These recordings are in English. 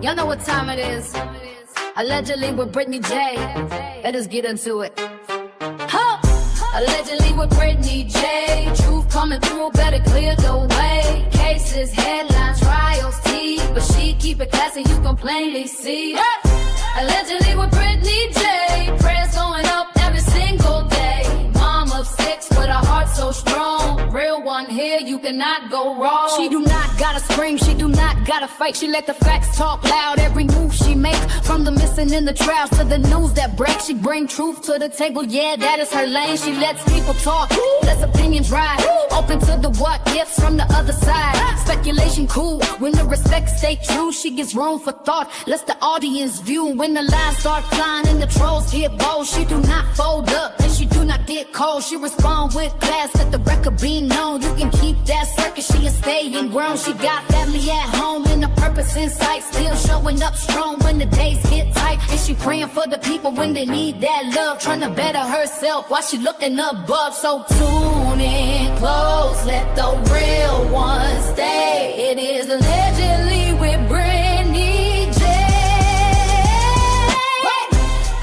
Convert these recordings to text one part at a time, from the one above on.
Y'all know what time it is. Allegedly with Brittany J. Let us get into it. Huh. Allegedly with Brittany J. Truth coming through, better clear the way. Cases, headlines, trials, tea. But she keep it classy, you can plainly see. Allegedly with Brittany J. Prayers going up every single day. Mom of 6 with a heart so strong. Real one here, you cannot go wrong. She do not gotta scream, she do not gotta fight. She let the facts talk loud, every move she make. From the missing in the trials to the news that breaks. She bring truth to the table, yeah, that is her lane. She lets people talk, lets opinions ride. Open to the what ifs from the other side. Speculation cool, when the respect stay true. She gives room for thought, lets the audience view. When the lies start flying and the trolls get bold, she do not fold up and she do not get cold. She respond with class, let the record be known. You can keep that circus, she is staying grown. She got family at home and a purpose in sight. Still showing up strong when the days get tight. And she praying for the people when they need that love. Trying to better herself while she looking above. So tune in close, let the real one stay. It is allegedly with Brittany J.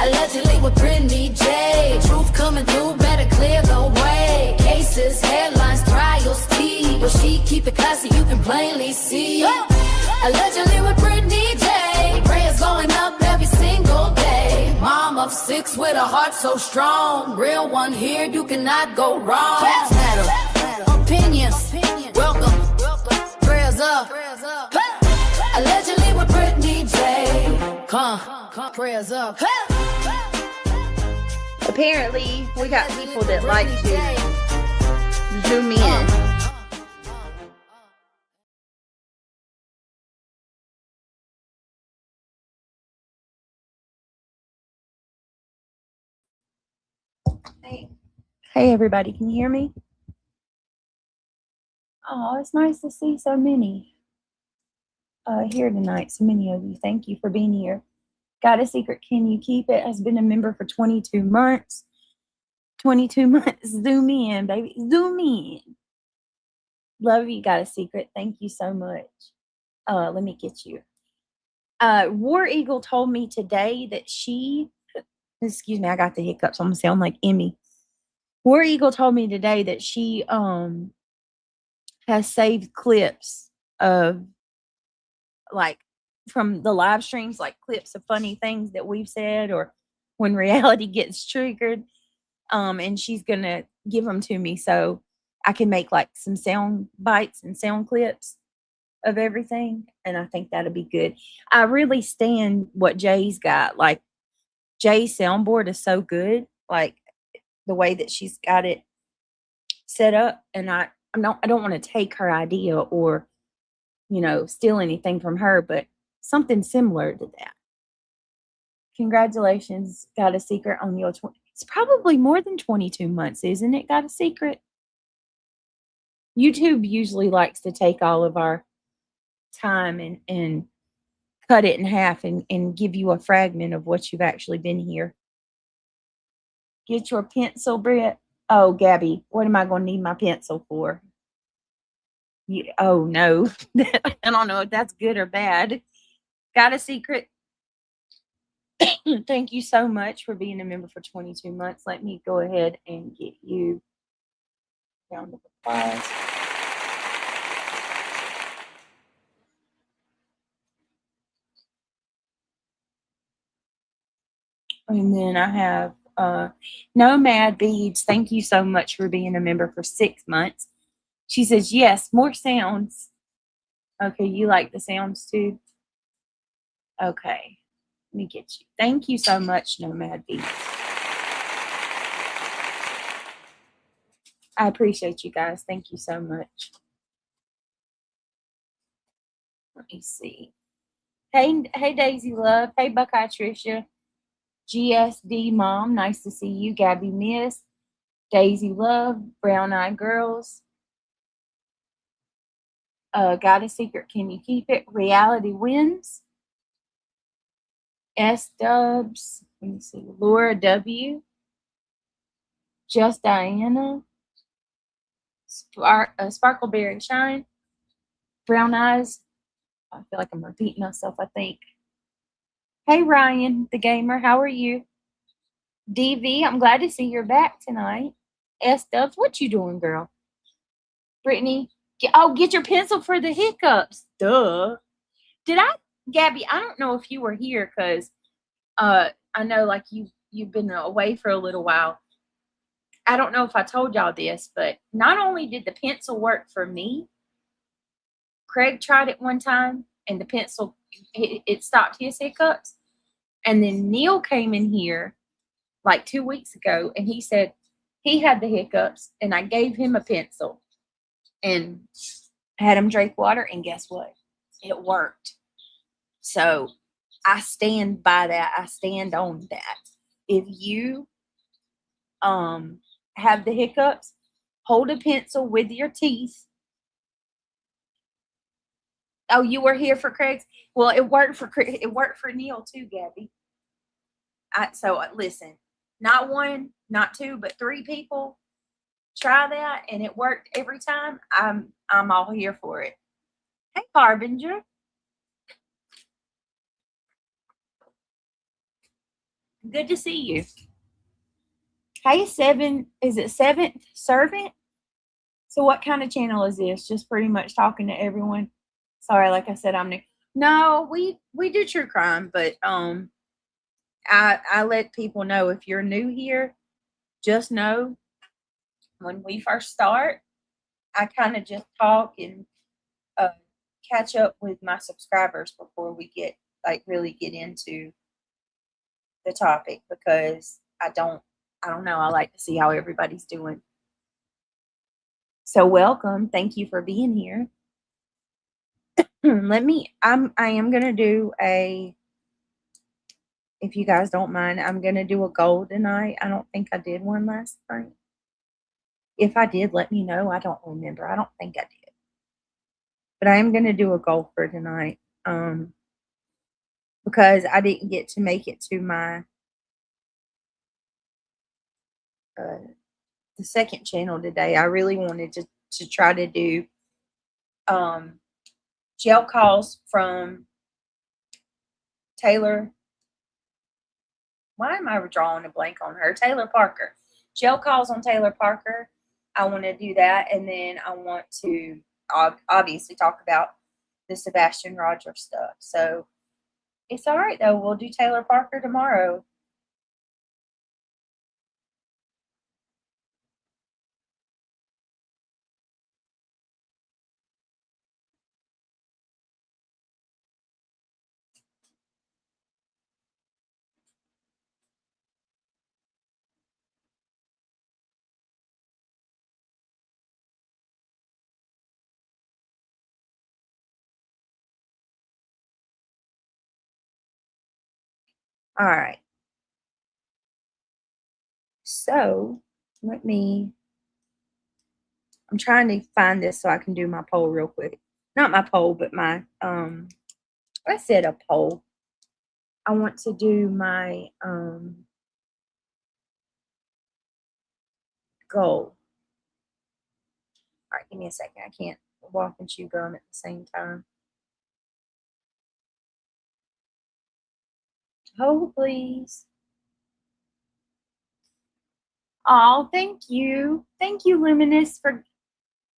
Allegedly with Brittany J. Truth coming through, better clear the way. Cases, headlines, trials, tea. But she keep it classy, you can plainly see. Allegedly with Brittany J. Prayers going up every single day. Mom of 6 with a heart so strong. Real one here, you cannot go wrong. Facts matter, opinions, welcome. Prayers up. Allegedly with Brittany J. Come, prayers up. Apparently, we got people that like to zoom in. Hey everybody, can you hear me? Oh, it's nice to see so many here tonight. So many of you. Thank you for being here. Got a Secret, Can You Keep It? Has been a member for 22 months. 22 months. Zoom in, baby. Zoom in. Love you, Got a Secret. Thank you so much. Let me get you. War Eagle told me today that she, excuse me, I got the hiccups. I'm going to sound like Emmy. War Eagle told me today that she has saved clips of, like, from the live streams, like clips of funny things that we've said or when reality gets triggered. And she's going to give them to me so I can make like some sound bites and sound clips of everything. And I think that'll be good. I really stand what Jay's got. Like, Jay's soundboard is so good. Like, the way that she's got it set up. And I don't want to take her idea or, steal anything from her, but something similar to that. Congratulations, Got a Secret, on your it's probably more than 22 months, isn't it, Got a Secret? YouTube usually likes to take all of our time and cut it in half and give you a fragment of what you've actually been here. Get your pencil, Britt. Oh, Gabby, what am I going to need my pencil for? Oh, no. I don't know if that's good or bad. Got a Secret. Thank you so much for being a member for 22 months. Let me go ahead and get you a round of applause. And then I have Nomad Beads. Thank you so much for being a member for 6 months. She says, yes, more sounds. Okay, you like the sounds too? Okay, let me get you. Thank you so much, Nomad Beads. I appreciate you guys. Thank you so much. Let me see. Hey, Daisy Love. Hey, Buckeye Tricia. GSD Mom, nice to see you. Gabby Miss, Daisy Love, Brown Eye Girls. Got a Secret, Can You Keep It? Reality Wins. S Dubs. Let me see. Laura W. Just Diana. Sparkleberry Shine. Brown Eyes. I feel like I'm repeating myself, I think. Hey, Ryan, the gamer, how are you? DV, I'm glad to see you're back tonight. S Dubs, what you doing, girl? Brittany, get your pencil for the hiccups. Duh. Did I, Gabby? I don't know if you were here because I know like you've been away for a little while. I don't know if I told y'all this, but not only did the pencil work for me, Craig tried it one time and the pencil it stopped his hiccups. And then Neil came in here like 2 weeks ago and he said he had the hiccups and I gave him a pencil and had him drink water, and guess what? It worked. So I stand by that. I stand on that. If you have the hiccups, hold a pencil with your teeth. Oh, you were here for Craig's? Well, it worked for Craig, it worked for Neil too, Gabby. So listen, not one, not two, but 3 people try that and it worked every time. I'm all here for it. Hey, Harbinger. Good to see you. Hey, is it Seventh Servant? So what kind of channel is this? Just pretty much talking to everyone. Sorry, like I said, I'm new. No, we do true crime, but I let people know if you're new here, just know when we first start, I kind of just talk and catch up with my subscribers before we really get into the topic, because I don't know. I like to see how everybody's doing. So welcome. Thank you for being here. I am going to do if you guys don't mind, I'm going to do a goal tonight. I don't think I did one last night. If I did, let me know. I don't remember. I don't think I did. But I am going to do a goal for tonight. Because I didn't get to make it to my the second channel today. I really wanted to try to do jail calls from Taylor. Why am I drawing a blank on her? Taylor Parker. Jail calls on Taylor Parker. I want to do that, and then I want to obviously talk about the Sebastian Rogers stuff. So it's all right though. We'll do Taylor Parker tomorrow. All right. So I'm trying to find this so I can do my poll real quick. Not my poll, but my I said a poll. I want to do my goal. All right, give me a second. I can't walk and chew gum at the same time. Hold, please. Oh, thank you. Thank you, Luminous, for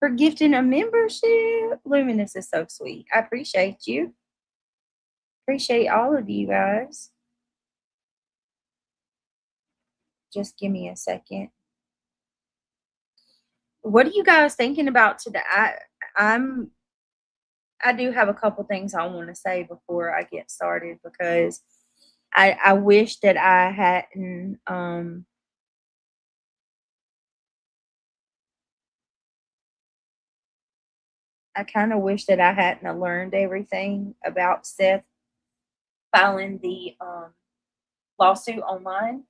gifting a membership. Luminous is so sweet. I appreciate you. Appreciate all of you guys. Just give me a second. What are you guys thinking about today? I do have a couple things I want to say before I get started, because I wish that I hadn't I kind of wish that I hadn't learned everything about Seth filing the lawsuit online.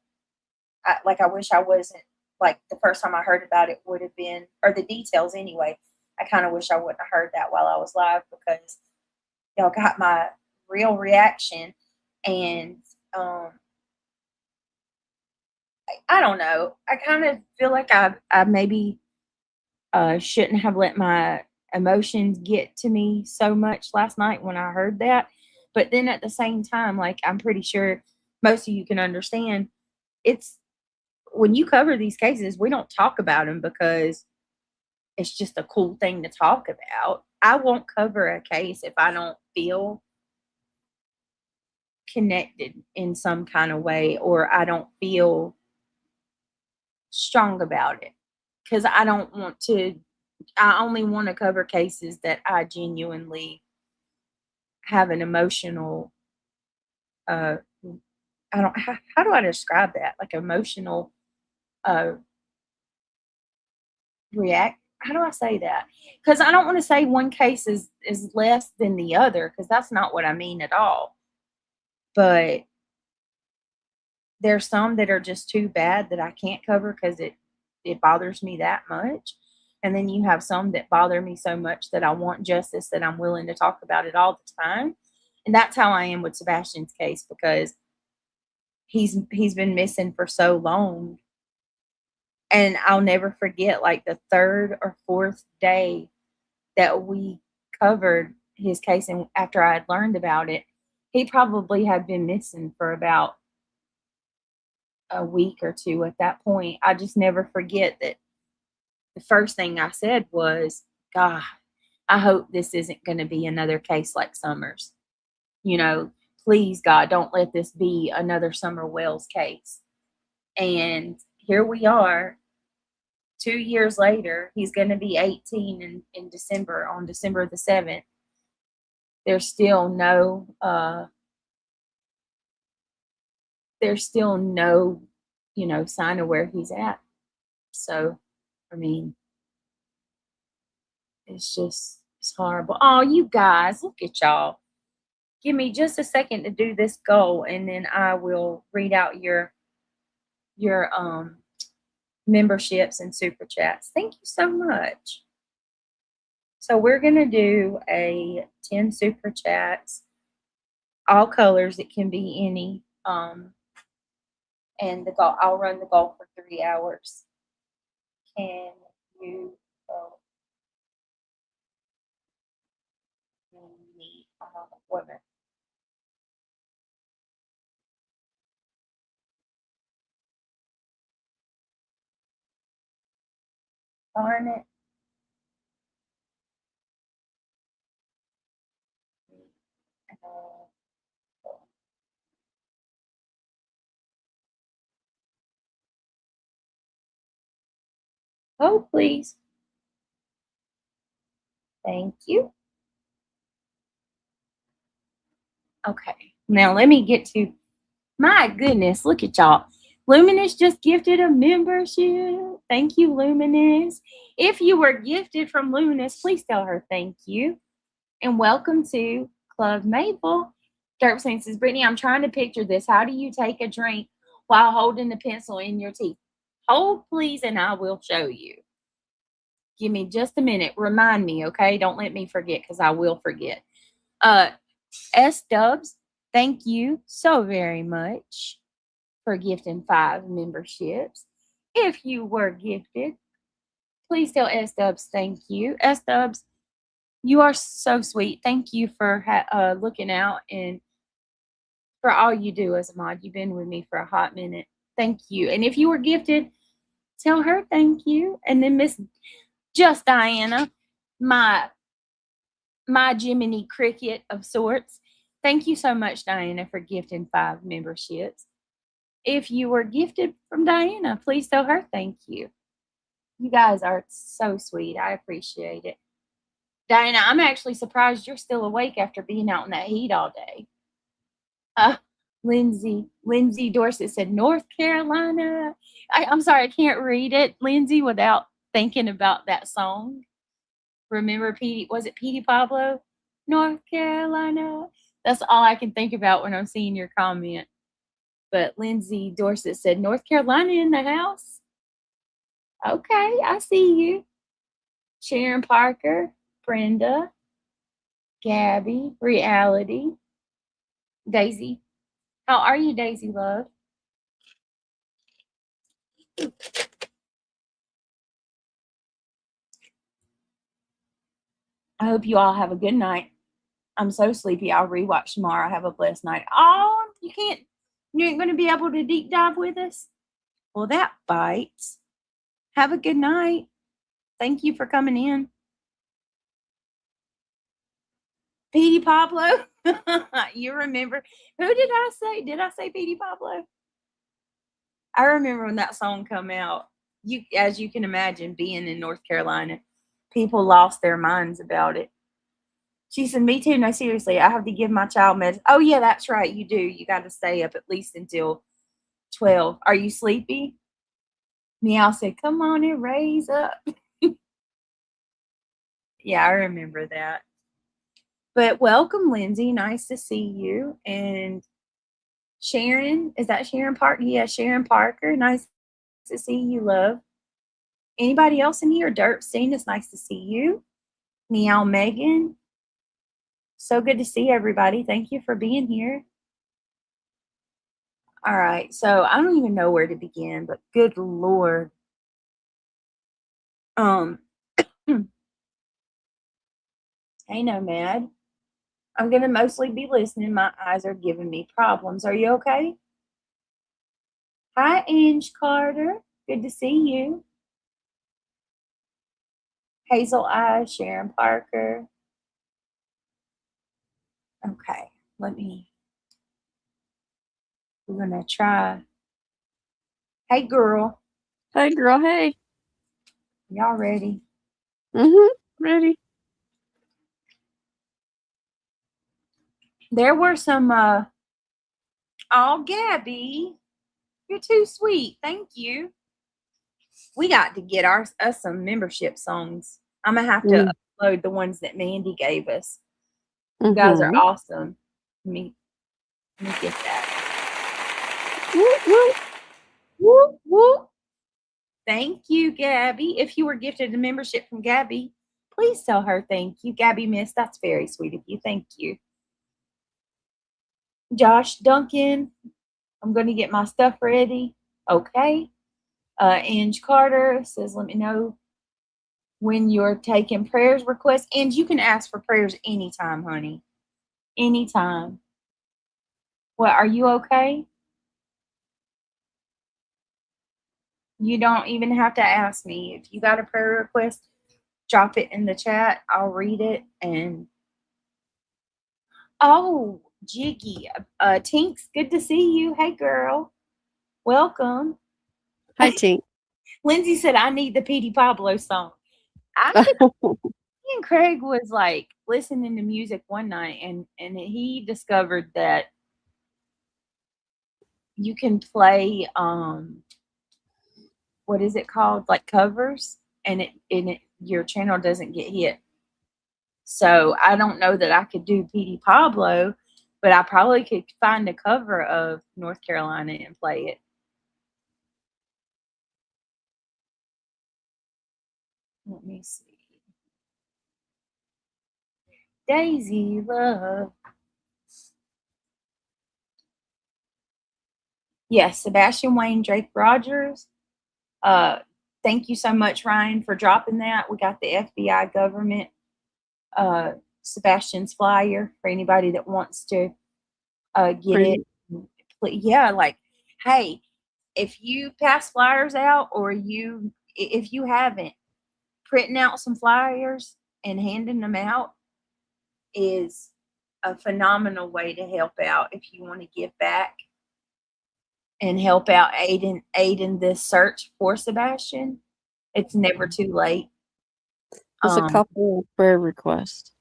I wish I wasn't, like, the first time I heard about it would have been, or the details anyway. I kind of wish I wouldn't have heard that while I was live, because y'all got my real reaction. And I don't know. I kind of feel like I maybe shouldn't have let my emotions get to me so much last night when I heard that, But then at the same time, like, I'm pretty sure most of you can understand, it's when you cover these cases, we don't talk about them because it's just a cool thing to talk about. I won't cover a case if I don't feel connected in some kind of way, or I don't feel strong about it, because I don't want to. I only want to cover cases that I genuinely have an emotional. Uh, I don't. How do I describe that? Like emotional. Uh, react. How do I say that? Because I don't want to say one case is less than the other, because that's not what I mean at all. But there's some that are just too bad that I can't cover because it bothers me that much. And then you have some that bother me so much that I want justice that I'm willing to talk about it all the time. And that's how I am with Sebastian's case, because he's been missing for so long. And I'll never forget, like, the third or fourth day that we covered his case, and after I had learned about it, he probably had been missing for about a week or two at that point. I just never forget that the first thing I said was, God, I hope this isn't going to be another case like Summers. You know, please, God, don't let this be another Summer Wells case. And here we are, 2 years later. He's going to be 18 in December, on December the 7th. There's still no, sign of where he's at. So, I mean, it's horrible. Oh, you guys, look at y'all. Give me just a second to do this goal, and then I will read out your memberships and super chats. Thank you so much. So we're gonna do a 10 super chats, all colors. It can be any. And the goal, I'll run the goal for 3 hours. Can you go meet women? Darn it. Oh, please. Thank you. Okay. Now let me get to, my goodness, look at y'all. Luminous just gifted a membership. Thank you, Luminous. If you were gifted from Luminous, please tell her thank you. And welcome to Club Maple. Derp says, Brittany, I'm trying to picture this. How do you take a drink while holding the pencil in your teeth? Hold, please, and I will show you. Give me just a minute. Remind me, okay? Don't let me forget, because I will forget. S Dubs, thank you so very much for gifting 5 memberships. If you were gifted, please tell S Dubs thank you. S Dubs, you are so sweet. Thank you for looking out and for all you do as a mod. You've been with me for a hot minute. Thank you. And if you were gifted, tell her thank you. And then Miss Just Diana, my Jiminy Cricket of sorts. Thank you so much, Diana, for gifting 5 memberships. If you were gifted from Diana, please tell her thank you. You guys are so sweet. I appreciate it. Diana, I'm actually surprised you're still awake after being out in that heat all day. Lindsay Dorsett said North Carolina. I'm sorry, I can't read it, Lindsay, without thinking about that song. Remember was it Petey Pablo? North Carolina. That's all I can think about when I'm seeing your comment. But Lindsay Dorsett said, North Carolina in the house? Okay, I see you. Sharon Parker, Brenda, Gabby, Reality, Daisy. How are you, Daisy Love? I hope you all have a good night. I'm so sleepy. I'll rewatch tomorrow. Have a blessed night. Oh, you ain't going to be able to deep dive with us? Well, that bites. Have a good night. Thank you for coming in. Petey Pablo. You remember? Who did I say? Did I say Petey Pablo? I remember when that song come out. As you can imagine, being in North Carolina, people lost their minds about it. She said, me too. No, seriously, I have to give my child medicine. Oh, yeah, that's right. You do. You got to stay up at least until 12. Are you sleepy? Meow said, come on and raise up. Yeah, I remember that. But welcome, Lindsay. Nice to see you. And Sharon, is that Sharon Parker? Yeah, Sharon Parker. Nice to see you, love. Anybody else in here? Dirtstein, it's nice to see you. Meow Megan. So good to see everybody. Thank you for being here. All right, so I don't even know where to begin, but good Lord. Hey, Nomad. I'm going to mostly be listening. My eyes are giving me problems. Are you okay? Hi, Ange Carter. Good to see you. Hazel Eyes, Sharon Parker. Okay, we're going to try. Hey, girl. Hey, girl, hey. Y'all ready? Ready. There were some, oh, Gabby, you're too sweet. Thank you. We got to get us some membership songs. I'm going to have to upload the ones that Mandy gave us. You guys are awesome. Let me get that. Whoop, whoop. Whoop, whoop. Thank you, Gabby. If you were gifted a membership from Gabby, please tell her thank you. Gabby Miss, that's very sweet of you. Thank you. Josh Duncan, I'm going to get my stuff ready. Okay. Ange Carter says, let me know when you're taking prayers requests. And you can ask for prayers anytime, honey. Anytime. What, are you okay? You don't even have to ask me. If you got a prayer request, drop it in the chat. I'll read it. And oh, Jiggy, Tinks, good to see you. Hey, girl, welcome. Hi, Tink. Lindsay said I need the Petey Pablo song. Me and Craig was like listening to music one night, and he discovered that you can play what is it called, like covers, and it your channel doesn't get hit. So I don't know that I could do Petey Pablo, but I probably could find a cover of North Carolina and play it. Let me see. Daisy Love. Yes, Sebastian Wayne Drake Rogers. Thank you so much, Ryan, for dropping that. We got the FBI government Sebastian's flyer for anybody that wants to get it. Yeah, like, hey, if you pass flyers out, or if you haven't, printing out some flyers and handing them out is a phenomenal way to help out if you want to give back and help out aid in this search for Sebastian. It's never too late. There's a couple of prayer requests.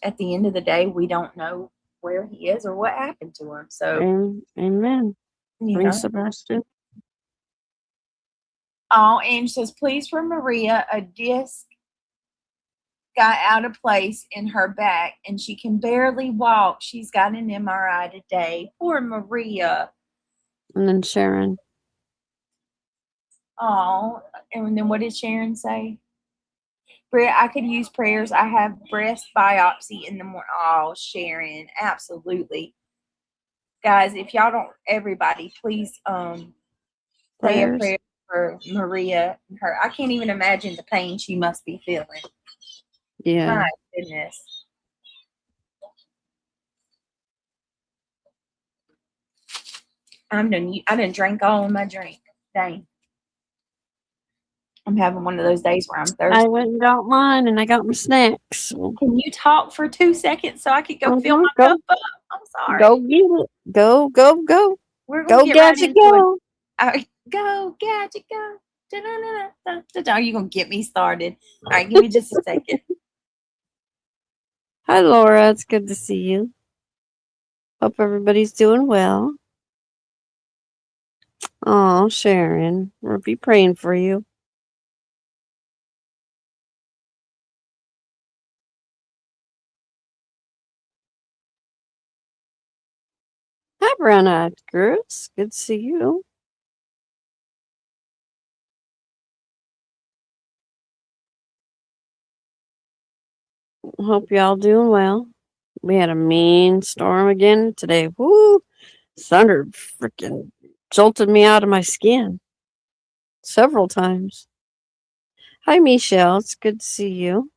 At the end of the day, we don't know where he is or what happened to him. So, amen. Sebastian. Oh, Ange says, please, for Maria, a disc got out of place in her back and she can barely walk. She's got an MRI today. Poor Maria. And then Sharon. Oh, and then what did Sharon say? Britt, I could use prayers. I have breast biopsy in the morning. Oh, Sharon, absolutely. Guys, if y'all don't, everybody, please say a prayer for Maria and her. I can't even imagine the pain she must be feeling. Yeah. My goodness. I'm done. I didn't drink all of my drink. Dang. I'm having one of those days where I'm thirsty. I went and got mine, and I got my snacks. Can you talk for 2 seconds so I could go fill my Go, cup up? I'm sorry. go get it. Go, go, go. We're Go, gonna get right Gadget, into it. go. Go, Gadget, go. Da-da-da-da-da-da. Are you gonna get me started? All right, give me just a second. Hi, Laura. It's good to see you. Hope everybody's doing well. Oh, Sharon, we'll be praying for you. Hi, brown-eyed girls. Good to see you. Hope y'all doing well. We had a mean storm again today. Woo! Thunder freaking jolted me out of my skin several times. Hi, Michelle. It's good to see you.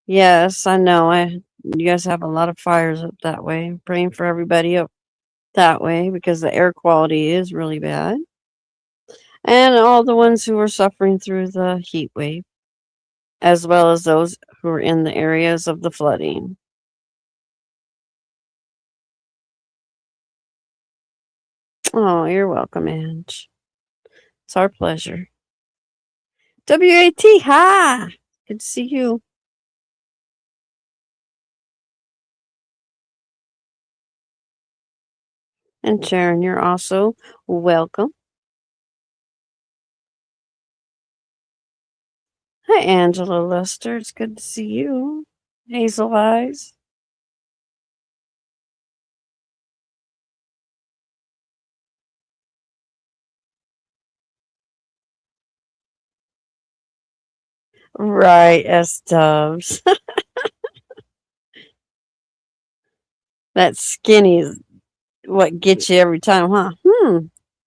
Yes, I know. You guys have a lot of fires up that way. I'm praying for everybody up that way because the air quality is really bad. And all the ones who are suffering through the heat wave, as well as those who are in the areas of the flooding. Oh, you're welcome, Ange. It's our pleasure. WAT, hi! Good to see you. And Sharon, you're also welcome. Hi, Angela Lester. It's good to see you. Hazel Eyes. Right, S-dubs. That skinny is what gets you every time, huh?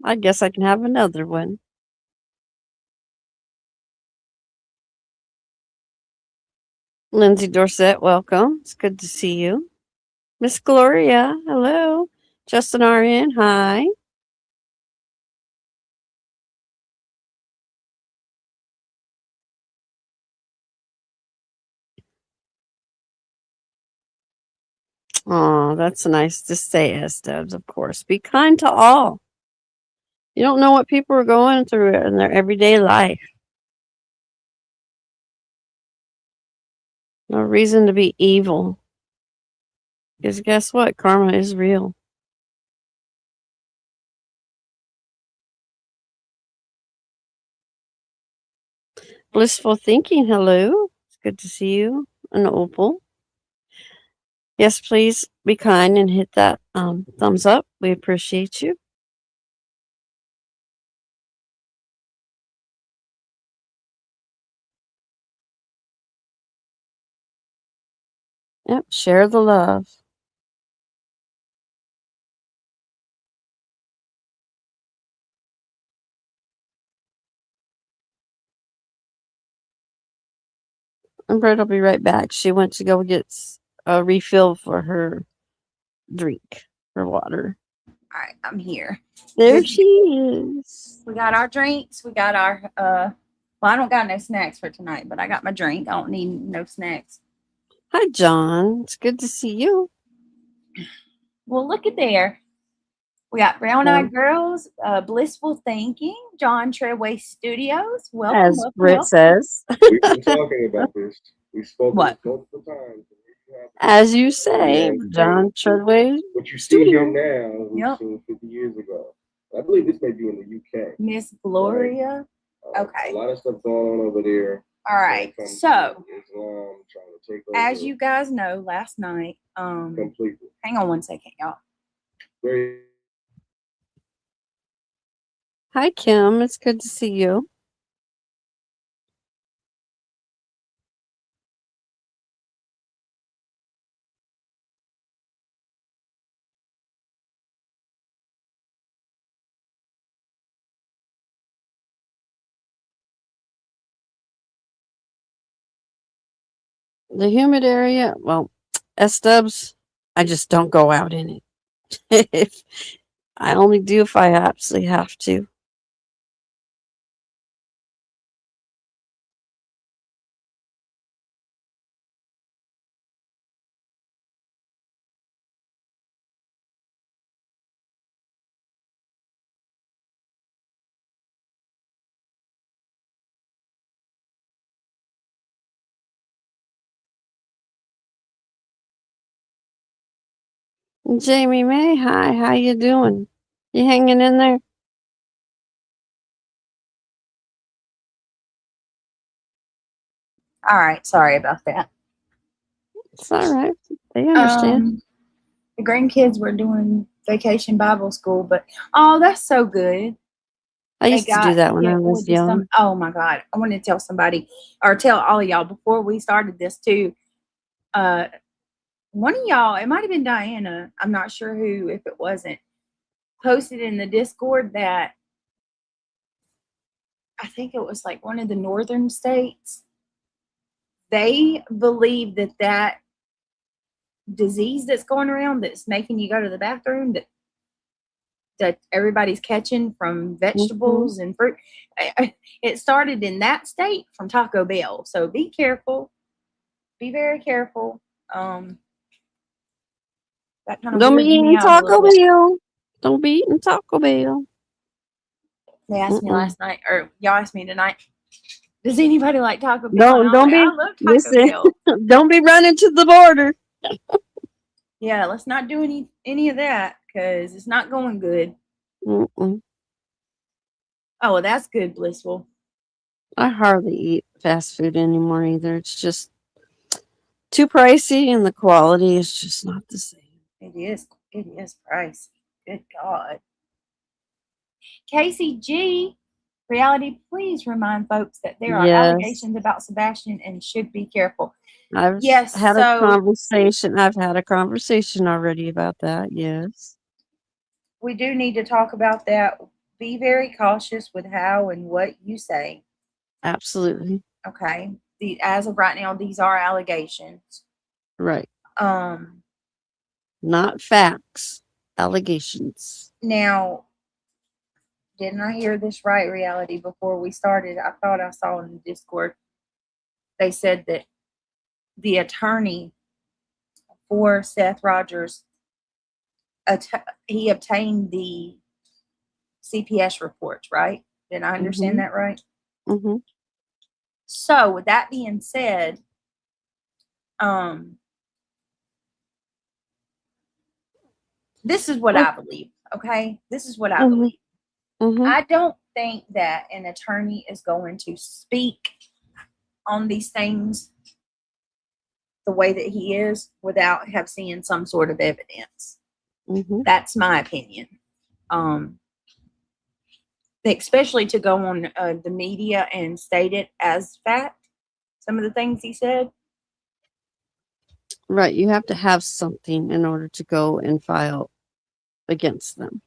I guess I can have another one. Lindsay Dorset, welcome. It's good to see you. Miss Gloria, hello. Justin Arian, hi. Oh, that's nice to say, S-dubs, of course. Be kind to all. You don't know what people are going through in their everyday life. No reason to be evil. Because guess what? Karma is real. Blissful thinking, hello. It's good to see you. An opal. Yes, please be kind and hit that thumbs up. We appreciate you. Yep, share the love. And Brett will be right back. She went to go get a refill for her drink, her water. All right, I'm here. There she is. We got our drinks. We got our well, I don't got no snacks for tonight, but I got my drink. I don't need no snacks. Hi, John. It's good to see you. Well, look at there. We got Brown Eyed Girls, Blissful Thinking, John Treadway Studios. Welcome, As welcome, Britt welcome. says. We've been talking about this. We spoke multiple times. As you say, John Treadway. But you see him now, we've seen 50 years ago. I believe this may be in the UK. Miss Gloria. Right? Okay. A lot of stuff going on over there. All right. So, Islam, trying to take over, as you guys know, last night, completely. Hang on one second, y'all. Very. Hi, Kim. It's good to see you. The humid area, well, S-dubs, I just don't go out in it. I only do if I absolutely have to. Jamie May, hi, how you doing? You hanging in there? All right, sorry about that. It's all right. They understand. The grandkids were doing vacation Bible school, but oh, that's so good. I used to do that when I was young. Oh my God. I want to tell somebody or tell all of y'all before we started this too. One of y'all, it might have been Diana, I'm not sure who, if it wasn't, posted in the Discord that I think it was like one of the northern states. They believe that that disease that's going around that's making you go to the bathroom that everybody's catching from vegetables and fruit, it started in that state from Taco Bell. So be careful. Be very careful. That kind of Don't be weirded me eating out a little Taco bit. Bell. Don't be eating Taco Bell. They asked me last night, or y'all asked me tonight, does anybody like Taco Bell? Don't be. I love Taco Listen, Bell. don't be running to the border. Yeah, let's not do any of that because it's not going good. Mm-mm. Oh, well, that's good, Blissful. I hardly eat fast food anymore either. It's just too pricey, and the quality is just not the same. It is pricey. Good God. Casey G, Reality, please remind folks that there are allegations about Sebastian and should be careful. I've had a conversation. I've had a conversation already about that. Yes. We do need to talk about that. Be very cautious with how and what you say. Absolutely. Okay. As of right now, these are allegations. Right. Not facts. Allegations. Now, didn't I hear this right, Reality, before we started? I thought I saw in the Discord. They said that the attorney for Seth Rogers, he obtained the CPS reports, right? Did I understand that right? Mm-hmm. So, with that being said, this is what I believe, okay? This is what I believe. I don't think that an attorney is going to speak on these things the way that he is without have seen some sort of evidence. That's my opinion. Especially to go on the media and state it as fact, some of the things he said. Right. You have to have something in order to go and file against them.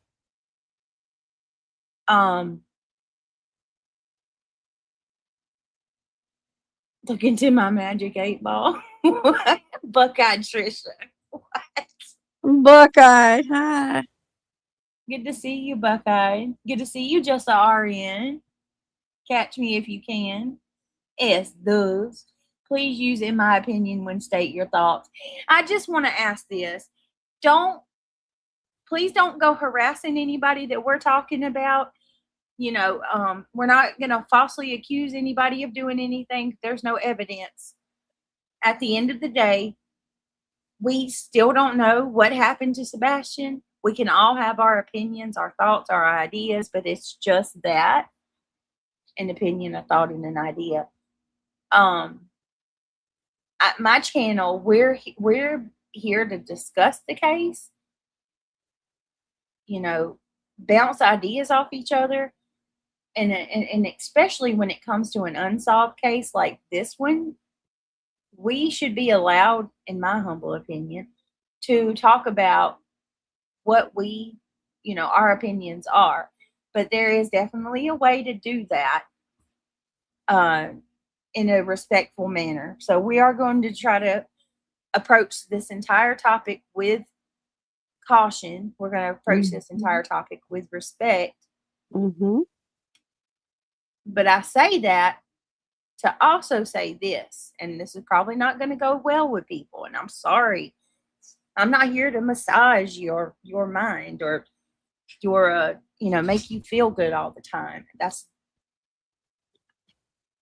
Look into my magic 8-ball. Buckeye Trisha. What? Buckeye, hi. Good to see you, Buckeye. Good to see you, just a RN. Catch me if you can. Those. Please use in my opinion when state your thoughts. I just want to ask this. Please don't go harassing anybody that we're talking about. You know, we're not going to falsely accuse anybody of doing anything. There's no evidence. At the end of the day, we still don't know what happened to Sebastian. We can all have our opinions, our thoughts, our ideas, but it's just that. An opinion, a thought, and an idea. My channel, we're here to discuss the case. You know, bounce ideas off each other. And especially when it comes to an unsolved case like this one, we should be allowed, in my humble opinion, to talk about what our opinions are. But there is definitely a way to do that in a respectful manner. So we are going to try to approach this entire topic with caution. We're going to approach this entire topic with respect. Mm-hmm. But I say that to also say this, and this is probably not going to go well with people, and I'm sorry. I'm not here to massage your mind or your make you feel good all the time.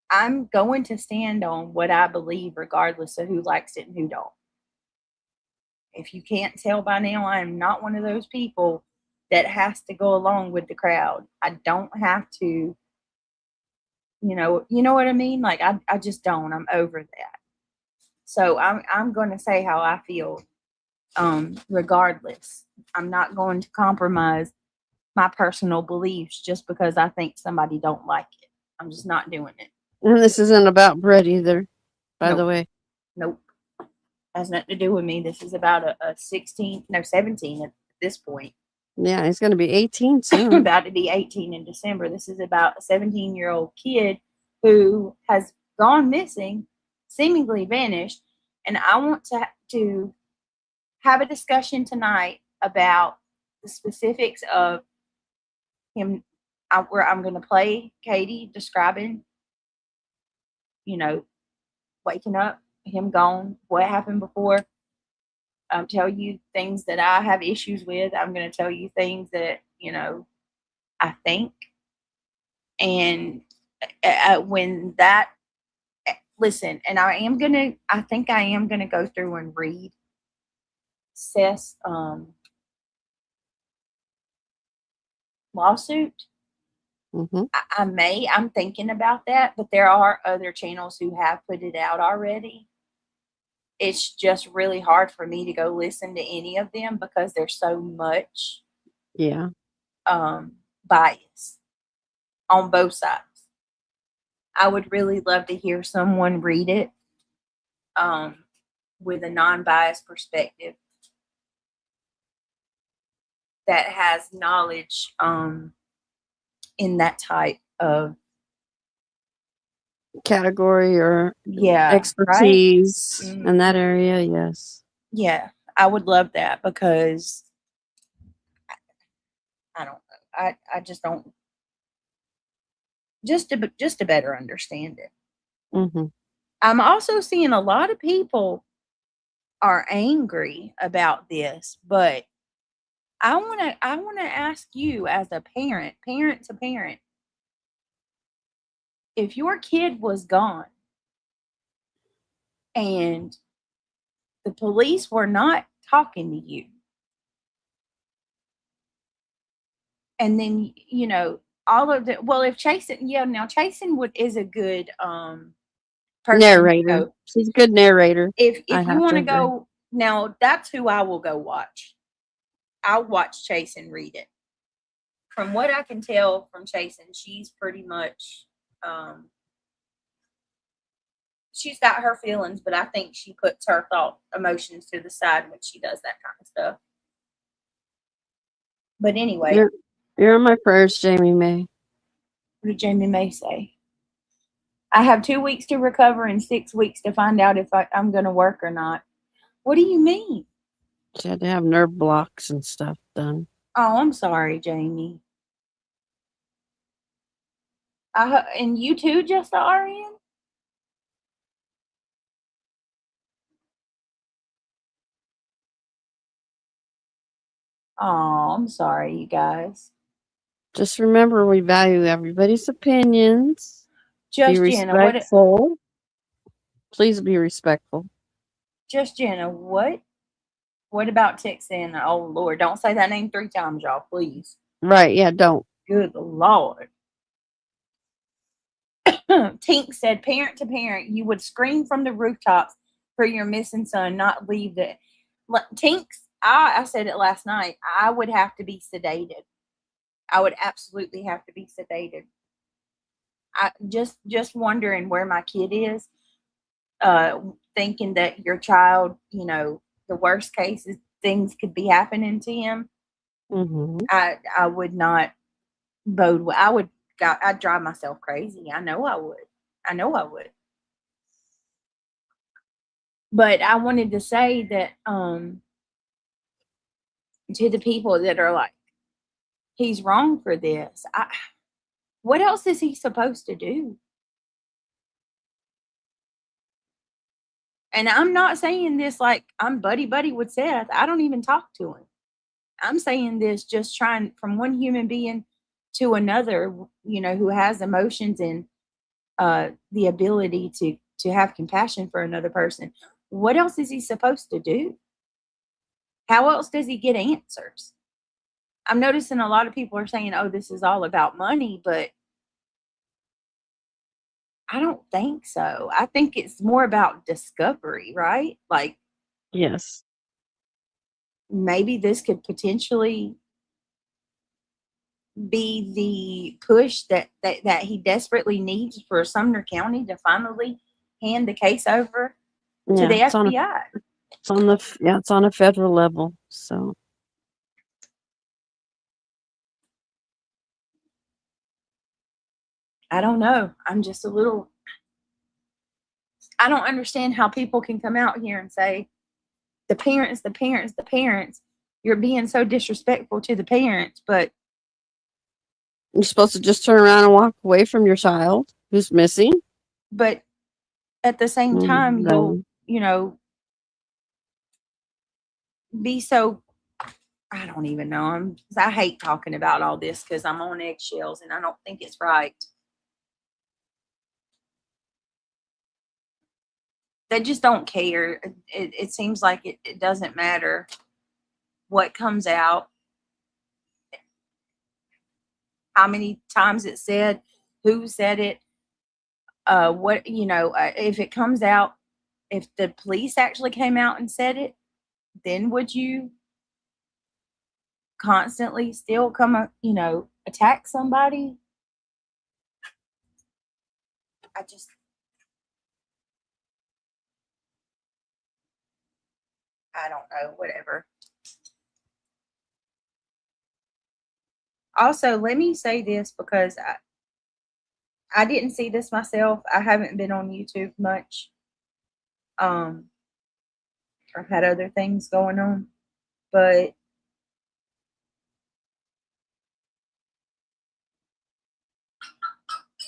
I'm going to stand on what I believe regardless of who likes it and who don't. If you can't tell by now, I am not one of those people that has to go along with the crowd. I don't have to, you know what I mean? Like I just don't. I'm over that. So I'm going to say how I feel, regardless. I'm not going to compromise my personal beliefs just because I think somebody don't like it. I'm just not doing it. And this isn't about Brett either, by the way. Nope. Has nothing to do with me. This is about a 17 at this point. Yeah, he's going to be 18 soon. About to be 18 in December. This is about a 17-year-old kid who has gone missing, seemingly vanished, and I want to have a discussion tonight about the specifics of him. Where I'm going to play Katie describing, waking up, him gone, what happened before. Tell you things that I have issues with. I'm going to tell you things that, I think. And when that, listen, and I think I am going to go through and read Seth's lawsuit. Mm-hmm. I'm thinking about that, but there are other channels who have put it out already. It's just really hard for me to go listen to any of them because there's so much bias on both sides. I would really love to hear someone read it with a non-biased perspective that has knowledge in that type of category or expertise right? in that area. Yes. Yeah, I would love that because I don't know. I just don't. Just to better understand it. Mm-hmm. I'm also seeing a lot of people are angry about this, but I want to ask you as a parent to parent, if your kid was gone and the police were not talking to you, and then all of the if Chasen, now Chasen is a good person narrator. She's a good narrator. If you want to go, now that's who I will go watch. I'll watch Chasen read it. From what I can tell from Chasen, she's pretty much she's got her feelings, but I think she puts her emotions to the side when she does that kind of stuff. But anyway, you're on my prayers, Jamie May. What did Jamie May say? I have 2 weeks to recover and 6 weeks to find out if I'm going to work or not. What do you mean? She had to have nerve blocks and stuff done. Oh, I'm sorry, Jamie. And you too, just the RN? Oh, I'm sorry, you guys. Just remember, we value everybody's opinions. Just be respectful. Jenna, Please be respectful. Just Jenna, what about Texan? Oh, Lord, don't say that name 3 times, y'all, please. Right, yeah, don't. Good Lord. Tink said, parent to parent, you would scream from the rooftops for your missing son, not leave it. Tinks, I said it last night, I would have to be sedated. I would absolutely have to be sedated. I just wondering where my kid is, thinking that your child, the worst case is things could be happening to him. Mm-hmm. I would not bode well. I'd drive myself crazy. I know I would. But I wanted to say that to the people that are like, he's wrong for this. What else is he supposed to do? And I'm not saying this like I'm buddy with Seth. I don't even talk to him. I'm saying this just trying from one human being to another, who has emotions and the ability to have compassion for another person. What else is he supposed to do? How else does he get answers? I'm noticing a lot of people are saying, oh, this is all about money, but I don't think so. I think it's more about discovery, right? Like, Yes. maybe this could potentially be the push that he desperately needs for Sumner County to finally hand the case over to the FBI. It's on a federal level. So I don't know. I'm just I don't understand how people can come out here and say the parents, you're being so disrespectful to the parents, but you're supposed to just turn around and walk away from your child who's missing. But at the same time, No. you'll, be so, I don't even know. I hate talking about all this because I'm on eggshells and I don't think it's right. They just don't care. It seems like it doesn't matter what comes out, how many times it's said, who said it, if it comes out, if the police actually came out and said it, then would you constantly still come, attack somebody? I don't know, whatever. Also, let me say this because I didn't see this myself. I haven't been on YouTube much. I've had other things going on, but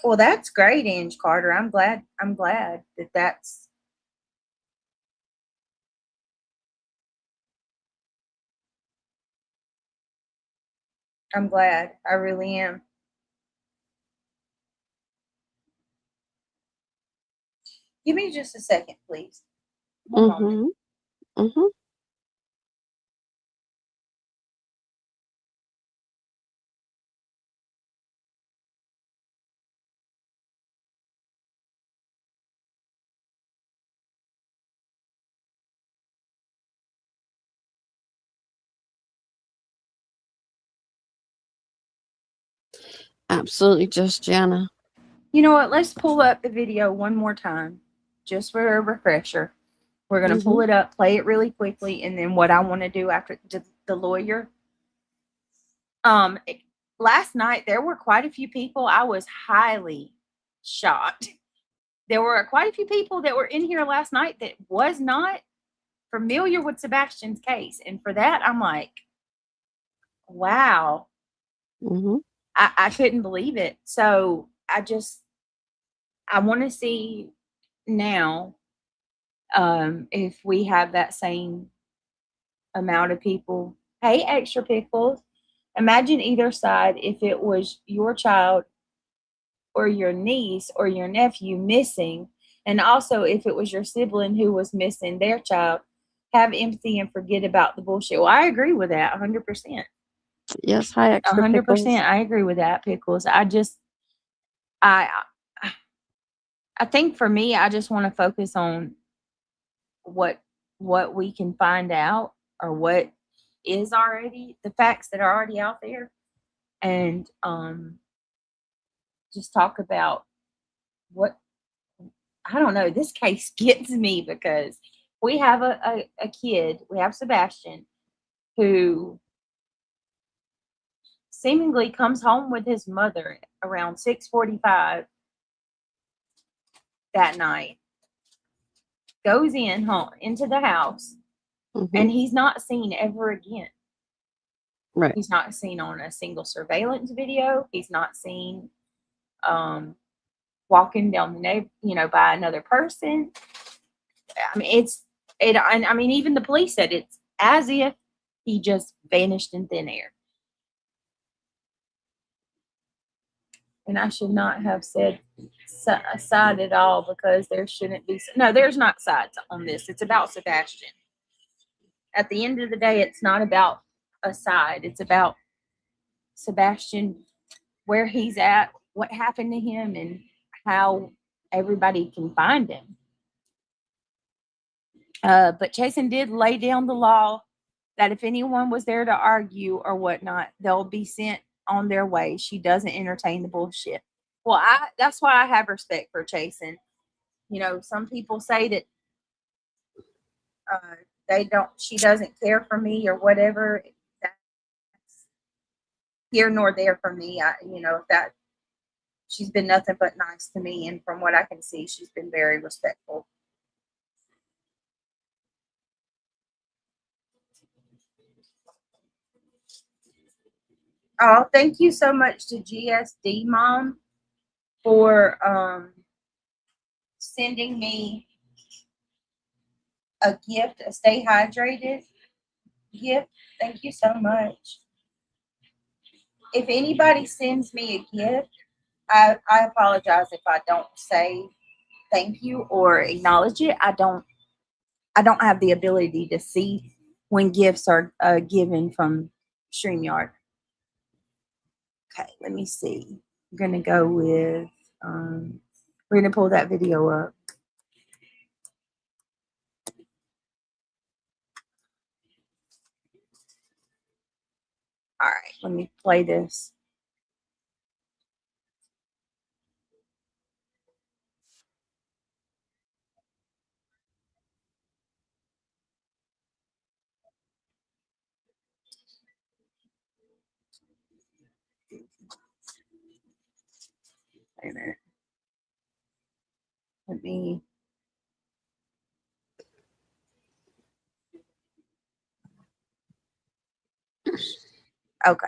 well, that's great, Ange Carter. I'm glad that's I'm glad. I really am. Give me just a second, please. One moment. Mm-hmm. Absolutely, just Jana. You know what? Let's pull up the video one more time, just for a refresher. We're going to pull it up, play it really quickly, and then what I want to do after the lawyer. Last night, there were quite a few people. I was highly shocked. There were quite a few people that were in here last night that was not familiar with Sebastian's case. And for that, I'm like, wow. I couldn't believe it. So I want to see now if we have that same amount of people. Hey, Extra Pickles. Imagine either side if it was your child or your niece or your nephew missing, and also if it was your sibling who was missing their child. Have empathy and forget about the bullshit. Well, I agree with that 100%. Yes, hi, Extra 100%. Pickles. I agree with that, Pickles. I think for me, I just want to focus on what we can find out, or what is already the facts that are already out there, and just talk about what, I don't know. This case gets me because we have a kid, we have Sebastian, who seemingly comes home with his mother around 6:45 that night, goes into the house, and he's not seen ever again. Right. He's not seen on a single surveillance video. He's not seen walking down the neighborhood, by another person. I mean, I mean, even the police said it's as if he just vanished in thin air. And I should not have said side at all, because there shouldn't be. No, there's not sides on this. It's about Sebastian. At the end of the day, it's not about a side. It's about Sebastian, where he's at, what happened to him, and how everybody can find him. But Chasen did lay down the law that if anyone was there to argue or whatnot, they'll be sent on their way. She doesn't entertain the bullshit. Well, that's why I have respect for Chasen. Some people say that she doesn't care for me or whatever. That's here nor there for me. She's been nothing but nice to me, and from what I can see, she's been very respectful. Oh, thank you so much to GSD Mom for sending me a gift, a Stay Hydrated gift. Thank you so much. If anybody sends me a gift, I apologize if I don't say thank you or acknowledge it. I don't have the ability to see when gifts are given from StreamYard. Okay, let me see. I'm gonna go with we're gonna pull that video up. All right, let me play this. Wait a minute. Let me. Okay.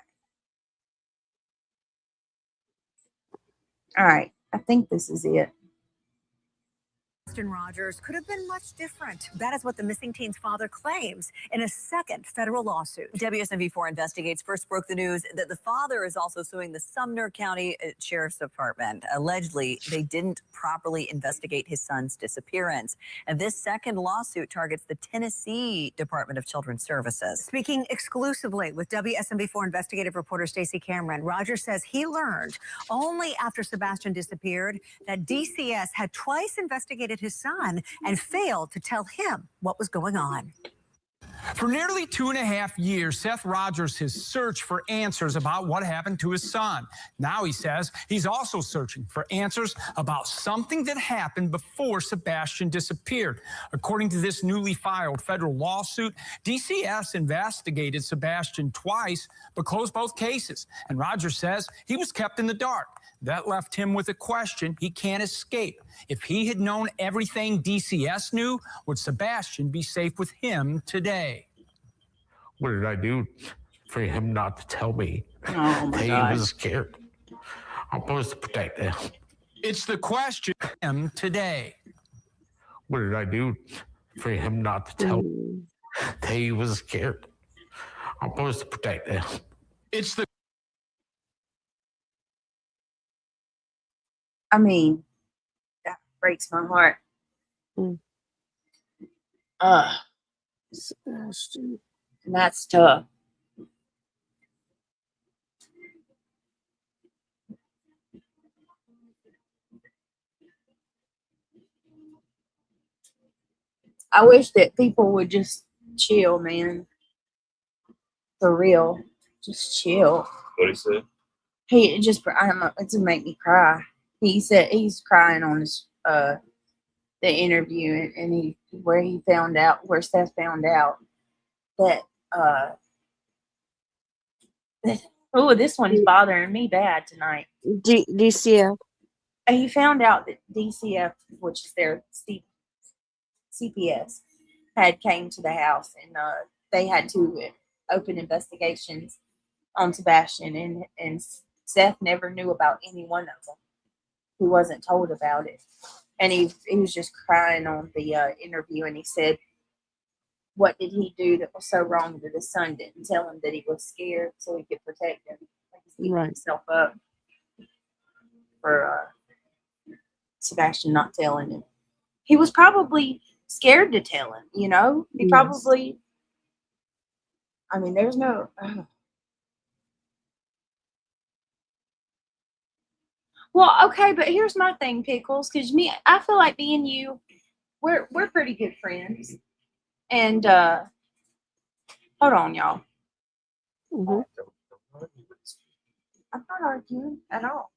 All right. I think this is it. Sebastian Rogers could have been much different. That is what the missing teen's father claims in a second federal lawsuit. WSMV4 Investigates first broke the news that the father is also suing the Sumner County Sheriff's Department. Allegedly, they didn't properly investigate his son's disappearance. And this second lawsuit targets the Tennessee Department of Children's Services. Speaking exclusively with WSMV4 investigative reporter Stacey Cameron, Rogers says he learned only after Sebastian disappeared that DCS had twice investigated his son and failed to tell him what was going on. For nearly 2.5 years, Seth Rogers has searched for answers about what happened to his son. Now he says he's also searching for answers about something that happened before Sebastian disappeared. According to this newly filed federal lawsuit, DCS investigated Sebastian twice, but closed both cases. And Rogers says he was kept in the dark. That left him with a question he can't escape. If he had known everything DCS knew, would Sebastian be safe with him today? What did I do for him not to tell me? Oh my He God. was scared. I'm supposed to protect him. It's the question him today. What did I do for him not to tell me? He was scared. I'm supposed to protect him. It's the I mean, that breaks my heart. Sebastian. And that's tough. I wish that people would just chill, man. For real. Just chill. What he said? He just, I don't know, it's gonna make me cry. He said he's crying on his, the interview, and where Seth found out that, this one's bothering me bad tonight. DCF. And he found out that DCF, which is their CPS, had came to the house, and they had to open investigations on Sebastian, and Seth never knew about any one of them. He wasn't told about it. And he was just crying on the interview, and he said, what did he do that was so wrong that his son didn't tell him that he was scared so he could protect him? He's beating himself up for Sebastian not telling him. He was probably scared to tell him, you know? He probably, I mean, there's no... Well, okay, but here's my thing, Pickles, because I feel like me and you, we're pretty good friends. And hold on, y'all. Mm-hmm. I'm not arguing at all.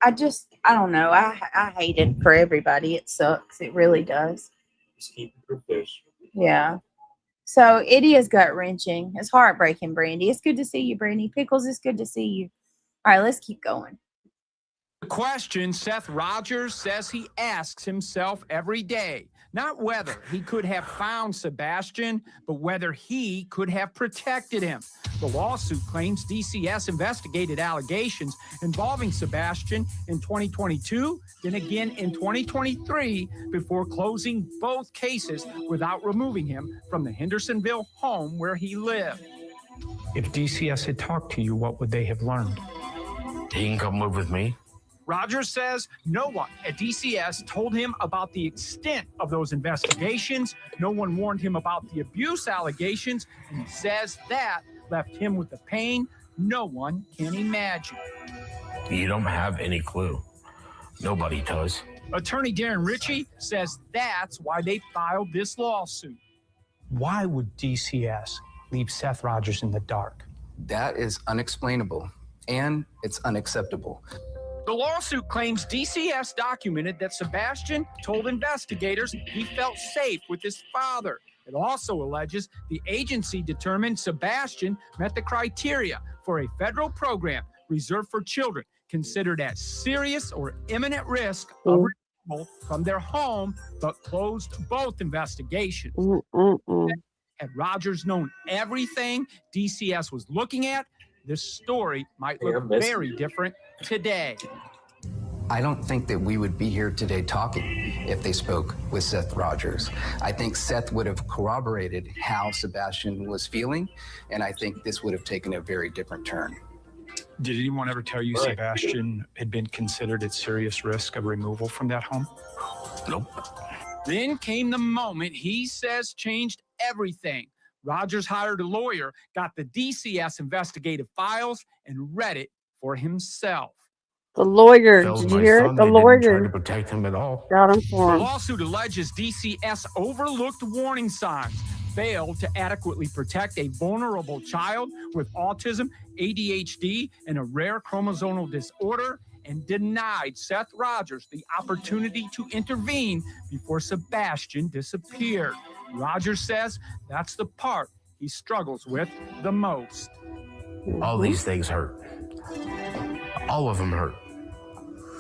I don't know. I hate it for everybody. It sucks. It really does. Just keep it professional. Yeah. So it is gut wrenching. It's heartbreaking, Brandy. It's good to see you, Brandy. Pickles, it's good to see you. All right, let's keep going. The question Seth Rogers says he asks himself every day, not whether he could have found Sebastian, but whether he could have protected him. The lawsuit claims DCS investigated allegations involving Sebastian in 2022, then again in 2023, before closing both cases without removing him from the Hendersonville home where he lived. If DCS had talked to you, what would they have learned? He can come live with me. Rogers says no one at DCS told him about the extent of those investigations. No one warned him about the abuse allegations, and he says that left him with the pain no one can imagine. You don't have any clue. Nobody does. Attorney Darren Ritchie says that's why they filed this lawsuit. Why would DCS leave Seth Rogers in the dark? That is unexplainable, and it's unacceptable. The lawsuit claims DCS documented that Sebastian told investigators he felt safe with his father. It also alleges the agency determined Sebastian met the criteria for a federal program reserved for children considered at serious or imminent risk of removal from their home, but closed both investigations. Had Rogers known everything DCS was looking at, this story might look very different today. I don't think that we would be here today talking if they spoke with Seth Rogers. I think Seth would have corroborated how Sebastian was feeling, and I think this would have taken a very different turn. Did anyone ever tell you Sebastian had been considered at serious risk of removal from that home? Nope. Then came the moment he says changed everything. Rogers hired a lawyer, got the DCS investigative files, and read it for himself. The lawyer, did you hear it? The lawyer Trying to protect him at all. got him for The him. lawsuit alleges DCS overlooked warning signs, failed to adequately protect a vulnerable child with autism, ADHD, and a rare chromosomal disorder, and denied Seth Rogers the opportunity to intervene before Sebastian disappeared. Rogers says that's the part he struggles with the most. All these things hurt. All of them hurt.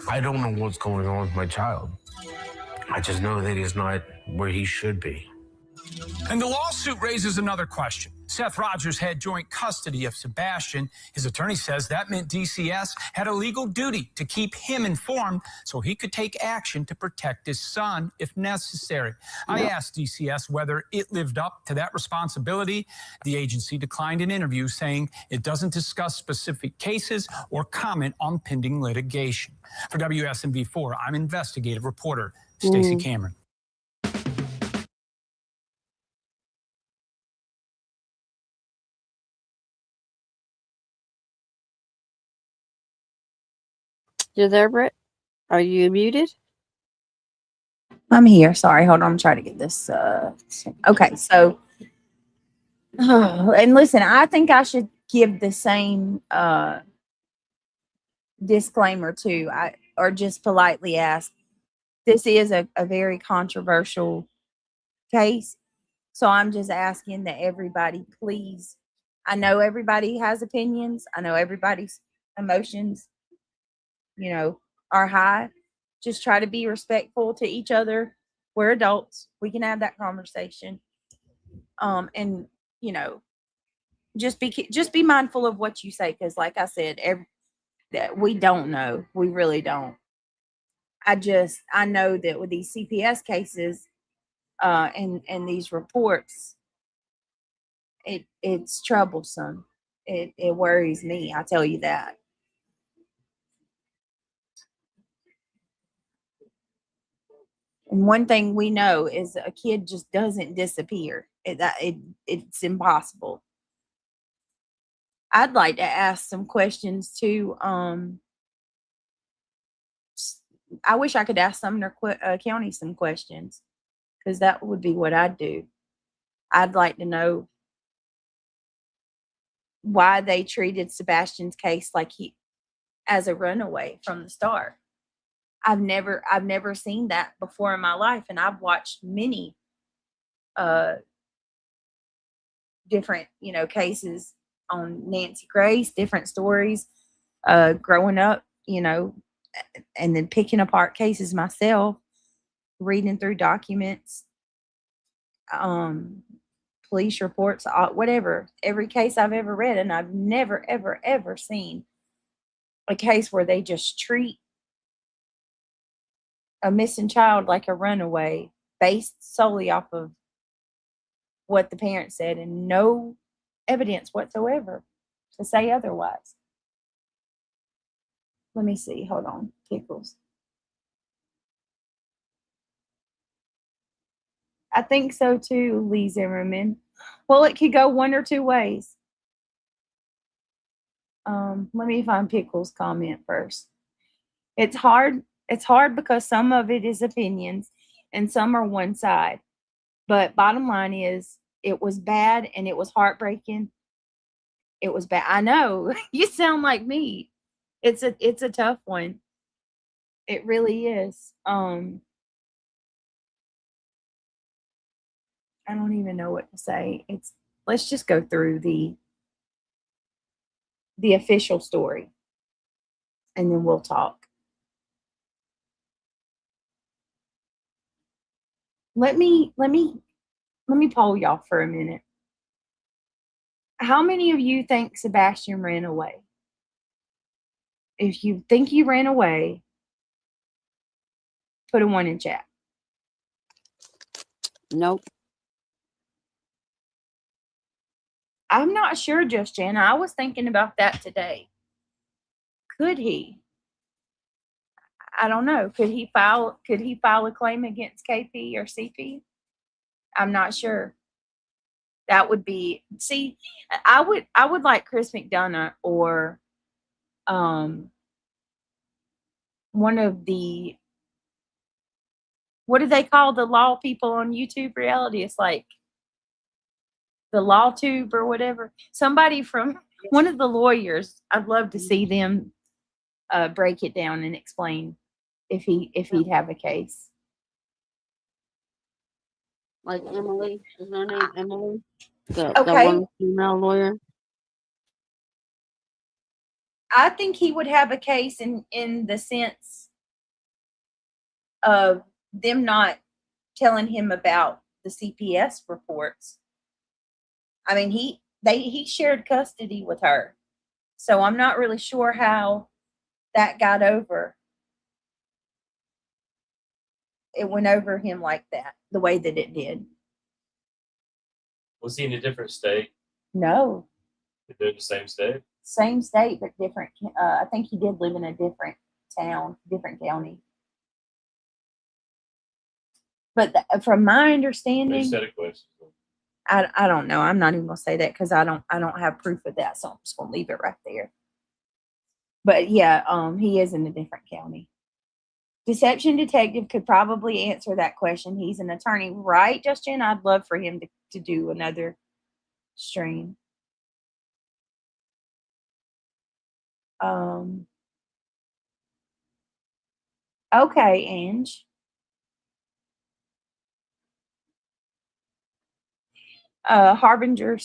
I don't know what's going on with my child. I just know that he's not where he should be. And the lawsuit raises another question. Seth Rogers had joint custody of Sebastian. His attorney says that meant DCS had a legal duty to keep him informed so he could take action to protect his son if necessary. I asked DCS whether it lived up to that responsibility. The agency declined an interview, saying it doesn't discuss specific cases or comment on pending litigation. For WSMV4, I'm investigative reporter Stacey Cameron. You there, Britt? Are you muted? I'm here. Sorry, hold on. I'm trying to get this. Okay, so, and listen, I think I should give the same disclaimer too. Or just politely ask. This is a very controversial case, so I'm just asking that everybody, please. I know everybody has opinions. I know everybody's emotions, are high. Just try to be respectful to each other. We're adults. We can have that conversation. And just be mindful of what you say, because like I said, that we don't know. We really don't. I know that with these CPS cases, and these reports, it's troublesome. It worries me, I tell you that. And one thing we know is a kid just doesn't disappear. It's impossible. I'd like to ask some questions too. I wish I could ask Sumner County some questions, because that would be what I'd do. I'd like to know why they treated Sebastian's case like he as a runaway from the start. I've never seen that before in my life, and I've watched many different cases on Nancy Grace, different stories growing up, and then picking apart cases myself, reading through documents, police reports, whatever, every case I've ever read, and I've never ever ever seen a case where they just treat a missing child like a runaway based solely off of what the parents said and no evidence whatsoever to say otherwise. Let me see. Hold on. Pickles. I think so too, Lee Zimmerman. Well, it could go one or two ways. Let me find Pickles' comment first. It's hard because some of it is opinions and some are one side. But bottom line is, it was bad and it was heartbreaking. It was bad. I know. You sound like me. It's a tough one. It really is. I don't even know what to say. Let's just go through the official story, and then we'll talk. Let me poll y'all for a minute. How many of you think Sebastian ran away? If you think he ran away, put a 1 in chat. Nope. I'm not sure, Just Jana. I was thinking about that today. Could he? I don't know. Could he file a claim against KP or CP? I'm not sure. That would be, see, I would like Chris McDonough or one of the, what do they call the law people on YouTube reality? It's like the Law Tube or whatever. Somebody from one of the lawyers. I'd love to see them break it down and explain if he'd have a case. Like Emily, is her name Emily? Okay. The one female lawyer. I think he would have a case in the sense of them not telling him about the CPS reports. I mean, he shared custody with her, so I'm not really sure how that got over. It went over him like that, the way that it did. Was he in a different state? No. They're in the same state? Same state, but different. I think he did live in a different town, different county. But from my understanding, You said a question. I don't know. I'm not even gonna say that because I don't have proof of that, so I'm just gonna leave it right there. But yeah, he is in a different county. Deception Detective could probably answer that question. He's an attorney, right, Justin? I'd love for him to do another stream. Okay, Ange. Harbinger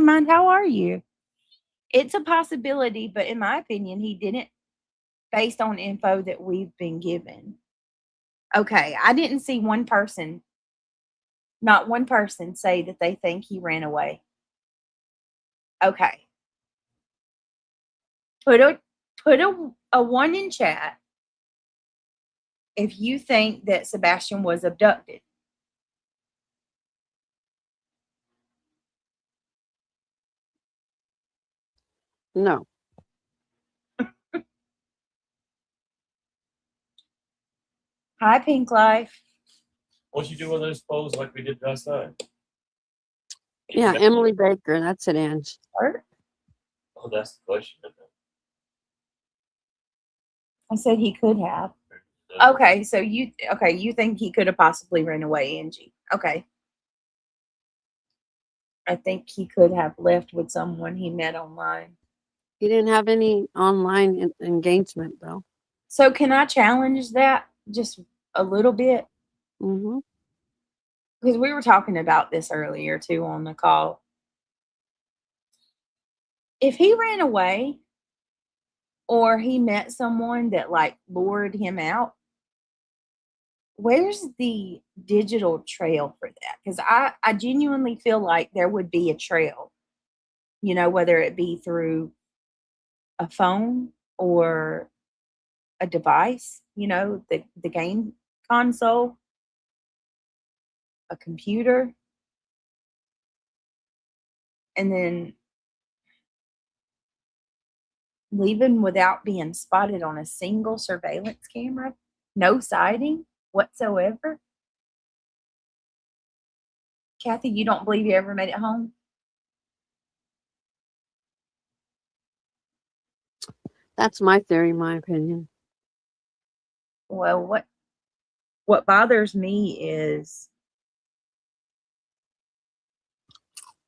Mind, how are you? It's a possibility, but in my opinion, he didn't, based on info that we've been given. Okay, I didn't see one person Not one person say that they think he ran away. Okay. Put a one in chat if you think that Sebastian was abducted. No. Hi, Pink Life. What'd you do with those polls like we did last night? Yeah, Emily Baker. That's it, Ange. Oh, that's the question. I said he could have. Okay, so you think he could have possibly run away, Angie. Okay. I think he could have left with someone he met online. He didn't have any online engagement, though. So can I challenge that just a little bit? Mm-hmm. Because we were talking about this earlier, too, on the call. If he ran away or he met someone that, like, lured him out, where's the digital trail for that? Because I genuinely feel like there would be a trail, you know, whether it be through a phone or a device, you know, the game console, a computer, and then leaving without being spotted on a single surveillance camera, no sighting whatsoever. Kathy, you don't believe you ever made it home? That's my theory, my opinion. Well, what bothers me is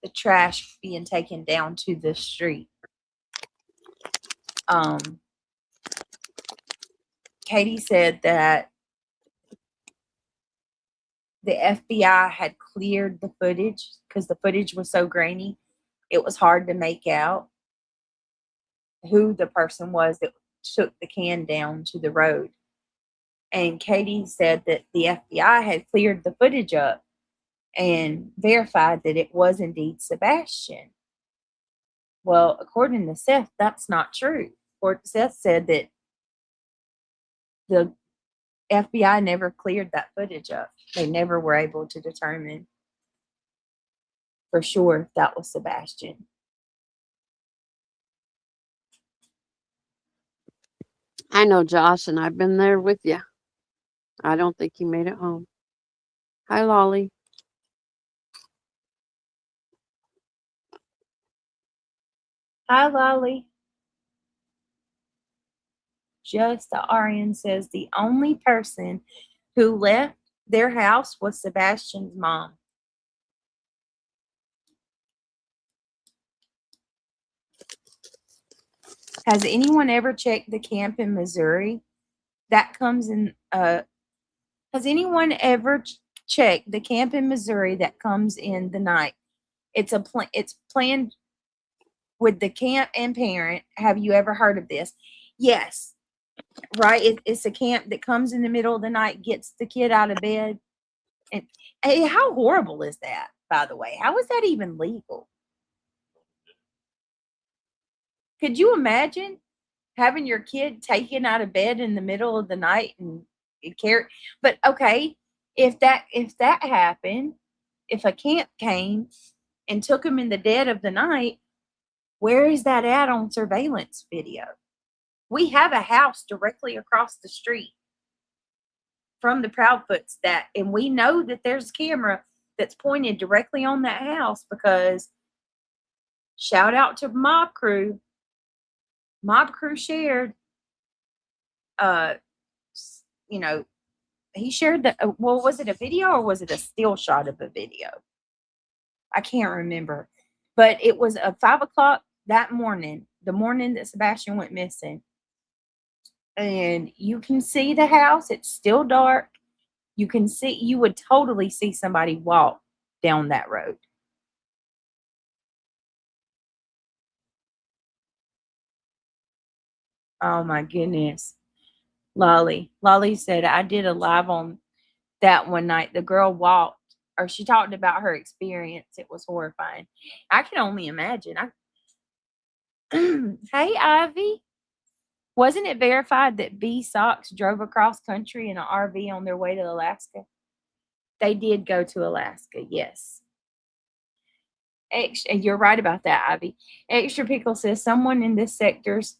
the trash being taken down to the street. Katie said that the FBI had cleared the footage because the footage was so grainy, it was hard to make out who the person was that took the can down to the road. And Katie said that the FBI had cleared the footage up and verified that it was indeed Sebastian. Well, according to Seth, that's not true. Seth said that the FBI never cleared that footage up. They never were able to determine for sure if that was Sebastian. I know, Josh, and I've been there with you. I don't think he made it home. Hi, Lolly. Hi, Lolly. Just the RN says the only person who left their house was Sebastian's mom. Has anyone ever checked the camp in Missouri? That comes in. Has anyone ever checked the camp in Missouri that comes in the night? It's planned with the camp and parent. Have you ever heard of this? Yes. Right. It's a camp that comes in the middle of the night, gets the kid out of bed. And hey, how horrible is that, by the way? How is that even legal? Could you imagine having your kid taken out of bed in the middle of the night and care? But okay, if that happened, if a camp came and took him in the dead of the night, where is that at on surveillance video? We have a house directly across the street from the Proudfoots and we know that there's a camera that's pointed directly on that house because shout out to Mob Crew. Mob Crew shared, you know, he shared was it a video or was it a still shot of a video? I can't remember, but it was at 5 o'clock that morning, the morning that Sebastian went missing. And you can see the house. It's still dark. You would totally see somebody walk down that road. Oh my goodness. Lolly said, I did a live on that one night. The girl walked or she talked about her experience. It was horrifying. I can only imagine. Hey, Ivy. Wasn't it verified that B Sox drove across country in an RV on their way to Alaska? They did go to Alaska, yes. And you're right about that, Ivy. Extra Pickle says someone in this sector's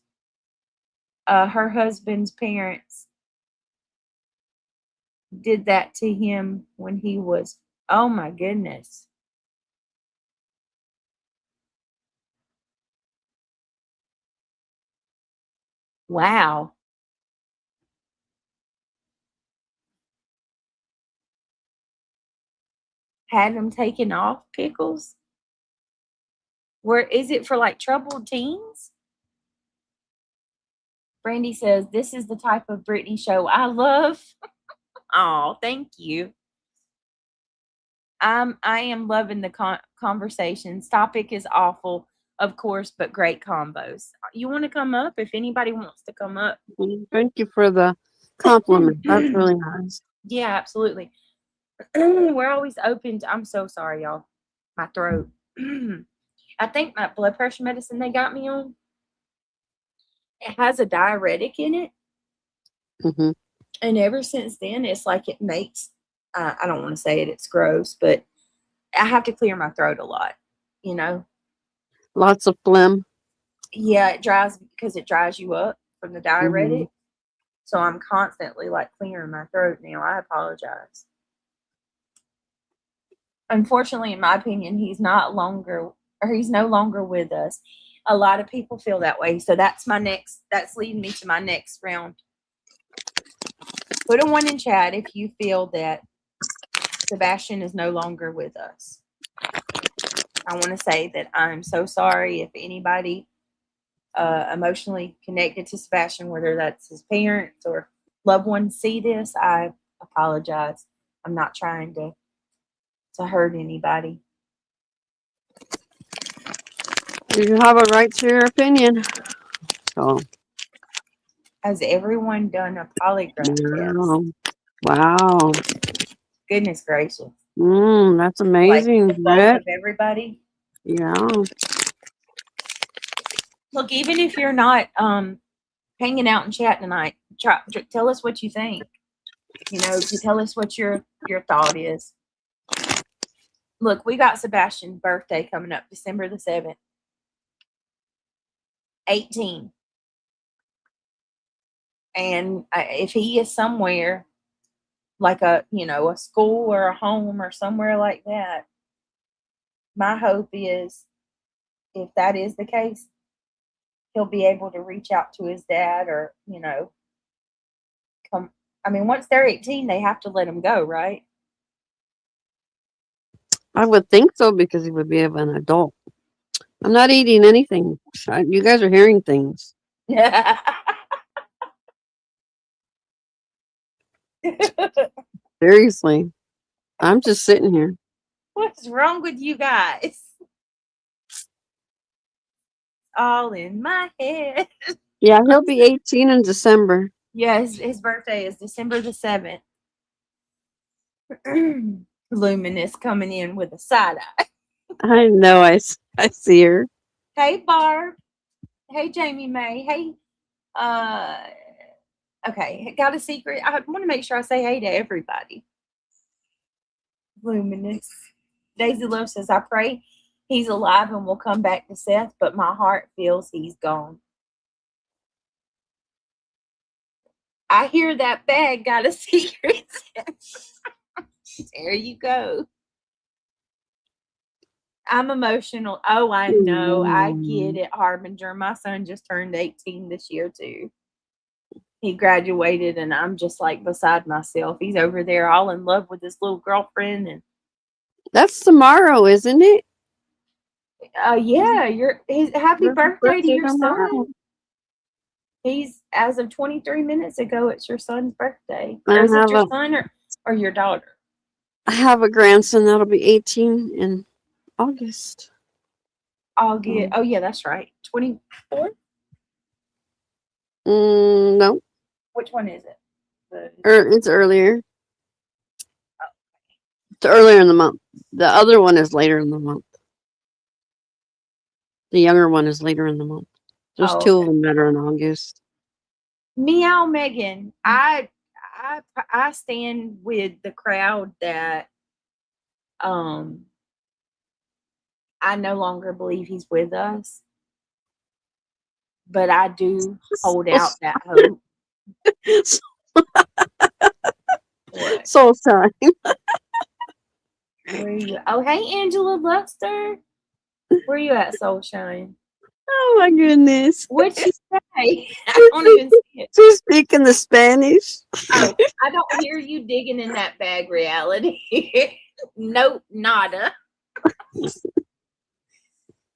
her husband's parents did that to him when he was, oh my goodness. Wow. Had him taken off, Pickles? Where is it for like troubled teens? Brandy says, this is the type of Britney show I love. Oh, thank you. I am loving the conversations. Topic is awful, of course, but great combos. You want to come up? If anybody wants to come up. Thank you for the compliment. That's really nice. Yeah, absolutely. We're always open to, I'm so sorry, y'all. My throat. I think my blood pressure medicine they got me on, it has a diuretic in it. Mm-hmm. And ever since then, it's like it makes, I don't want to say it, it's gross, but I have to clear my throat a lot, you know? Lots of phlegm. Yeah, it dries because it dries you up from the diuretic. Mm-hmm. So I'm constantly like clearing my throat now. I apologize. Unfortunately, in my opinion, he's no longer with us. A lot of people feel that way. So that's leading me to my next round. Put a 1 in chat if you feel that Sebastian is no longer with us. I want to say that I'm so sorry if anybody emotionally connected to Sebastian, whether that's his parents or loved ones, see this. I apologize. I'm not trying to hurt anybody. You have a right to your opinion. So. Has everyone done a polygraph test? Wow. Goodness gracious. That's amazing. Like the bulk of everybody? Yeah. Look, even if you're not hanging out and chat tonight, tell us what you think. You know, tell us what your thought is. Look, we got Sebastian's birthday coming up, December the 7th. 18. And if he is somewhere like a school or a home or somewhere like that, my hope is, if that is the case, he'll be able to reach out to his dad or, come. I mean, once they're 18, they have to let him go, right? I would think so, because he would be an adult. I'm not eating anything. You guys are hearing things. Seriously. I'm just sitting here. What's wrong with you guys? All in my head. Yeah, he'll be 18 in December. Yeah, his birthday is December the 7th. Luminous coming in with a side eye. I know. I see her. Hey, Barb. Hey, Jamie May. Hey, okay, got a secret. I want to make sure I say hey to everybody. Luminous. Daisy Love says, I pray he's alive and will come back to Seth, but my heart feels he's gone. I hear that bag got a secret. There you go. I'm emotional. Oh, I know. I get it, Harbinger. My son just turned 18 this year, too. He graduated, and I'm just like beside myself. He's over there all in love with his little girlfriend. And that's tomorrow, isn't it? Yeah. Happy birthday to your son. He's, as of 23 minutes ago, it's your son's birthday. Or is it your son or your daughter? I have a grandson that'll be 18 in August. August. Oh, yeah, that's right. 24? No. Which one is it? It's earlier. It's earlier in the month. The other one is later in the month. The younger one is later in the month. There's Oh, two okay. of them that are in August. Meow Megan. I stand with the crowd that I no longer believe he's with us, but I do hold out that hope. What? Soul sign. Where are you? Oh, hey, Angela Luster. Where you at, Soulshine? Oh my goodness. What'd she say? I don't even see it. She's speaking the Spanish. Oh, I don't hear you digging in that bag, reality. Nope, nada.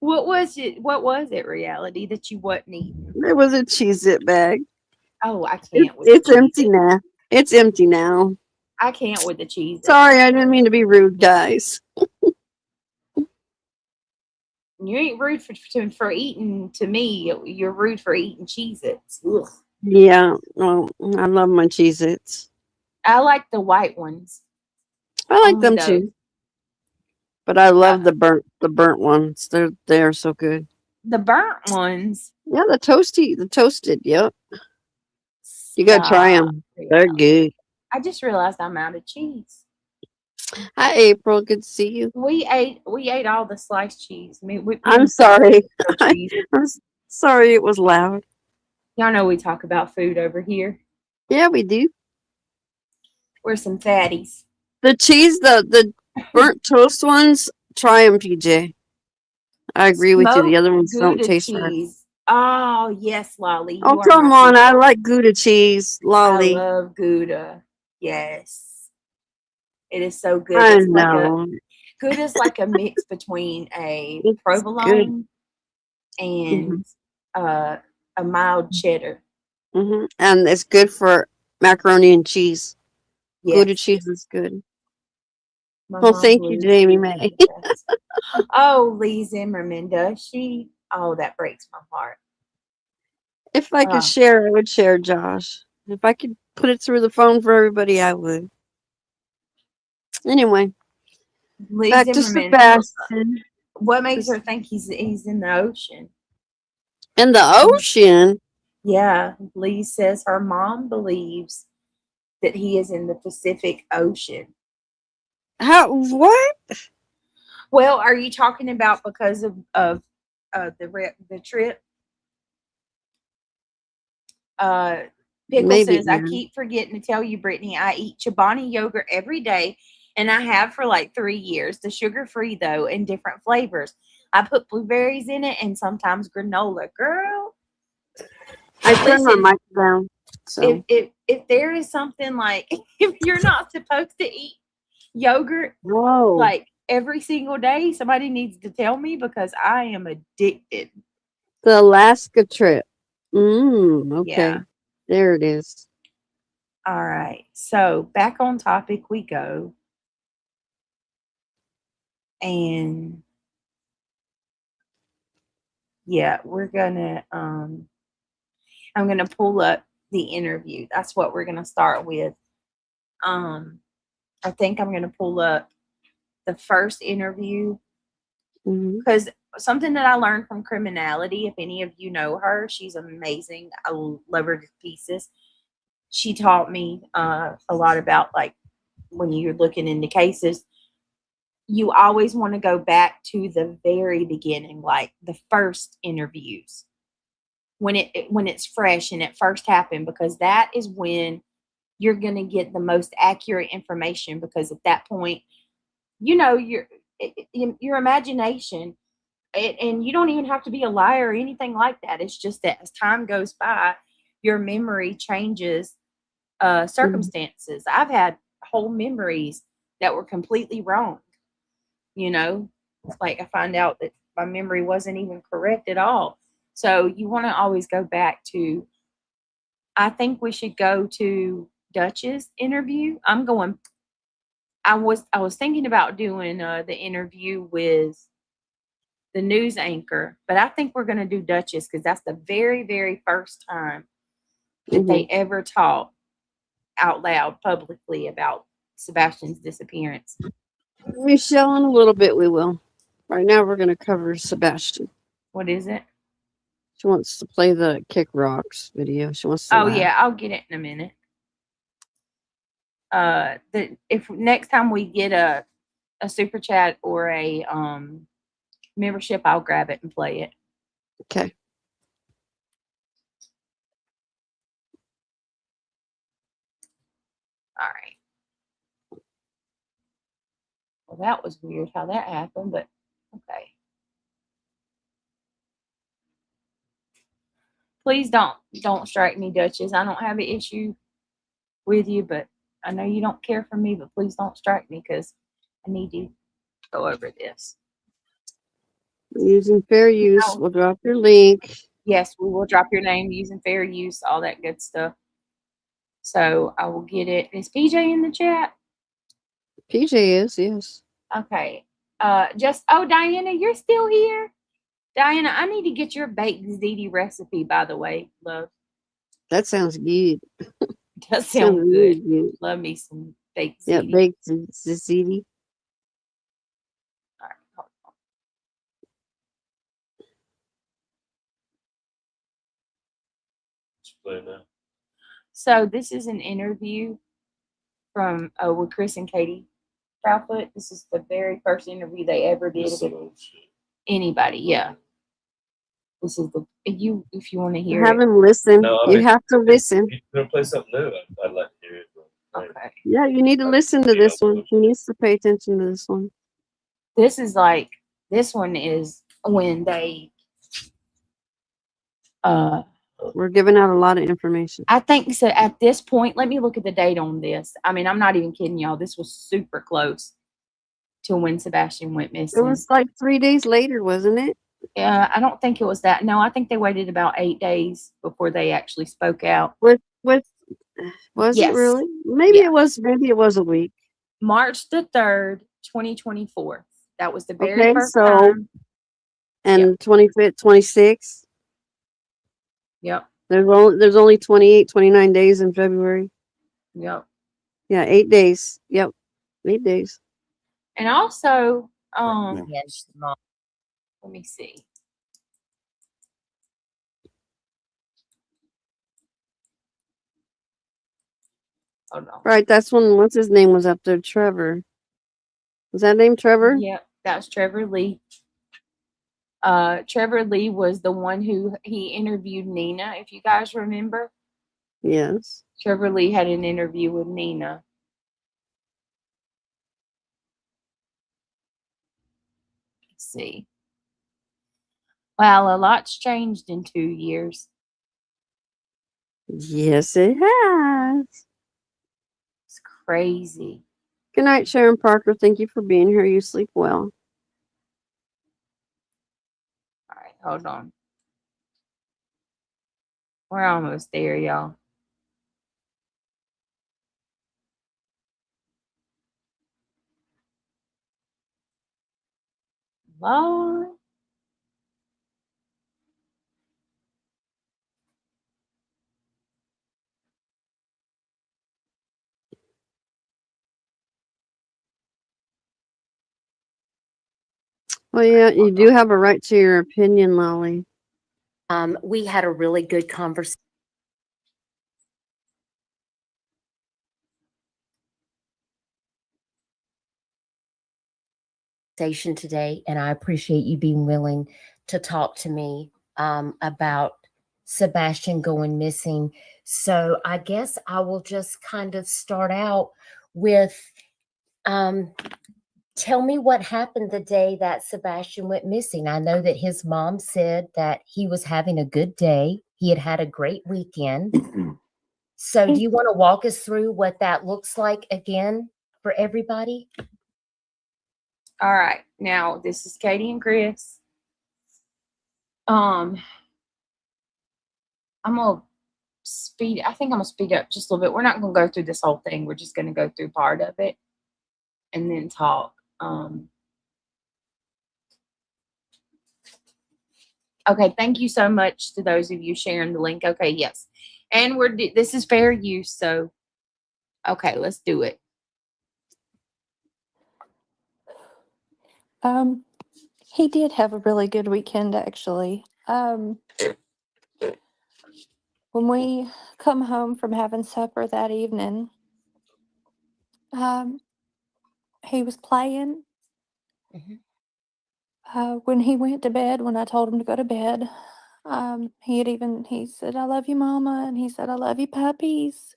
What was it? What was it, reality, that you wasn't eating? There was a Cheez-It bag. Oh, I can't with It's the empty cheese. now. It's empty now. I can't with the cheese. Sorry, I didn't mean to be rude, guys. You ain't rude for eating to me. You're rude for eating Cheez-Its. Ugh. Yeah, well, I love my Cheez-Its. I like the white ones. I like Only them those. too. But I love the burnt ones. They're so good. The burnt ones. Yeah, the toasted. Yep. You gotta try them. They're good. I just realized I'm out of cheese. Hi, April. Good to see you. We ate all the sliced cheese. I'm sorry. I'm sorry it was loud. Y'all know we talk about food over here. Yeah, we do. We're some fatties. The cheese, the burnt toast ones, try them, PJ. I agree with you. The other ones don't Gouda taste right. cheese. Oh, yes, Lolly. Oh, come on. I like Gouda cheese, Lolly. I love Gouda. Yes. It is so good. I It's know. Gouda's like a mix between a It's provolone good. and a mild cheddar. And it's good for macaroni and cheese. Yes. Gouda cheese is good. My Well, mom thank you, believes Jamie she May. does. Oh, Lee Zimmerman, does she? Oh, that breaks my heart. If I could share, I would share, Josh. If I could put it through the phone for everybody, I would. Anyway, Lee back to Zimmerman. Sebastian. What makes her think he's in the ocean? In the ocean? Yeah, Lee says her mom believes that he is in the Pacific Ocean. How? What? Well, are you talking about because of the trip? Pickle Maybe, says, I yeah. keep forgetting to tell you, Brittany, I eat Chobani yogurt every day, and I have for like 3 years. The sugar-free, though, and different flavors. I put blueberries in it and sometimes granola. Girl, I turned my mic down. So. if there is something like, if you're not supposed to eat yogurt like every single day, somebody needs to tell me because I am addicted. The Alaska trip. Okay. Yeah. There it is. All right. So back on topic we go. And yeah, we're gonna I'm gonna pull up the interview. That's what we're gonna start with. I think I'm gonna pull up the first interview because something that I learned from Criminality, if any of you know her, she's amazing. I love her to pieces. She taught me a lot about, like, when you're looking into cases, you always want to go back to the very beginning, like the first interviews, when it's fresh and it first happened, because that is when you're going to get the most accurate information, because at that point, you know, your imagination, and you don't even have to be a liar or anything like that. It's just that as time goes by, your memory changes circumstances. I've had whole memories that were completely wrong. You know, like I find out that my memory wasn't even correct at all. So you want to always go back to, I think we should go to Dutch's interview. I was thinking about doing the interview with the news anchor, but I think we're going to do Dutch's because that's the very, very first time that they ever talked out loud publicly about Sebastian's disappearance. Michelle, in a little bit we will. Right now we're going to cover Sebastian. What is it? She wants to play the Kick Rocks video. She wants to Oh laugh. yeah, I'll get it in a minute. If next time we get a super chat or a membership, I'll grab it and play it. Okay. All right. Well, that was weird how that happened, but okay. Please don't strike me, Duchess. I don't have an issue with you, but I know you don't care for me, but please don't strike me because I need to go over this. Using fair use. Oh. We'll drop your link. Yes, we will drop your name using fair use, all that good stuff. So I will get it. Is PJ in the chat? PJ is, yes. Okay. Diana, you're still here? Diana, I need to get your baked ziti recipe, by the way, love. That sounds good. Does sound good. Really good. Love me some baked ziti. Yeah, baked ziti. All right, hold on. So this is an interview from with Chris and Katie Proudfoot. This is the very first interview they ever did with anybody. Yeah. This is the if you want to hear Have it. him listen. You have to listen. If you're gonna play something new, I'd like to hear it. Okay. Yeah, you need to listen to this one. He needs to pay attention to this one. This one is when they we're giving out a lot of information. I think so at this point, let me look at the date on this. I mean, I'm not even kidding y'all. This was super close to when Sebastian went missing. It was like 3 days later, wasn't it? Yeah, I don't think it was that. No, I think they waited about 8 days before they actually spoke out. Was it really? Maybe it was a week. March the 3rd, 2024. That was the very first so time. And 25th, 26th. Yep. There's only 28, 29 days in February. Yep. Yeah, 8 days. Yep. 8 days. And also, yes, let me see. Hold on. Right, that's when what's his name was up there, Trevor. Was that name Trevor? Yep, that was Trevor Lee. Trevor Lee was the one who he interviewed Nina, if you guys remember. Yes. Trevor Lee had an interview with Nina. Let's see. Well, a lot's changed in 2 years. Yes, it has. It's crazy. Good night, Sharon Parker. Thank you for being here. You sleep well. All right, hold on. We're almost there, y'all. Lord. Well, yeah, you do have a right to your opinion, Lolly. We had a really good conversation today, and I appreciate you being willing to talk to me about Sebastian going missing. So I guess I will just kind of start out with tell me what happened the day that Sebastian went missing. I know that his mom said that he was having a good day. He had had a great weekend. So do you want to walk us through what that looks like again for everybody? All right. Now, this is Katie and Chris. I'm going to speed up just a little bit. We're not going to go through this whole thing. We're just going to go through part of it and then talk. Okay, thank you so much to those of you sharing the link. Okay, yes. And this is fair use, so okay, let's do it. He did have a really good weekend, actually. When we come home from having supper that evening, he was playing. Mhm. When he went to bed, when I told him to go to bed, he said, "I love you, Mama," and he said, "I love you, puppies."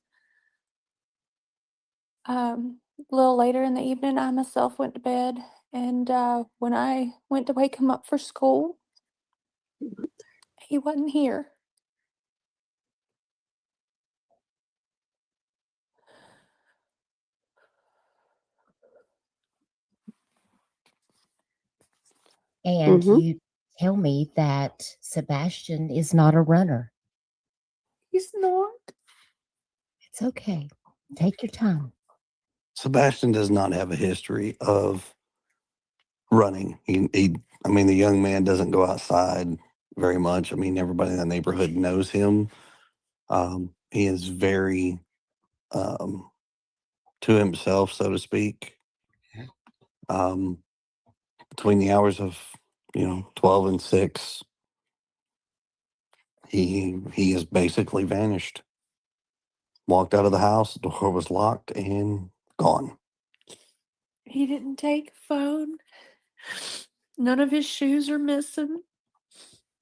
A little later in the evening, I myself went to bed, and when I went to wake him up for school, he wasn't here. And Mhm. you tell me that Sebastian is not a runner. He's not. It's okay. Take your time. Sebastian does not have a history of running. I mean, the young man doesn't go outside very much. I mean, everybody in the neighborhood knows him. He is very to himself, so to speak. Between the hours of 12 and 6, he has basically vanished. Walked out of the house, the door was locked and gone. He didn't take a phone. None of his shoes are missing.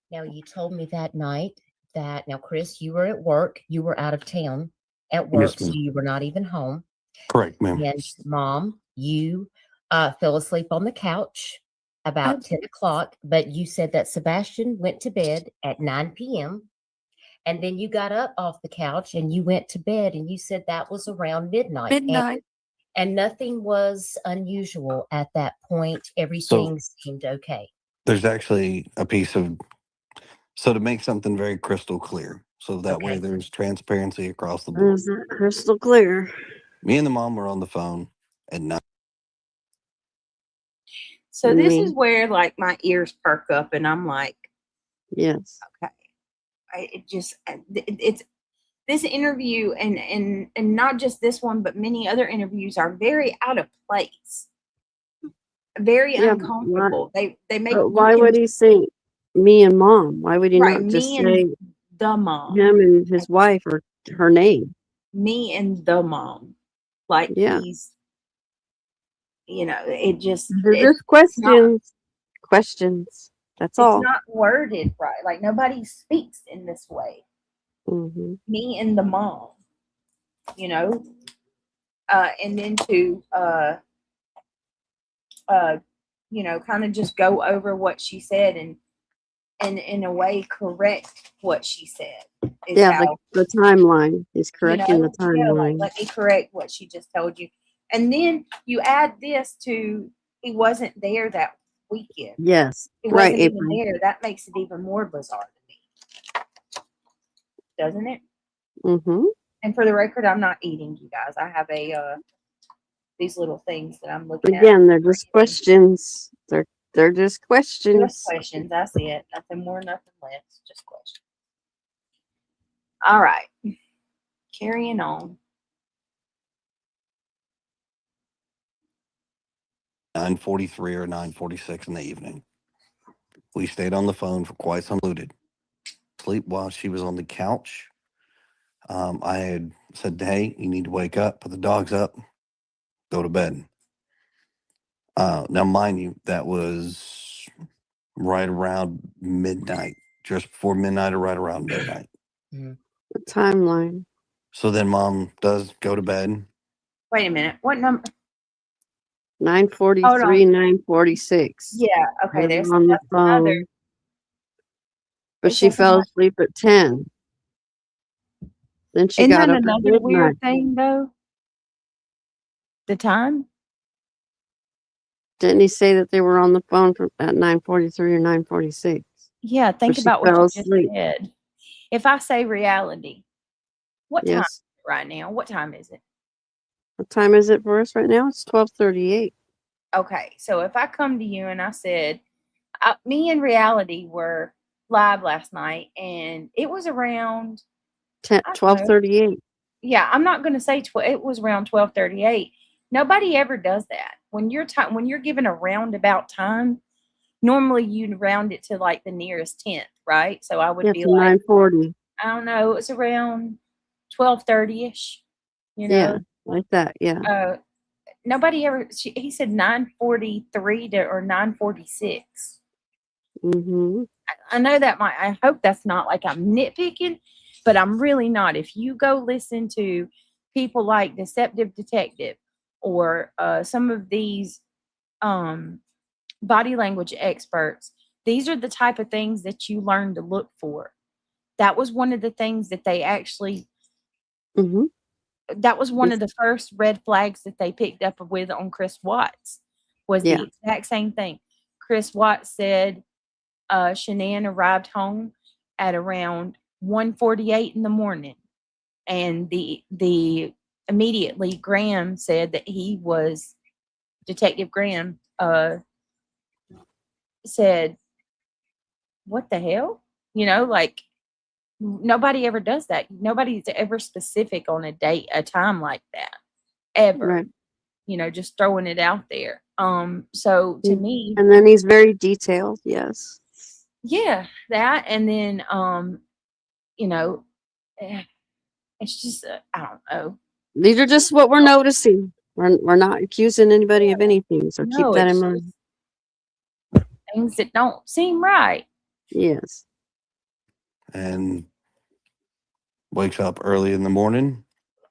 Now, you told me that night that, now, Chris, you were at work. You were out of town at work, Yes, so ma'am. you were not even home. Correct, ma'am. And Mom, you fell asleep on the couch about 10 o'clock, but you said that Sebastian went to bed at 9 p.m. And then you got up off the couch and you went to bed, and you said that was around midnight. Midnight. And nothing was unusual at that point. Everything seemed okay. There's actually a piece of, so to make something very crystal clear, so that way there's transparency across the board. Is it crystal clear? Me and the mom were on the phone at night. So this is where like my ears perk up and I'm like, yes. Okay. It's this interview and not just this one, but many other interviews are very out of place. Very uncomfortable. They make. But why would he say me and Mom? Why would he not just say the mom? Him and his wife or her name? Me and the mom. Like he's, it just. They're just questions. Questions. That's all. It's not worded right. Like nobody speaks in this way. Mm-hmm. Me and the mom. And then to kind of just go over what she said and in a way correct what she said. The timeline. He's correcting the timeline. Let me correct what she just told you. And then you add this to he wasn't there that weekend. Yes. He wasn't even there. That makes it even more bizarre to me. Doesn't it? Mm-hmm. And for the record, I'm not eating, you guys. I have these little things that I'm looking at. Again, they're just questions. They're just questions. Just questions. That's it. Nothing more, nothing less. Just questions. All right. Carrying on. 9:43 or 9:46 in the evening. We stayed on the phone for quite some time. Sleep while she was on the couch. I had said, "Hey, you need to wake up, put the dogs up, go to bed." Now, mind you, that was right around midnight, just before midnight or right around midnight. The timeline. So then Mom does go to bed. Wait a minute. What number? 9:43, 9:46. Yeah. Okay. There's on the phone. another. But she fell asleep at 10. Then she Isn't got that up at another midnight. weird thing, though? The time? Didn't he say that they were on the phone at 9:43 or 9:46? Yeah, think she about what fell you just asleep. said. If I say reality, what time Yes. is it right now? What time is it? What time is it for us right now? It's 12:38. Okay, so if I come to you and I said, me and reality were live last night, and it was around 12:38. Yeah, I'm not going to say it was around 12:38, Nobody ever does that. When you're given a roundabout time, normally you round it to like the nearest 10th, right? So I would Yeah, be to like, 9:40. I don't know, it's around 12:30ish, you Yeah, know. like that. Yeah. Nobody ever. He said 9:43 or 9:46. Mm-hmm. I know that might. I hope that's not like I'm nitpicking, but I'm really not. If you go listen to people like Deceptive Detective or some of these body language experts, these are the type of things that you learn to look for. That was one of the things that they actually. Mm-hmm. That was one of the first red flags that they picked up with on Chris Watts. Was Yeah. the exact same thing. Chris Watts said Shanann arrived home at around 1:48 in the morning, and the immediately Graham said that he was Detective Graham said, "What the hell?" You know, like nobody ever does that. Nobody's ever specific on a time like that ever. Right. You know, just throwing it out there. So to me, and then he's very detailed. Yes. yeah, that, and then you know, it's just I don't know. These are just what we're noticing. We're not accusing anybody of anything, so keep No, that in it's mind. things that don't seem right. Yes. And wakes up early in the morning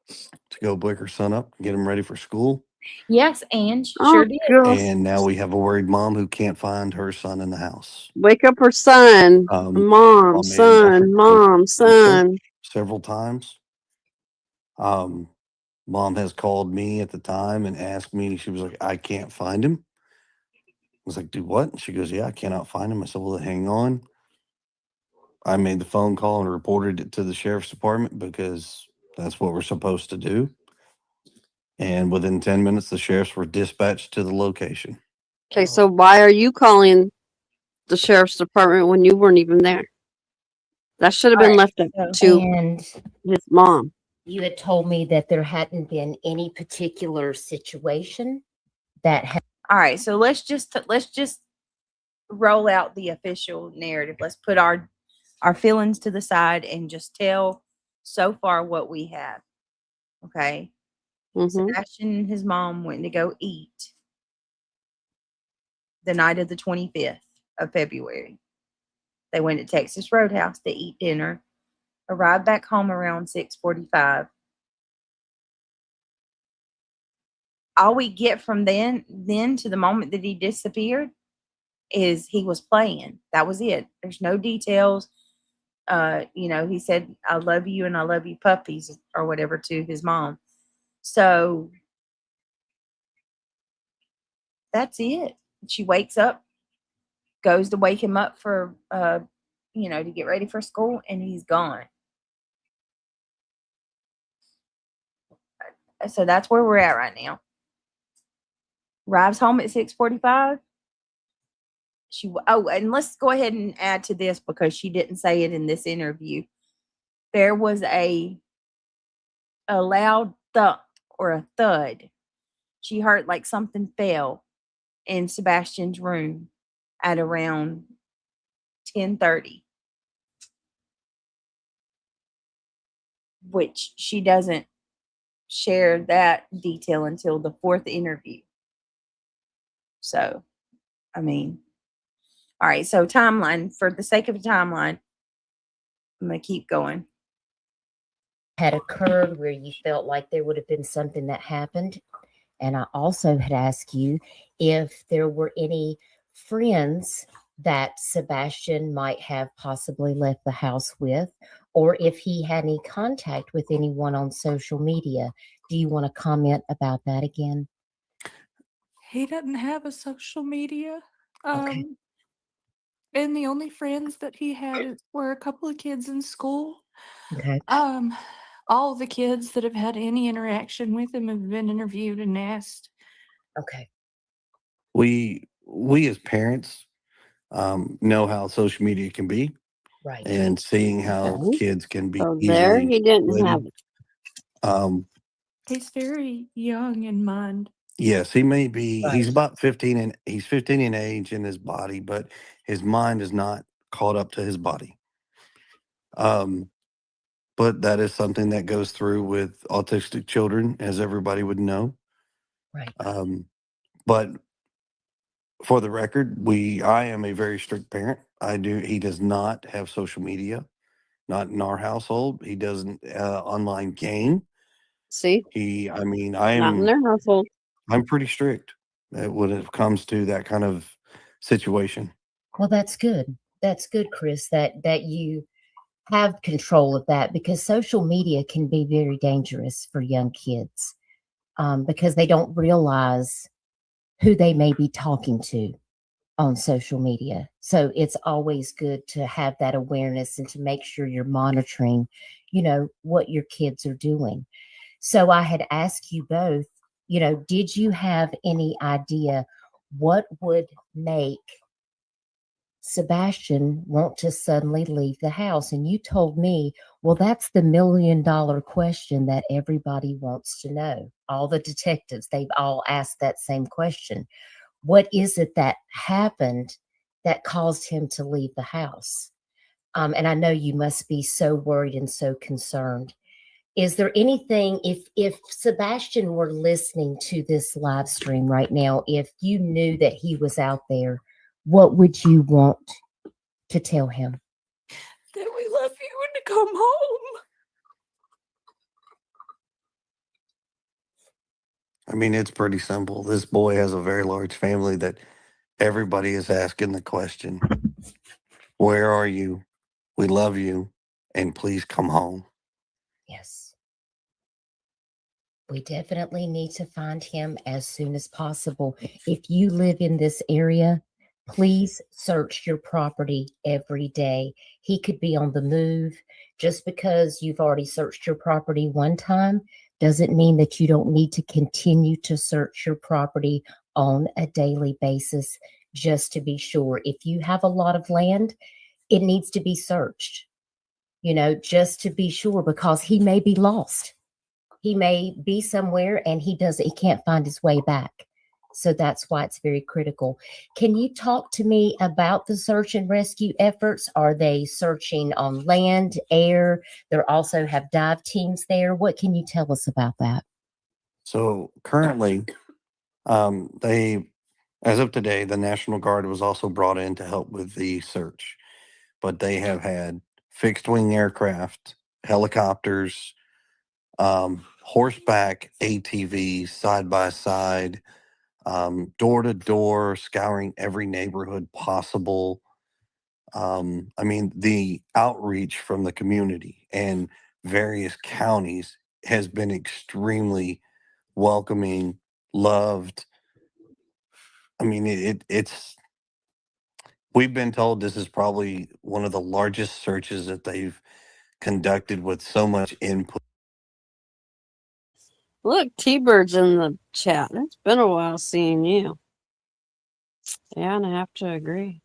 to go wake her son up, get him ready for school. Yes, and Oh, sure did. girl. And now we have a worried mom who can't find her son in the house. Wake up her son. Mom Mom, made an son, effort to mom, do so son. several times. Mom has called me at the time and asked me, she was like, I can't find him. I was like, do what? And she goes, yeah, I cannot find him. I said, well, hang on. I made the phone call and reported it to the sheriff's department because that's what we're supposed to do. And within 10 minutes, the sheriffs were dispatched to the location. Okay, so why are you calling the sheriff's department when you weren't even there? That should have been left up to And his mom. you had told me that there hadn't been any particular situation that had. All right, so let's just roll out the official narrative. Let's put our feelings to the side and just tell so far what we have. Okay. Sebastian and his mom went to go eat the night of the 25th of February. They went to Texas Roadhouse to eat dinner, arrived back home around 6:45. All we get from then to the moment that he disappeared is he was playing. That was it. There's no details. You know, he said, I love you and I love you puppies or whatever to his mom. So that's it. She wakes up, goes to wake him up for, you know, to get ready for school, and he's gone. So that's where we're at right now. Arrives home at 6:45. And let's go ahead and add to this because she didn't say it in this interview. There was a loud thump or a thud. She heard like something fell in Sebastian's room at around 10:30, which she doesn't share that detail until the fourth interview. So, I mean, all right. So timeline, for the sake of a timeline, I'm going to keep going. Had occurred where you felt like there would have been something that happened. And I also had asked you if there were any friends that Sebastian might have possibly left the house with, or if he had any contact with anyone on social media. Do you want to comment about that again? He doesn't have a social media. Okay. And the only friends that he had were a couple of kids in school. Okay. All the kids that have had any interaction with him have been interviewed and asked. Okay. We as parents know how social media can be, right? And seeing how kids can be So there easily he didn't manipulated. have it. He's very young in mind. Yes, he may be. Right. He's about 15, and he's 15 in age in his body, but his mind is not caught up to his body. But that is something that goes through with autistic children, as everybody would know. Right. But for the record, I am a very strict parent. He does not have social media, not in our household. He doesn't online game. See, I mean, not in their household. I'm pretty strict when it comes to that kind of situation. Well, that's good. That's good, Chris, that you have control of that, because social media can be very dangerous for young kids, because they don't realize who they may be talking to on social media. So it's always good to have that awareness and to make sure you're monitoring, what your kids are doing. So I had asked you both, did you have any idea what would make Sebastian want to suddenly leave the house? And you told me, well, that's the $1 million question that everybody wants to know. All the detectives, they've all asked that same question. What is it that happened that caused him to leave the house? And I know you must be so worried and so concerned. Is there anything, if Sebastian were listening to this live stream right now, if you knew that he was out there, what would you want to tell him? That we love you and to come home. I mean, it's pretty simple. This boy has a very large family that everybody is asking the question, where are you? We love you, and please come home. Yes. We definitely need to find him as soon as possible. If you live in this area, please search your property every day. He could be on the move. Just because you've already searched your property one time doesn't mean that you don't need to continue to search your property on a daily basis, just to be sure. If you have a lot of land, it needs to be searched, just to be sure, because he may be lost. He may be somewhere and he can't find his way back. So that's why it's very critical. Can you talk to me about the search and rescue efforts? Are they searching on land, air? They also have dive teams there. What can you tell us about that? So currently, as of today, the National Guard was also brought in to help with the search, but they have had fixed wing aircraft, helicopters, horseback ATVs, side by side, door to door, scouring every neighborhood possible. I mean, the outreach from the community and various counties has been extremely welcoming, loved. I mean, we've been told this is probably one of the largest searches that they've conducted with so much input. Look, T-Bird's in the chat. It's been a while seeing you. Yeah, and I have to agree.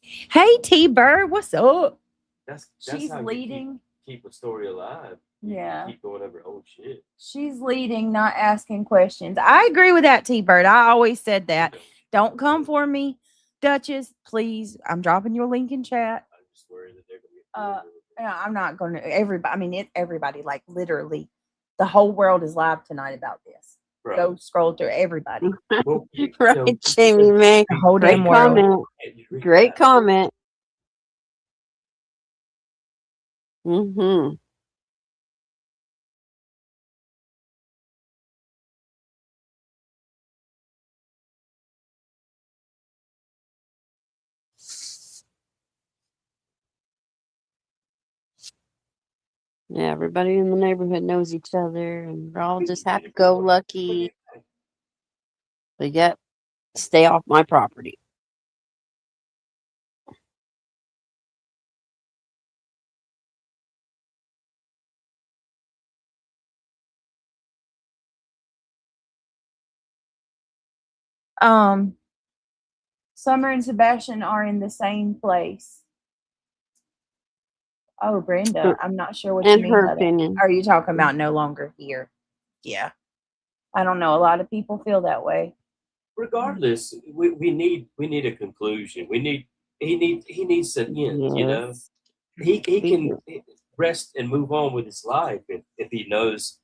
Hey, T-Bird, what's up? That's She's how leading. You keep a story alive. Yeah. Keep going over old shit. She's leading, not asking questions. I agree with that, T-Bird. I always said that. Don't come for me, Duchess. Please. I'm dropping your link in chat. I'm just worried that they're gonna get No, I'm not going to. Everybody, I mean, everybody, like literally, the whole world is live tonight about this. Right. Go scroll through everybody. Right, Jamie May. The whole Great damn world. comment. Great comment. Mm-hmm. Yeah, everybody in the neighborhood knows each other, and we're all just happy-go-lucky. But yet, stay off my property. Summer and Sebastian are in the same place. Oh, Brenda, I'm not sure what in you mean her by that. opinion. Are you talking about no longer here? Yeah. I don't know. A lot of people feel that way. Regardless, we need a conclusion. He needs an end. You know, Yes. he can rest and move on with his life if he knows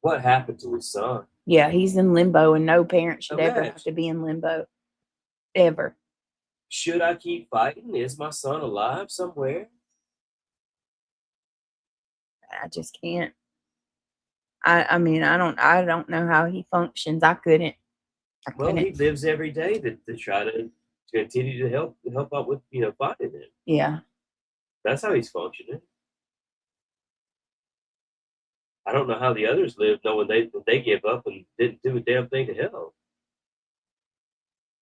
what happened to his son. Yeah, he's in limbo, and no parent should ever have Imagine. to be in limbo. Ever. Should I keep fighting? Is my son alive somewhere? I just can't. I mean, I don't know how he functions. I couldn't. Well, he lives every day to try to continue to help out with fighting it. Yeah. That's how he's functioning. I don't know how the others live, knowing they give up and didn't do a damn thing to help.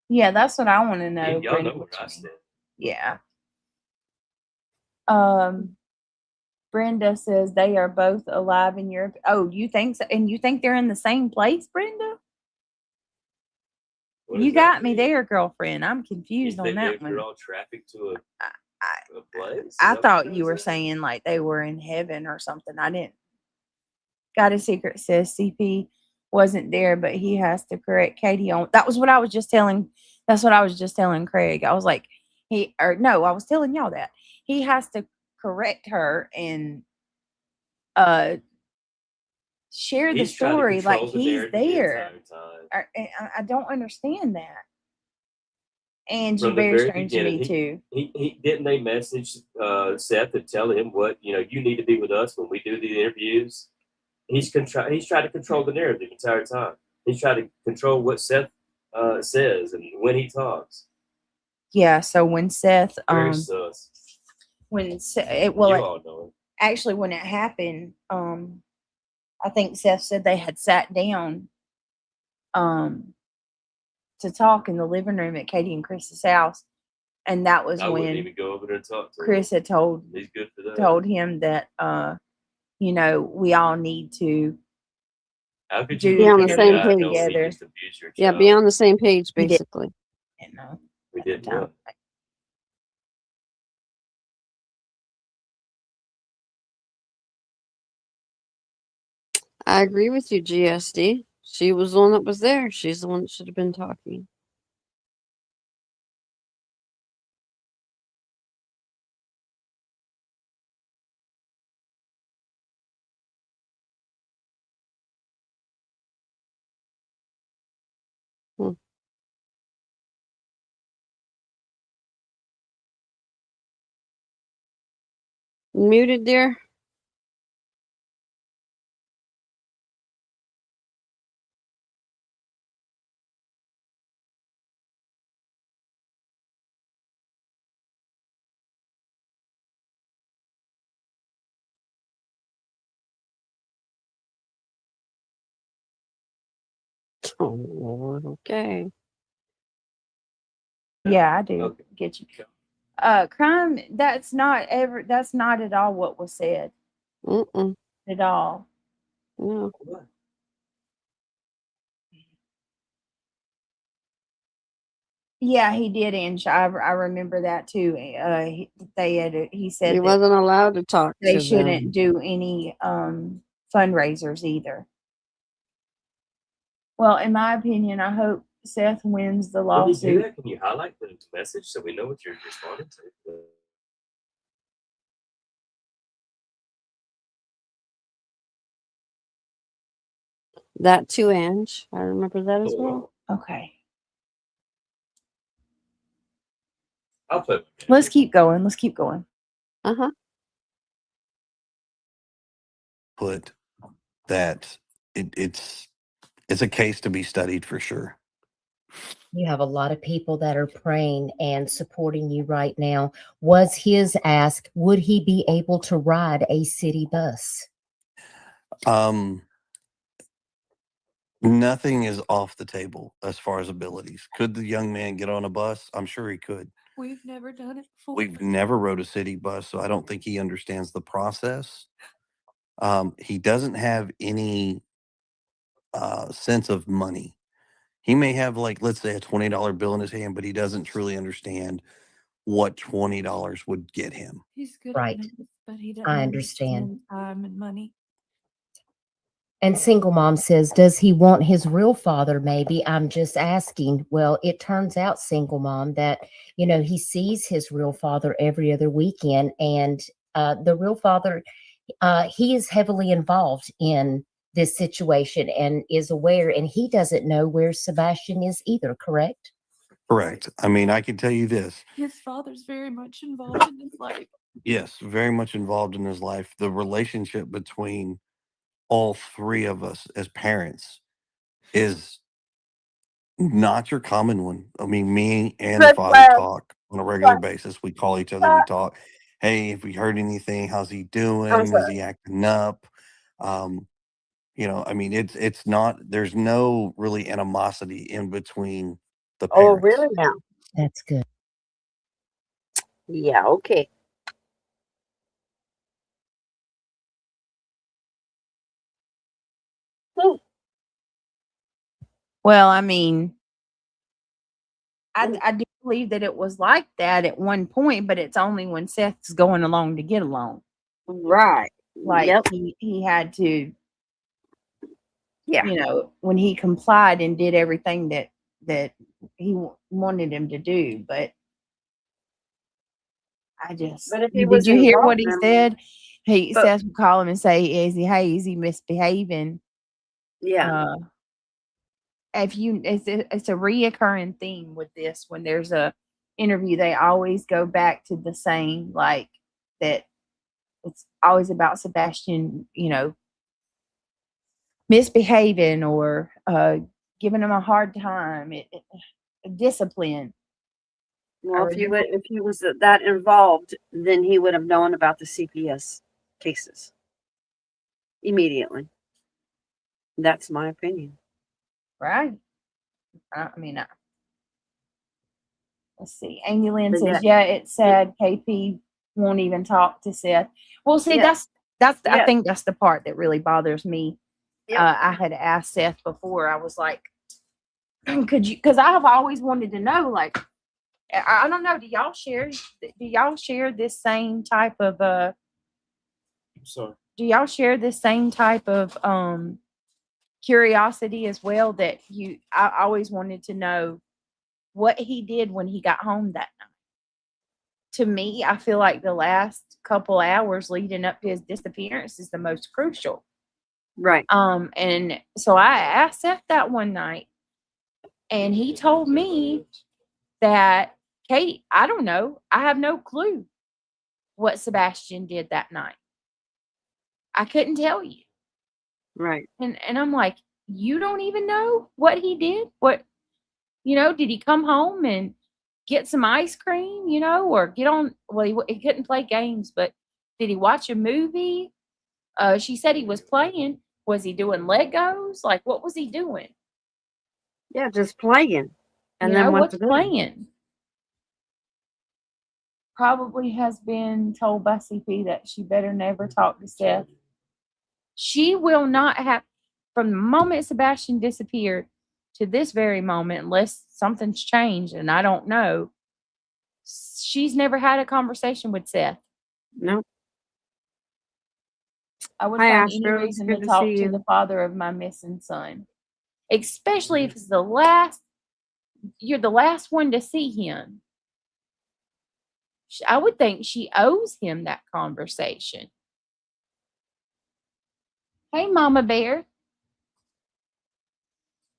Yeah, that's what I want to know. Y'all know where I stand. Yeah. Brenda says they are both alive in Europe. Oh, you think so? And you think they're in the same place, Brenda? You got me there, girlfriend. I'm confused on that one. They're all trafficked to a place? I thought you were saying like they were in heaven or something. I didn't. Got a Secret says CP wasn't there, but he has to correct Katie on. That was what I was just telling. That's what I was just telling Craig. I was like, I was telling y'all that he has to correct her and share the story like he's there. I don't understand that. Angie Bear strange to me too. He didn't they message Seth and tell him what you need to be with us when we do the interviews. He's tried to control the narrative the entire time. He's trying to control what Seth says and when he talks. Yeah. So when Seth Very sus. When actually when it happened, I think Seth said they had sat down to talk in the living room at Katie and Chris's house, and that was I when wouldn't even go over there and talk to Chris him. had told him that we all need to be on the same page together. Yeah, be on the same page basically. We didn't know. I agree with you, GSD. She was the one that was there. She's the one that should have been talking. Muted, dear. Oh Lord, okay. Yeah, I do get you. Crime. That's not at all what was said. At all. No. Yeah, he did, and I remember that too. He said He that wasn't allowed to talk. they shouldn't do any fundraisers either. Well, in my opinion, I hope Seth wins the lawsuit. When you do that, can you highlight the message so we know what you're responding to? That too, Ange. I remember that as well. Okay. I'll put. Let's keep going. Uh-huh. Put that it's a case to be studied for sure. You have a lot of people that are praying and supporting you right now. Was his ask, would he be able to ride a city bus? Nothing is off the table as far as abilities. Could the young man get on a bus? I'm sure he could. We've never done it before. We've never rode a city bus, so I don't think he understands the process. He doesn't have any sense of money. He may have, like, let's say, a $20 bill in his hand, but he doesn't truly understand what $20 would get him. He's good Right. at numbers, but he doesn't I understand. understand time and money. And single mom says, does he want his real father? Maybe. I'm just asking. Well, it turns out, single mom, that, he sees his real father every other weekend. And the real father, he is heavily involved in this situation and is aware. And he doesn't know where Sebastian is either, correct? Correct. I mean, I can tell you this. His father's very much involved in his life. Yes, very much involved in his life. The relationship between all three of us as parents is not your common one. I mean, me and the father talk on a regular basis. We call each other, we talk. Hey, if we heard anything, how's he doing? Is he acting up? I mean, it's not, there's no really animosity in between the Oh, parents. really now? That's good. Yeah, okay. Well, I mean, I do believe that it was like that at one point, but it's only when Seth's going along to get along. Right. Like Yep. he had to, Yeah. when he complied and did everything that he wanted him to do. But But if he did was you hear what involved he in, said? but Seth would call him and say, is he misbehaving? yeah, It's a reoccurring theme with this. When there's a interview, they always go back to the same, like that. It's always about Sebastian, misbehaving or giving him a hard time. Discipline. well, if he was that involved, then he would have known about the CPS cases immediately. That's my opinion. Right. I mean, let's see. Amy Lynn But says, yeah, it's sad. KP won't even talk to Seth. Well, see, yeah, I think that's the part that really bothers me. yeah. I had asked Seth before. I was like, could you? Because I have always wanted to know. Like, I don't know. Do y'all share this same type of So Do y'all share this same type of curiosity as well? That I always wanted to know what he did when he got home that night. To me, I feel like the last couple hours leading up to his disappearance is the most crucial. Right. And so I asked Seth that one night, and he told me that, Kate, I don't know. I have no clue what Sebastian did that night. I couldn't tell you. Right. And I'm like, you don't even know what he did? What, did he come home and get some ice cream, or get on, well, he couldn't play games, but did he watch a movie? She said he was playing. Was he doing Legos? Like, what was he doing? Yeah, just playing. And then what's to do? playing? Probably has been told by CP that she better never talk to Seth. She will not have, from the moment Sebastian disappeared to this very moment, unless something's changed and I don't know, she's never had a conversation with Seth. No. I would Hi, find Astro. any It's reason good to to talk see to you. the father of my missing son, especially if it's you're the last one to see him. I would think she owes him that conversation. Hey, Mama Bear.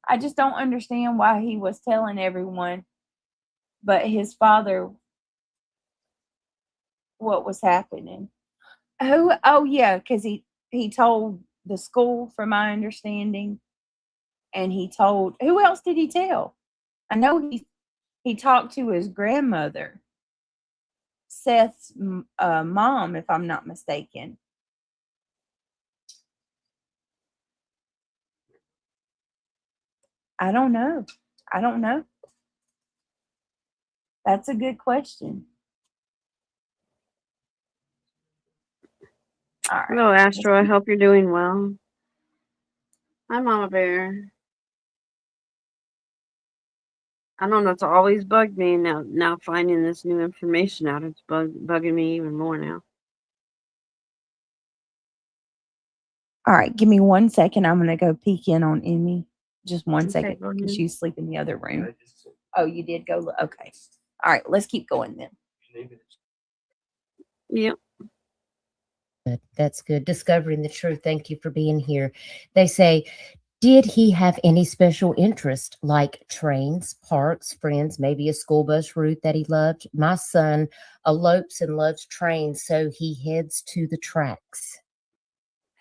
I just don't understand why he was telling everyone but his father what was happening. Oh yeah, because he told the school, from my understanding, and he told, who else did he tell? I know he talked to his grandmother, Seth's mom, if I'm not mistaken. I don't know. That's a good question. All right. Hello, Astro. I hope you're doing well. Hi, Mama Bear. I don't know. It's always bugged me. Now finding this new information out, it's bugging me even more now. All right, give me 1 second. I'm gonna go peek in on Emmy. Just 1 Okay, second, go because ahead. she's asleep in the other room. Oh, you did go look. Okay. All right, let's keep going then. Yep. Good. That's good. Discovering the truth. Thank you for being here. They say, did he have any special interest like trains, parks, friends, maybe a school bus route that he loved? My son elopes and loves trains, so he heads to the tracks.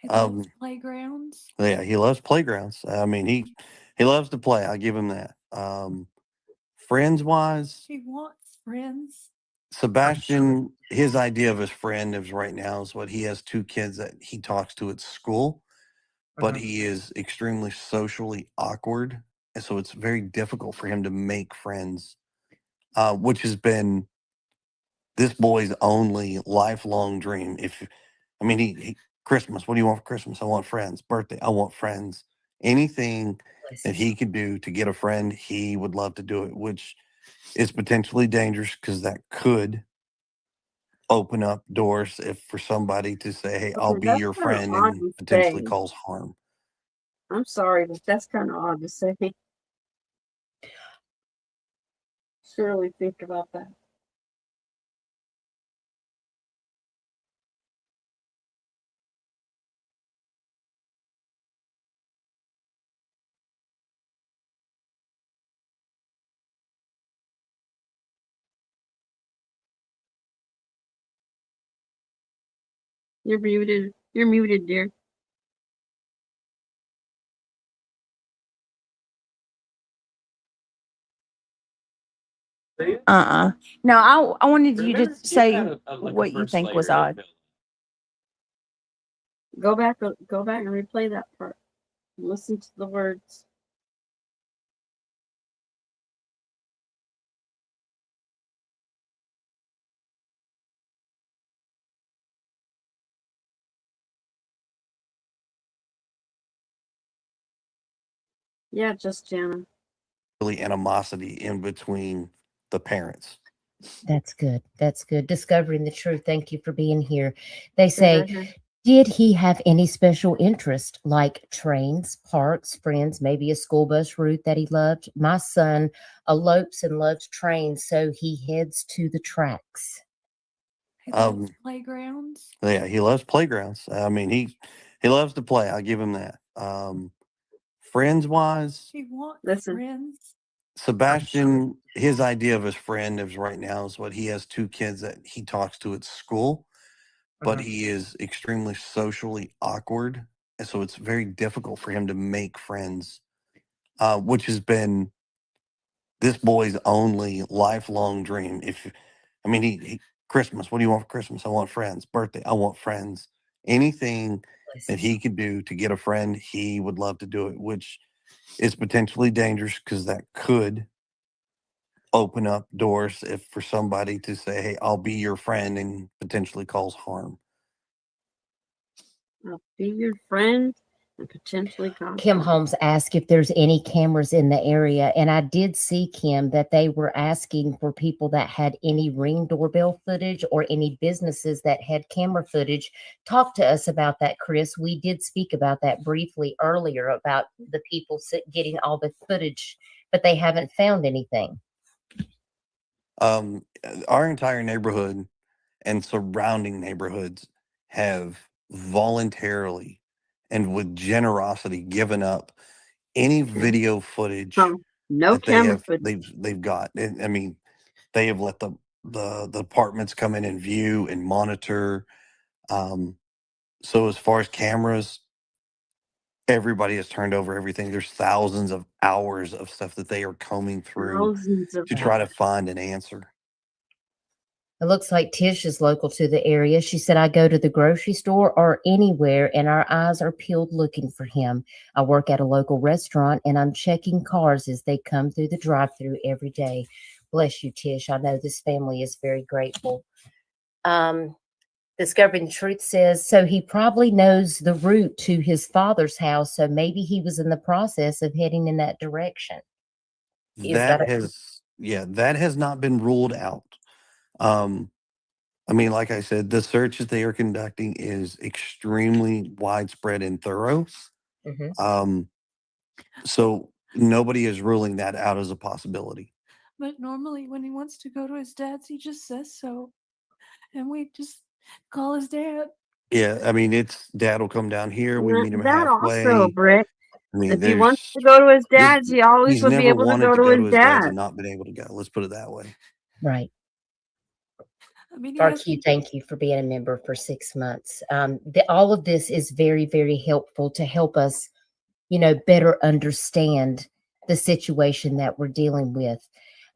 He loves playgrounds. Yeah, he loves playgrounds. I mean, he loves to play. I give him that. Friends wise, He wants friends. Sebastian, his idea of his friend is right now is what he has 2 kids that he talks to at school, but he is extremely socially awkward. And so it's very difficult for him to make friends, which has been this boy's only lifelong dream. I mean, he Christmas, what do you want for Christmas? I want friends. Birthday, I want friends. Anything that he could do to get a friend, he would love to do it, which is potentially dangerous because that could open up doors if for somebody to say, hey, I'll Okay, be that's your kind of friend, odd and to potentially say. cause harm. I'm sorry, but that's kind of odd to say. Surely think about that. You're muted. You're muted, dear. No, I wanted you to Remember, you're say kind of like a what you first think was layer odd. Go back and replay that part. Listen to the words. Yeah, just Jana. Really animosity in between the parents. That's good. That's good. Discovering the truth. Thank you for being here. They Stay right say, here. did he have any special interest like trains, parks, friends, maybe a school bus route that he loved? My son elopes and loves trains, so he heads to the tracks. He loves playgrounds. Yeah, he loves playgrounds. I mean, he loves to play. I give him that. Friends wise, He wants Listen. friends. Sebastian, his idea of his friend is right now is what he has 2 kids that he talks to at school, but he is extremely socially awkward. And so it's very difficult for him to make friends, which has been this boy's only lifelong dream. I mean, he Christmas, what do you want for Christmas? I want friends. Birthday, I want friends. Anything that he could do to get a friend, he would love to do it, which is potentially dangerous because that could open up doors if for somebody to say, hey, I'll be your friend, and potentially cause harm. I'll be your friend and potentially cause Kim harm. Holmes asked if there's any cameras in the area, and I did see, Kim, that they were asking for people that had any Ring doorbell footage or any businesses that had camera footage. Talk to us about that, Chris. We did speak about that briefly earlier about the people getting all the footage, but they haven't found anything. Our entire neighborhood and surrounding neighborhoods have voluntarily and with generosity given up any video footage no that they camera have footage. they've got. I mean, they have let the departments come in and view and monitor. So as far as cameras, everybody has turned over everything. There's thousands of hours of stuff that they are combing through Thousands of to try to find an answer. It looks like Tish is local to the area. She said, I go to the grocery store or anywhere and our eyes are peeled looking for him. I work at a local restaurant and I'm checking cars as they come through the drive-thru every day. Bless you, Tish. I know this family is very grateful. Discovering the Truth says, so he probably knows the route to his father's house. So maybe he was in the process of heading in that direction. Is that that has not been ruled out. I mean, like I said, the search that they are conducting is extremely widespread and thorough. Um, so nobody is ruling that out as a possibility. But normally when he wants to go to his dad's, he just says so. And we just call his dad. Yeah, I mean, it's dad will come down here. We meet him That also, halfway. Britt. I mean, If he wants to go to his dad's, he always he's would be never able to wanted go to to go to his his dad's dad. and not been able to go. Let's put it that way. right? I mean, RQ, thank you for being a member for 6 months. All of this is very, very helpful to help us, better understand the situation that we're dealing with.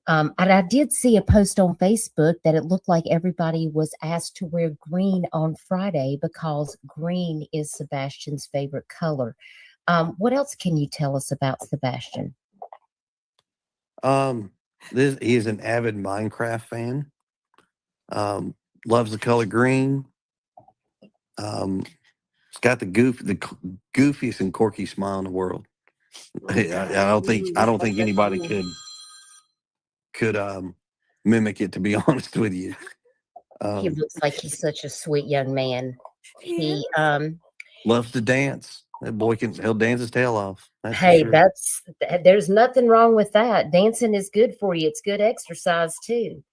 And I did see a post on Facebook that it looked like everybody was asked to wear green on Friday because green is Sebastian's favorite color. What else can you tell us about Sebastian? He is an avid Minecraft fan. Loves the color green. He's got the goofiest and quirky smile in the world. I don't think anybody could mimic it, to be honest with you. He looks like he's such a sweet young man. He loves to dance. That boy he'll dance his tail off. That's for hey, sure. there's nothing wrong with that. Dancing is good for you. It's good exercise too.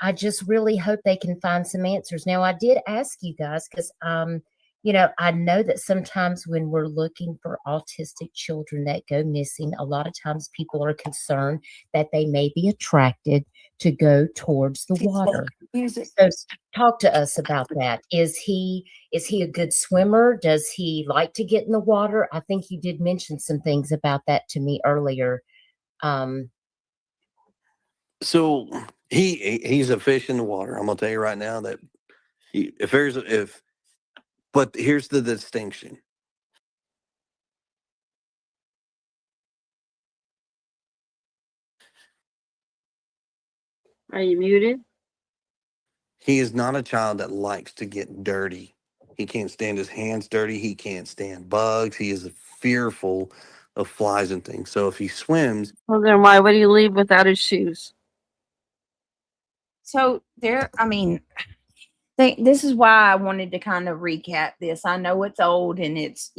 I just really hope they can find some answers. Now, I did ask you guys because, I know that sometimes when we're looking for autistic children that go missing, a lot of times people are concerned that they may be attracted to go towards the water. So talk to us about that. Is he a good swimmer? Does he like to get in the water? I think you did mention some things about that to me earlier. So he's a fish in the water. I'm gonna tell you right now that but here's the distinction. Are you muted? He is not a child that likes to get dirty. He can't stand his hands dirty. He can't stand bugs. He is fearful of flies and things. So if he swims, Well, then why would he leave without his shoes? So this is why I wanted to kind of recap this. I know it's old and it's,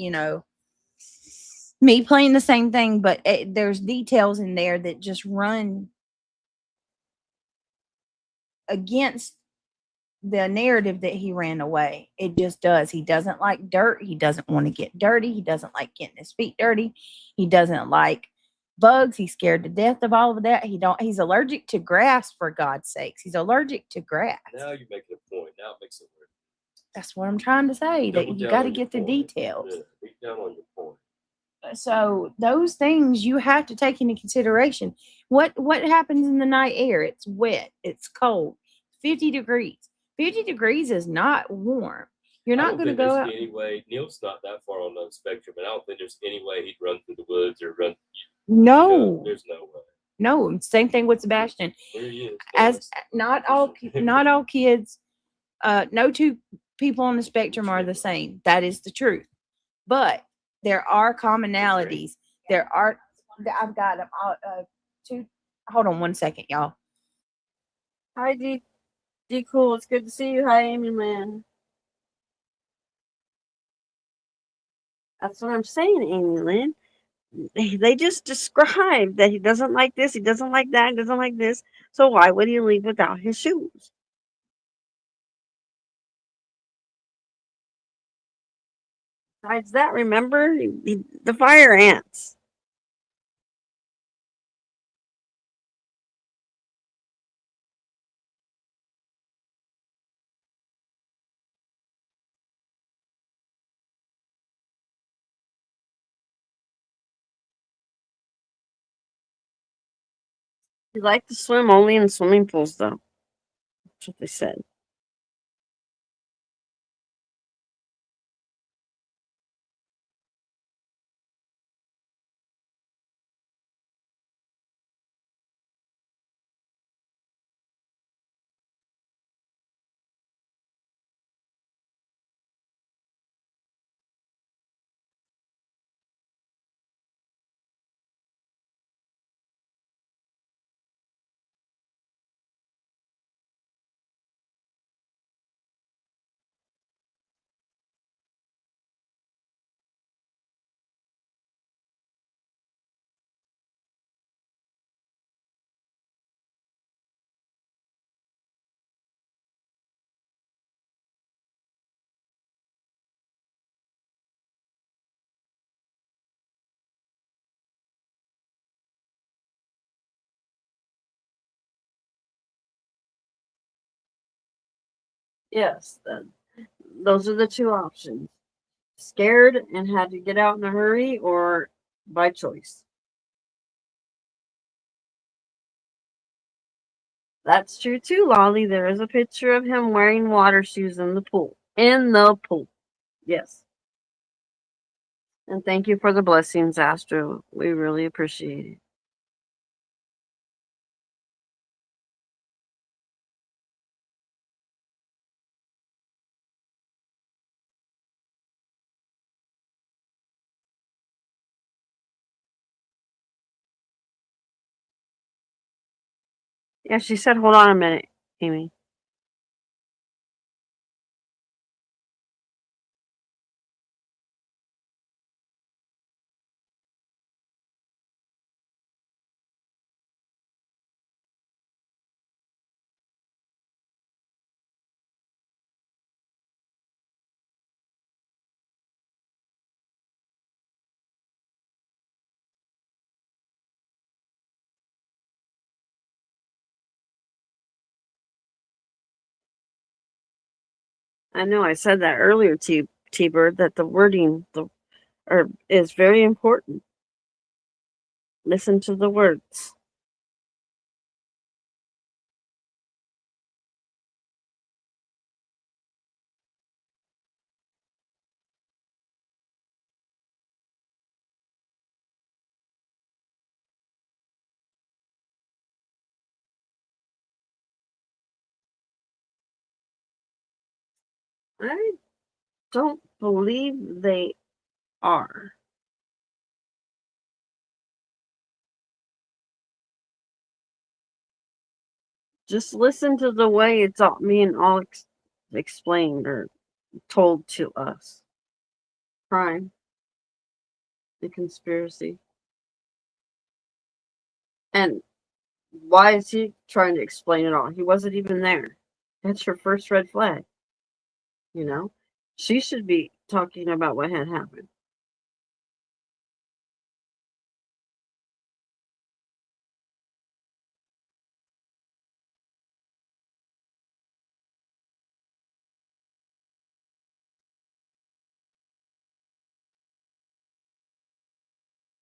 me playing the same thing, but there's details in there that just run against the narrative that he ran away. It just does. He doesn't like dirt. He doesn't want to get dirty. He doesn't like getting his feet dirty. He doesn't like bugs. He's scared to death of all of that. He's allergic to grass, for God's sakes. He's allergic to grass. Now you're making a point. Now it makes it work. That's what I'm trying to say. That you got to get the details. Yeah, beat down on your point. So those things you have to take into consideration. What happens in the night air? It's wet. It's cold. 50 degrees. 50 degrees is not warm. You're not going to go out. Anyway, Neil's not that far on the spectrum, and I don't think there's any way he'd run through the woods or run. No, there's no way. No, same thing with Sebastian. There he is. As not all kids, no two people on the spectrum are the same. That is the truth. But there are commonalities. I've got them. Hold on 1 second, y'all. Hi, D Cool. It's good to see you. Hi, Amy Lynn. That's what I'm saying, Amy Lynn. They just described that he doesn't like this, he doesn't like that, he doesn't like this. So why would he leave without his shoes? Besides that, remember the fire ants. He liked to swim only in swimming pools, though. That's what they said. Yes, those are the two options. Scared and had to get out in a hurry, or by choice. That's true too, Lolly. There is a picture of him wearing water shoes in the pool. In the pool. Yes. And thank you for the blessings, Astro. We really appreciate it. Yeah, she said, hold on a minute, Amy. I know I said that earlier, T-Bird, that the wording is very important. Listen to the words. I don't believe they are. Just listen to the way it's all being all explained or told to us. Crime, the conspiracy. And why is he trying to explain it all? He wasn't even there. That's her first red flag. You know? She should be talking about what had happened.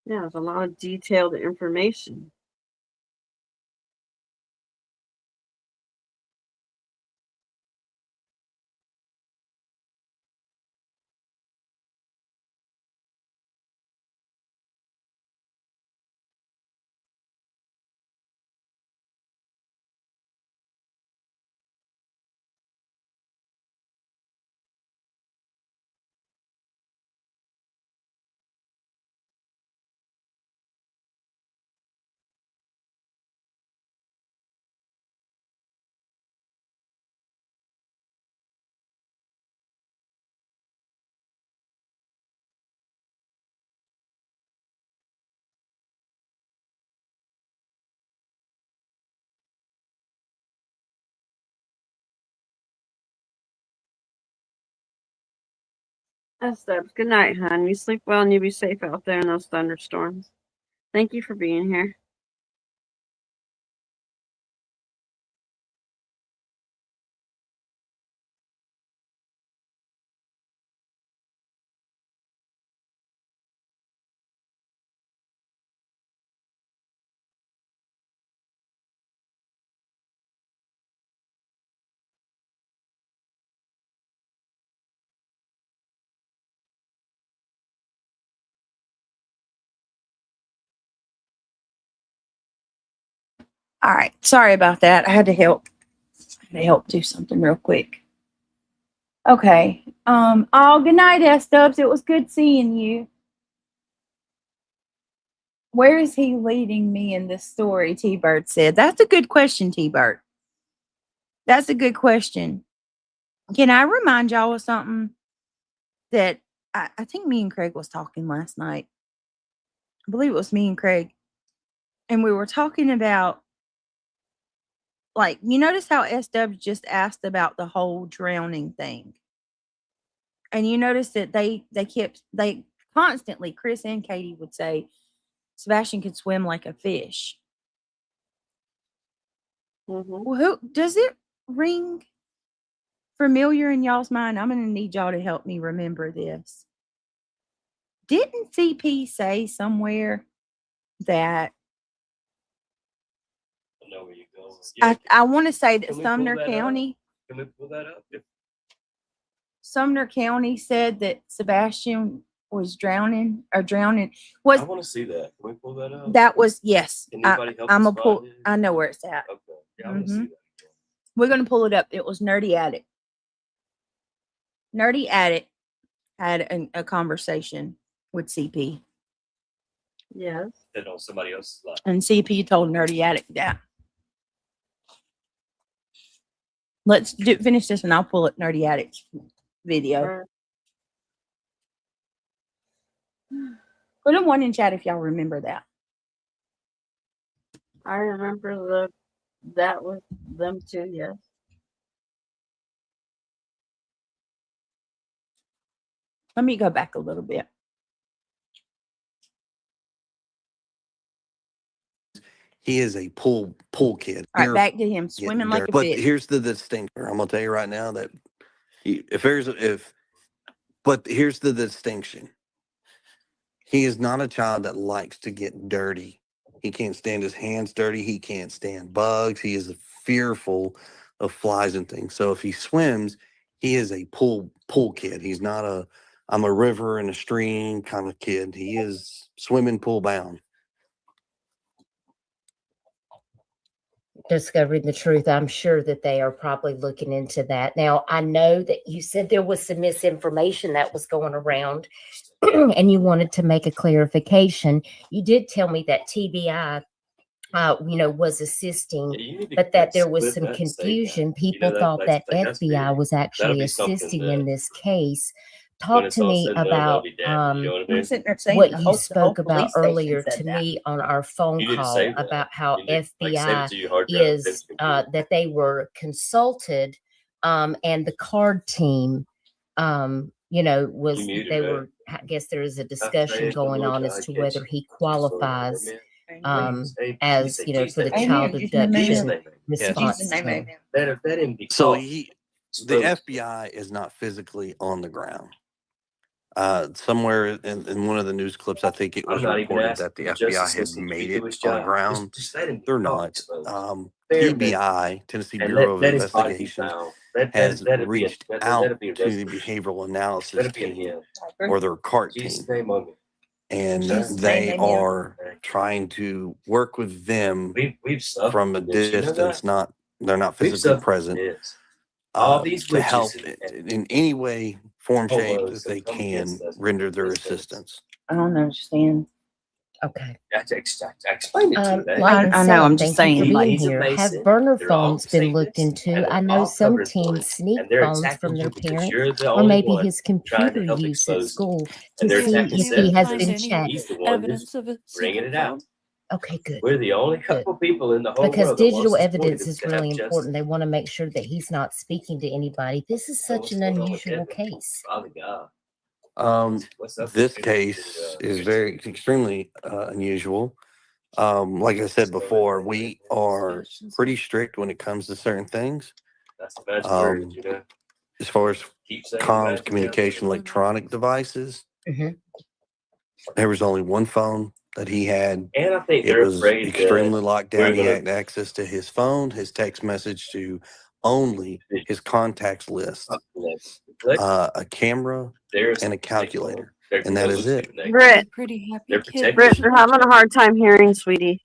Yeah, there's a lot of detailed information. That's Debs. Good night, hon. You sleep well and you be safe out there in those thunderstorms. Thank you for being here. All right. Sorry about that. I had to help. Do something real quick. Okay. Oh, good night, S-Dubs. It was good seeing you. Where is he leading me in this story? T-Bird said. That's a good question, T-Bird. That's a good question. Can I remind y'all of something that I think me and Craig was talking last night? I believe it was me and Craig. And we were talking about, like, you notice how SW just asked about the whole drowning thing. And you notice that they constantly, Chris and Katie would say, Sebastian could swim like a fish. Mm-hmm. Well, who does it ring familiar in y'all's mind? I'm going to need y'all to help me remember this. Didn't CP say somewhere that I know where you're going. Yeah, I want to say that can we pull Sumner that up? County, Can we pull that up? Sumner County said that Sebastian was drowning. I Was want to see that. Can we pull that up? that was yes. Can anybody help I'm us a pull. find it? I know where it's at. Okay. Yeah, I want to see that. We're gonna pull it up. It was Nerdy Addict. Nerdy Addict had a conversation with CP, Yes. That on somebody else's life. and CP told Nerdy Addict that. Let's finish this, and I'll pull up Nerdy Addict's video. Put a one in chat if y'all remember that. I remember that was them too, yes. Let me go back a little bit. He is a pool kid. All right, back to him swimming like a But fish. here's the distinction. I'm gonna tell you right now that but here's the distinction. He is not a child that likes to get dirty. He can't stand his hands dirty. He can't stand bugs. He is fearful of flies and things. So if he swims, he is a pool kid. He's not I'm a river and a stream kind of kid. He is swimming pool bound. Discovering the truth, I'm sure that they are probably looking into that. Now, I know that you said there was some misinformation that was going around and you wanted to make a clarification. You did tell me that TBI, was assisting, but that there was some confusion. People thought that FBI was actually assisting in this case. Talk to me about what you spoke about earlier to me on our phone call about how FBI is that they were consulted and the card team I guess there is a discussion going on as to whether he qualifies as for the child abduction response team. So the FBI is not physically on the ground. Somewhere in one of the news clips, I think it was reported that the FBI had made it on the ground. They're not. TBI, Tennessee Bureau of Investigation, has reached out to the behavioral analysis team or their CART team, and they are trying to work with them from a distance. They're not physically present. To help in any way, form, shape that they can render their assistance. I don't understand. Okay. Explain it to them. I know. I'm just saying. Have burner phones been looked into? I know some teens sneak phones from their parents, or maybe his computer use at school to see if he has been checked. Evidence of a Bringing it out. Okay, good. We're the only couple people in the whole Because world that digital wants evidence to is have really justice. important. They want to make sure that he's not speaking to anybody. This is such an unusual case. Father God. This case is extremely unusual. Like I said before, we are pretty strict when it comes to certain things. That's the magic word, As far as Keep saying comms, that. communication, electronic devices, there was only one phone that he had. And I think It they're was afraid extremely that locked down. we're He gonna- had access to his phone, his text message to only his contacts list, a camera, and a calculator, and that is it. Britt, Pretty happy They're kid. Britt, they're having a hard time hearing, sweetie.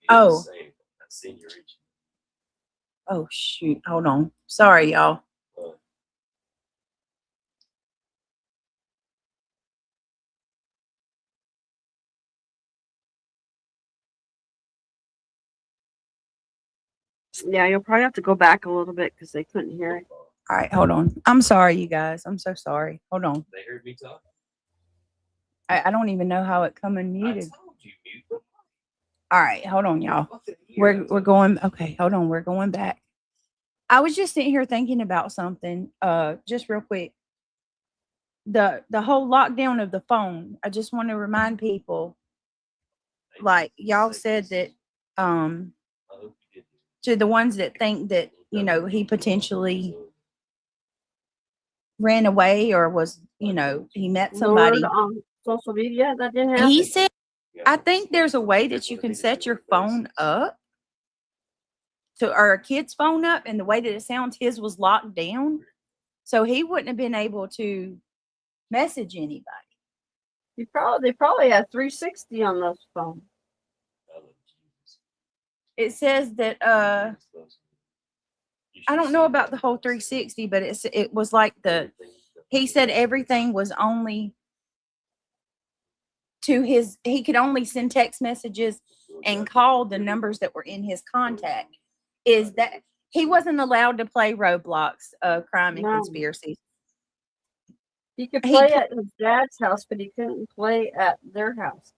Oh. Senior age. Oh shoot. Hold on. Sorry, y'all. Yeah, you'll probably have to go back a little bit because they couldn't hear it. All right, hold on. I'm sorry, you guys. I'm so sorry. Hold on. They heard me talk. I don't even know how it come unmuted. I told you, mute. All right, hold on, y'all. We're going. Okay, hold on. We're going back. I was just sitting here thinking about something. Just real quick. The whole lockdown of the phone. I just want to remind people. Like y'all said that. To the ones that think that he potentially ran away or was, you know, he met somebody. Lured on social media? That didn't happen. He said, I think there's a way that you can set your phone up or a kid's phone up, and the way that it sounds, his was locked down. So he wouldn't have been able to message anybody. They probably had 360 on those phones. It says that I don't know about the whole 360, but it was like he said everything was only to he could only send text messages and call the numbers that were in his contact. Is that he wasn't allowed to play Roblox, Crime and Conspiracy. He could play at his dad's house, but he couldn't play at their house.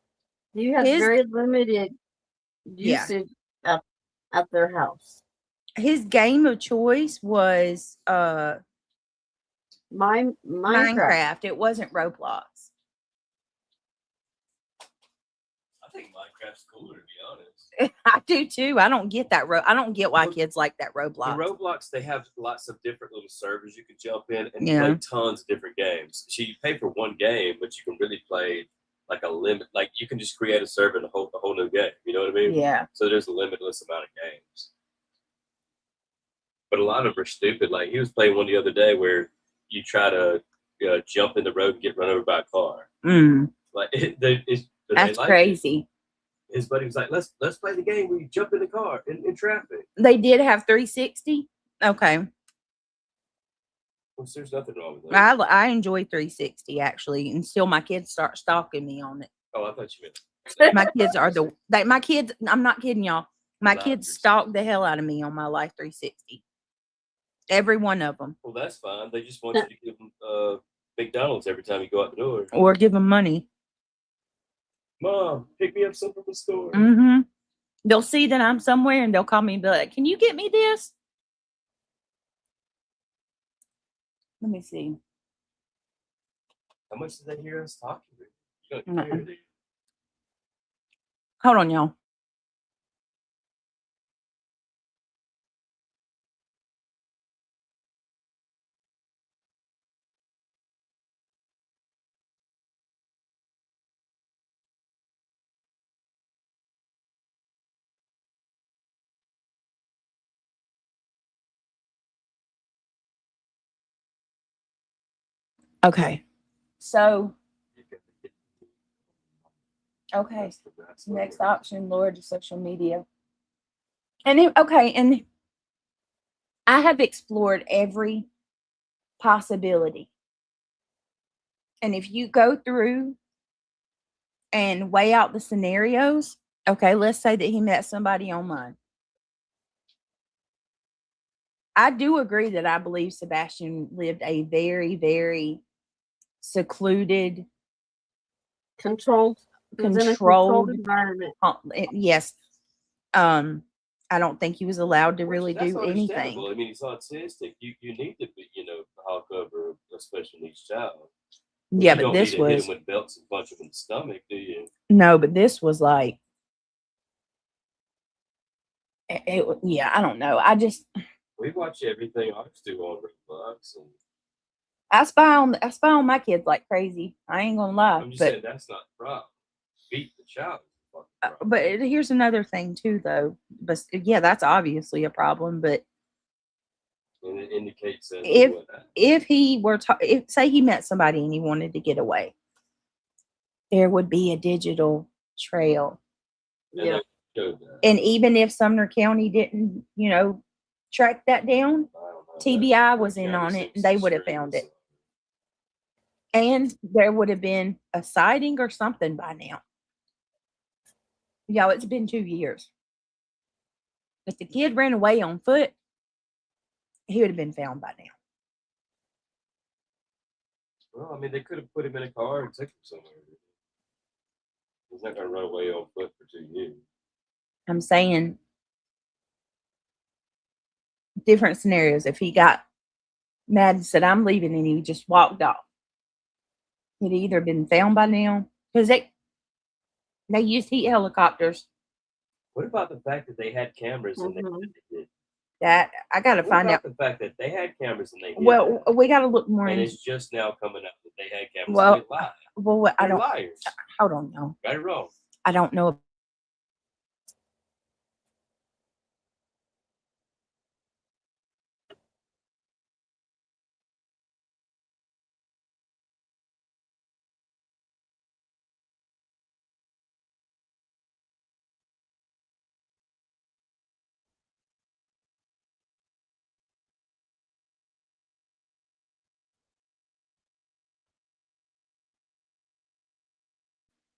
He had very limited usage at their house. His game of choice was Minecraft. It wasn't Roblox. I think Minecraft's cooler, to be honest. I do too. I don't get that. I don't get why kids like that Roblox. In Roblox, they have lots of different little servers you can jump in and play tons of different games. So you pay for one game, but you can really play like a limit. Like you can just create a server and a whole new game. You know what I mean? Yeah. So there's a limitless amount of games. But a lot of them are stupid. Like he was playing one the other day where you try to jump in the road and get run over by a car. Like that's crazy. His buddy was like, let's play the game where you jump in the car in traffic. They did have 360. Okay. Well, there's nothing wrong with that. I enjoy 360 actually, until my kids start stalking me on it. Oh, I thought you meant my kids are my kids. I'm not kidding y'all. My kids stalk the hell out of me on my Life 360. Every one of them. Well, that's fine. They just want you to give them McDonald's every time you go out the door, or give them money. Mom, pick me up something from the store. They'll see that I'm somewhere and they'll call me and be like, can you get me this? Let me see. How much did they hear us talking? Hold on, y'all. Okay. So, next option, lower to social media. And and I have explored every possibility. And if you go through and weigh out the scenarios, okay, let's say that he met somebody online. I do agree that I believe Sebastian lived a very, very secluded, controlled environment. Yes. I don't think he was allowed to really do anything. I mean, he's autistic. You need to be, hawk over a special needs child. Yeah, but this was hit him with belts and punch him in the stomach, do you? No, but this was like, yeah, I don't know. We watch everything ours do on Roblox, and I spy on my kids like crazy. I ain't gonna lie. I'm just saying that's not the problem. Beat the child. But here's another thing too, though. But yeah, that's obviously a problem. But and it indicates that if he were say he met somebody and he wanted to get away, there would be a digital trail. Yeah. And even if Sumner County didn't, track that down, TBI was in on it and they would have found it. And there would have been a sighting or something by now. Y'all, it's been 2 years. If the kid ran away on foot, he would have been found by now. Well, I mean, they could have put him in a car and took him somewhere. He's not going to run away on foot for 2 years. I'm saying different scenarios. If he got mad and said, I'm leaving, and he just walked off, he'd either been found by now, because they used heat helicopters. What about the fact that they had cameras and they That I got to What find about out. the fact that they had cameras and they hid Well, that? we got to look more And into. it's just now coming out that they had cameras. Well, and they lied. well, I They're don't. liars. Hold on, no. Right or wrong? I don't know.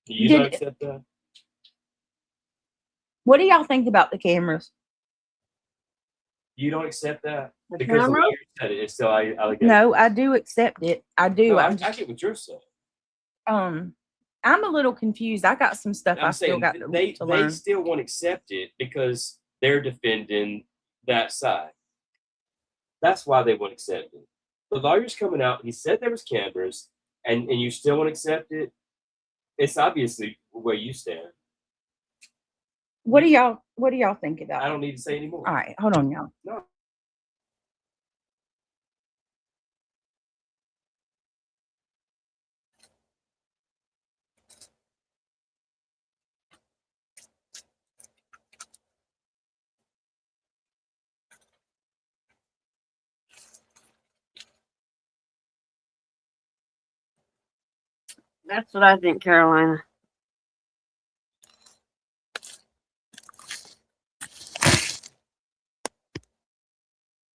Do you not accept that? What do y'all think about the cameras? You don't accept that? The Because the camera? lawyer said it. It's still allegation. No, I do accept it. I do. No, I I'm just, get what you're saying. I'm a little confused. I got some stuff I I'm still saying got to they learn. still won't accept it because they're defending that side. That's why they won't accept it. The lawyer's coming out. He said there was cameras, and you still won't accept it. It's obviously where you stand. What do y'all think about I it? don't need to say anymore. All right, hold on, y'all. No. That's what I think, Carolina.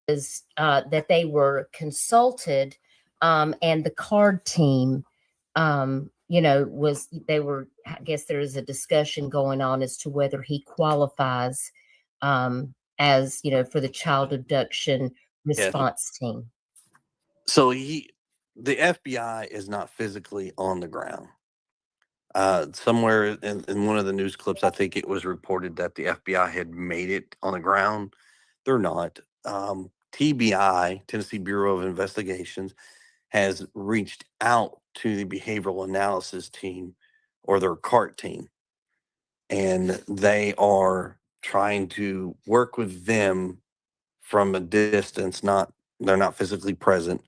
Is that they were consulted, and the card team, I guess there is a discussion going on as to whether he qualifies as, for the child abduction response team. So the FBI is not physically on the ground. Somewhere in one of the news clips, I think it was reported that the FBI had made it on the ground. They're not. TBI, Tennessee Bureau of Investigations, has reached out to the behavioral analysis team or their CART team, and they are trying to work with them from a distance. They're not physically present,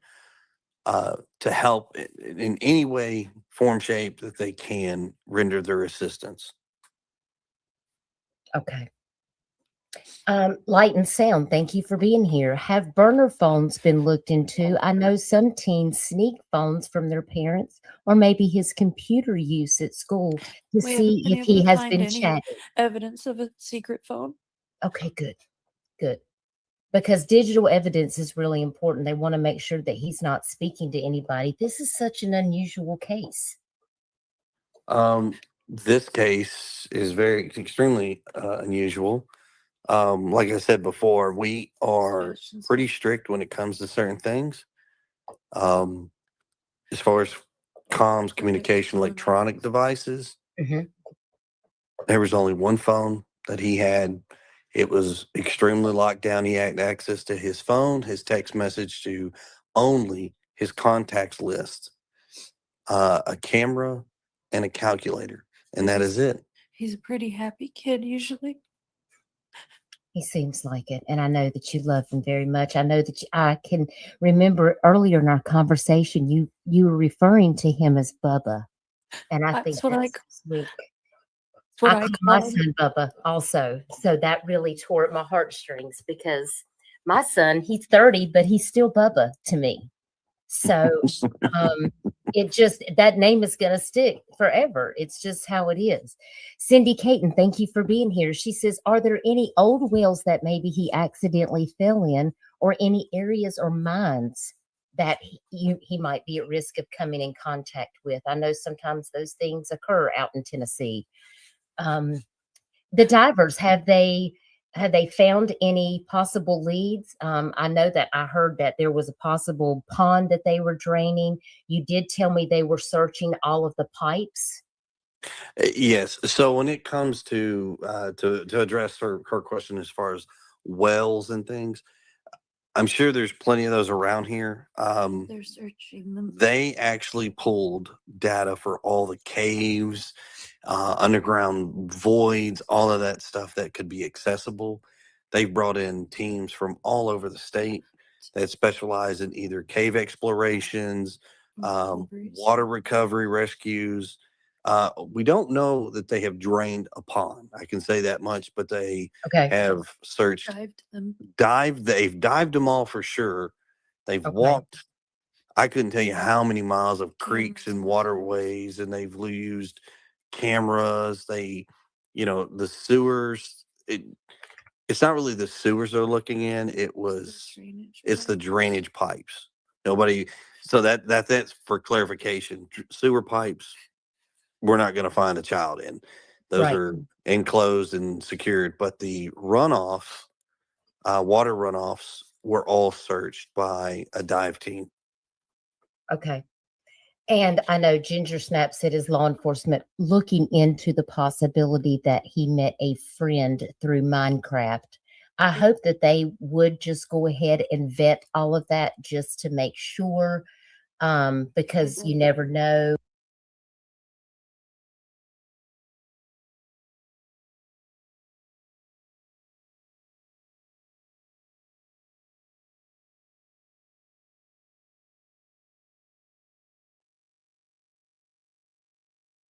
to help in any way, form, shape that they can render their assistance. Okay. Light and sound, thank you for being here. Have burner phones been looked into? I know some teens sneak phones from their parents, or maybe his computer use at school to We see haven't been if able he to has find been any chatting. evidence of a secret phone. Okay, good. Because digital evidence is really important. They want to make sure that he's not speaking to anybody. This is such an unusual case. This case is extremely unusual. Like I said before, we are pretty strict when it comes to certain things. As far as comms, communication, electronic devices, there was only one phone that he had. It was extremely locked down. He had access to his phone, his text message, to only his contacts list, a camera, and a calculator, and that is it. He's a pretty happy kid usually. He seems like it, and I know that you love him very much. I know that I can remember earlier in our conversation, you were referring to him as Bubba, and I think that's sweet. I call my son Bubba also, so that really tore at my heartstrings because my son, he's 30, but he's still Bubba to me. So that name is going to stick forever. It's just how it is. Cindy Caton, thank you for being here. She says, are there any old wells that maybe he accidentally fell in, or any areas or mines that he might be at risk of coming in contact with? I know sometimes those things occur out in Tennessee. The divers, have they found any possible leads? I know that I heard that there was a possible pond that they were draining. You did tell me they were searching all of the pipes. Yes. So when it comes to address her question as far as wells and things, I'm sure there's plenty of those around here. They're searching them. They actually pulled data for all the caves, underground voids, all of that stuff that could be accessible. They've brought in teams from all over the state that specialize in either cave explorations, water recovery rescues. We don't know that they have drained a pond. I can say that much, but they have searched, they've dived them all for sure. They've walked, I couldn't tell you how many miles of creeks and waterways, and they've used cameras. They, the sewers, it's not really the sewers they're looking in. It's the drainage pipes. So that's for clarification. Sewer pipes, we're not going to find a child in. Those are enclosed and secured, but the runoff, water runoffs were all searched by a dive team. Okay. And I know Ginger Snap said his law enforcement looking into the possibility that he met a friend through Minecraft. I hope that they would just go ahead and vet all of that just to make sure, because you never know.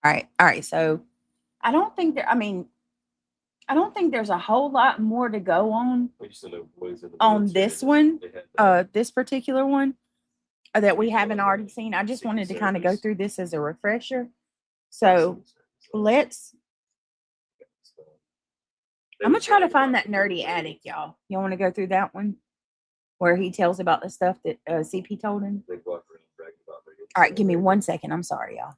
All right. So I don't think there's a whole lot more to go on this one, this particular one that we haven't already seen. I just wanted to kind of go through this as a refresher. So I'm gonna try to find that nerdy attic, y'all. You want to go through that one where he tells about the stuff that CP told him? All right, give me 1 second. I'm sorry, y'all.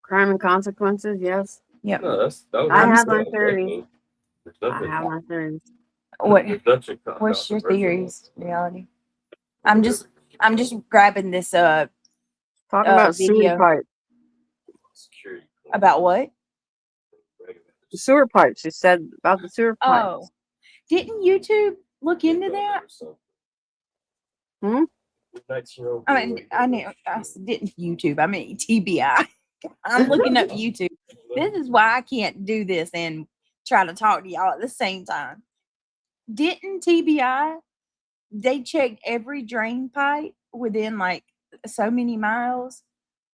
Crime and consequences, yes. Yep. No, I have my theories. I have my theories. What's your theories, reality? I'm just grabbing this talking about video. sewer pipe. About what? The sewer pipes. You said about the sewer pipes. Oh, didn't YouTube look into that? I mean, I didn't YouTube. I mean TBI. I'm looking up YouTube. This is why I can't do this and try to talk to y'all at the same time. Didn't TBI? They checked every drain pipe within like so many miles.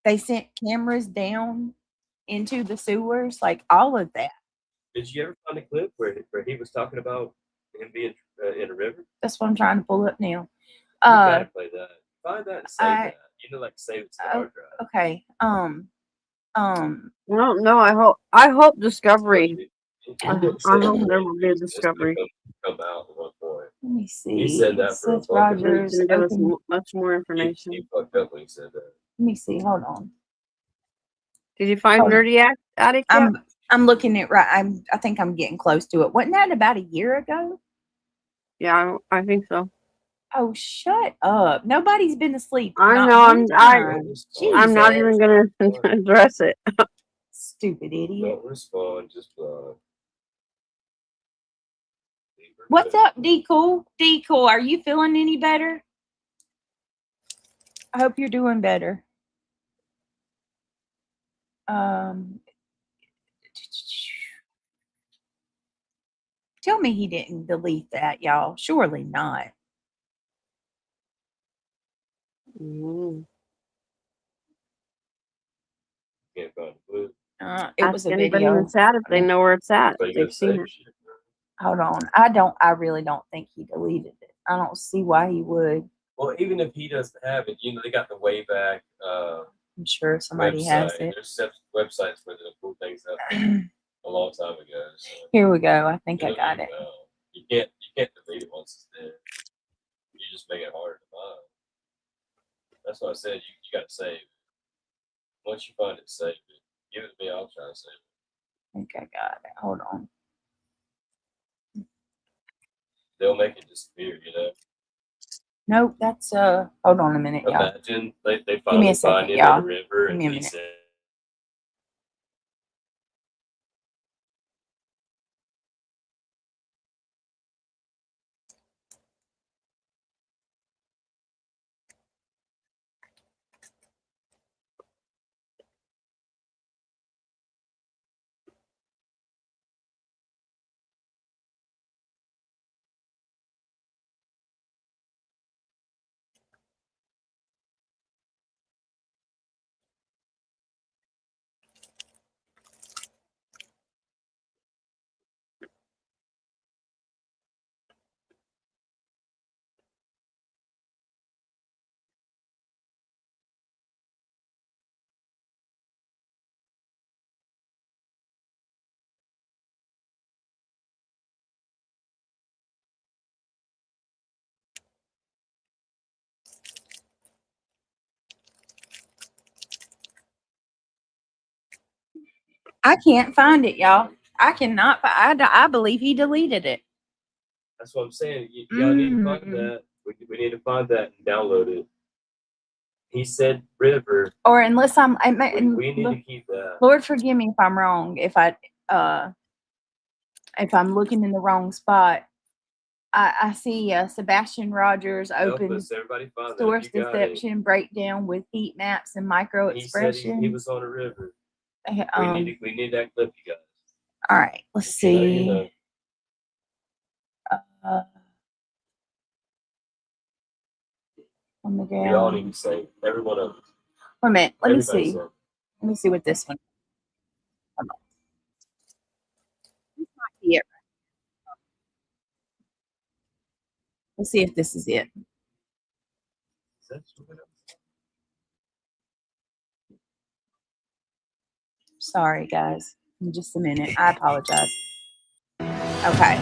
They sent cameras down into the sewers, like all of that. Did you ever find a clip where he was talking about him being in a river? That's what I'm trying to pull up now. You gotta play that. Find that and save that. Like save it to the hard drive. Okay. No, I hope Discovery. I hope there will be a Discovery. Come out at one point. Let me see. He said that for Seth Rogers. Give us much more information. He fucked up when he said that. Let me see. Hold on. Did you find Nerdy Attic yet? I'm looking at I think I'm getting close to it. Wasn't that about a year ago? Yeah, I think so. Oh, shut up! Nobody's been asleep. I know. I'm not even gonna address it. Stupid idiot. Don't respond. Just What's up, D Cool? D Cool, are you feeling any better? I hope you're doing better. Tell me he didn't delete that, y'all. Surely not. Can't find the clip. It was Ask a anybody in video. the chat if they know where it's at. But If you they've seen it. shit, bro. Hold on. I really don't think he deleted it. I don't see why he would. Well, even if he doesn't have it, they got the Wayback I'm sure somebody has website. it. There's websites where they'll pull things up a long time ago. So Here we go. I think you I don't got even it. know. You can't delete it once it's there. You just make it harder to find. That's why I said you got to save it. Once you find it, save it. Give it to me. I'll try to save it. I think I got it. Hold on. They'll make it disappear. Nope, that's hold on a minute, y'all. Imagine they Give me finally a second, find him y'all. in the river Give and me a he minute. said, I can't find it, y'all. I cannot. I believe he deleted it. that's what I'm saying. Y'all need to find that. We need to find that and download it. He said river. Or unless We need to keep that. Lord, forgive me if I'm wrong. If I'm looking in the wrong spot. I see Sebastian Rogers Help open us, everybody find that. source You got it. deception breakdown with heat maps and micro He said expression. he was on a river. We need that clip, you guys. All right, let's see. You know, On the we all ground. need to say every one of them. Wait a minute. Let me Everybody see. said. Let me see what this one. Hold on. This might be it. Let's see if this is it. Sorry, guys. In just a minute. I apologize. Okay.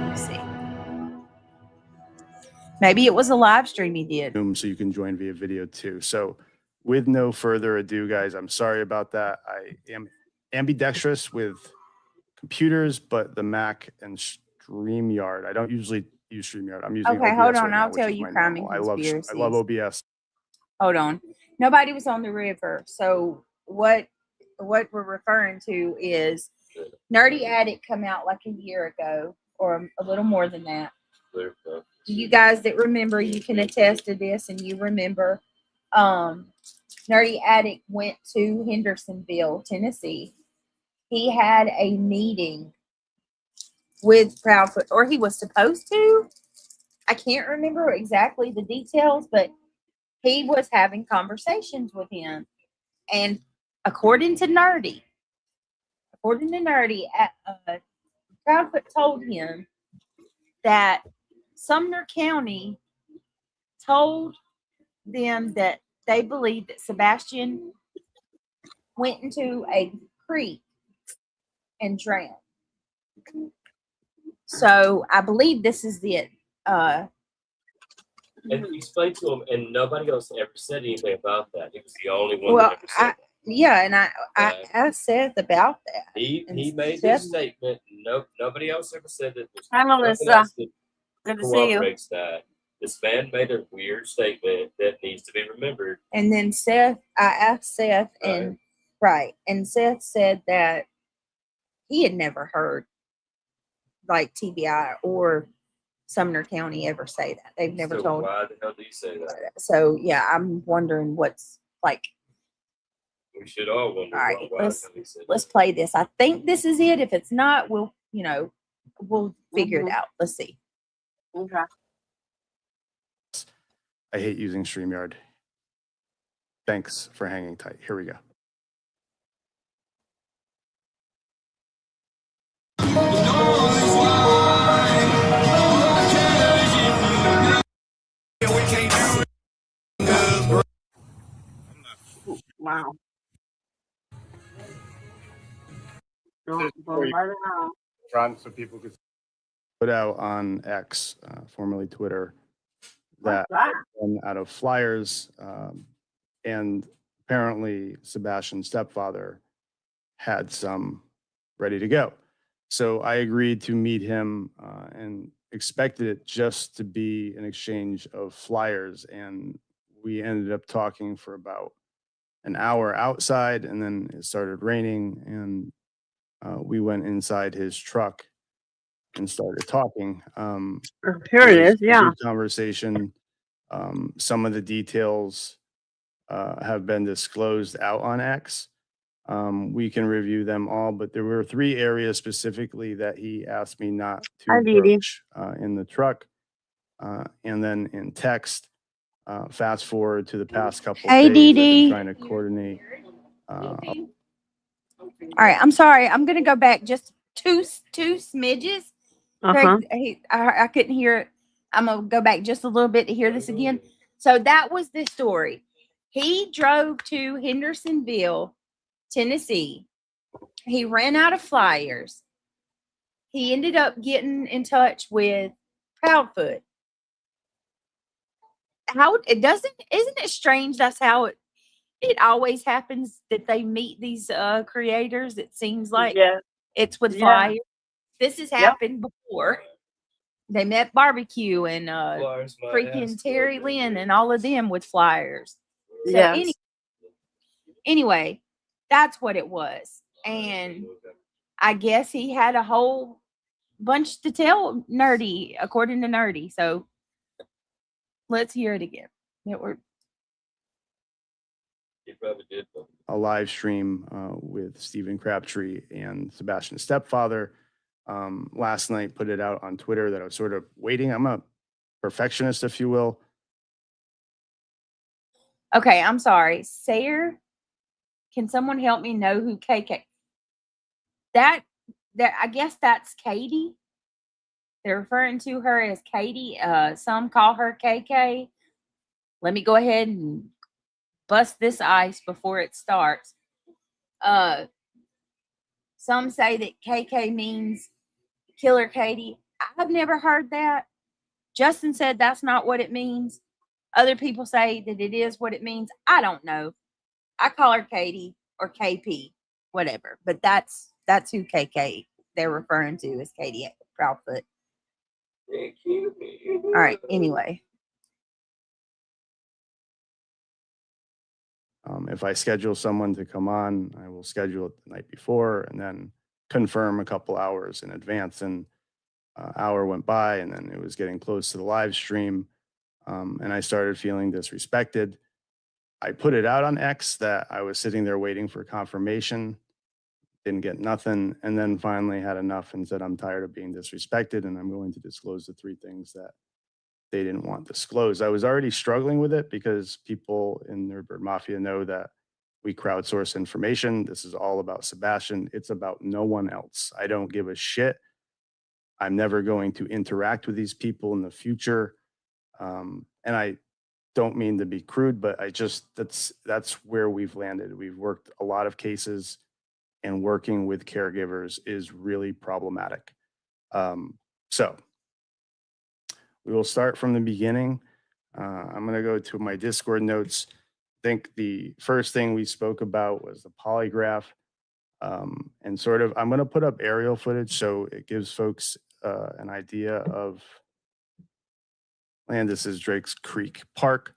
Let's see. Maybe it was a live stream he did. So you can join via video too. So with no further ado, guys, I'm sorry about that. I am ambidextrous with computers, but the Mac and StreamYard. I don't usually use StreamYard. I'm using Okay, OBS hold on. right now, I'll which tell is you my crime and normal. I conspiracies. love OBS. Hold on. Nobody was on the river. So what we're referring to is Nerdy Addict come out like a year ago or a little more than that. You guys that remember, you can attest to this, and you remember Nerdy Addict went to Hendersonville, Tennessee. He had a meeting with Proudfoot, or he was supposed to. I can't remember exactly the details, but he was having conversations with him. And according to Nerdy, Proudfoot told him that Sumner County told them that they believed that Sebastian went into a creek and drowned. So I believe this is it. And explain to him, and nobody else ever said anything about that. He was the only one that ever said that. Yeah, and I asked Seth about that. He made this statement. Nobody else ever said that. Hi, Melissa. Good to see you. That. This man made a weird statement that needs to be remembered. And then I asked Seth, and Seth said that he had never heard like TBI or Sumner County ever say that. They've never told. Why the hell do you say that? So yeah, I'm wondering what's like. We should all wonder. All right, why let's play this. I think this is it. If it's not, we'll figure it out. Let's see. Okay. I hate using StreamYard. Thanks for hanging tight. Here we go. Wow. Ron, so people could put out on X, formerly Twitter, that one out of flyers, and apparently Sebastian's stepfather had some ready to go. So I agreed to meet him and expected it just to be an exchange of flyers. And we ended up talking for about an hour outside, and then it started raining, and we went inside his truck and started talking. Here it was is. a Yeah. good conversation. Some of the details have been disclosed out on X. We can review them all, but there were 3 areas specifically that he asked me not to Hi, Dee Dee. broach in the truck. And then in text, fast forward to the past couple Hey, days, Dee I've been Dee. trying to coordinate. All right, I'm sorry. I'm gonna go back just two smidges. Uh-huh. Craig, I couldn't hear it. I'm gonna go back just a little bit to hear this again. So that was the story. He drove to Hendersonville, Tennessee. He ran out of flyers. He ended up getting in touch with Proudfoot. How it doesn't isn't it strange? That's how it always happens that they meet these creators. It seems like it's with flyers. This has happened before. They met Barbecue and freaking Terry Lynn and all of them with flyers. So anyway, that's what it was. And I guess he had a whole bunch to tell Nerdy, according to Nerdy. So let's hear it again. He probably did. A live stream with Stephen Crabtree and Sebastian's stepfather. Last night, put it out on Twitter that I was sort of waiting. I'm a perfectionist, if you will. Okay, I'm sorry. Sayer, can someone help me know who KK? That I guess that's Katie. They're referring to her as Katie. Some call her KK. Let me go ahead and bust this ice before it starts. Some say that KK means Killer Katie. I've never heard that. Justin said that's not what it means. Other people say that it is what it means. I don't know. I call her Katie or KP, whatever. But that's who KK they're referring to as Katie Proudfoot. All right. Anyway. If I schedule someone to come on, I will schedule it the night before and then confirm a couple hours in advance. And hour went by, and then it was getting close to the live stream, and I started feeling disrespected. I put it out on X that I was sitting there waiting for confirmation, didn't get nothing, and then finally had enough and said, I'm tired of being disrespected, and I'm going to disclose the 3 things that they didn't want disclosed. I was already struggling with it because people in Nerdbird Mafia know that we crowdsource information. This is all about Sebastian. It's about no one else. I don't give a shit. I'm never going to interact with these people in the future. And I don't mean to be crude, but that's where we've landed. We've worked a lot of cases, and working with caregivers is really problematic. So we will start from the beginning. I'm going to go to my Discord notes. I think the first thing we spoke about was the polygraph. And sort of, I'm going to put up aerial footage so it gives folks an idea of land. This is Drake's Creek Park,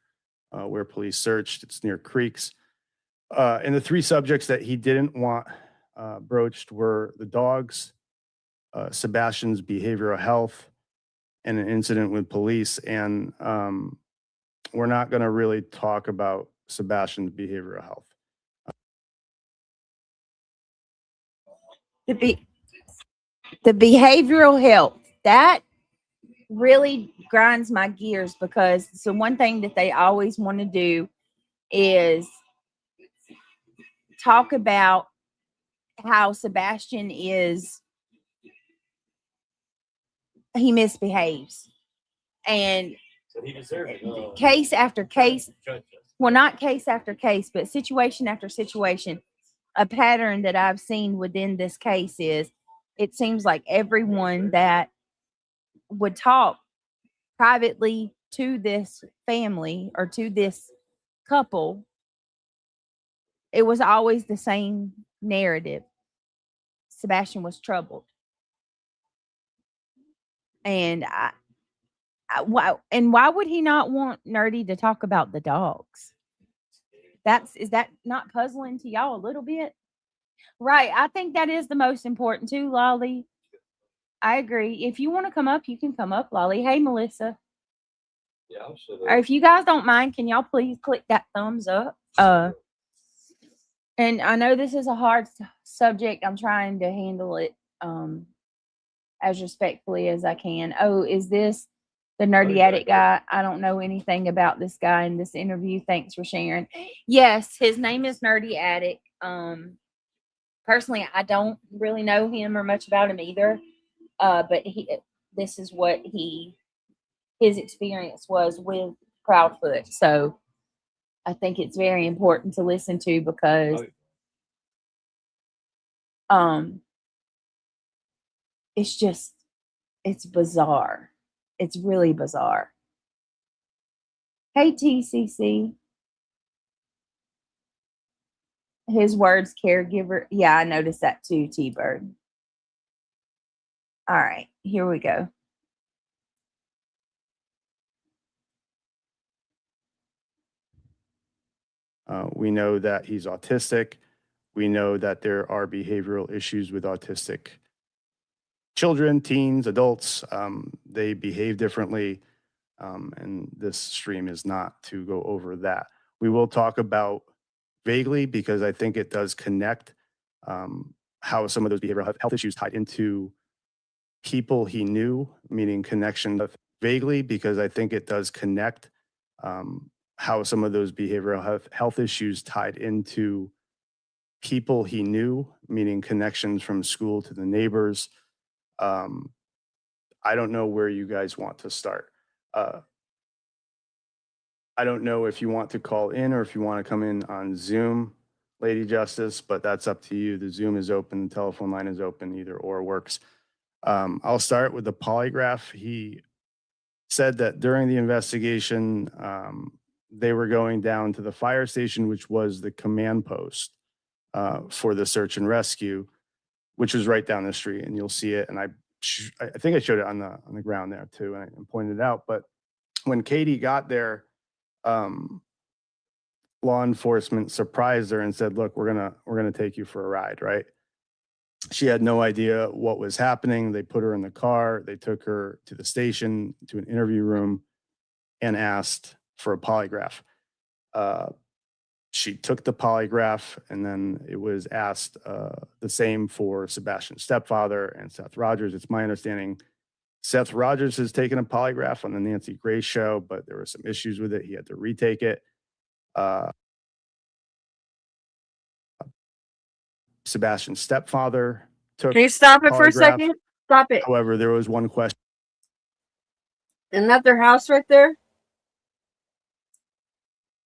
where police searched. It's near creeks. And the 3 subjects that he didn't want broached were the dogs, Sebastian's behavioral health, and an incident with police. And we're not going to really talk about Sebastian's behavioral health. The behavioral health, that really grinds my gears, because so one thing that they always want to do is talk about how Sebastian he misbehaves, and So he deserved it. case after case. well, not case after case, but situation after situation. A pattern that I've seen within this case is it seems like everyone that would talk privately to this family or to this couple, it was always the same narrative. Sebastian was troubled. And why would he not want Nerdy to talk about the dogs? Is that not puzzling to y'all a little bit? Right. I think that is the most important too, Lolly. I agree. If you want to come up, you can come up, Lolly. Hey, Melissa. Yeah, I'm sure. Or if you guys don't mind, can y'all please click that thumbs up? And I know this is a hard subject. I'm trying to handle it as respectfully as I can. Oh, is this the Nerdy Addict guy? I don't know anything about this guy in this interview. Thanks for sharing. Yes, his name is Nerdy Addict. Personally, I don't really know him or much about him either. But this is what his experience was with Proudfoot. So I think it's very important to listen to because it's bizarre. It's really bizarre. Hey, TCC. His words, caregiver. Yeah, I noticed that too, T-Bird. All right, here we go. We know that he's autistic. We know that there are behavioral issues with autistic children, teens, adults. They behave differently, and this stream is not to go over that. We will talk about vaguely because I think it does connect how some of those behavioral health issues tied into people he knew, meaning connection with vaguely because I think it does connect how some of those behavioral health issues tied into people he knew, meaning connections from school to the neighbors. I don't know where you guys want to start. I don't know if you want to call in or if you want to come in on Zoom, Lady Justice, but that's up to you. The Zoom is open, the telephone line is open, either or works. I'll start with the polygraph. He said that during the investigation, they were going down to the fire station, which was the command post for the search and rescue, which was right down the street, and you'll see it. And I think I showed it on the ground there too, and pointed it out. But when Katie got there, law enforcement surprised her and said, "Look, we're gonna take you for a ride," right? She had no idea what was happening. They put her in the car. They took her to the station, to an interview room, and asked for a polygraph. She took the polygraph, and then it was asked the same for Sebastian's stepfather and Seth Rogers. It's my understanding Seth Rogers has taken a polygraph on the Nancy Grace show, but there were some issues with it. He had to retake it. Sebastian's stepfather took. Can you stop it for a polygraph. second? Stop it. However, there was one question. Isn't that their house right there?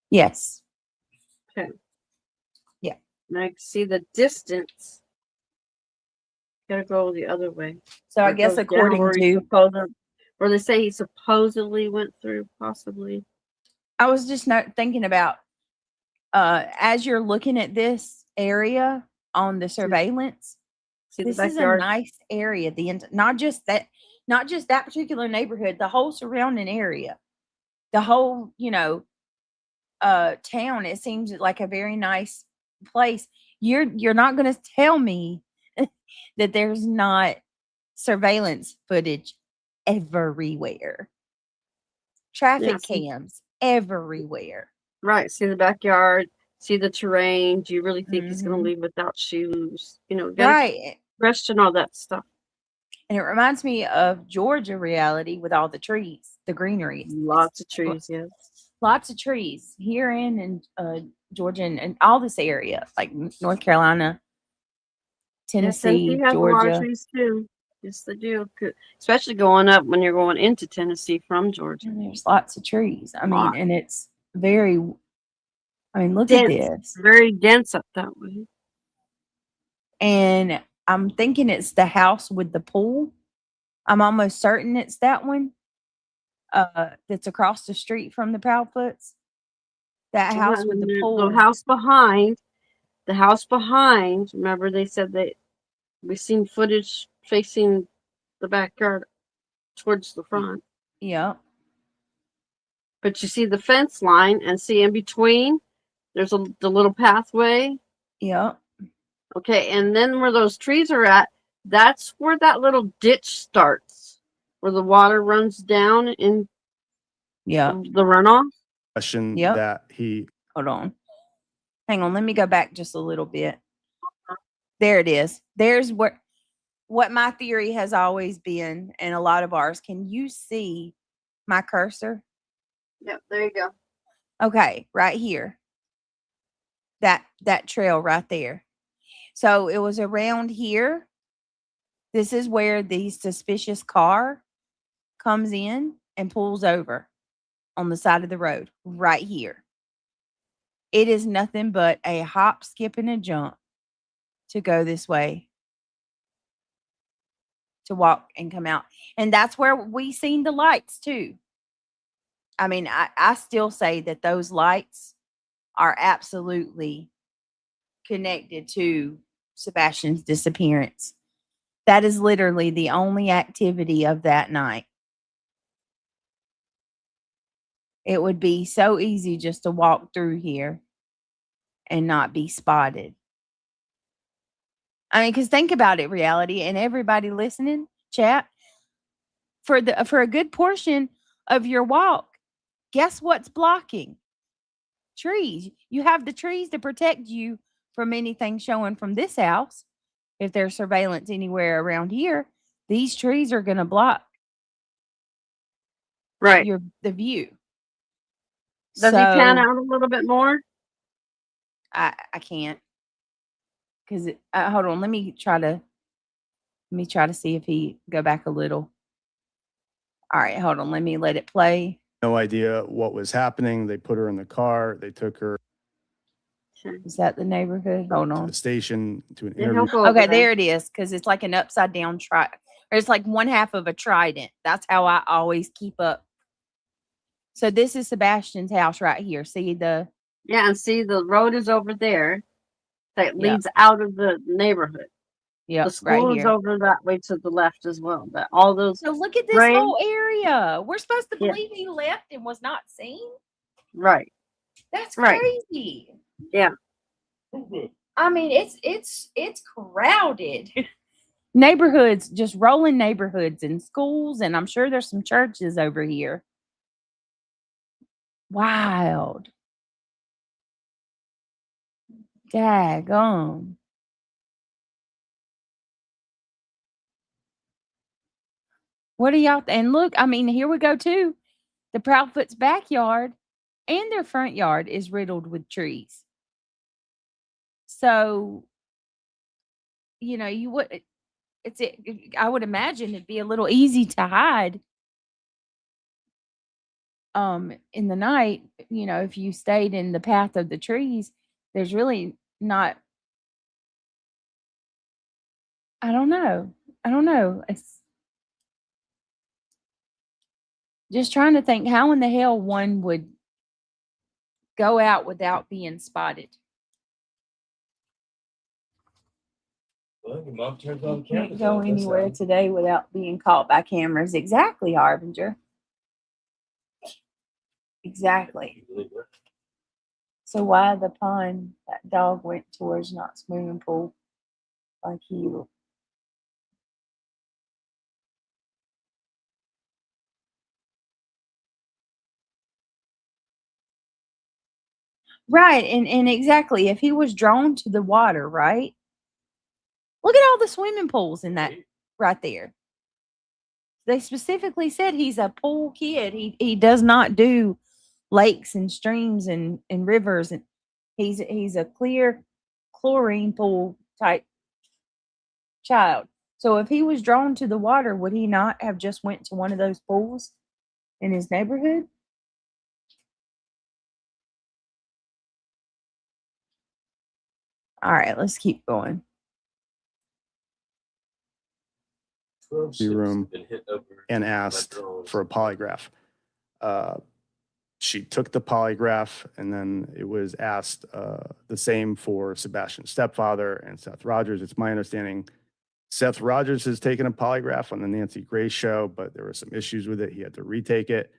Yes. Okay. Yeah. And I can see the distance. Gotta go the other way. So I Or guess goes down according where he to, or they say he supposedly went through, possibly. I was just thinking about as you're looking at this area on the surveillance, See the this is a backyard? nice area. Not just that particular neighborhood, the whole surrounding area, the whole town. It seems like a very nice place. You're not going to tell me that there's not surveillance footage everywhere, traffic cams everywhere. Right. See the backyard. See the terrain. Do you really think he's going to leave without shoes? Right. Question all that stuff. And it reminds me of Georgia reality with all the trees, the greenery. Lots of trees, yes. Lots of trees here in Georgia and all this area, like North Carolina, Tennessee, has Georgia. A lot of trees too. Yes, they do. Especially going up when you're going into Tennessee from Georgia. And there's lots of trees. I mean, and it's very I mean, look at dense, this. very dense up that way. And I'm thinking it's the house with the pool. I'm almost certain it's that one. That's across the street from the Proudfoots. That house with the pool. The house behind. Remember, they said that we seen footage facing the backyard towards the front. Yep. But you see the fence line, and see in between, there's the little pathway. Yep. Okay, and then where those trees are at, that's where that little ditch starts, where the water runs down in the runoff. Question Yep. that he. Hold on. Hang on. Let me go back just a little bit. There it is. There's what my theory has always been, and a lot of ours. Can you see my cursor? Yep, there you go. Okay, right here. That trail right there. So it was around here. This is where the suspicious car comes in and pulls over on the side of the road, right here. It is nothing but a hop, skip, and a jump to go this way, to walk and come out. And that's where we seen the lights too. I mean, I still say that those lights are absolutely connected to Sebastian's disappearance. That is literally the only activity of that night. It would be so easy just to walk through here and not be spotted. I mean, because think about it, reality, and everybody listening, chat, for a good portion of your walk, guess what's blocking? Trees. You have the trees to protect you from anything showing from this house. If there's surveillance anywhere around here, these trees are going to block the view. Does he pan out a little bit more? I can't, because hold on. Let me try to see if he go back a little. All right, hold on. Let me let it play. No idea what was happening. They put her in the car. They took her. Is that the neighborhood? Hold on. To the station to an interview. Okay, there it is. Because it's like an upside down or it's like one half of a trident. That's how I always keep up. So this is Sebastian's house right here. See the? Yeah, and see the road is over there that leads out of the neighborhood. Yeah, the school is over that way to the left as well. But all those. So look at this whole area. We're supposed to believe he left and was not seen. Right. That's crazy. Yeah. I mean, it's crowded. Neighborhoods, just rolling neighborhoods and schools, and I'm sure there's some churches over here. Wild. Daggone. What do y'all and look, I mean, here we go too. The Proudfoot's backyard and their front yard is riddled with trees. So, you know, I would imagine it'd be a little easy to hide in the night, you know, if you stayed in the path of the trees. There's really not, I don't know. It's just trying to think how in the hell one would go out without being spotted. Well, your mom turns on You the can't cameras. go anywhere today without being caught by cameras. Exactly, Harbinger. Exactly. So why the pond that dog went towards, not swimming pool like you? Right, and exactly. If he was drawn to the water, right? Look at all the swimming pools in that right there. They specifically said he's a pool kid. He does not do lakes and streams and rivers, and he's a clear chlorine pool type child. So if he was drawn to the water, would he not have just went to one of those pools in his neighborhood? All right, let's keep going. 12 The ships room have been hit over and by asked drones. for a polygraph. She took the polygraph, and then it was asked the same for Sebastian's stepfather and Seth Rogers. It's my understanding Seth Rogers has taken a polygraph on the Nancy Grace show, but there were some issues with it. He had to retake it.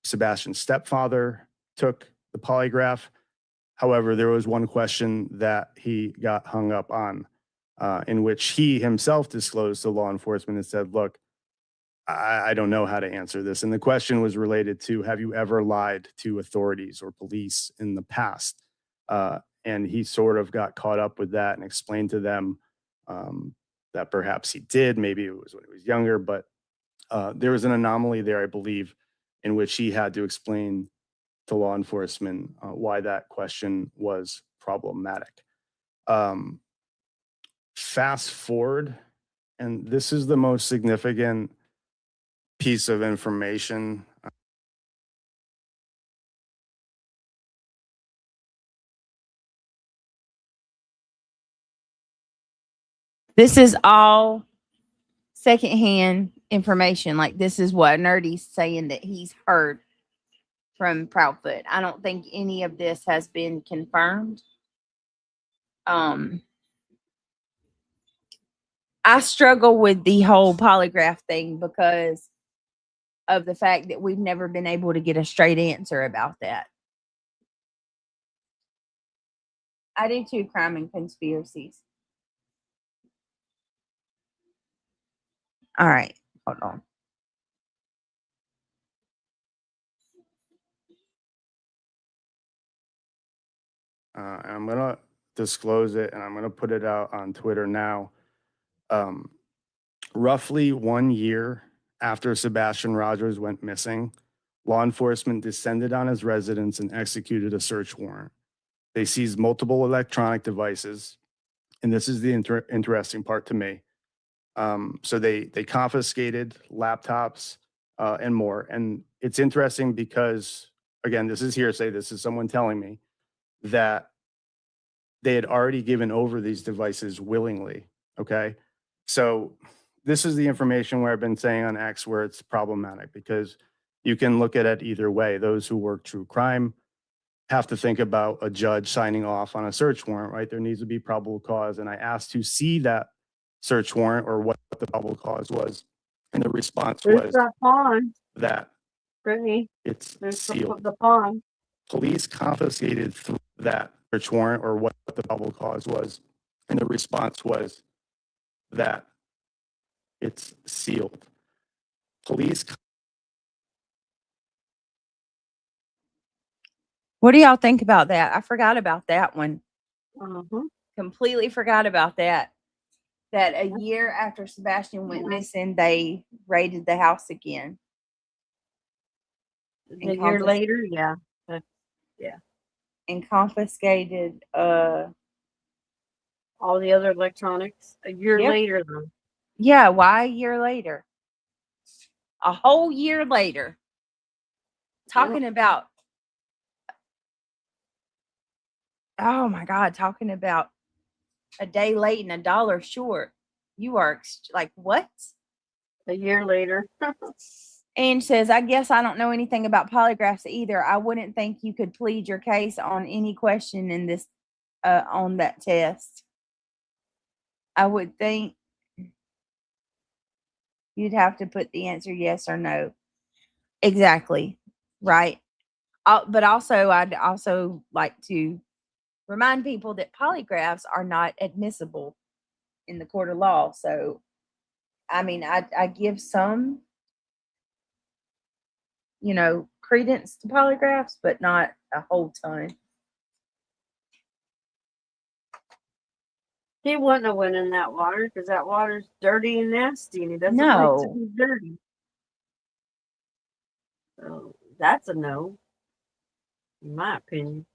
Sebastian's stepfather took the polygraph. However, there was one question that he got hung up on, in which he himself disclosed to law enforcement and said, look, I don't know how to answer this. And the question was related to, have you ever lied to authorities or police in the past? And he sort of got caught up with that and explained to them that perhaps he did. Maybe it was when he was younger, but there was an anomaly there, I believe, in which he had to explain to law enforcement why that question was problematic. Fast forward, and this is the most significant piece of information. This is all secondhand information. Like, this is what Nerdy's saying that he's heard from Proudfoot. I don't think any of this has been confirmed. I struggle with the whole polygraph thing because of the fact that we've never been able to get a straight answer about that. I do too, crime and conspiracies. All right, hold on. I'm going to disclose it, and I'm going to put it out on Twitter now. Roughly 1 year after Sebastian Rogers went missing, law enforcement descended on his residence and executed a search warrant. They seized multiple electronic devices, and this is the interesting part to me. So they confiscated laptops and more. And it's interesting because, again, this is hearsay. This is someone telling me that they had already given over these devices willingly. Okay. So this is the information where I've been saying on X where it's problematic, because you can look at it either way. Those who work true crime have to think about a judge signing off on a search warrant, right? There needs to be probable cause. And I asked to see that search warrant or what the probable cause was. And the response was that pawn, that Brittany. it's There's sealed. the pawn. Police confiscated through that search warrant or what the probable cause was. And the response was that it's sealed. Police. What do y'all think about that? I forgot about that one. Uh-huh. Completely forgot about that. That a year after Sebastian went missing, they raided the house again. A year later, yeah. Yeah. And confiscated all the other electronics. A year later, though. Yeah, why a year later? A whole year later. Talking about, oh my God, talking about a day late and $1 short. You are like, what? A year later. And says, I guess I don't know anything about polygraphs either. I wouldn't think you could plead your case on any question in this, on that test. I would think you'd have to put the answer yes or no. Exactly. Right. But also, I'd also like to remind people that polygraphs are not admissible in the court of law. So, I mean, I give some, credence to polygraphs, but not a whole ton. He wouldn't have went in that water because that water's dirty and nasty, and he doesn't like to be dirty. So that's a no, in my opinion.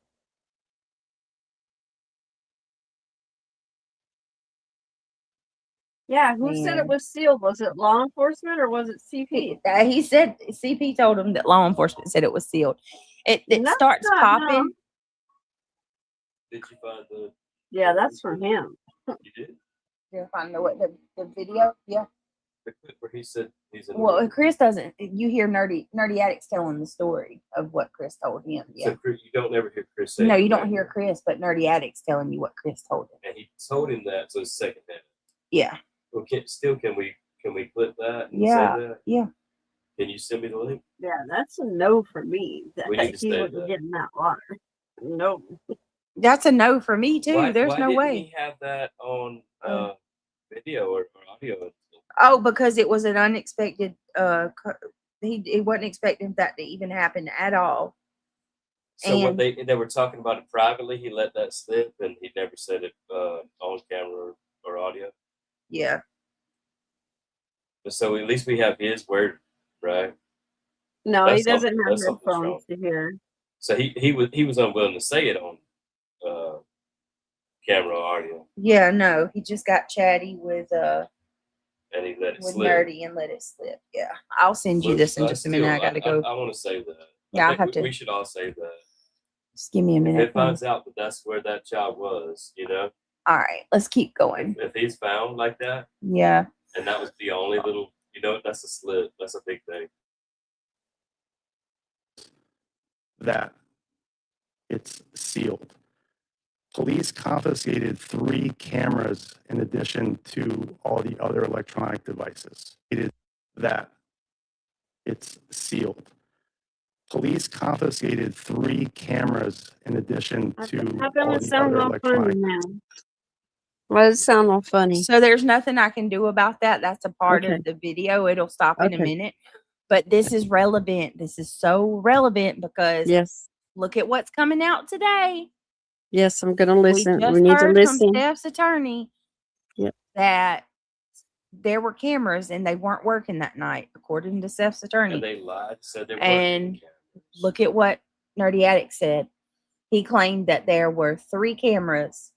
Yeah, who said it was sealed? Was it law enforcement or was it CP? He said CP told him that law enforcement said it was sealed. It starts popping. Did you find the Yeah, that's from him. You did? You're find the video? Yeah. The clip where he said he's in the Well, movie. Chris doesn't. You hear Nerdy Addicts telling the story of what Chris told him. Yeah. So Chris, you don't ever hear Chris say No, it you don't right hear now. Chris, but Nerdy Addicts telling you what Chris told him. And he told him that, so it's second hand. Yeah. Well, can we clip that and Yeah. say that? Yeah. Can you send me the link? Yeah, that's a no for me. That We need to he save wouldn't that. get in that water. No. That's a no for me too. There's why no didn't way. he have that on video or audio? Oh, because it was an unexpected. He wasn't expecting that to even happen at all. So when And they were talking about it privately, he let that slip, and he never said it on camera or audio. yeah, But so at least we have his word, right? No, he doesn't have That's something strong. headphones to hear. So he was unwilling to say it on camera or audio, yeah, no, he just got chatty with and he let it with slip. Nerdy and let it slip. Yeah, I'll send you Well, this in just a minute. I gotta go. I want to save that. Yeah, I think have to. We should all save that. Just give me a If minute. it finds out that that's where that child was, All right, let's keep going. if he's found like that, Yeah. and that was the only little, that's a slip. That's a big thing. That it's sealed. Police confiscated 3 cameras in addition to all the other electronic devices. It is that it's sealed. Police confiscated 3 cameras in addition to How come all it the sounds other all funny electronic. now? Why does it sound all funny? So there's nothing I can do about that. That's a part Okay. of the video. It'll stop in a Okay. minute. But this is relevant. This is so relevant because Yes. look at what's coming out today. Yes, I'm gonna listen. We We just need to heard from listen. Steph's attorney Yep. that there were cameras and they weren't working that night, according to Steph's attorney. And they lied, said they weren't. And look at what Nerdy Addict said. He claimed that there were 3 cameras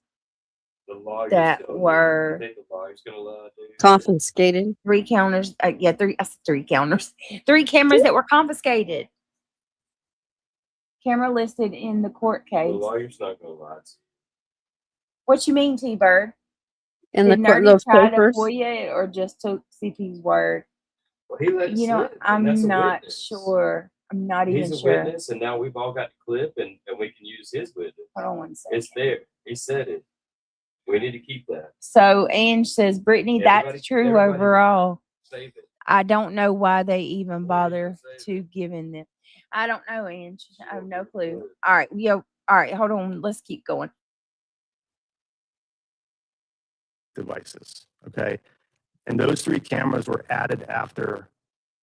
The lawyer's that gonna- were You think the lawyer's gonna lie, dude? Confiscated. 3 counters. Yeah, 3. I said 3 counters. 3 cameras that were confiscated. Camera listed in the court The case. lawyer's not gonna lie. What you mean, T-Bird? In Did the court, Nerdy those try to papers. fool you or just took CP's word? Well, he let it You know, slip, and that's I'm a not witness. sure. I'm not He's even a sure. witness, and now we've all got the clip, and we can use his witness. Hold on one second. It's there. He said it. We need to keep that. So Ange says, Brittany, that's true everybody overall. Save it. I don't know why they even bother to giving them. I don't know, Ange. I have no clue. All right, all right, hold on. Let's keep going. Devices. Okay. And those 3 cameras were added after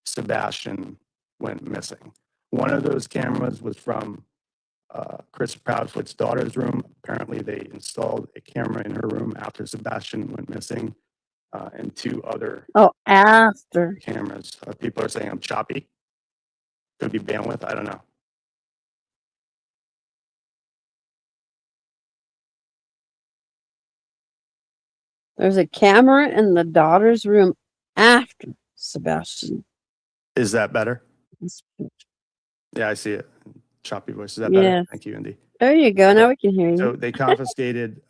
Sebastian went missing. One of those cameras was from Chris Proudfoot's daughter's room. Apparently, they installed a camera in her room after Sebastian went missing, and 2 other after cameras. People are saying I'm choppy. Could be bandwidth. I don't know. There's a camera in the daughter's room after Sebastian. Is that better? Yeah, I see it. Choppy voice. Is that better? Yes. Thank you, Indy. There you go. Now we can hear you. So they confiscated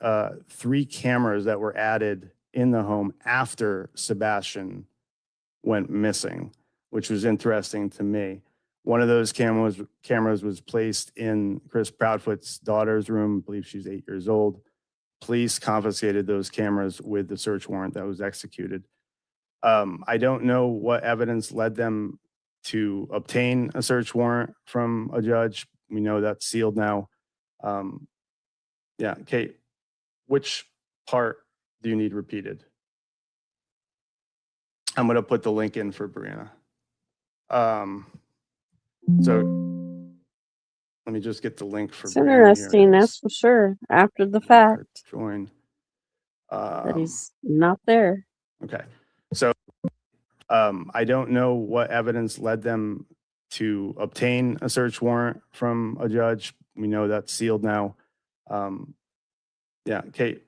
3 cameras that were added in the home after Sebastian went missing, which was interesting to me. One of those cameras was placed in Chris Proudfoot's daughter's room. I believe she's 8 years old. Police confiscated those cameras with the search warrant that was executed. I don't know what evidence led them to obtain a search warrant from a judge. We know that's sealed now. Yeah, Kate, which part do you need repeated? I'm going to put the link in for Brianna. So let me just get the link for It's Brianna interesting, here. that's for sure. After the fact Join. that he's not there. Okay. So I don't know what evidence led them to obtain a search warrant from a judge. We know that's sealed now. Yeah, Kate,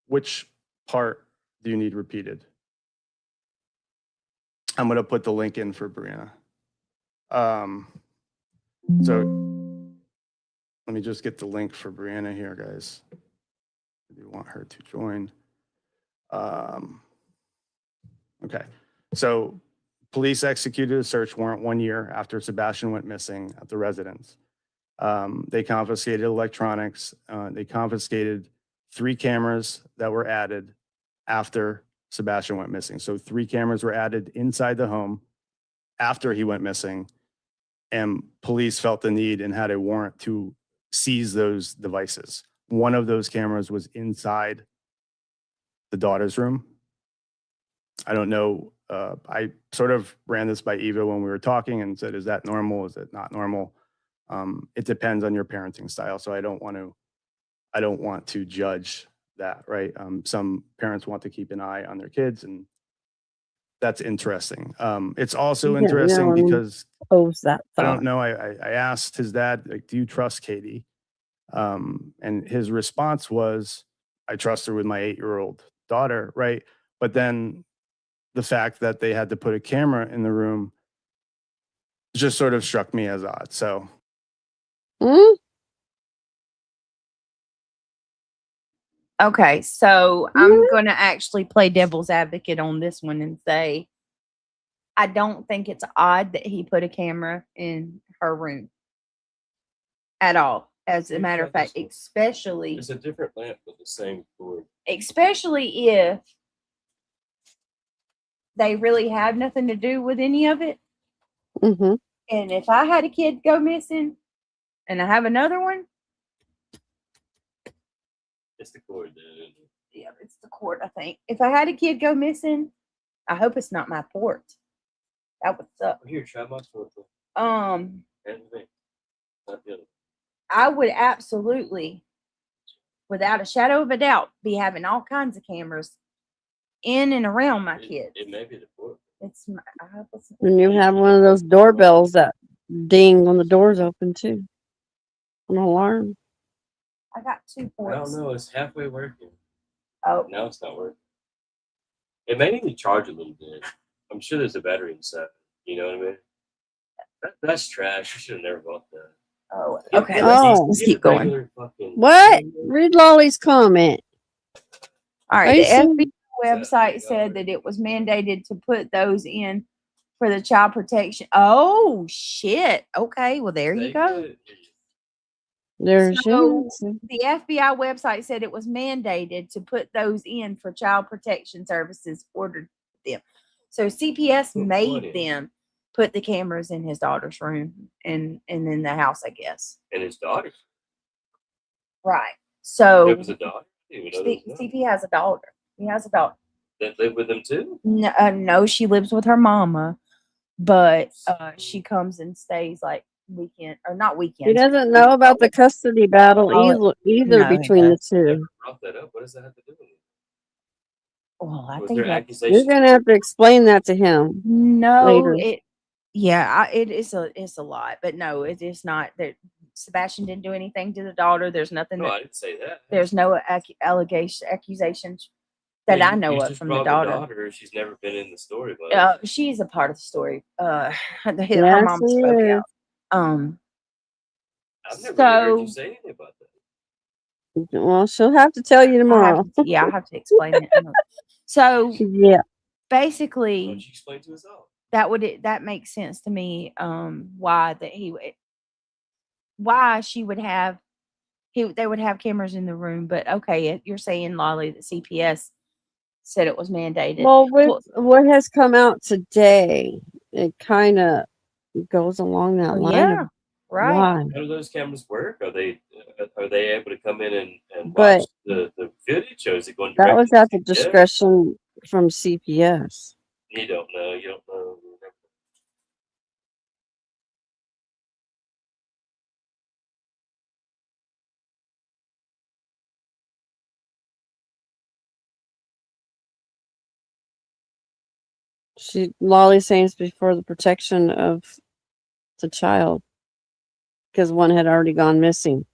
which part do you need repeated? I'm going to put the link in for Brianna. So let me just get the link for Brianna here, guys. I do want her to join. Okay, so police executed a search warrant 1 year after Sebastian went missing at the residence. They confiscated electronics. They confiscated 3 cameras that were added after Sebastian went missing. So 3 cameras were added inside the home after he went missing, and police felt the need and had a warrant to seize those devices. One of those cameras was inside the daughter's room. I don't know. I sort of ran this by Eva when we were talking and said, is that normal? Is it not normal? It depends on your parenting style. So I don't want to judge that, right? Some parents want to keep an eye on their kids, and that's interesting. It's also interesting because pose that I thought. don't know. I asked his dad, like, do you trust Katie? And his response was, I trust her with my 8-year-old daughter, right? But then the fact that they had to put a camera in the room just sort of struck me as odd. So Okay, so I'm going to actually play devil's advocate on this one and say, I don't think it's odd that he put a camera in her room at all. As a matter of fact, especially It's a different lamp with the same cord. especially if they really have nothing to do with any of it. Mm-hmm. And if I had a kid go missing and I have another one, It's the cord, dude. yeah, it's the cord, I think. If I had a kid go missing, I hope it's not my port. That would suck. Here, try my cord. Um, And me. Not the other. I would absolutely, without a shadow of a doubt, be having all kinds of cameras in and around my kids. It may be the cord. It's my, I hope it's And you have one of those doorbells that ding when the door's open too. An alarm. I got 2 I ports. don't know. It's halfway working. Oh, Now it's not working. It may need to charge a little bit. I'm sure there's a battery inside. You know what I mean? That's trash. You should have never bought that. oh, Get- okay. get Let's, a- let's get keep a going. regular fucking- What? Read Lolly's comment. All Are right. you The serious? FBI website said that it was mandated to put those in for the child protection. Oh, shit. Okay. Well, there you go. There's So your the FBI website said it was mandated to put those in for child protection services ordered them. So CPS made them put the cameras in his daughter's room and in the house, I guess. And his daughter. Right. So It was a daughter. I didn't even know there was CP has a daughter. He has a daughter. that lived with him too. No, no, she lives with her mama, but she comes and stays like weekend or not He weekends. doesn't know about the custody battle either No, he between the doesn't. two. Brought that up. What does that have to do with it? Well, I Was think there that accusations? You're gonna have to explain that to him. no, later. it is a lot, but no, it is not that Sebastian didn't do anything to the daughter. There's nothing. No, that, I didn't say that. there's no accusations that I know You of just from the brought daughter. She's never been in the story. But She's a part of the story. Her Yes, mom she spoke is. out. I've never really heard you So say anything about that. Well, she'll have to tell you tomorrow. I have to explain it. So Yeah. Why basically, don't you explain to us all? that makes sense to me. Why she would have they would have cameras in the room, but okay, you're saying, Lolly, that CPS said it was mandated. Well, with what has come out today, it kind of goes along that line. Yeah, of right. why. How do those cameras work? Are they able to come in and But watch the footage, or is it going that directly was to at the CPS? discretion from CPS. You don't know. You don't know. Lolly's saying it's before the protection of the child because one had already gone missing.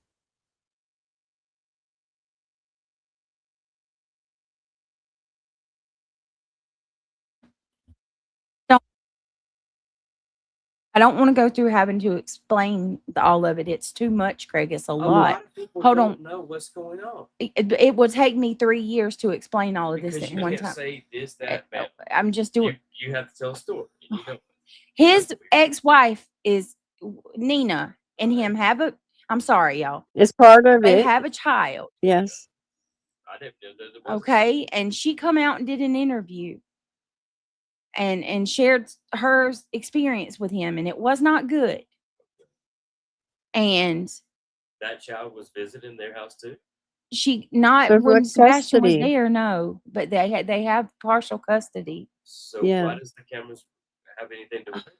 I don't want to go through having to explain all of it. It's too much, Craig. It's a A lot. lot of people Hold don't on. know what's going on It will take me 3 years to explain all of this because at you one can't time. say this, that, that. I'm just doing. You have to tell a story. You know? His ex-wife is Nina, and him have a. I'm sorry, y'all. It's part of They it. have a child. Yes. I didn't know there was. Okay, and she come out and did an interview, and shared her experience with him, and it was not good. And That child was visiting their house too. she not But when what Sebastian was custody? there, no, but they have partial custody. So Yeah. why does the cameras have anything to do with it?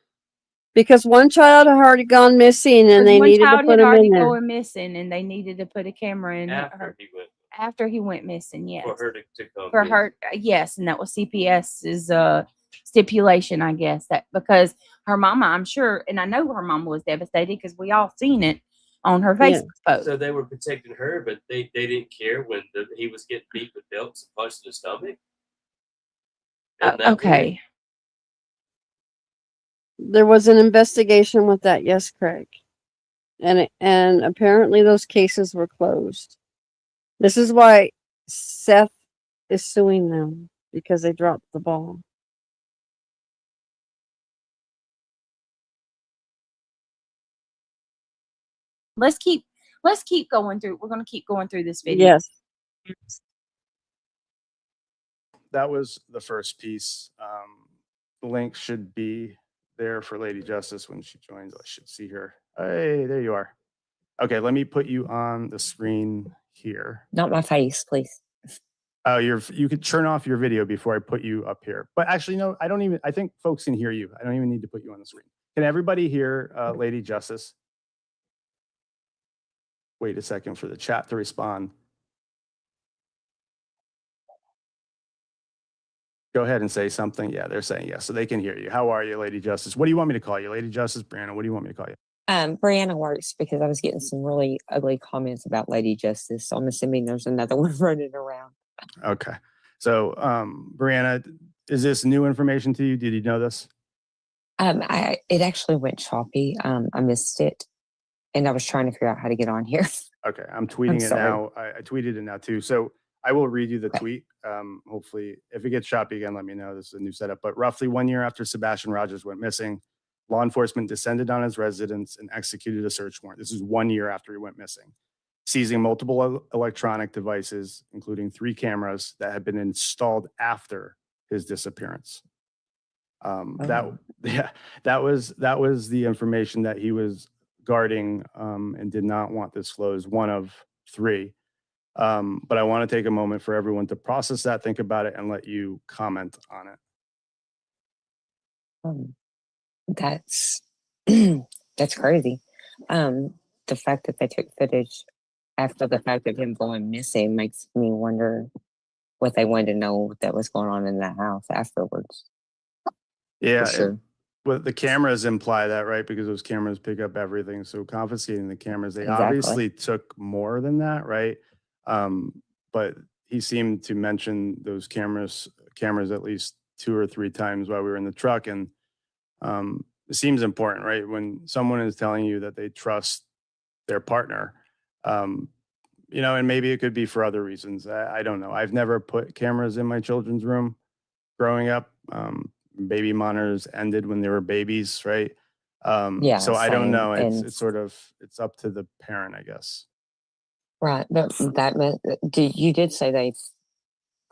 Because one child had already gone missing and Because they one needed to child put had him already in there. gone missing, and they needed to put a camera in her after he went missing. Yes, For her to come for in. her, yes, and that was CPS's stipulation, I guess, that because her mama, I'm sure, and I know her mama was devastated because we all seen it on her Yeah. Facebook post. So they were protecting her, but they didn't care when he was getting beat with belts and punched in the stomach. Isn't that Okay. weird? There was an investigation with that, yes, Craig. And apparently those cases were closed. This is why Seth is suing them, because they dropped the ball. Let's keep going through. We're going to keep going through this video. Yes. That was the first piece. The link should be there for Lady Justice when she joins. I should see her. Hey, there you are. Okay, let me put you on the screen here. Not my face, please. Oh, you could turn off your video before I put you up here. But actually, no, I think folks can hear you. I don't even need to put you on the screen. Can everybody hear Lady Justice? Wait a second for the chat to respond. Go ahead and say something. Yeah, they're saying yes, so they can hear you. How are you, Lady Justice? What do you want me to call you? Lady Justice, Brianna, what do you want me to call you? Brianna works because I was getting some really ugly comments about Lady Justice. So I'm assuming there's another one running around. Okay. So, Brianna, is this new information to you? Did you know this? It actually went choppy. I missed it, and I was trying to figure out how to get on here. Okay, I'm tweeting it sorry. now. I tweeted it now too. So I will read you the tweet. Hopefully, if it gets choppy again, let me know. This is a new setup. But roughly 1 year after Sebastian Rogers went missing, law enforcement descended on his residence and executed a search warrant. This is 1 year after he went missing, seizing multiple electronic devices, including 3 cameras that had been installed after his disappearance. That was the information that he was guarding and did not want disclosed, one of 3. But I want to take a moment for everyone to process that, think about it, and let you comment on it. That's that's crazy. The fact that they took footage after the fact of him going missing makes me wonder what they wanted to know that was going on in that house afterwards. Yeah, sure. Well, the cameras imply that, right? Because those cameras pick up everything. So confiscating the cameras, they Exactly. obviously took more than that, right? But he seemed to mention those cameras at least 2 or 3 times while we were in the truck. And it seems important, right? When someone is telling you that they trust their partner, and maybe it could be for other reasons. I don't know. I've never put cameras in my children's room growing up. Baby monitors ended when they were babies, right? Yeah, so I don't same. know. And It's up to the parent, I guess. right, but that meant you did say they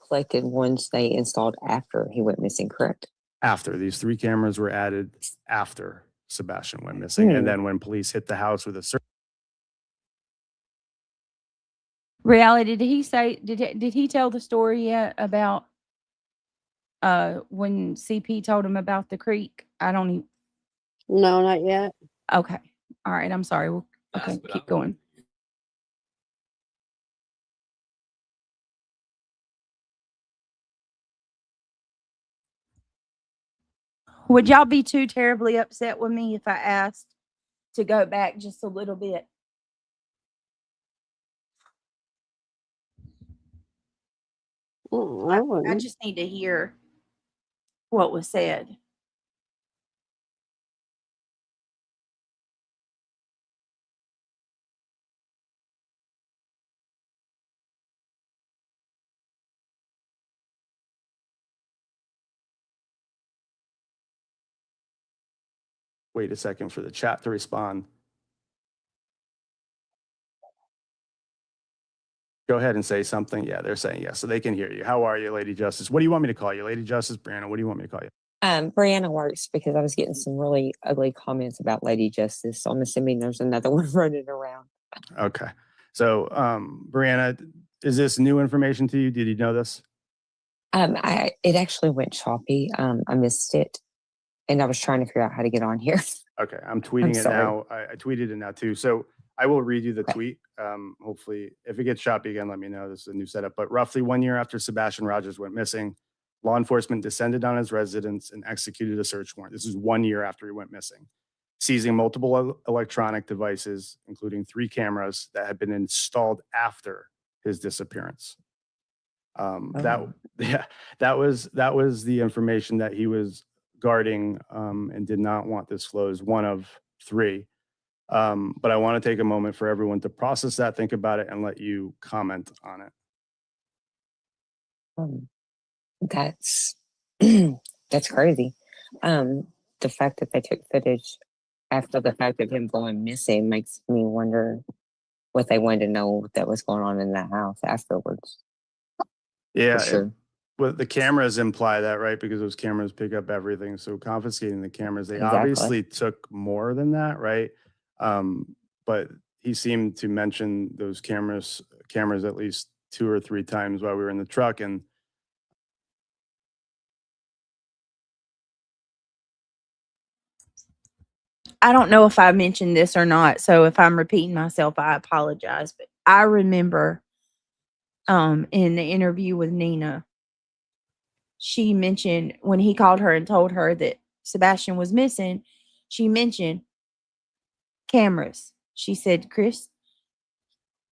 collected ones they installed after he went missing, correct? After these 3 cameras were added after Sebastian went missing, and then when police hit the house with a search. Reality, did he say? Did he tell the story yet about when CP told him about the creek? I don't even. No, not yet. Okay. All right. I'm sorry. Okay. Keep going. Would y'all be too terribly upset with me if I asked to go back just a little bit? I wouldn't. I just need to hear what was said. wait a second for the chat to respond. Go ahead and say something. Yeah, they're saying yes, so they can hear you. How are you, Lady Justice? What do you want me to call you? Lady Justice, Brianna, what do you want me to call you? Brianna works because I was getting some really ugly comments about Lady Justice. So I'm assuming there's another one running around. Okay. So, Brianna, is this new information to you? Did you know this? It actually went choppy. I missed it, and I was trying to figure out how to get on here. Okay, I'm tweeting it sorry. now. I tweeted it now too. So I will read you the tweet. Hopefully, if it gets choppy again, let me know. This is a new setup. But roughly 1 year after Sebastian Rogers went missing, law enforcement descended on his residence and executed a search warrant. This is 1 year after he went missing, seizing multiple electronic devices, including 3 cameras that had been installed after his disappearance. That was the information that he was guarding and did not want disclosed, one of 3. But I want to take a moment for everyone to process that, think about it, and let you comment on it. That's that's crazy. The fact that they took footage after the fact of him going missing makes me wonder what they wanted to know that was going on in that house afterwards. Yeah, For sure. Well, the cameras imply that, right? Because those cameras pick up everything. So confiscating the cameras, they Exactly. obviously took more than that, right? But he seemed to mention those cameras at least 2 or 3 times while we were in the truck. And I don't know if I mentioned this or not, so if I'm repeating myself, I apologize. But I remember in the interview with Nina, she mentioned when he called her and told her that Sebastian was missing, she mentioned cameras. She said, Chris,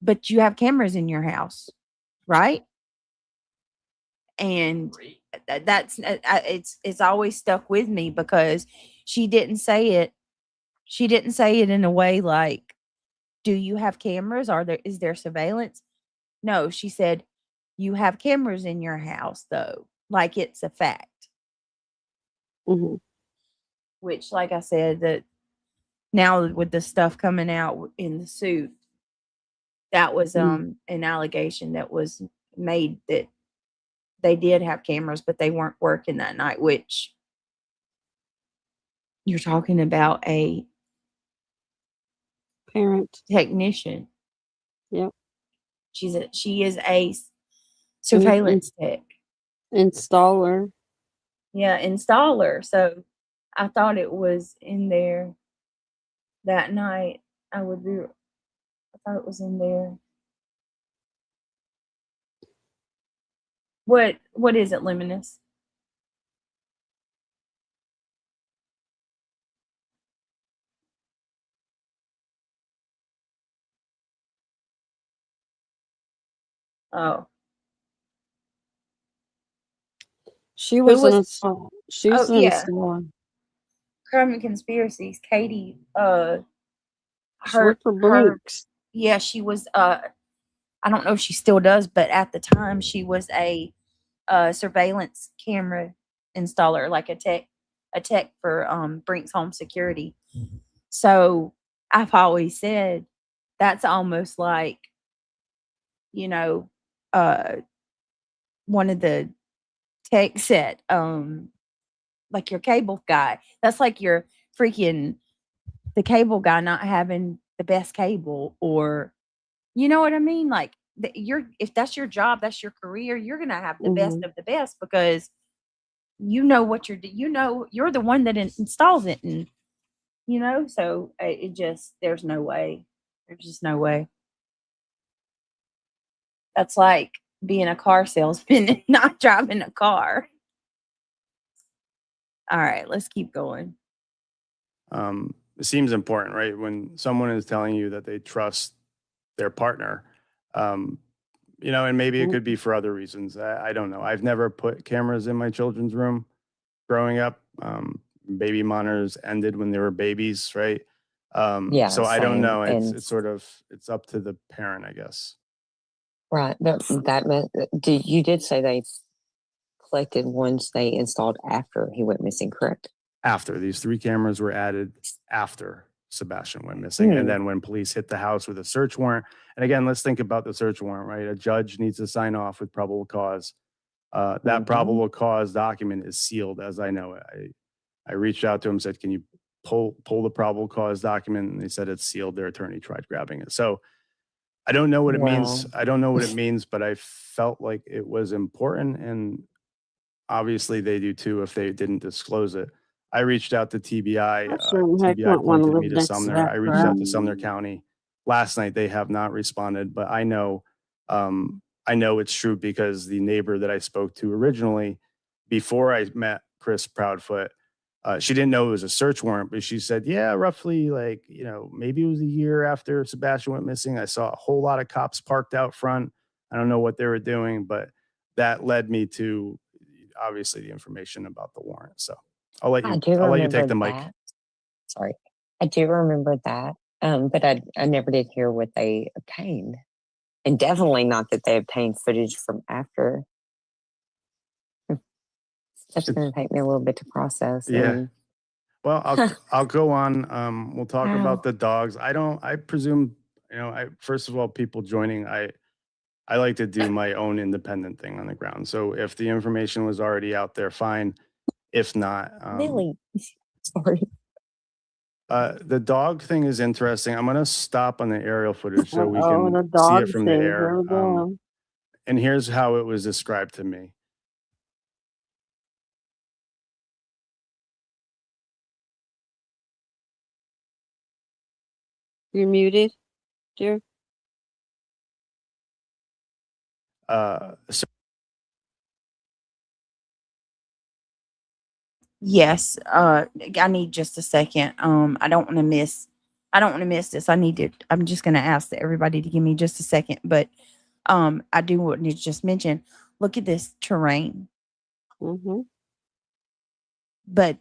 but you have cameras in your house, right? And that's it's always stuck with me because she didn't say it. She didn't say it in a way like, do you have cameras? Is there surveillance? No, she said, you have cameras in your house though. Like it's a fact. Mm-hmm. Which, like I said, that now with the stuff coming out in the suit, that was an allegation that was made that they did have cameras, but they weren't working that night, which you're talking about a Parent. technician. Yep. She is a surveillance tech. Installer. Yeah, installer. So I thought it was in there that night. I thought it was in there. What is it, Luminous? Oh. She was an was- installer. She was Oh, an yeah. installer. Crime and Conspiracies. Katie, She worked for Brinks. yeah, she was I don't know if she still does, but at the time she was a surveillance camera installer, like a tech for Brinks Home Security. So I've always said that's almost like, you know, one of the techs at like your cable guy. That's like your freaking the cable guy not having the best cable, or you know what I mean? Like if that's your job, that's your career, you're gonna have the best of the best because you know what you're the one that installs it, and you know, so it just there's just no way. That's like being a car salesman and not driving a car. All right, let's keep going. It seems important, right? When someone is telling you that they trust their partner, you know, and maybe it could be for other reasons. I don't know. I've never put cameras in my children's room growing up. Baby monitors ended when they were babies, right? Yeah, so I don't same. know. And It's up to the parent, I guess. right, you did say they collected ones they installed after he went missing, correct? after. These 3 cameras were added after Sebastian went missing. And then when police hit the house with a search warrant, and again, let's think about the search warrant, right? A judge needs to sign off with probable cause. That probable cause document is sealed, as I know it. I reached out to him, said, "Can you pull the probable cause document?" And they said it's sealed. Their attorney tried grabbing it. So I don't know what it means. I don't know what it means, but I felt like it was important, and obviously they do too if they didn't disclose it. I reached out to TBI. I sure in heck TBI don't want to pointed live me to next to Sumner. that I reached out crap. to Sumner County last night. They have not responded, but I know it's true because the neighbor that I spoke to originally, before I met Chris Proudfoot, she didn't know it was a search warrant, but she said, yeah, roughly like, maybe it was a year after Sebastian went missing. I saw a whole lot of cops parked out front. I don't know what they were doing, but that led me to obviously the information about the warrant. So I'll let I you do take the remember mic. that. Sorry. I do remember that. But I never did hear what they obtained. And definitely not that they obtained footage from after. That's going to take me a little bit to process. Yeah. And Well, I'll go on. We'll talk about the dogs. I presume, first of all, people joining, I like to do my own independent thing on the ground. So if the information was already out there, fine. If not, really, sorry. the dog thing is interesting. I'm gonna stop on the aerial footage so we the can see dog it from the thing. air. Here we go. And here's how it was described to me. You're muted, dear. So Yes. I need just a second. I don't want to miss this. I'm just gonna ask everybody to give me just a second. But I do want to just mention, look at this terrain. Mm-hmm. But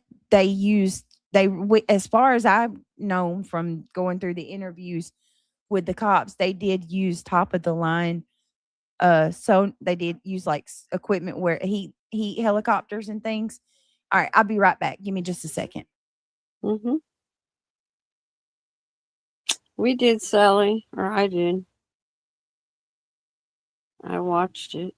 as far as I've known from going through the interviews with the cops, they did use top of the line. So they did use like equipment where heat helicopters and things. All right, I'll be right back. Give me just a second. Mm-hmm. We did, Sally, or I did. I watched it.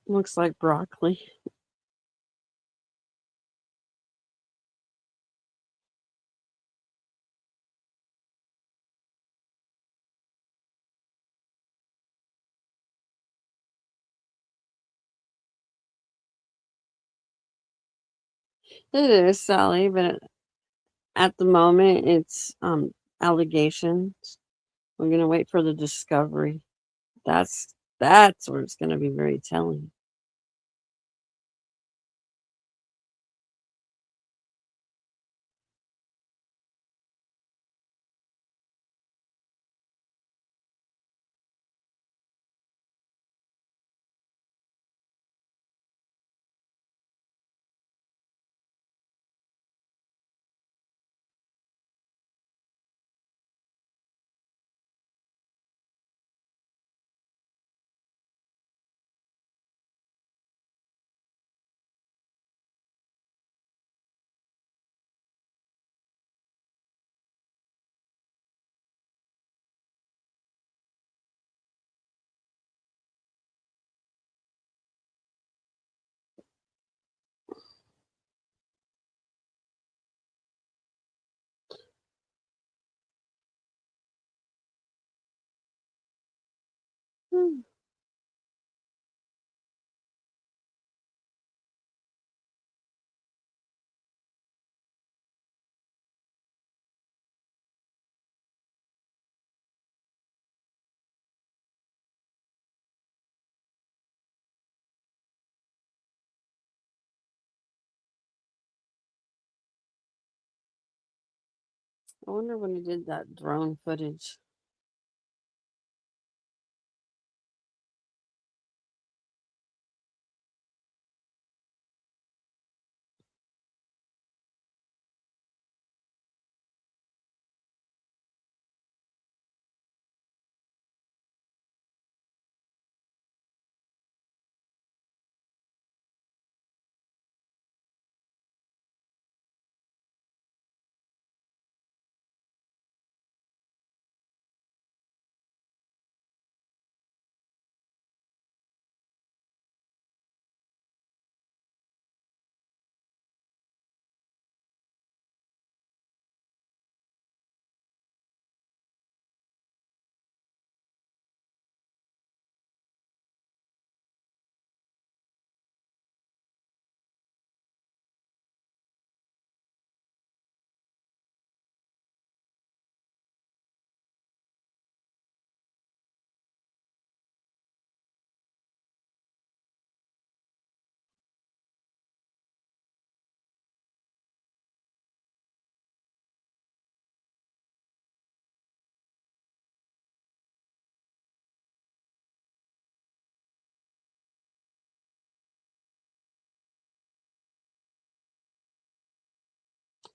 Looks like broccoli. It is, Sally, but at the moment it's allegations. We're gonna wait for the discovery. That's where it's gonna be very telling. I wonder when he did that drone footage.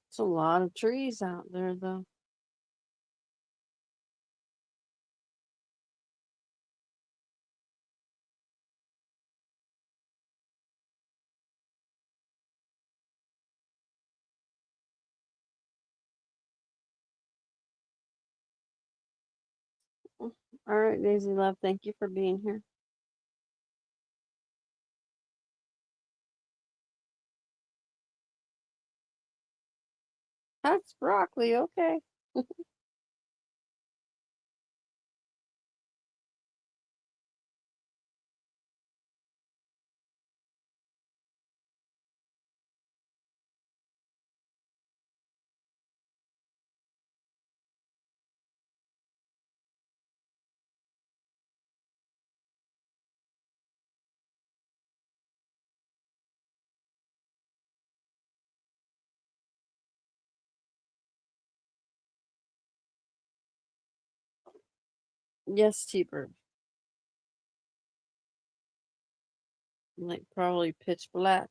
It's a lot of trees out there, though. All right, Daisy Love, thank you for being here. That's broccoli, okay. Yes, T-Bird. Like probably pitch black.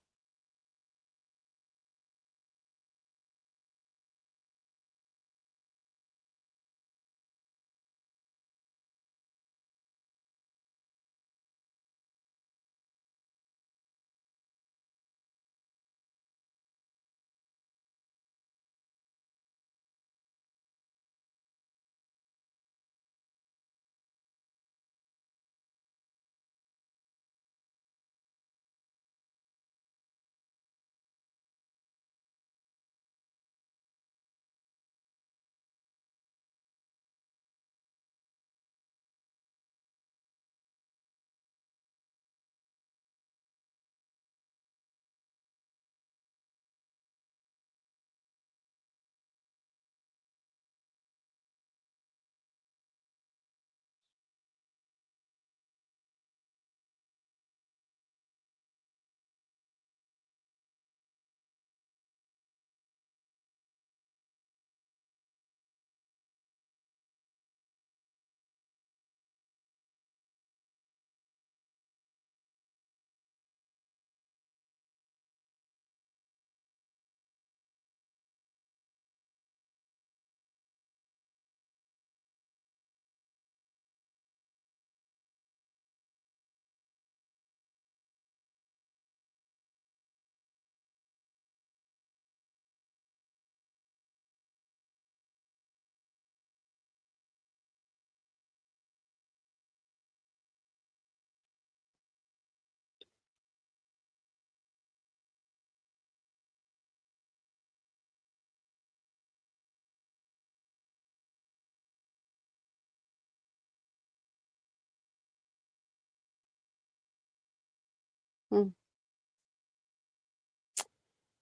Hmm.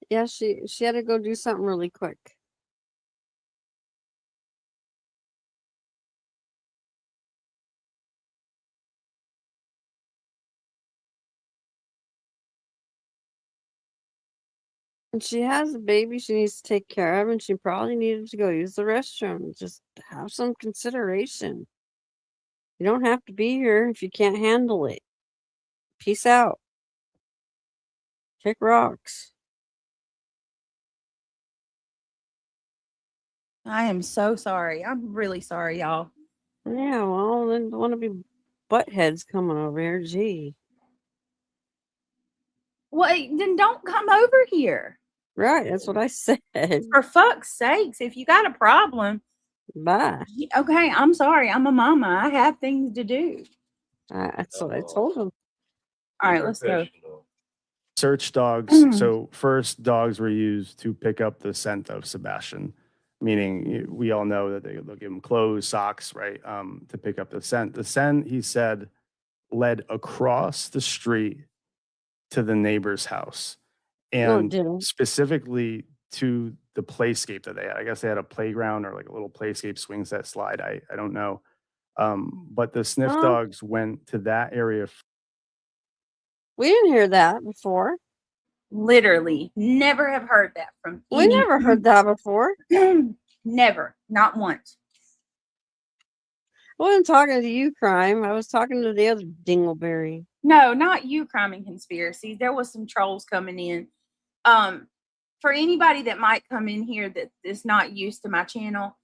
Yeah, she had to go do something really quick. And she has a baby she needs to take care of, and she probably needed to go use the restroom. Just have some consideration. You don't have to be here if you can't handle it. Peace out. Kick rocks. I am so sorry. I'm really sorry, y'all. Yeah, well, then don't want to be butt heads coming over here. Gee. Well, then don't come over here. Right, that's what I said. For fuck's sakes, if you got a problem, bye. Okay, I'm sorry. I'm a mama. I have things to do. That's what I told him. All right, let's go. Search dogs. So first, dogs were used to pick up the scent of Sebastian, meaning we all know that they'll give him clothes, socks, right, to pick up the scent. The scent, he said, led across the street to the neighbor's house, and specifically to the playscape that they had. I guess they had a playground or like a little playscape swing set slide. I don't know. But the sniff dogs went to that area. We didn't hear that before. Literally, never have heard that from We never heard that before. Never, not once. I wasn't talking to you, Crime. I was talking to the other dingleberry. No, not you, Crime and Conspiracies. There was some trolls coming in. For anybody that might come in here that is not used to my channel,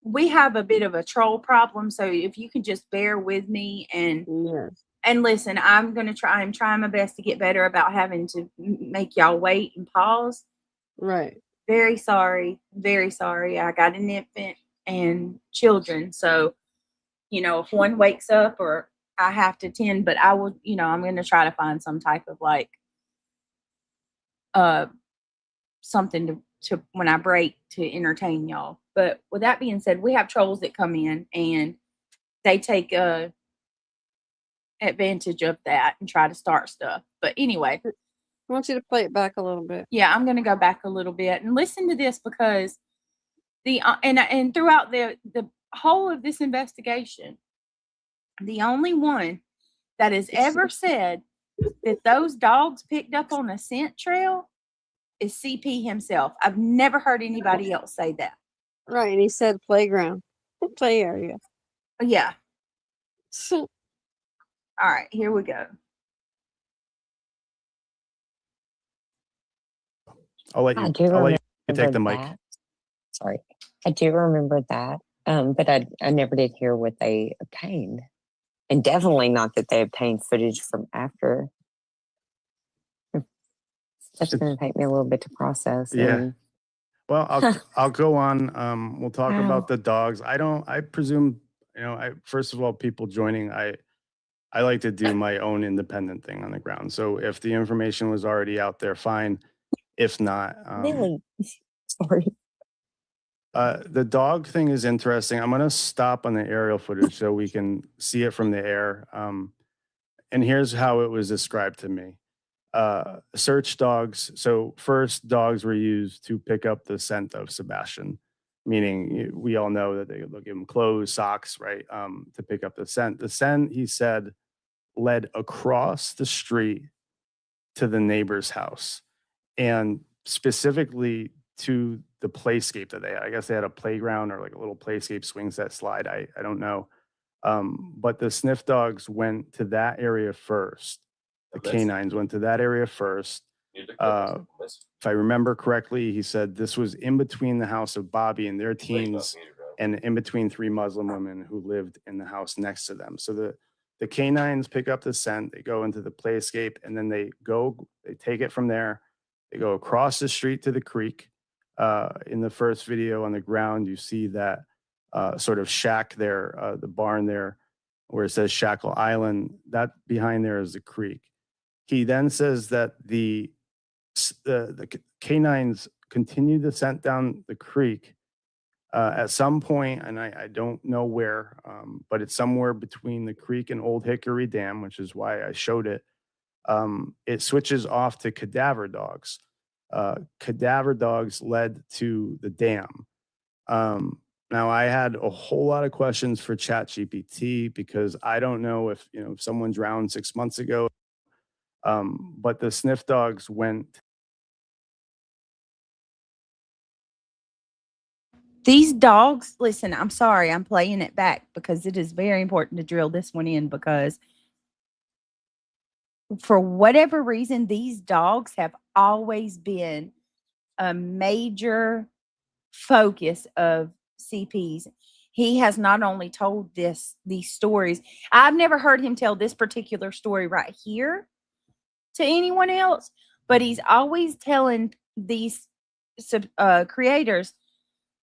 we have a bit of a troll problem. So if you can just bear with me and listen, I'm trying my best to get better about having to make y'all wait and pause. Right. Very sorry. Very sorry. I got an infant and children. So, if one wakes up or I have to tend, but I will, I'm going to try to find some type of something to when I break to entertain y'all. But with that being said, we have trolls that come in and they take advantage of that and try to start stuff. But anyway, I want you to play it back a little bit. Yeah, I'm going to go back a little bit and listen to this because and throughout the whole of this investigation, the only one that has ever said that those dogs picked up on a scent trail is CP himself. I've never heard anybody else say that. Right, and he said playground, play area. Yeah. All right, here we go. I'll let you take the mic. Sorry. I do remember that, but I never did hear what they obtained. And definitely not that they obtained footage from after. That's going to take me a little bit to process. Yeah. Well, I'll go on. We'll talk about the dogs. I presume, first of all, people joining, I like to do my own independent thing on the ground. So if the information was already out there, fine. If not, really, sorry. The dog thing is interesting. I'm going to stop on the aerial footage so we can see it from the air. And here's how it was described to me. Search dogs. So first, dogs were used to pick up the scent of Sebastian, meaning we all know that they'll give him clothes, socks, right, to pick up the scent. The scent, he said, led across the street to the neighbor's house, and specifically to the playscape that they had. I guess they had a playground or like a little playscape swing set slide. I don't know. But the sniff dogs went to that area first. The canines went to that area first. If I remember correctly, he said this was in between the house of Bobby and their teens and in between 3 Muslim women who lived in the house next to them. So the canines pick up the scent, they go into the playscape, and then they take it from there. They go across the street to the creek. In the first video on the ground, you see that sort of shack there, the barn there, where it says Shackle Island. That behind there is the creek. He then says that the canines continue the scent down the creek at some point, and I don't know where, but it's somewhere between the creek and Old Hickory Dam, which is why I showed it. It switches off to cadaver dogs. Cadaver dogs led to the dam. Now, I had a whole lot of questions for ChatGPT because I don't know if someone drowned 6 months ago. But the sniff dogs went These dogs, listen, I'm sorry, I'm playing it back because it is very important to drill this one in because for whatever reason, these dogs have always been a major focus of CP's. He has not only told these stories. I've never heard him tell this particular story right here to anyone else, but he's always telling these creators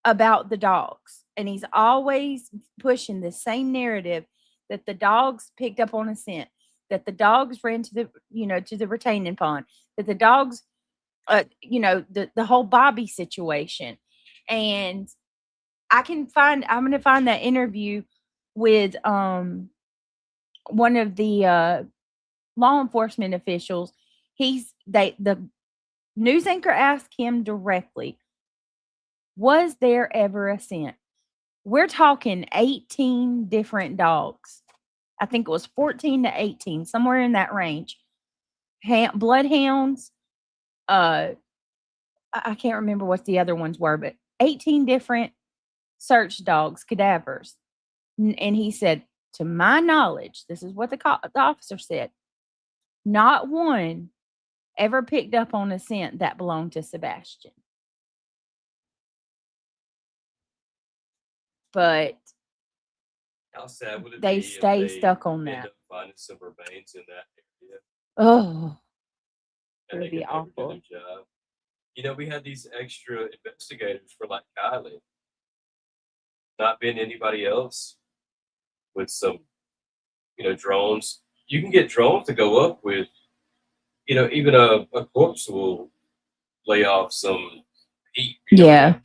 about the dogs, and he's always pushing the same narrative that the dogs picked up on a scent, that the dogs ran to the retaining pond, that the dogs the whole Bobby situation. And I'm going to find that interview with one of the law enforcement officials. The news anchor asked him directly, was there ever a scent? We're talking 18 different dogs. I think it was 14 to 18, somewhere in that range. Bloodhounds. I can't remember what the other ones were, but 18 different search dogs, cadavers. And he said, to my knowledge, this is what the officer said, not one ever picked up on a scent that belonged to Sebastian. But how sad would it they be stay if they stuck on end that. up finding some remains in that area? Oh, And it'd they be could never do awful. their job. You know, we had these extra investigators for like Kylie. Not being anybody else with some, drones. You can get drones to go up with, even a corpse will lay off some heat. Yeah.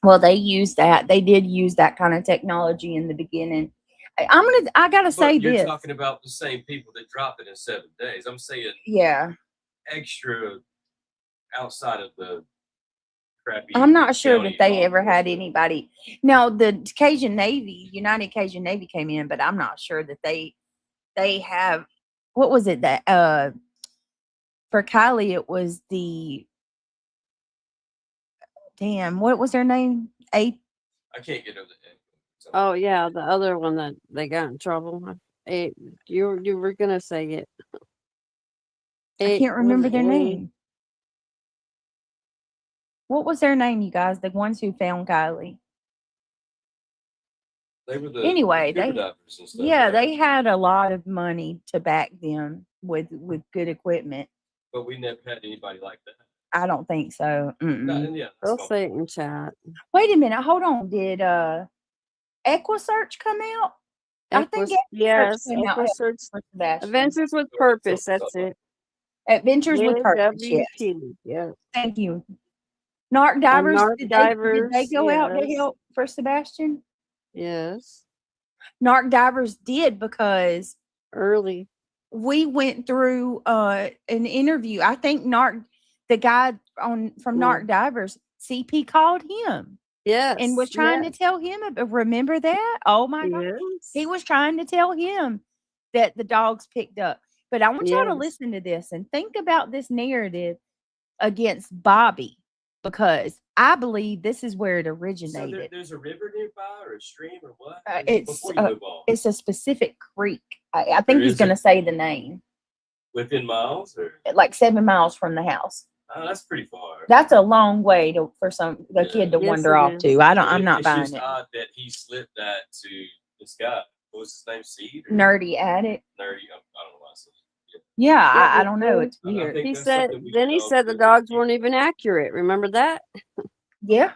Well, they used that. They did use that kind of technology in the beginning. I gotta say you're this. talking about the same people that dropped it in 7 days. I'm saying Yeah. extra outside of the crappy. I'm not sure county that they law ever had enforcement. anybody. No, the Cajun Navy, United Cajun Navy came in, but I'm not sure that they have. What was it that for Kylie? It was the what was their name? I can't get over the end. Oh yeah, the other one that they got in trouble. You were gonna say it. I can't remember their A. name. What was their name, you guys? The ones who found Kylie. They were the Anyway, scuba they divers and stuff. yeah, right? they had a lot of money to back them with good equipment. But we never had anybody like that. I don't think so. Mm-mm. Yeah, They'll say it in chat. Wait a minute, hold on. Did EquiSearch come out? I think Yes, came out EquiSearch. for Sebastian. Adventures with Purpose. That's it. Adventures with Purpose. Yes. AWP. Yes. Thank you. Narc Divers. Narc Did Divers, they go out to yes. help for Sebastian? Yes. Narc Divers did because early we went through an interview. I think the guy from Narc Divers, CP called him. Yes. And was trying to tell him, remember that? Oh my God. Yes. He was trying to tell him that the dogs picked up. But I want y'all to Yes. listen to this and think about this narrative against Bobby, because I believe this is where it So originated. there's a river nearby or a stream or what? It's Before you move on. it's a specific creek. I think he's is going to it? say the name. Within miles or? Like 7 miles from the house. That's pretty far. That's a long way for the kid to Yes, wander it off is. to. I'm not It's buying just it. odd that he slipped that to this guy. What was his name? Seed? Or Nerdy addict. Nerdy. I don't know why I said it. Yeah, Yeah, I don't know. It's I weird. think He that's said. something we Then he can said the all dogs weren't even accurate. Remember that? Yeah.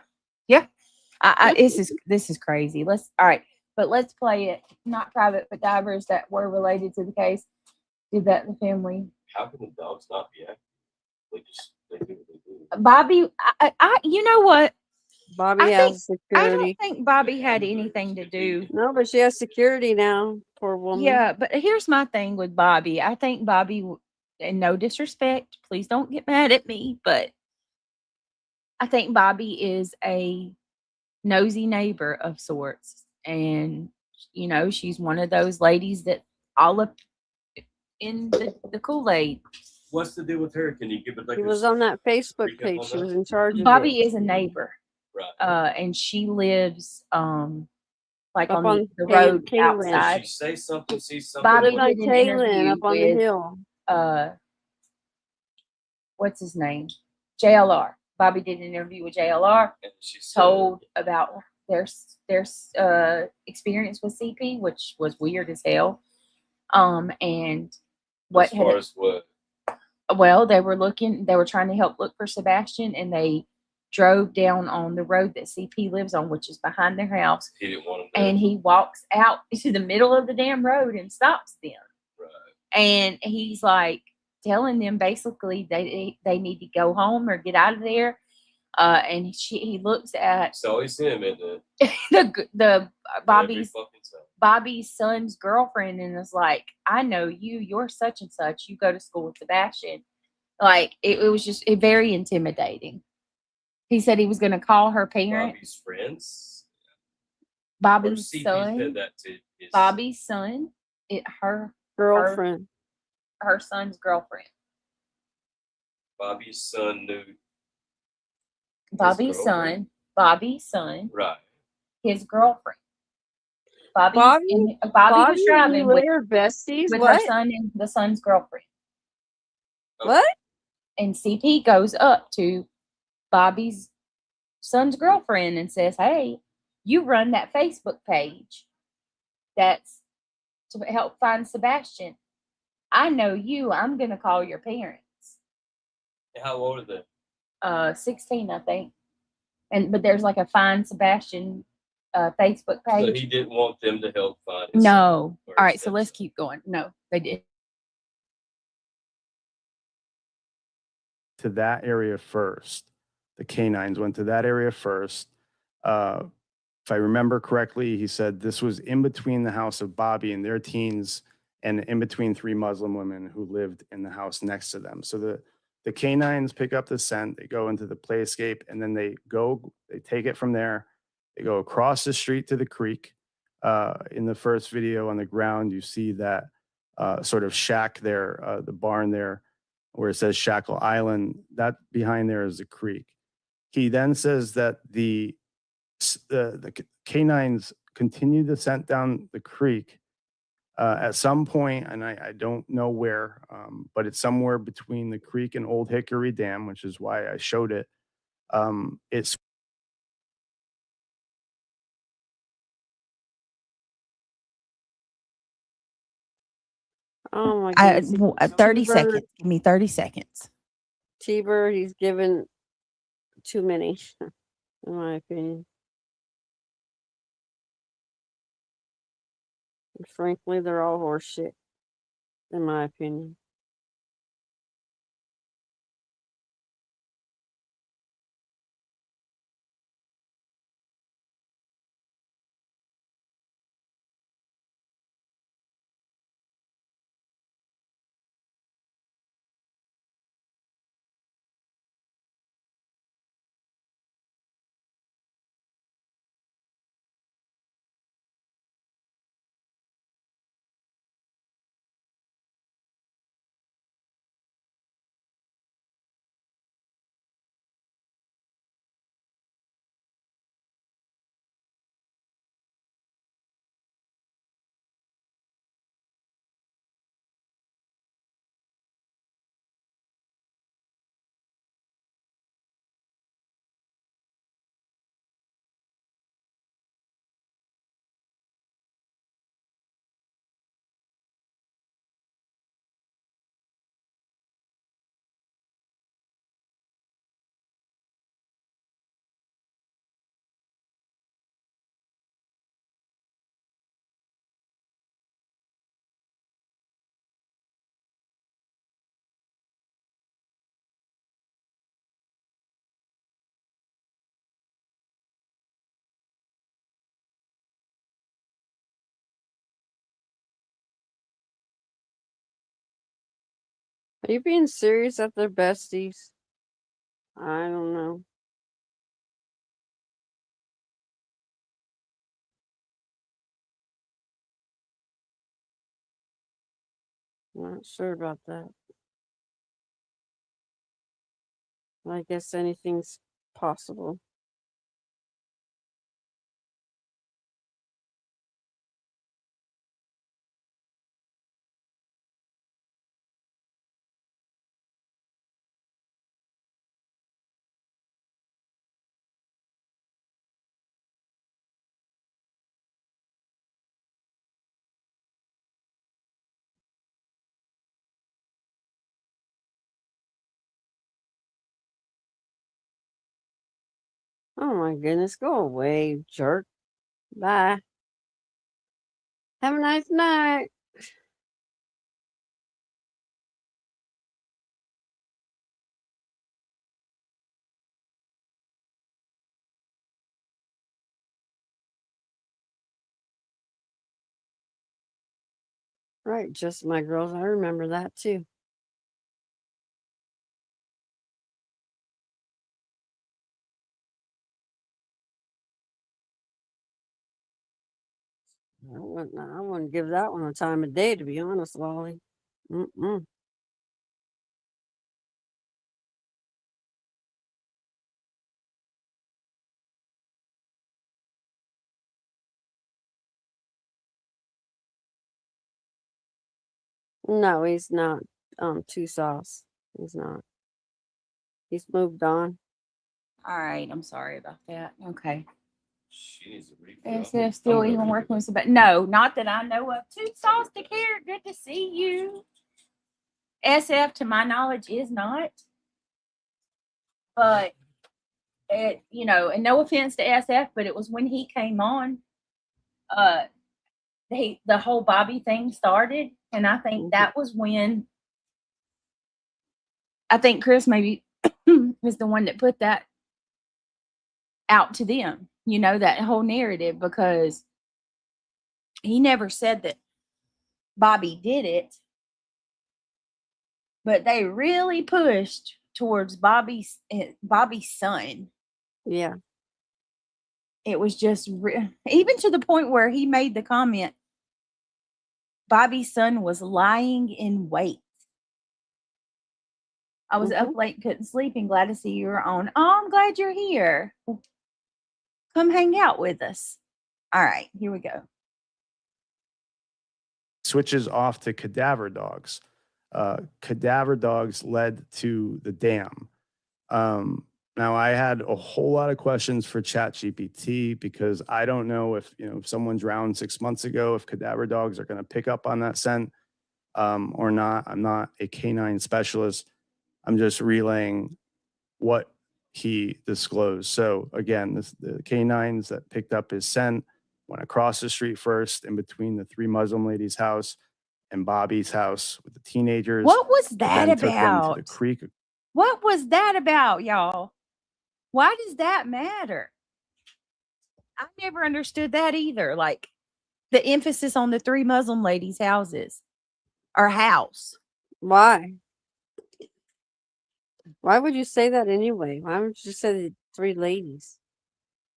This is crazy. All right, but let's play it. Not private, but divers that were related to the case did that in the family. How can the dogs not be active? They do what they do. Bobby, you know what? Bobby I has I security. don't think Bobby had anything to do. No, but she has security now. Poor woman. Yeah, but here's my thing with Bobby. I think Bobby, and no disrespect, please don't get mad at me, but I think Bobby is a nosy neighbor of sorts. And, she's one of those ladies that all up in the Kool-Aid. What's the deal with her? Can you give it like She was on that Facebook recap page. on She that? was in charge of Bobby it. is a neighbor. Right. And she lives like Up on on the road Kaylin. Did outside. she say something? See something? Bobby Lives on did an Kaylin interview up on the with hill. what's his name? JLR. Bobby did an interview with JLR. And she said, Told about their experience with CP, which was weird as hell. And what as far as what? well, they were trying to help look for Sebastian, and they drove down on the road that CP lives on, which is behind their house. He didn't want him there. And he walks out to the middle of the damn road and stops them. Right. And he's like telling them basically they need to go home or get out of there. And he looks at It's always him, isn't it? the Every fucking time. Bobby's son's girlfriend, and is like, I know you, you're such and such, you go to school with Sebastian. Like it was just very intimidating. He said he was going to call her parents. Bobby's friends. Bobby's CP son. said that to his Bobby's son. Her Girlfriend. Her son's girlfriend. Bobby's son knew. Bobby's son. Right. His girlfriend. Bobby was driving with her besties. with What? her son and the son's girlfriend. What? And CP goes up to Bobby's son's girlfriend and says, hey, you run that Facebook page that's to help find Sebastian. I know you. I'm going to call your parents. How old are they? 16, I think. But there's like a Find Sebastian Facebook page. So he didn't want them to help find his No. son All right, so let's keep going. No, they did. To that area first. The canines went to that area first. If I remember correctly, he said this was in between the house of Bobby and their teens and in between 3 Muslim women who lived in the house next to them. So the canines pick up the scent, they go into the playscape, and then they take it from there. They go across the street to the creek. In the first video on the ground, you see that sort of shack there, the barn there, where it says Shackle Island. That behind there is the creek. He then says that the canines continue the scent down the creek at some point, and I don't know where, but it's somewhere between the creek and Old Hickory Dam, which is why I showed it. It's Oh my goodness. 30 seconds. Give me 30 seconds. T-Bird, he's given too many, in my opinion. And frankly, they're all horseshit, in my opinion. Are you being serious that they're besties? I don't know. Not sure about that. I guess anything's possible. Oh my goodness, go away, jerk. Bye. Have a nice night. Right, just my girls. I remember that too. I wouldn't give that one a time of day, to be honest, Wally. Mm-mm. No, he's not two sauce. He's not. He's moved on. All right, I'm sorry about that. Okay. She needs to refill. SF still even working with Sebastian? No, not that I know of. Two sauce to care. Good to see you. SF, to my knowledge, is not. But it, you know, and no offense to SF, but it was when he came on, the whole Bobby thing started, and I think that was when I think Chris maybe was the one that put that out to them, you know, that whole narrative, because he never said that Bobby did it, but they really pushed towards Bobby's son. Yeah. It was just even to the point where he made the comment, Bobby's son was lying in wait. I was up late, couldn't sleep, and glad to see you were on. Oh, I'm glad you're here. Come hang out with us. All right, here we go. Switches off to cadaver dogs. Cadaver dogs led to the dam. Now, I had a whole lot of questions for ChatGPT because I don't know if someone drowned 6 months ago, if cadaver dogs are going to pick up on that scent or not. I'm not a canine specialist. I'm just relaying what he disclosed. So again, the canines that picked up his scent went across the street first, in between the three Muslim ladies' house and Bobby's house with the teenagers. What was that then took them about? to the creek. What was that about, y'all? Why does that matter? I never understood that either. Like the emphasis on the three Muslim ladies' houses or house. Why? Why would you say that anyway? Why would you say the three ladies?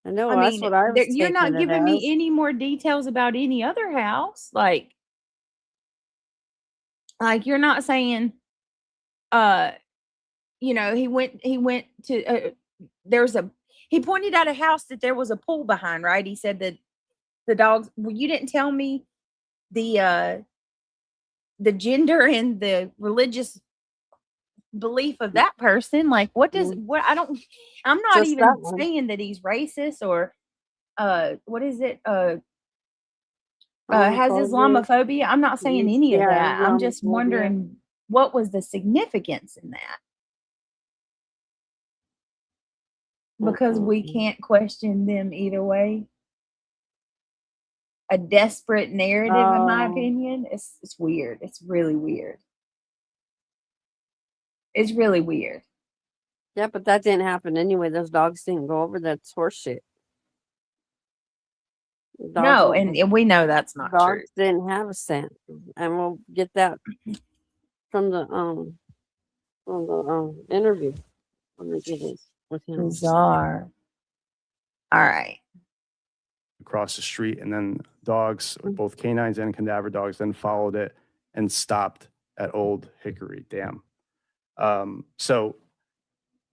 I know that's what I was You're not taking it giving me as. any more details about any other house. Like you're not saying, he went to, he pointed out a house that there was a pool behind, right? He said that the dogs, well, you didn't tell me the gender and the religious belief of that person. Like I'm not Just even that one. saying that he's racist or what is it? Has Islamophobia. I'm not saying any of that. I'm just wondering what was the significance in that? Because we can't question them either way. A desperate narrative, in my opinion. It's weird. It's really weird. It's really weird. Yeah, but that didn't happen anyway. Those dogs didn't go over. That's horseshit. No, and we know that's not true. Dogs didn't have a scent, and we'll get that from the interview when we did this with him. Bizarre. All right. Across the street, and then dogs, both canines and cadaver dogs, then followed it and stopped at Old Hickory Dam. So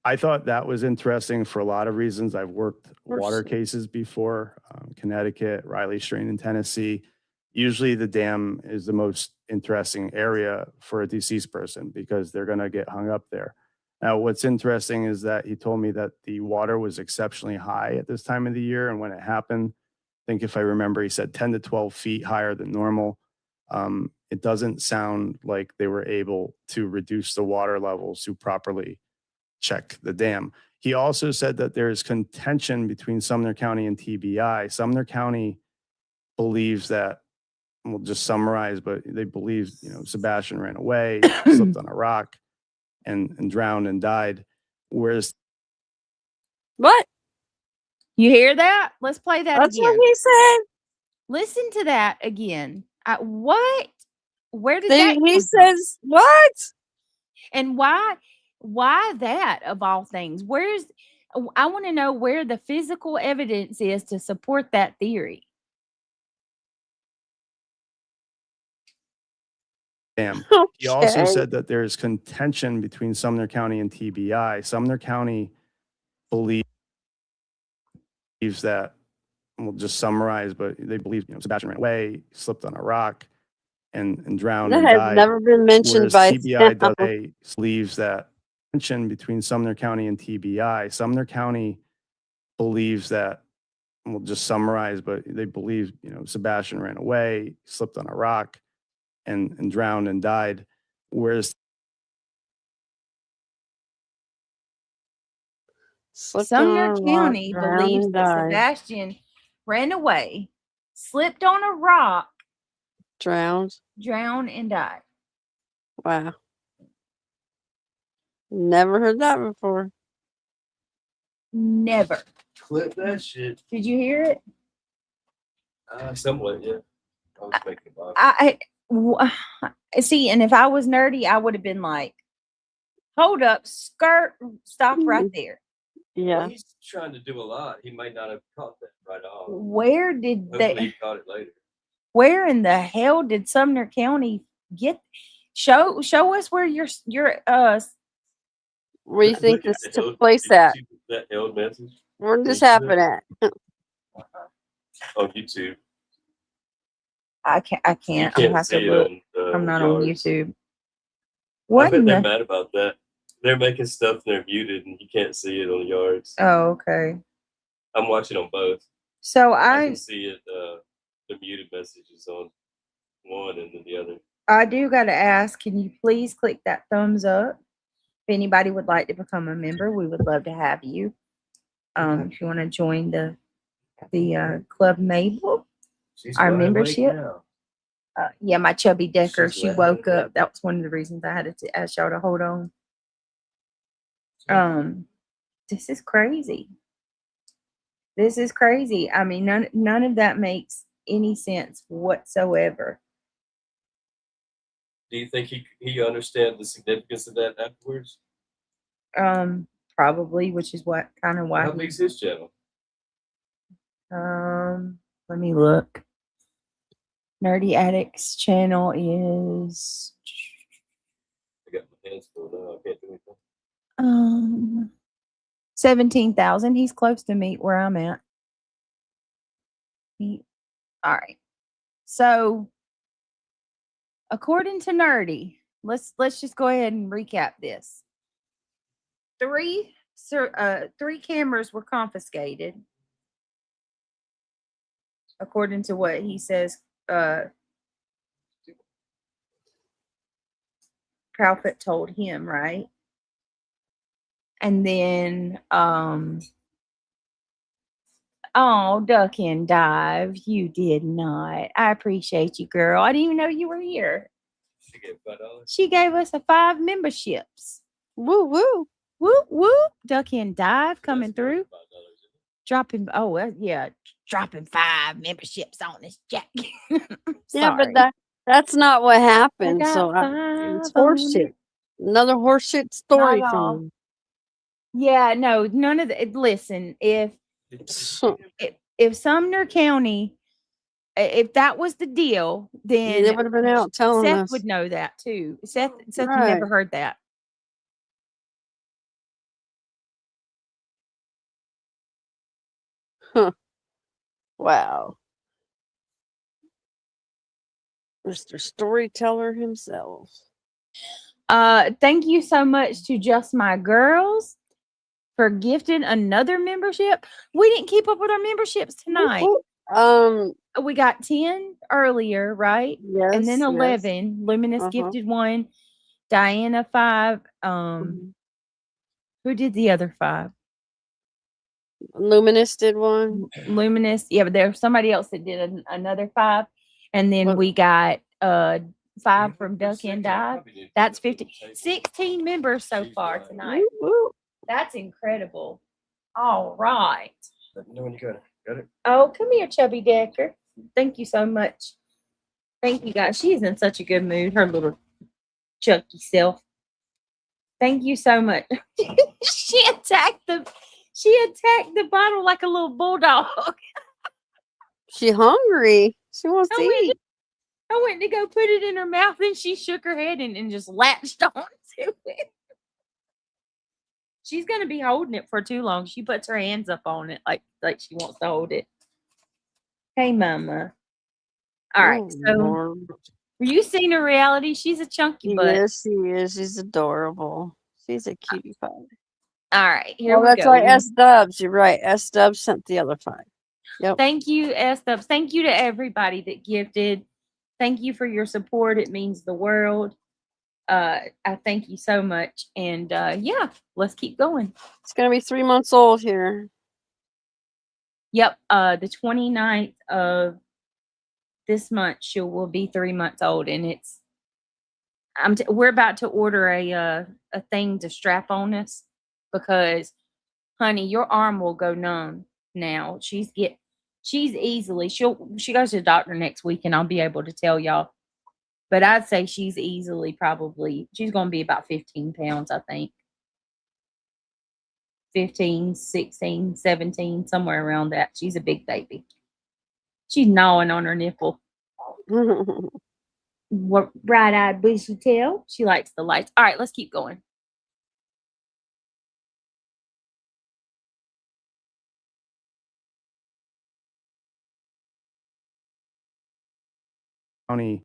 I thought that was interesting for a lot of reasons. I've worked water cases before, Connecticut, Riley Strain in Tennessee. Usually the dam is the most interesting area for a deceased person because they're going to get hung up there. Now, what's interesting is that he told me that the water was exceptionally high at this time of the year. And when it happened, I think if I remember, he said 10 to 12 feet higher than normal. It doesn't sound like they were able to reduce the water levels to properly check the dam. He also said that there is contention between Sumner County and TBI. Sumner County believes that, we'll just summarize, but they believe, Sebastian ran away, slipped on a rock, and drowned and died. Whereas, What? You hear that? Let's play that That's again. what he said. Listen to that again. What? Where did that He come says what? And why that of all things? I want to know where the physical evidence is to support that theory. He Okay. also said that there is contention between Sumner County and TBI. Sumner County believes that, we'll just summarize, but they believe, Sebastian ran away, slipped on a rock, and drowned That and has died. never been mentioned Whereas by TBI believes that tension between Sumner County and TBI. Sumner County believes that, we'll just summarize, but they believe, Sebastian ran away, slipped on a rock, and drowned and died. Whereas Sumner County believes that Sebastian ran away, slipped on a rock, drowned, and died. Wow. Never heard that before. Never. Clip that shit. Did you hear it? Somewhat, yeah. I was making about it. See, and if I was nerdy, I would have been like, hold up, skirt, stop right there. Yeah. Well, he's trying to do a lot. He might not have caught that right off. Where did Hopefully he caught it later. Where in the hell did Sumner County get? Show us where your where you think this took place at? That held message. Where did this happen at? On YouTube. I can't. You I'll have to see it look. on, I'm not yours. on YouTube. I What bet in they're the? mad about that. They're making stuff and they're muted and you can't see it on yards. Oh, okay. I'm watching on both. So I can see it, the muted messages on one and then the other. I do got to ask, can you please click that thumbs up? If anybody would like to become a member, we would love to have you. If you want to join the Club Mabel, our membership. Yeah, my chubby Decker, she woke up. That was one of the reasons I had to ask y'all to hold on. This is crazy. This is crazy. I mean, none of that makes any sense whatsoever. Do you think he understands the significance of that afterwards? Probably, which is why. How big's his channel? Let me look. Nerdy Addicts channel is I got my hands full now. I can't do anything. 17,000. He's close to me where I'm at. All right. So according to Nerdy, let's just go ahead and recap this. Three cameras were confiscated, according to what he says. Proudfoot told him, right? And then, oh, duck and dive. You did not. I appreciate you, girl. I didn't even know you were here. She gave $5. She gave us 5 memberships. Woo woo. Whoop whoop. Duck and dive coming through. Dropping 5 memberships on this jack. Yeah, but that's not what happened. So it's horseshit. Another horseshit story from him. Yeah, no, none of the. Listen, if Sumner County, if that was the deal, then they would have been out telling Seth us. would know that too. Seth Right. never heard that. Huh. Wow. Mr. Storyteller himself. Thank you so much to Just My Girls for gifting another membership. We didn't keep up with our memberships tonight. We got 10 earlier, right? Yes. And then 11. Yes. Luminous gifted 1. Diana 5. Who did the other 5? Luminous did one. Luminous. Yeah, but there's somebody else that did another 5. And then we got 5 from Duck and Dive. That's 16 members so far tonight. That's incredible. All right. No, when you got it. Oh, come here, Chubby Decker. Thank you so much. Thank you, guys. She's in such a good mood. Her little Chucky self. Thank you so much. She attacked the bottle like a little bulldog. She hungry. She wants to eat. I went to go put it in her mouth and she shook her head and just latched onto it. She's gonna be holding it for too long. She puts her hands up on it like she wants to hold it. Hey, Mama. All right. So, Lord. were you seeing her reality? She's a chunky butt. Yes, she is. She's adorable. She's a cutie pie. All right. Here we that's go. right. S Dubs. You're right. S Dubs sent the other 5. Yep. Thank you, S Dubs. Thank you to everybody that gifted. Thank you for your support. It means the world. I thank you so much. And yeah, let's keep going. It's gonna be 3 months old here. Yep. The 29th of this month, she will be 3 months old, and it's. We're about to order a thing to strap on us because, honey, your arm will go numb now. She goes to the doctor next week, and I'll be able to tell y'all. But I'd say she's easily she's going to be about 15 pounds, I think. 15, 16, 17, somewhere around that. She's a big baby. She's gnawing on her nipple. What bright-eyed bushy tail. She likes the lights. All right, let's keep going. County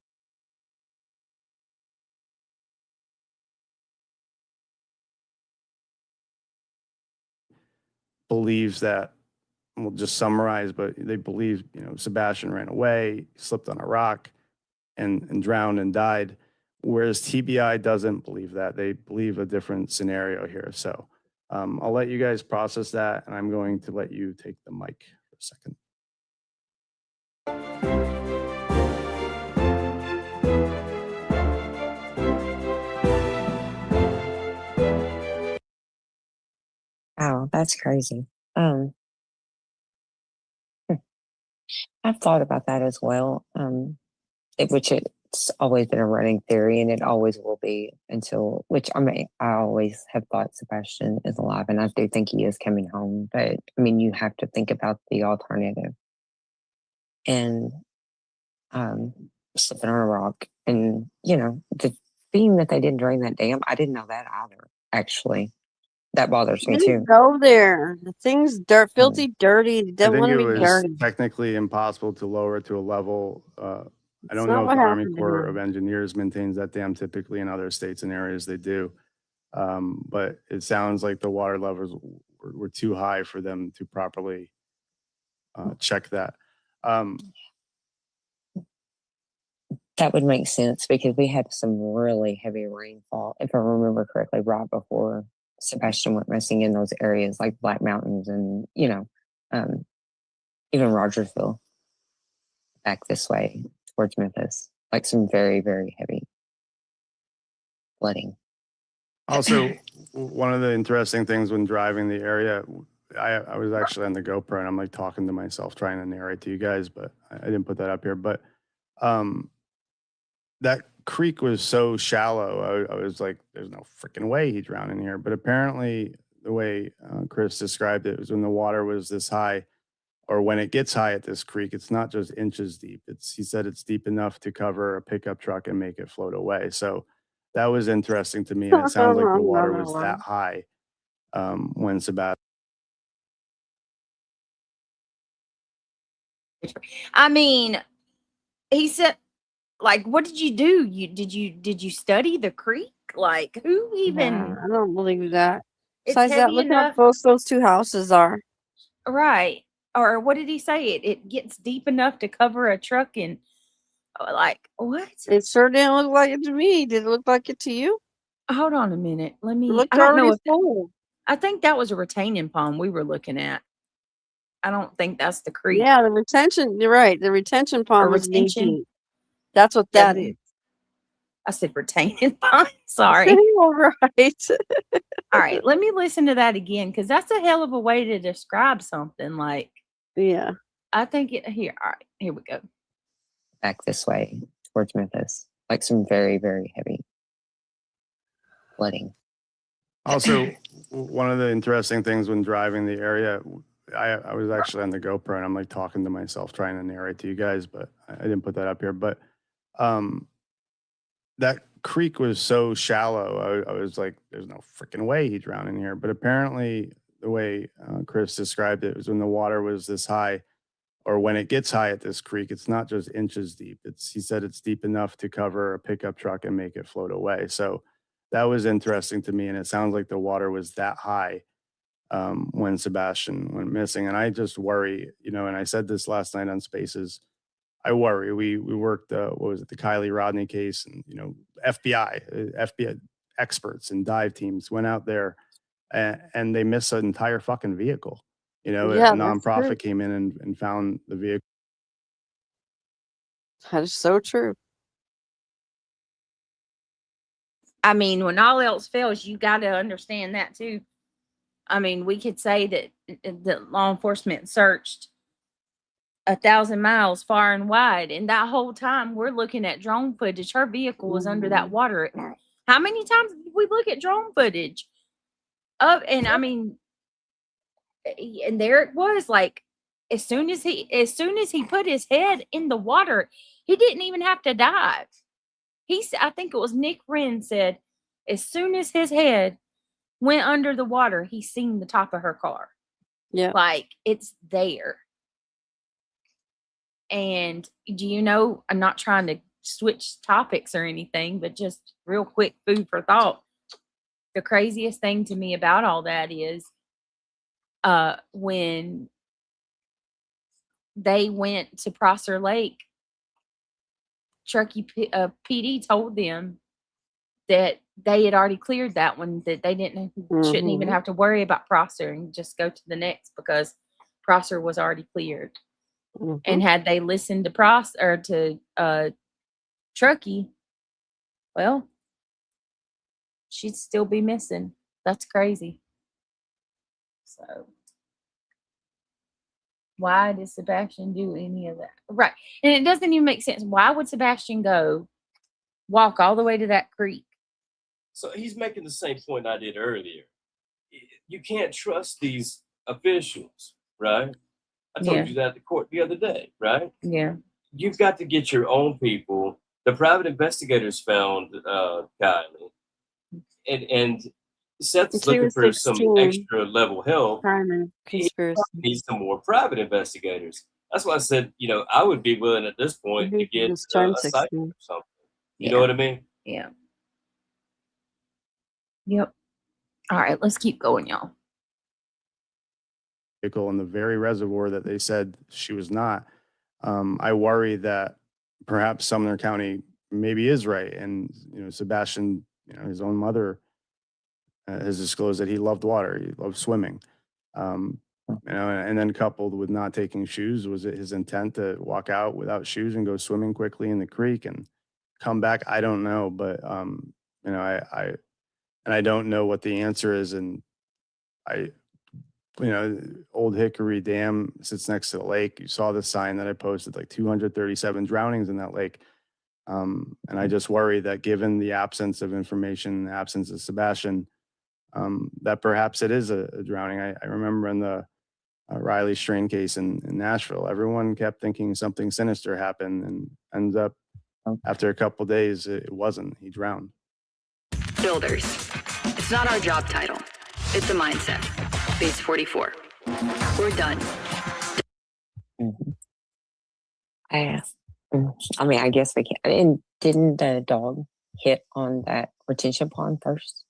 believes that, we'll just summarize, but they believe, Sebastian ran away, slipped on a rock, and drowned and died. Whereas TBI doesn't believe that. They believe a different scenario here. So I'll let you guys process that, and I'm going to let you take the mic for a second. Wow, that's crazy. I've thought about that as well. Which it's always been a running theory, and it always will be I always have thought Sebastian is alive, and I do think he is coming home. But I mean, you have to think about the alternative, and slipping on a rock, and the theme that they didn't drain that dam. I didn't know that either. Actually, that bothers me too. Go there. The thing's filthy, dirty. It doesn't want to be dirty. Technically impossible to lower it to a level. I don't not know if what the Army happened to Corps him. of Engineers maintains that dam. Typically, in other states and areas, they do. But it sounds like the water levels were too high for them to properly check that. That would make sense because we had some really heavy rainfall, if I remember correctly, right before Sebastian went missing in those areas like Black Mountains and, even Rogersville back this way towards Memphis, like some very, very heavy flooding. Also, one of the interesting things when driving the area, I was actually on the GoPro and I'm like talking to myself, trying to narrate to you guys, but I didn't put that up here. But that creek was so shallow. I was like, there's no freaking way he drowned in here. But apparently the way Chris described it was when the water was this high, or when it gets high at this creek, it's not just inches deep. He said it's deep enough to cover a pickup truck and make it float away. So that was interesting to me. And it sounds like the water was that high when Sebastian. I mean, he said, like, what did you do? Did you study the creek? Like, who even? Yeah, I don't believe that. It's Besides that, heavy look how enough. close those 2 houses are. Right. Or what did he say? It gets deep enough to cover a truck and like what? It sure didn't look like it to me. Did it look like it to you? Hold on a minute. Let me. It looked I don't know already if full. I think that was a retaining pond we were looking at. I don't think that's the creek. Yeah, the retention. You're right. The retention pond was knee retention? deep. That's what that is. I said retaining pond. Sorry. All right. All right, let me listen to that again because that's a hell of a way to describe something. Like, yeah, I think it here. All right, here we go. Back this way towards Memphis, like some very, very heavy flooding. Also, one of the interesting things when driving the area, I was actually on the GoPro and I'm like talking to myself, trying to narrate to you guys, but I didn't put that up here. But that creek was so shallow. I was like, there's no freaking way he drowned in here. But apparently, the way Chris described it was when the water was this high, or when it gets high at this creek, it's not just inches deep. He said it's deep enough to cover a pickup truck and make it float away. So that was interesting to me. And it sounds like the water was that high when Sebastian went missing. And I just worry, and I said this last night on Spaces, I worry. We worked, what was it, the Kylie Rodney case, and, FBI experts and dive teams went out there and they missed an entire fucking vehicle. A nonprofit came in and found the vehicle. That is so true. I mean, when all else fails, you got to understand that too. I mean, we could say that law enforcement searched 1,000 miles far and wide, and that whole time we're looking at drone footage. Her vehicle was under that water. How many times did we look at drone footage and I mean, and there it was. Like, as soon as he put his head in the water, he didn't even have to dive. I think it was Nick Wren said, as soon as his head went under the water, he seen the top of her car. Yeah, like it's there. And I'm not trying to switch topics or anything, but just real quick food for thought. The craziest thing to me about all that is when they went to Prosser Lake, Truckee PD told them that they had already cleared that one, that they shouldn't even have to worry about Prosser and just go to the next because Prosser was already cleared. And had they listened to Truckee, well, she'd still be missing. That's crazy. So why did Sebastian do any of that? Right. And it doesn't even make sense. Why would Sebastian walk all the way to that creek? So he's making the same point I did earlier. You can't trust these officials, right? I told you that at the court the other day, right? Yeah. You've got to get your own people. The private investigators found Kylie. And Seth's looking for some extra level help. He needs some more private investigators. That's why I said, I would be willing at this point to get a psychic or something. You know what I mean? Yeah. Yep. All right, let's keep going, y'all. In the very reservoir that they said she was not. I worry that perhaps Sumner County maybe is right. And, Sebastian, his own mother has disclosed that he loved water. He loved swimming. And then coupled with not taking shoes, was it his intent to walk out without shoes and go swimming quickly in the creek and come back? I don't know. But, I don't know what the answer is. And Old Hickory Dam sits next to the lake. You saw the sign that I posted, like 237 drownings in that lake. And I just worry that given the absence of information, the absence of Sebastian, that perhaps it is a drowning. I remember in the Riley Strain case in Nashville, everyone kept thinking something sinister happened and ends up after a couple days, it wasn't. He drowned. Builders. It's not our job title. It's a mindset. Page 44. We're done. I guess we can. And didn't the dog hit on that retention pond first?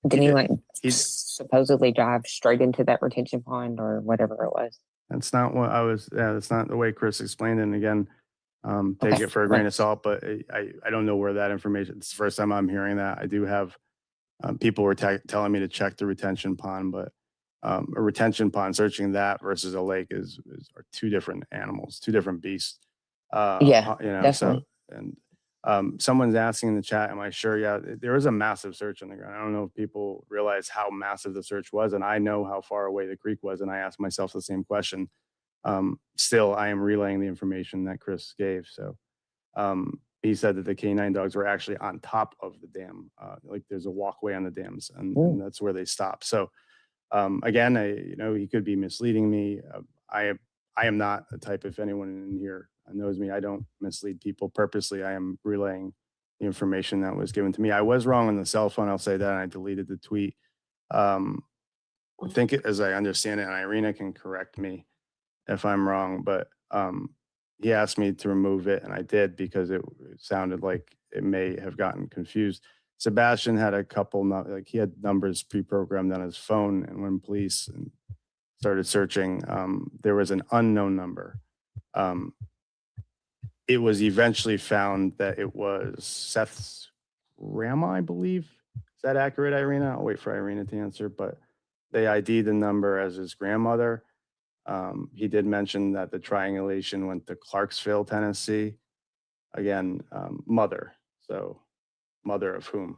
Didn't he supposedly drive straight into that retention pond or whatever it was? That's not what that's not the way Chris explained it. And again, take it for a grain of salt, but I don't know where that information, it's the first time I'm hearing that. I do have people were telling me to check the retention pond, but a retention pond, searching that versus a lake are two different animals, two different beasts. Yeah, You know, definitely. so, and someone's asking in the chat, am I sure? Yeah, there was a massive search on the ground. I don't know if people realize how massive the search was, and I know how far away the creek was, and I asked myself the same question. Still, I am relaying the information that Chris gave. So he said that the canine dogs were actually on top of the dam. Like there's a walkway on the dams, and that's where they stop. So again, he could be misleading me. I am not the type, if anyone in here knows me, I don't mislead people purposely. I am relaying the information that was given to me. I was wrong on the cell phone. I'll say that. And I deleted the tweet. I think as I understand it, and Irina can correct me if I'm wrong, but he asked me to remove it, and I did because it sounded like it may have gotten confused. Sebastian had a couple, he had numbers pre-programmed on his phone, and when police started searching, there was an unknown number. It was eventually found that it was Seth's grandma, I believe. Is that accurate, Irina? I'll wait for Irina to answer, but they ID'd the number as his grandmother. He did mention that the triangulation went to Clarksville, Tennessee. Again, mother. So mother of whom?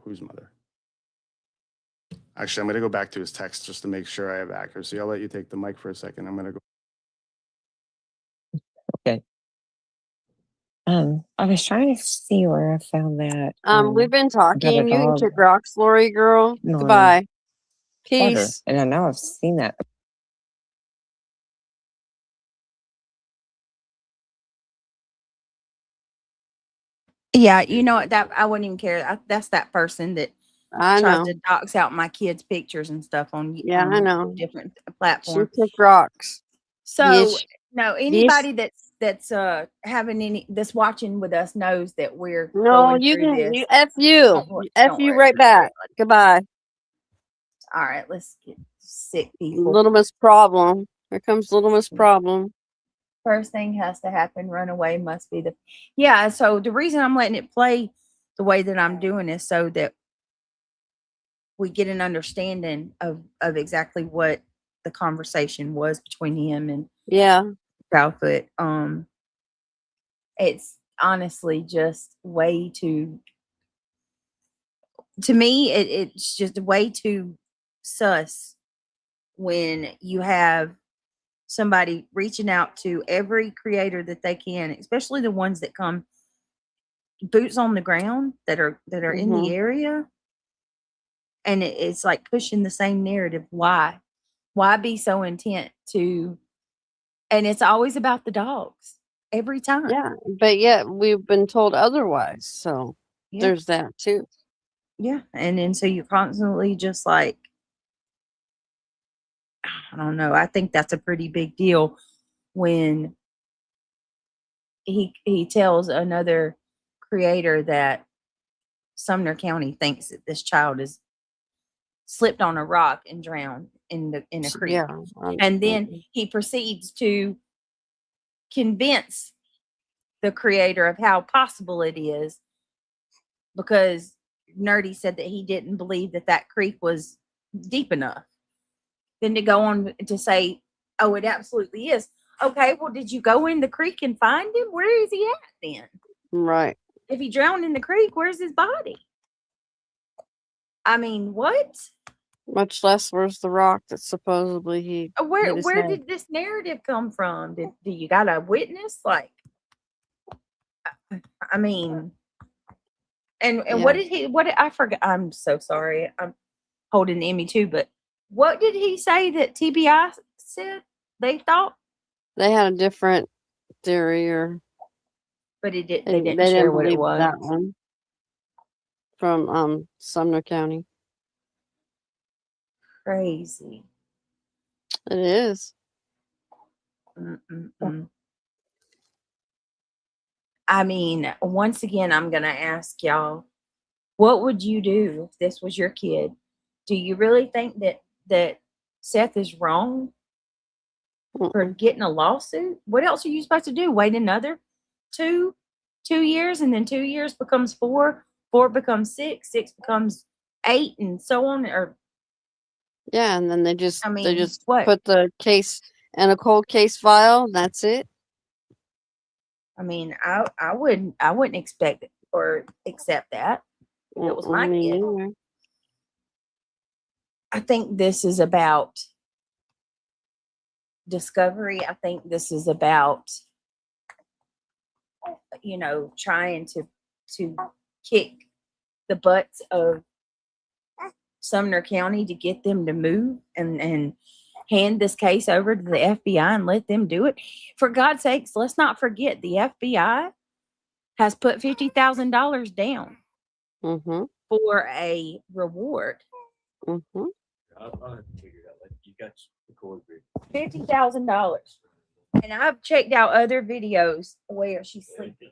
Whose mother? Actually, I'm going to go back to his text just to make sure I have accuracy. I'll let you take the mic for a second. I'm going to go. Okay. I was trying to see where I found that. We've been about a talking. You can dog kick rocks, Lori girl. ignoring Goodbye. water. Peace. And I know I've seen that. Yeah, you know what? That I wouldn't even care. That's that person that I tries know. to dox out my kids' pictures and stuff on Yeah, I know. different She platforms. kick rocks. So Yes. no, Yes. anybody that's having that's watching with us knows that we're No, going you through can. this. You F you. F Don't you worry right about back. it. Goodbye. All right, let's get sick people. Little Miss Problem. Here comes Little Miss Problem. First thing has to happen. Runaway must be yeah. So the reason I'm letting it play the way that I'm doing is so that we get an understanding of exactly what the conversation was between him and Proudfoot. It's honestly just way too. To me, it's just way too sus when you have somebody reaching out to every creator that they can, especially the ones that come boots on the ground that are in the area, and it's like pushing the same narrative. Why be so intent to? And it's always about the dogs every time. Yeah, but yet we've been told otherwise. So there's that too. Yeah, and then so you're constantly just like, I don't know. I think that's a pretty big deal when he tells another creator that Sumner County thinks that this child is slipped on a rock and drowned in a creek. Yeah, and then he proceeds to convince the creator of how possible it is, because Nerdy said that he didn't believe that creek was deep enough. Then to go on to say, oh, it absolutely is. Okay, well, did you go in the creek and find him? Where is he at then? Right. If he drowned in the creek, where's his body? I mean, what? Much less where's the rock that supposedly he Where hit his head. did this narrative come from? Do you got a witness? Like, I mean, and what did he? I forgot? I'm so sorry. I'm holding Emmy too, but what did he say that TBI said they thought? They had a different theory, but it did. They They didn't share what it believe was. that one from Sumner County. Crazy. It is. I mean, once again, I'm going to ask y'all, what would you do if this was your kid? Do you really think that Seth is wrong for getting a lawsuit? What else are you supposed to do? Wait another 2 years, and then 2 years becomes 4, 4 becomes 6, 6 becomes 8, and so on? Or Yeah, and then they mean, just what? put the case in a cold case file. And that's it. I mean, I wouldn't expect it or accept that if it was my Me kid. neither. I think this is about discovery. I think this is about, you know, trying to kick the butts of Sumner County to get them to move and hand this case over to the FBI and let them do it. For God's sakes, let's not forget the FBI has put $50,000 down for a reward. I'll have to figure it out. Like, you got the cord group. $50,000. And I've checked out other videos where she's sleeping.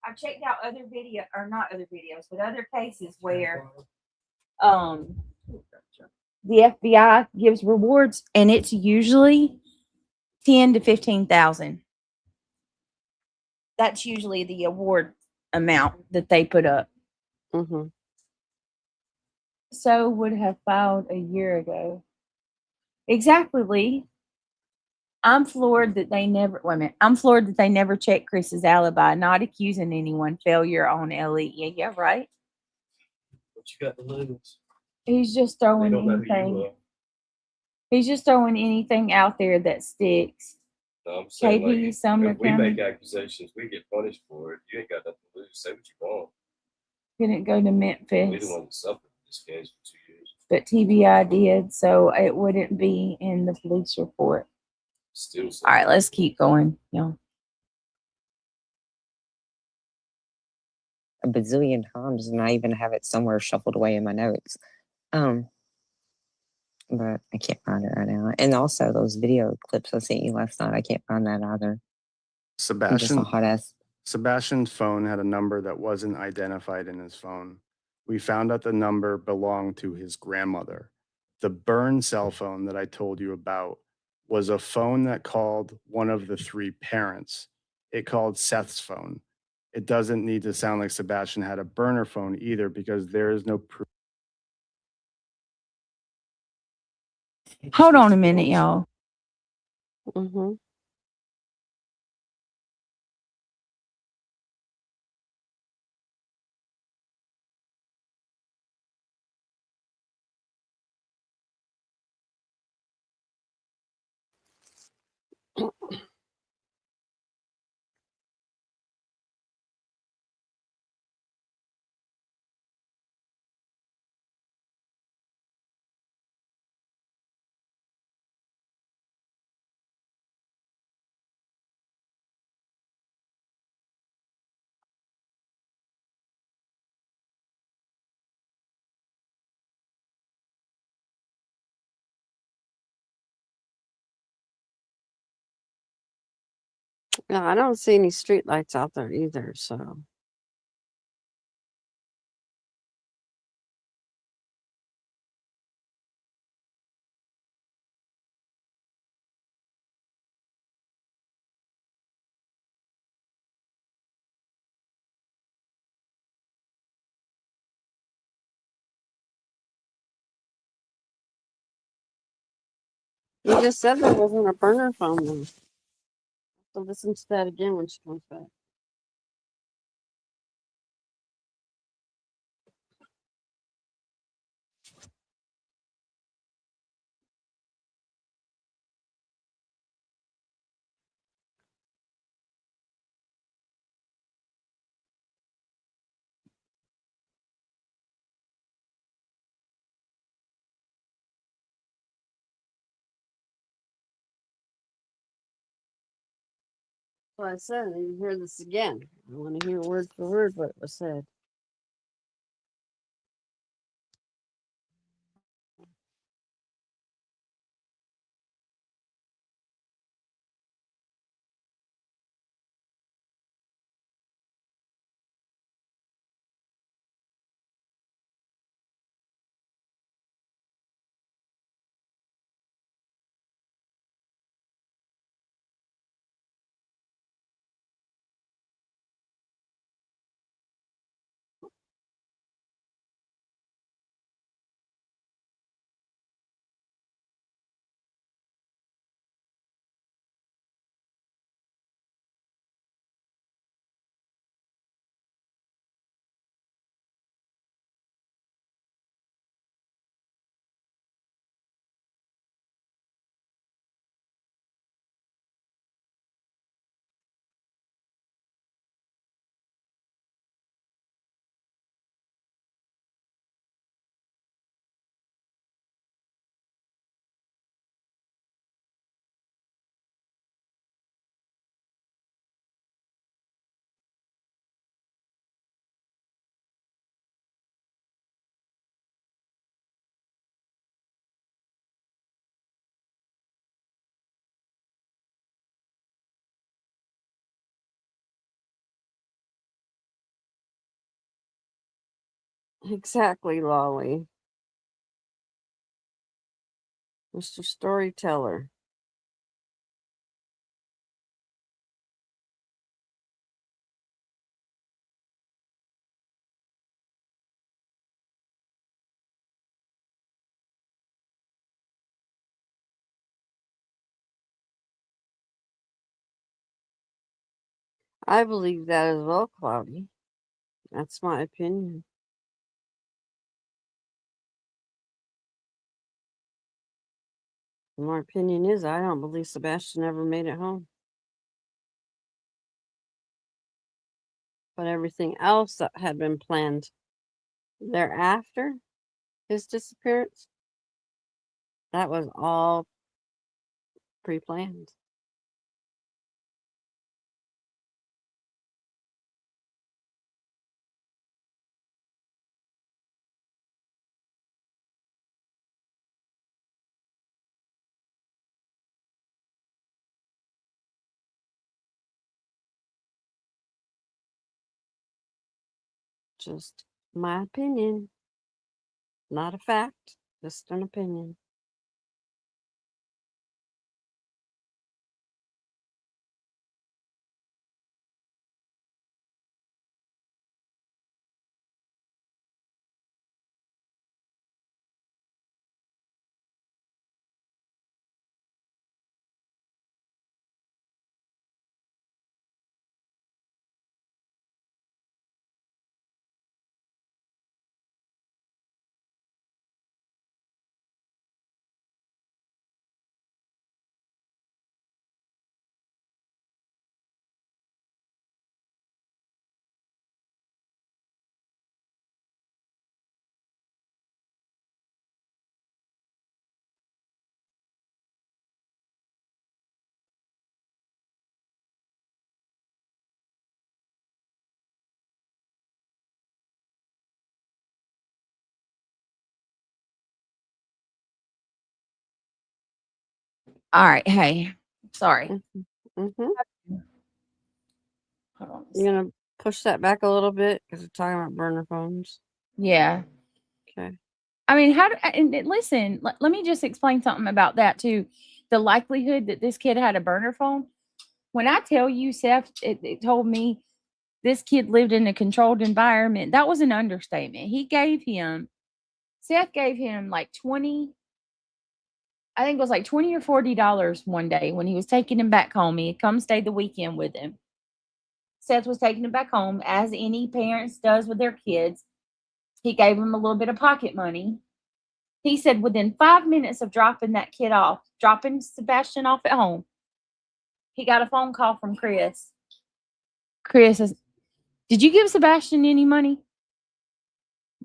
I've checked out other video, or not other videos, but other cases where the FBI gives rewards, and it's usually 10 to 15,000. That's usually the award amount that they put up. So would have filed a year ago. Exactly, Lee. I'm floored that they never. Wait a minute. I'm floored that they never checked Chris's alibi. Not accusing anyone. Failure on Ellie. Yeah, right. What you got to lose? He's just They throwing don't know who you anything. are. He's just throwing anything out there that sticks. No, I'm saying, KP, like, Sumner if we make County. accusations, we get punished for it. You ain't got nothing to lose. Say what you want. Couldn't go to We the Memphis, one that suffered this case for 2 years. but TBI did, so it wouldn't be in the police report. Still. All right, let's keep going. Yeah. A bazillion times, and I even have it somewhere shuffled away in my notes. But I can't find it right now. And also those video clips I sent you last night, I can't find that either. I'm just a hot ass. Sebastian's phone had a number that wasn't identified in his phone. We found out the number belonged to his grandmother. The burn cell phone that I told you about was a phone that called one of the 3 parents. It called Seth's phone. It doesn't need to sound like Sebastian had a burner phone either, because there is no proof. Hold on a minute, y'all. Yeah, I don't see any street lights out there either. So. You just said there wasn't a burner phone though. So listen to that again when she comes back. So I said, I need to hear this again. I want to hear word for word what was said. Exactly, Lolly. Mr. Storyteller. I believe that as well, Cloudy. That's my opinion. My opinion is I don't believe Sebastian ever made it home. But everything else that had been planned thereafter his disappearance, that was all pre-planned. Just my opinion. Not a fact, just an opinion. All right. Hey, sorry. Mm-hmm. Hold on. You're gonna push that back a little bit because we're talking about burner phones. Yeah. Okay. I mean, listen, let me just explain something about that too. The likelihood that this kid had a burner phone. When I tell you, Seth, it told me this kid lived in a controlled environment. That was an understatement. Seth gave him like 20, I think it was like 20 or $40 one day when he was taking him back home. He had come stay the weekend with him. Seth was taking him back home, as any parents does with their kids. He gave him a little bit of pocket money. He said within 5 minutes of dropping Sebastian off at home, he got a phone call from Chris. Chris says, "Did you give Sebastian any money?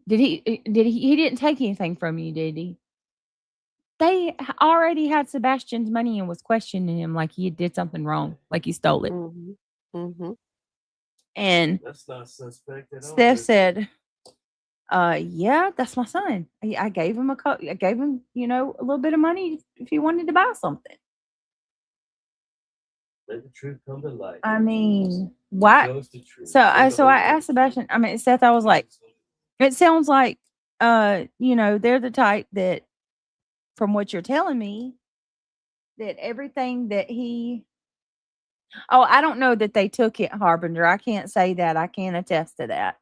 He didn't take anything from you, did he?" They already had Sebastian's money and was questioning him like he did something wrong, like he stole it. Mm-hmm. Mm-hmm. And That's not suspect at all. Steph said, yeah, that's my son. I gave him I gave him, a little bit of money if he wanted to buy something. Let the truth come to light. I mean, why? Shows the truth. So I asked Sebastian, Seth, I was like, it sounds like, they're the type that, from what you're telling me, that everything that I don't know that they took it, Harbinger. I can't say that. I can't attest to that.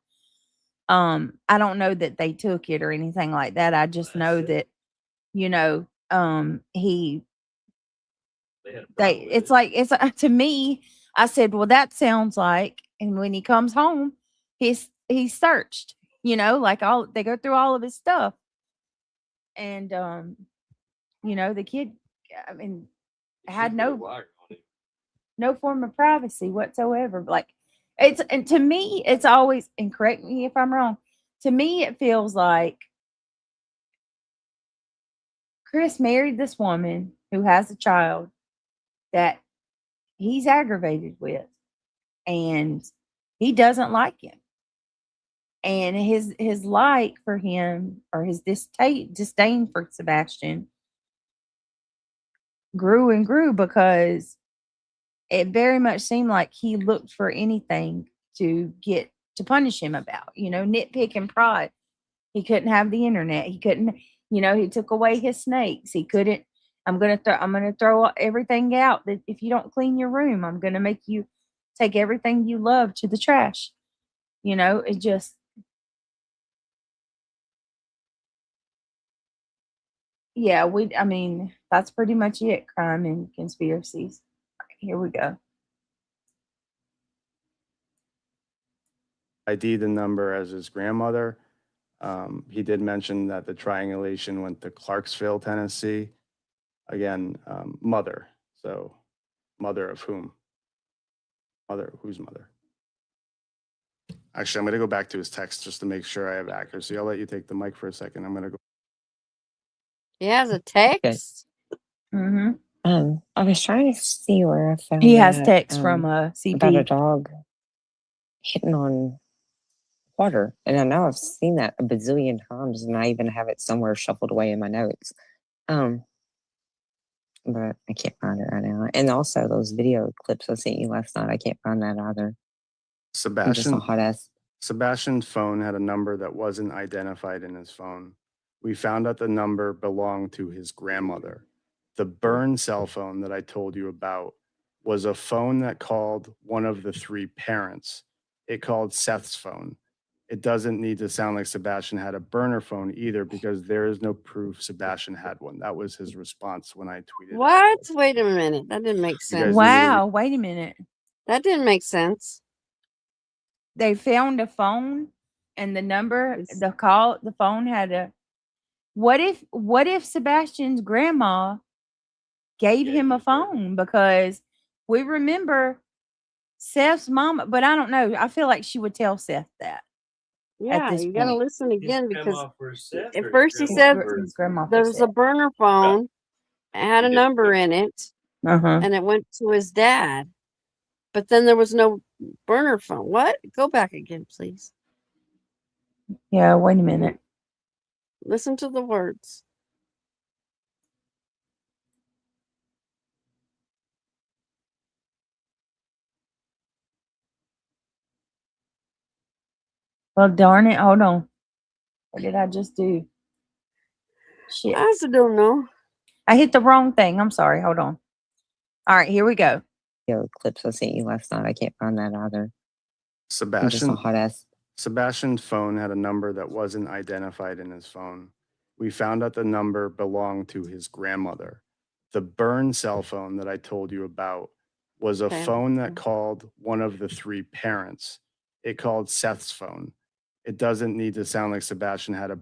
I don't know that they took it or anything like that. I just know that, it's to me, I said, well, that sounds like, and when he comes home, he's searched, like they go through all of his stuff. And, the kid, had no form of privacy whatsoever. Like, and to me, it's always, and correct me if I'm wrong, to me, it feels like Chris married this woman who has a child that he's aggravated with, and he doesn't like him. And his like for him, or his disdain for Sebastian, grew and grew, because it very much seemed like he looked for anything to punish him about, nitpick and prod. He couldn't have the internet. He couldn't, he took away his snakes. He couldn't. I'm gonna throw everything out. That if you don't clean your room, I'm gonna make you take everything you love to the trash. It just. Yeah, I mean, that's pretty much it. Crime and conspiracies. All right, here we go. ID the number as his grandmother. He did mention that the triangulation went to Clarksville, Tennessee. Again, mother. So, mother of whom? Mother, whose mother? Actually, I'm going to go back to his text just to make sure I have accuracy. I'll let you take the mic for a second. I'm going to go. He has a text. Mm-hmm. I was trying to see where I found He has that, text from CP about a dog hitting on water, and I know I've seen that a bazillion times, and I even have it somewhere shuffled away in my notes. But I can't find it right now. And also those video clips I sent you last night, I can't find that either. Sebastian's phone had a number that wasn't identified in his phone. We found out the number belonged to his grandmother. The burn cell phone that I told you about was a phone that called one of the three parents. It called Seth's phone. It doesn't need to sound like Sebastian had a burner phone either, because there is no proof Sebastian had one. That was his response when I tweeted. What? Wait a minute. That didn't make sense. Wow, wait a minute. That didn't make sense. They found a phone and the number, the phone had a. What if Sebastian's grandma gave him a phone? Because we remember Seth's mom, but I don't know. I feel like she would tell Seth that. Yeah, you gotta listen again, because at or first he said there was a burner phone, it had a number in it, and it went to his dad. But then there was no burner phone. What? Go back again, please. Yeah, wait a minute. Listen to the words. Well, darn it. Hold on. What did I just do? Shit. I also don't know. I hit the wrong thing. I'm sorry. Hold on. All right, here we go. Video clips I sent you last night, I can't find that either. Sebastian's phone had a number that wasn't identified in his phone. We found out the number belonged to his grandmother. The burn cell phone that I told you about was a phone that called one of the three parents. It called Seth's phone. It doesn't need to sound like Sebastian had a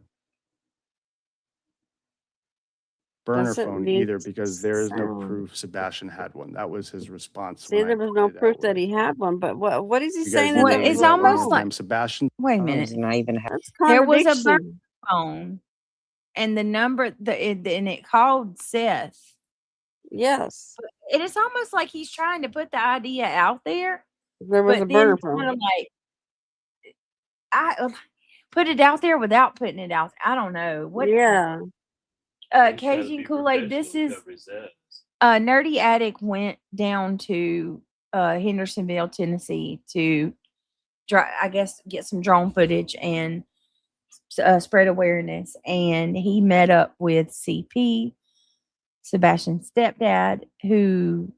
burner phone either, because there is no proof Sebastian had one. That was his response. See, there was no proof that he had one, but what is he saying? Well, it's almost like Sebastian. Wait a minute. Not even There was a burner phone, and the number and it called Seth. Yes. It is almost like he's trying to put the idea out there. There was a burner phone. Kind of like I put it out there without putting it out. I don't know what. Yeah. Cajun Kool-Aid. This is Nerdy Attic went down to Hendersonville, Tennessee to get some drone footage and spread awareness. And he met up with CP, Sebastian's stepdad, who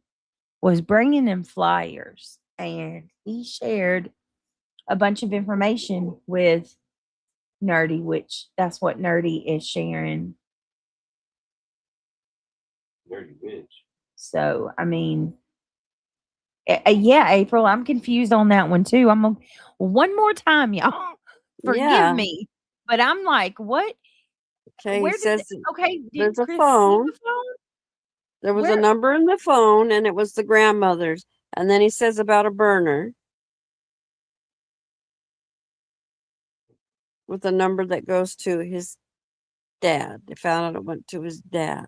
was bringing him flyers, and he shared a bunch of information with Nerdy, which that's what Nerdy is sharing. Nerdy bitch. So, I mean, yeah, April, I'm confused on that one too. One more time, y'all. Forgive me, but I'm like, what? Okay, Where he says did there's a Chris phone. see the phone? There was a number in the phone, and it was the grandmother's. And then he says about a burner with a number that goes to his dad. They found out it went to his dad.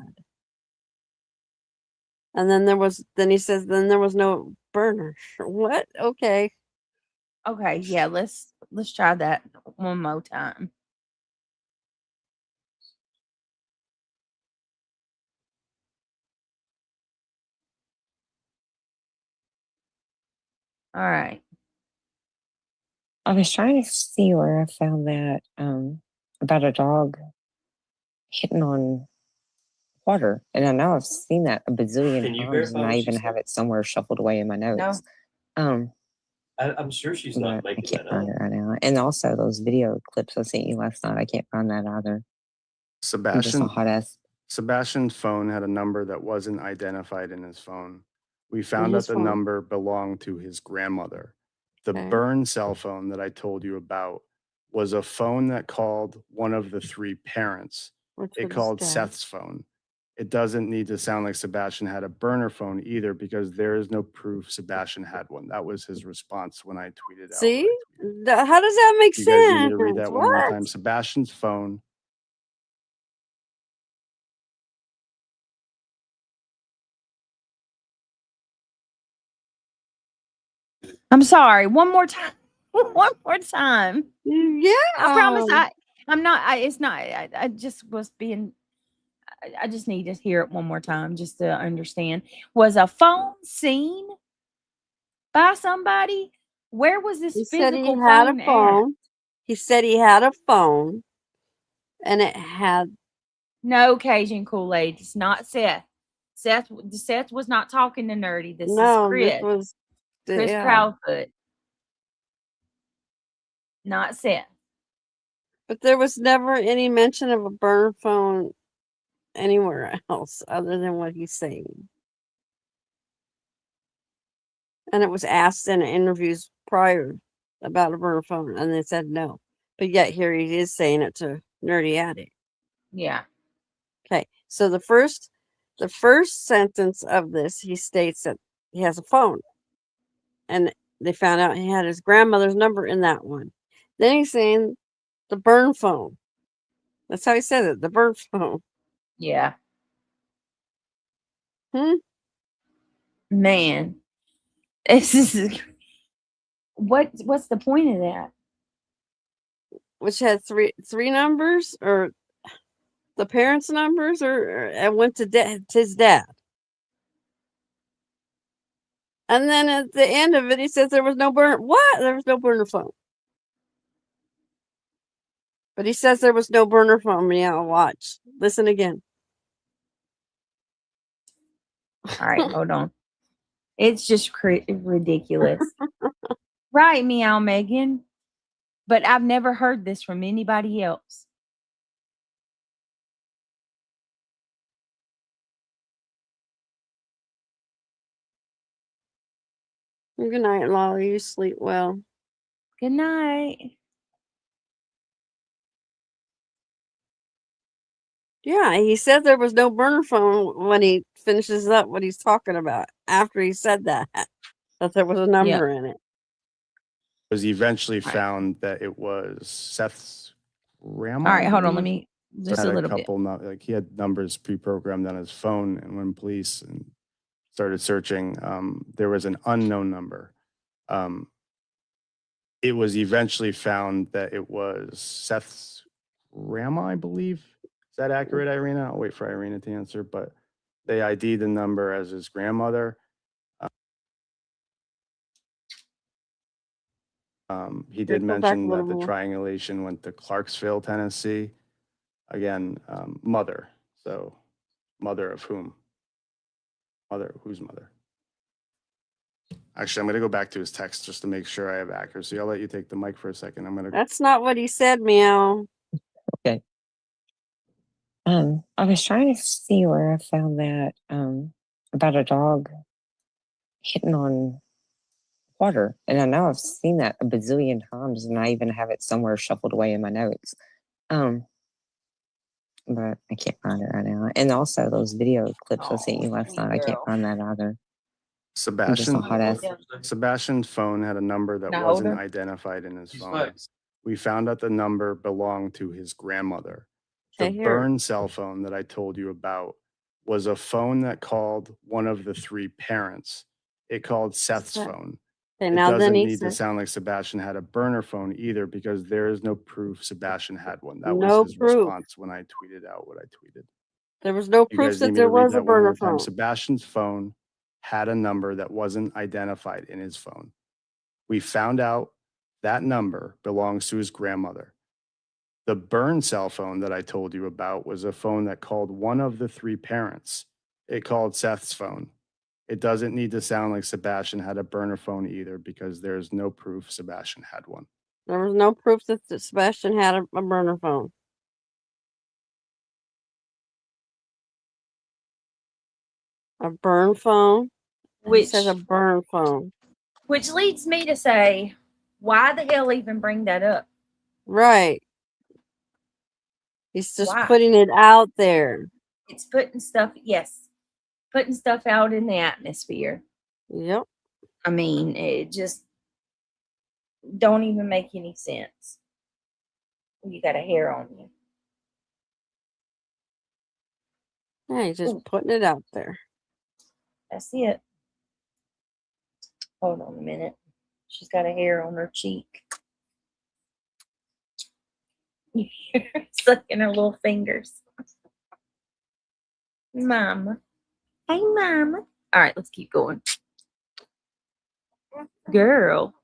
And then he says, then there was no burner. What? Okay. Okay, yeah, let's try that one more time. All right. I was trying to see where I found that about a dog hitting on water. And I know I've seen that a bazillion Can you times, verify and I what she even said? have it somewhere shuffled away in my notes. I'm sure she's But not I making can't that find up. it right now. And also those video clips I sent you last night, I can't find that either. I'm just a Sebastian, hot ass. Sebastian's phone had a number that wasn't identified in his phone. We found his out the phone. number belonged to his grandmother. The Okay. burn cell phone that I told you about was a phone that called one of the three parents. Which It was called dad. Seth's phone. It doesn't need to sound like Sebastian had a burner phone either, because there is no proof Sebastian had one. That was his response when I tweeted out. See? How does that make You sense? guys need me to read that one more What? time. Sebastian's phone. I'm sorry. One more time. One more time. Yeah. I promise I'm not, it's not, I just was being, I just need to hear it one more time just to understand. Was a phone seen by somebody? Where was this He said he physical had a phone at? phone. He said he had a phone, and it had No Cajun Kool-Aid. It's not Seth. Seth was not talking to Nerdy. This is no. Chris. This was Chris yeah. Proudfoot. Not Seth. But there was never any mention of a burner phone anywhere else other than what he's saying. And it was asked in interviews prior about a burner phone, and they said no. But yet here he is saying it to Nerdy Addict. Yeah. Okay, so the first sentence of this, he states that he has a phone, and they found out he had his grandmother's number in that one. Then he's saying the burn phone. That's how he says it, the burn phone. Yeah. Man, this is what's the point of that? Which had three numbers, or the parents' numbers, or and went to his dad. And then at the end of it, he says there was no burner. What? There was no burner phone. But he says there was no burner phone. Yeah, watch. Listen again. All right, hold on. It's just ridiculous. Right, Meow Megan. But I've never heard this from anybody else. Good night, Lolly. You sleep well. Good night. Yeah, he said there was no burner phone when he finishes up what he's talking about. After he said that there was a number in it. It was eventually found that it was Seth's grandma. All right, I hold on. Let believe. me just Had a little bit. couple, like he had numbers pre-programmed on his phone, and when police started searching, there was an unknown number. It was eventually found that it was Seth's grandma, I believe. Is that accurate, Irina? I'll wait for Irina to answer, but they ID'd the number as his grandmother. He did Go back a mention little that the more. triangulation went to Clarksville, Tennessee. Again, mother. So, mother of whom? Mother, whose mother? Actually, I'm going to go back to his text just to make sure I have accuracy. I'll let you take the mic for a second. I'm going to. That's not what he said, Meow. Okay. I was trying to see where I found that about a dog hitting on water. And I know I've seen that a bazillion times, and I even have it somewhere shuffled away in my notes. But I can't find it right now. And also those video clips I sent you last night, I can't find that either. Sebastian's phone had a number that Now wasn't older. identified in his phone. We found out the number belonged to his grandmother. The Okay, here. burn cell phone that I told you about was a phone that called one of the three parents. It called Seth's phone. Okay, It now doesn't then he need to said sound like Sebastian had a burner phone either, because there is no proof Sebastian had one. That no was his proof. response when I tweeted out what I tweeted. There was no You proof guys need that me there to read was a that one more burner time. phone. Sebastian's phone had a number that wasn't identified in his phone. We found out that number belongs to his grandmother. The burn cell phone that I told you about was a phone that called one of the 3 parents. It called Seth's phone. It doesn't need to sound like Sebastian had a burner phone either, because there's no proof Sebastian had one. There was no proof that Sebastian had a burner phone. A burn phone? It says a burn phone. Which leads me to say, why the hell even bring that up? Right. He's just Why? putting it out there. It's putting stuff, yes, putting stuff out in the atmosphere. Yep. I mean, it just don't even make any sense. You got a hair on you. Yeah, he's just putting it out there. That's it. Hold on a minute. She's got a hair on her cheek. Sucking her little fingers. Mama. Hey, Mama. All right, let's keep going. Girl.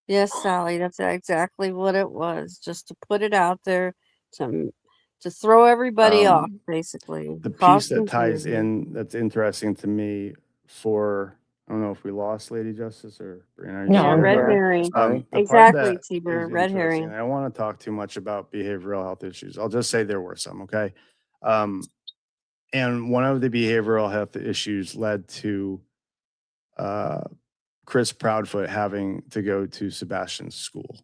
Yes, Sally, that's exactly what it was. Just to put it out there to throw everybody off, basically. The Cause piece that ties confusion. in that's interesting to me for, I don't know if we lost Lady Justice or Brianna. Yeah, red herring. The part Exactly, that T-Bird, is red interesting, herring. and I don't want to talk too much about behavioral health issues. I'll just say there were some, okay? And one of the behavioral health issues led to Chris Proudfoot having to go to Sebastian's school.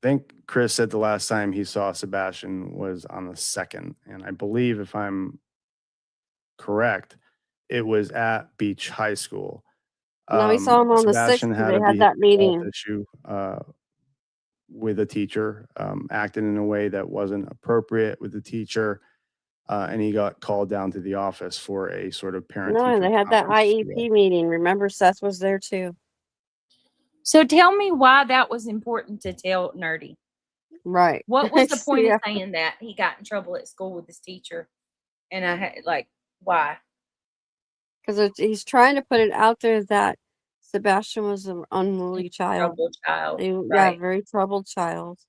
I think Chris said the last time he saw Sebastian was on the 2nd. And I believe, if I'm correct, it was at Beach High School. No, we saw him on the 6th Sebastian because had they a had that behavioral health meeting. issue with a teacher, acting in a way that wasn't appropriate with the teacher. And he got called down to the office for a sort of parent-teacher No, they had that conference, if you will. IEP meeting. Remember, Seth was there too. So tell me why that was important to tell Nerdy. Right. What was the point Yeah. of saying that he got in trouble at school with his teacher? And I had, like, why? Because he's trying to put it out there that Sebastian was an unruly child. Troubled child. Yeah, Right. very troubled child.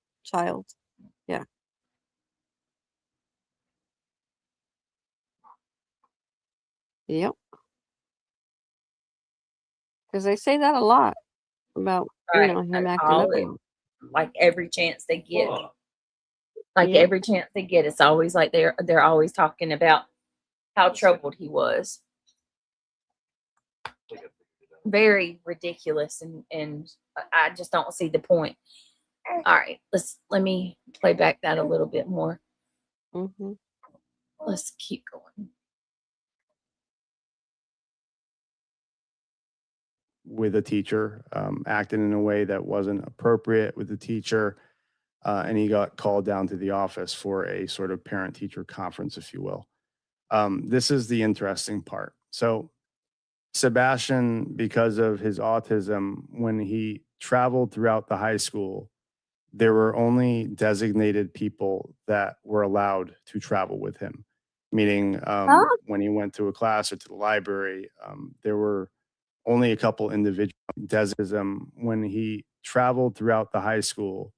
Yeah. Yep. Because they say that a lot about, Right. him acting All up. it, like every chance they get. Well, Like Yeah. every chance they get, it's always like they're always talking about how troubled he was. Very ridiculous, and I just don't see the point. All right, let me play back that a little bit more. Mm-hmm. Let's keep going. With a teacher, acting in a way that wasn't appropriate with the teacher. And he got called down to the office for a sort of parent-teacher conference, if you will. This is the interesting part. So Sebastian, because of his autism, when he traveled throughout the high school, there were only designated people that were allowed to travel with him. Meaning, when he went to a class or to the library, there were only a couple individual designated when he traveled throughout the high school,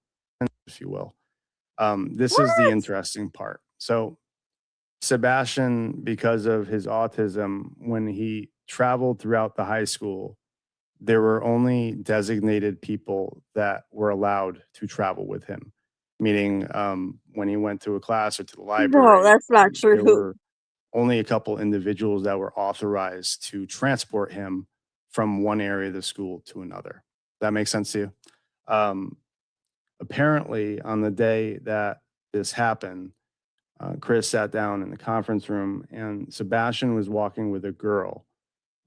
if you will. This is the interesting part. So Sebastian, because of his autism, when he traveled throughout the high school, there were only designated people that were allowed to travel with him. Meaning, when he went to a class or to the library, No, that's not there true. were only a couple individuals that were authorized to transport him from one area of the school to another. That makes sense to you? Apparently, on the day that this happened, Chris sat down in the conference room, and Sebastian was walking with a girl,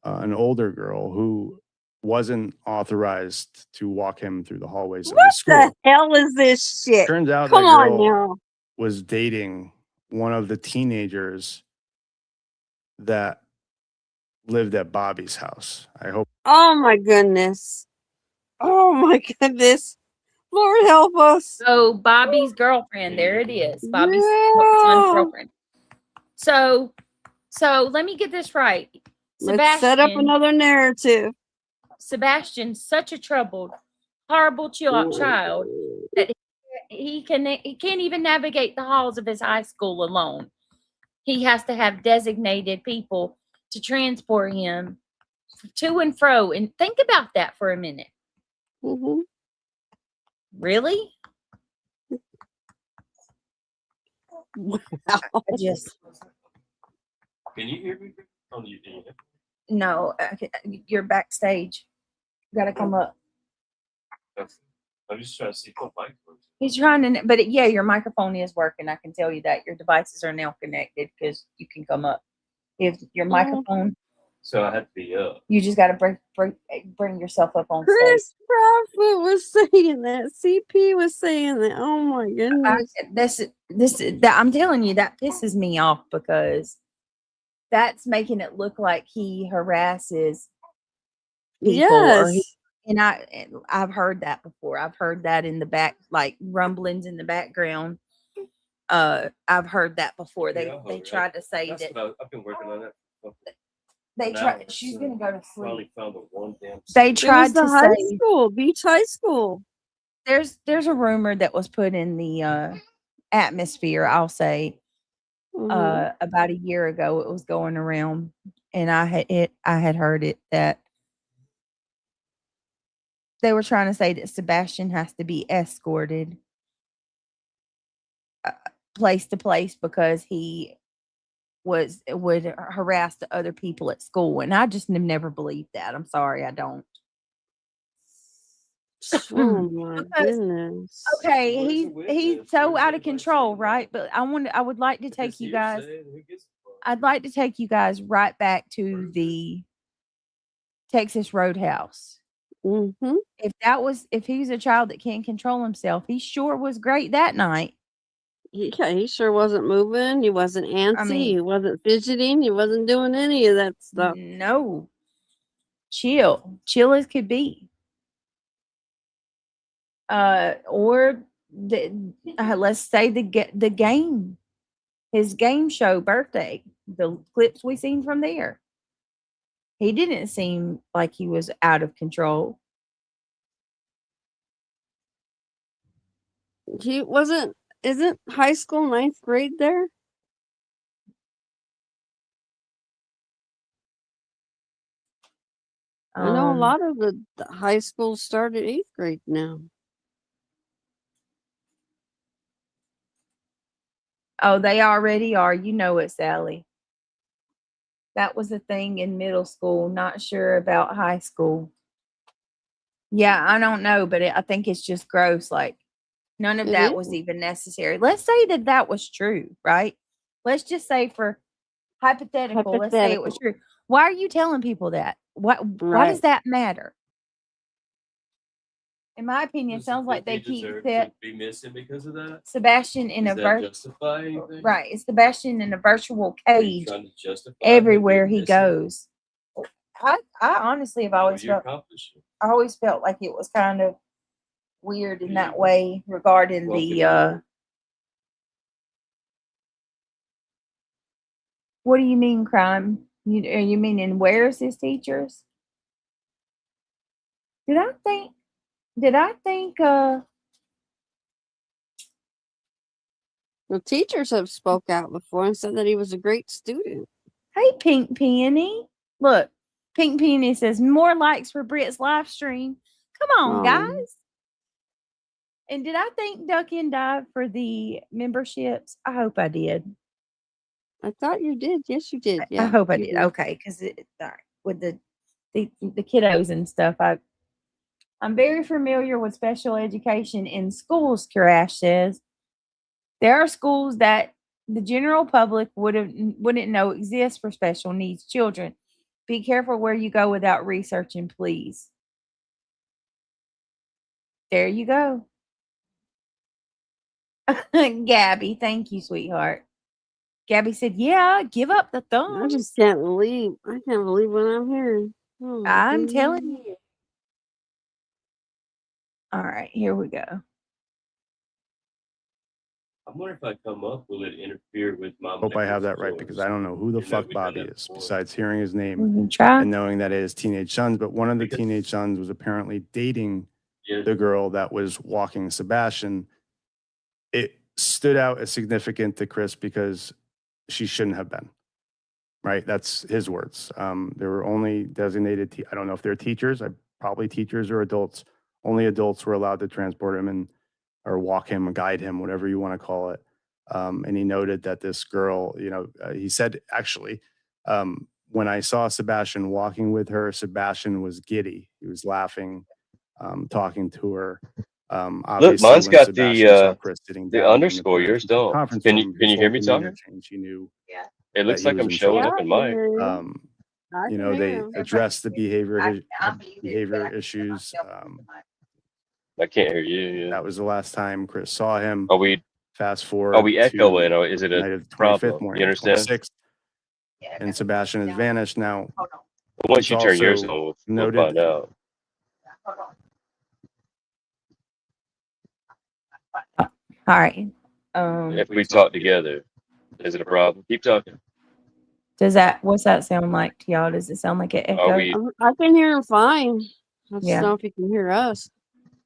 an older girl who wasn't authorized to walk him through the hallways of the What school. the hell is this shit? Turns out Come that on girl now. was dating one of the teenagers that lived at Bobby's house. I hope. Oh my goodness. Oh my goodness. Lord help us. So Bobby's girlfriend, there it is. Bobby's Yeah. son's girlfriend. So let me get this right. Let's set up Sebastian, another narrative. Sebastian's such a troubled, horrible child that he can't even navigate the halls of his high school alone. He has to have designated people to transport him to and fro. And think about that for a minute. Mm-hmm. Really? Wow. I just Can you hear me? Oh, you can. no. You're backstage. You gotta come up. I'm just trying to see what mic works. He's trying to, but yeah, your microphone is working. I can tell you that your devices are now connected because you can come up. If your microphone, So I have to be up. you just got to bring yourself up on stage. Chris Prophet was saying that. CP was saying that. Oh my goodness. I'm telling you, that pisses me off because that's making it look like he harasses people. Yes. And I've heard that before. I've heard that in the back, like rumblings in the background. I've heard that before. They tried to say That's that. I've been working on that. They tried. She's gonna go to sleep. Finally found the one damn. They tried to high say school, Beach High School. There's a rumor that was put in the atmosphere. I'll say about a year ago. It was going around, and I had heard it that they were trying to say that Sebastian has to be escorted place to place because he would harass the other people at school, and I just never believed that. I'm sorry, I don't. Oh my goodness. Okay, he's so out of control, right? But I would like to take you guys. I'd like to take you guys right back to the Texas Roadhouse. Mm-hmm. If he was a child that can't control himself, he sure was great that night. He sure wasn't moving. He wasn't antsy. He wasn't fidgeting. He wasn't doing any of that stuff. No, chill as could be. Or let's say the game, his game show birthday, the clips we seen from there. He didn't seem like he was out of control. He wasn't. Isn't high school 9th grade there? I know a lot of the high schools start at 8th grade now. Oh, they already are. You know it, Sally. That was a thing in middle school. Not sure about high school. Yeah, I don't know, but I think it's just gross. Like, none of that was even necessary. Let's say that was true, right? Let's just say for hypothetical, let's say it was true. Why are you telling people that? Why does that matter? In my opinion, it sounds like they keep to be missing because of that. Sebastian in Does a that justify anything? right. It's Sebastian in a virtual cage Trying to justify everywhere he missing? goes. I honestly have always felt like it was kind of weird in that way regarding the what do you mean crime? You mean in where's his teachers? Did I think the teachers have spoke out before and said that he was a great student. Hey, Pink Peony. Look, Pink Peony says more likes for Britt's live stream. Come on, guys. And did I think duck and dive for the memberships? I hope I did. I thought you did. Yes, you did. Yeah, I hope I did. Okay, because with the kiddos and stuff, I'm very familiar with special education in schools. Karash says there are schools that the general public wouldn't know exist for special needs children. Be careful where you go without researching, please. There you go. Gabby, thank you, sweetheart. Gabby said, yeah, give up the thumbs. I just can't believe what I'm hearing. Oh, I'm telling you. All right, here we go. I wonder if I come up, will it interfere with my? Hope I have that right because I don't know who the fuck Bobby is besides hearing his name and knowing that it is teenage sons. But one of the teenage sons was apparently dating the girl that was walking Sebastian. it stood out as significant to Chris because she shouldn't have been. Right, that's his words. There were only designated. I don't know if they're teachers. Probably teachers or adults. Only adults were allowed to transport him and or walk him, or guide him, whatever you want to call it. And he noted that this girl, he said actually, when I saw Sebastian walking with her, Sebastian was giddy. He was laughing, talking to her. Look, Obviously, mine's when got Sebastian saw Chris sitting the down in underscore. parent Yours teacher don't. conference Can room, you his hear whole me demeanor talking? changed. He knew It that looks he like was I'm in showing Yeah, up trouble. I in can mine. hear you. I can hear They him. addressed the behavior issues. I can't hear you. Yeah. That was the last time Chris saw him. Are we Fast are forward we echoing, to or is it night a of the 25th problem? morning, You understand? 26th, and Sebastian has vanished. Now, Once it's you turn yours also on, we'll noted. find out. All right. If we talk together, is it a problem? Keep talking. What's that sound like to y'all? Does it sound like an Are echo? we? I can hear him fine. I just Yeah. don't know if he can hear us.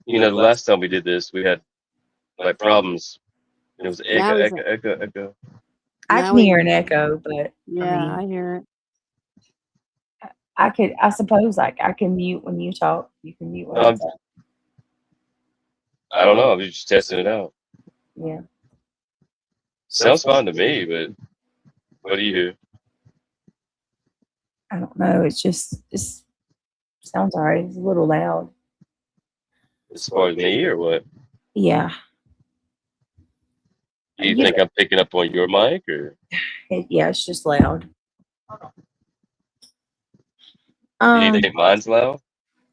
You know, the last time we did this, we had like problems. It was Now he's echo. I now can we hear an echo, but yeah, I hear it. I suppose like I can mute when you talk. You can mute when I talk. I don't know. I'm just testing it out. Yeah. Sounds fine to me, but what do you hear? I don't know. It sounds all right. It's a little loud. As far as me or what? Yeah. Do you think I'm picking up on your mic or? Yeah, it's just loud. Do you think mine's loud?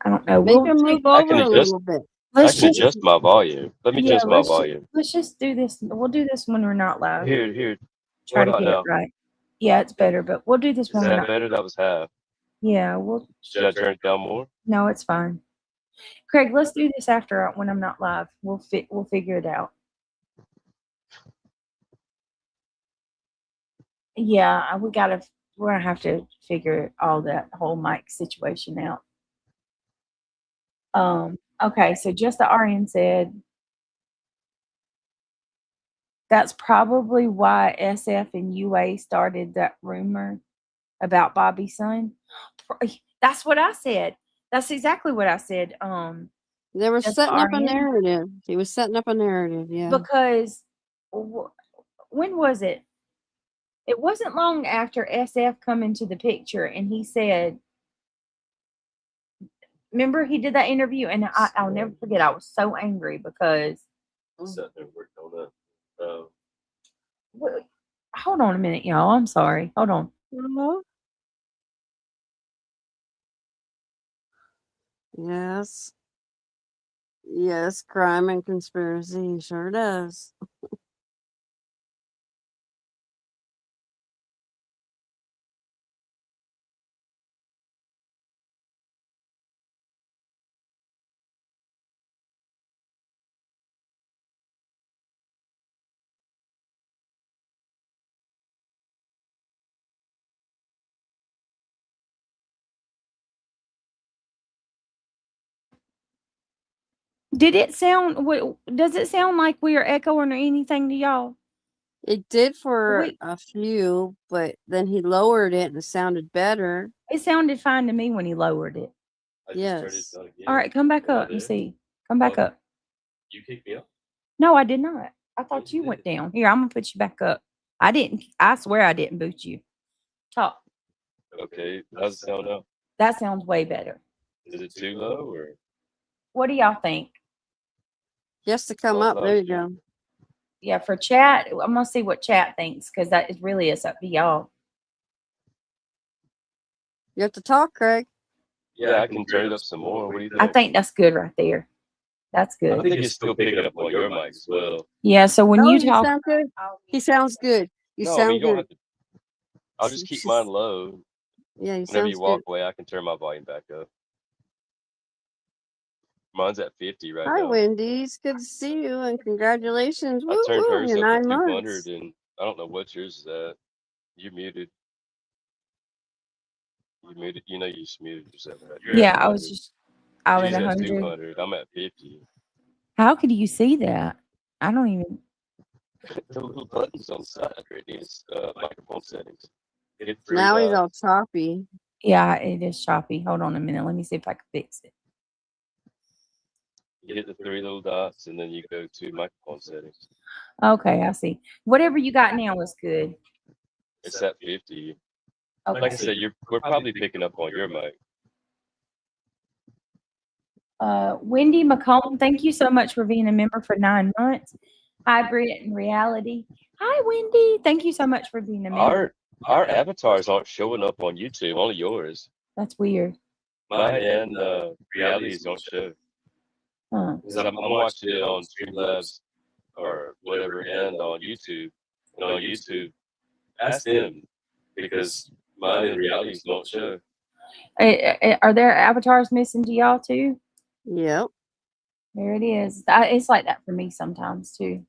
I don't know. Make him move I over can a little bit. I can adjust my volume. Let me adjust my let's volume. let's just do this. We'll do this when we're not live. Here. Try to What get about it now? right. Yeah, it's better, but we'll do this Is when we're that not. better? That was half. Yeah, we'll. Should I turn it down more? No, it's fine. Craig, let's do this after when I'm not live. We'll figure it out. Yeah, we're gonna have to figure all that whole mic situation out. Okay, so just the RN said that's probably why SF and UA started that rumor about Bobby's son. That's what I said. That's exactly what I said. They were just setting up a RN. narrative. He was setting up a narrative, yeah. Because when was it? It wasn't long after SF come into the picture and he said, remember he did that interview and I'll never forget. I was so angry because hold on a minute, y'all. I'm sorry. Hold on. Hello? Yes. Yes, crime and conspiracy. He sure does. Did it sound? Does it sound like we are echoing or anything to y'all? It did for a few, but then he lowered it and it sounded better. It sounded fine to me when he lowered it. Yes. All right, come back up and see. Come back up. You kicked me up? No, I did not. I thought you went down. Here, I'm gonna put you back up. I didn't. I swear I didn't boot you. Talk. Okay. How's it sound now? That sounds way better. Is it too low or? What do y'all think? Just to come up. There you go. Yeah, for chat, I'm gonna see what chat thinks because that is really is up to y'all. You have to talk, Craig. Yeah, I can turn it up some more. What do you think? I think that's good right there. That's good. I think it's still picking up on your mic as well. Yeah, so when you talk, sound good. He sounds good. You No, I sound mean, you don't good. have to. I'll just keep mine low. Yeah, he Whenever sounds you walk good. away, I can turn my volume back up. Mine's at 50 right Hi, now. Wendy. It's good to see you and congratulations. I turned Woo-hoo, hers you're up to 9 200, months. and I don't know what yours is at. You're muted. You muted. You know you just muted yourself. Right? You're yeah, at I was 100. just out at She's at 100. 200. I'm at 50. How could you see that? I don't even. The little buttons on the side, Brittany, is microphone settings. Hit three Now he's all dots. choppy. Yeah, it is choppy. Hold on a minute. Let me see if I can fix it. You hit the three little dots, and then you go to microphone settings. Okay, I see. Whatever you got now is good. It's at 50. Okay. Like I said, we're probably picking up on your mic. Wendy McComb, thank you so much for being a member for 9 months. Hybrid and reality. Hi, Wendy. Thank you so much for being a member. Our avatars aren't showing up on YouTube, only yours. That's weird. Mine and realities don't show. Huh. Because I'm watching it on Streamlabs or whatever, and on YouTube. And on YouTube, ask them, because mine and realities don't show. Are there avatars missing to y'all too? Yep. There it is. It's like that for me sometimes too.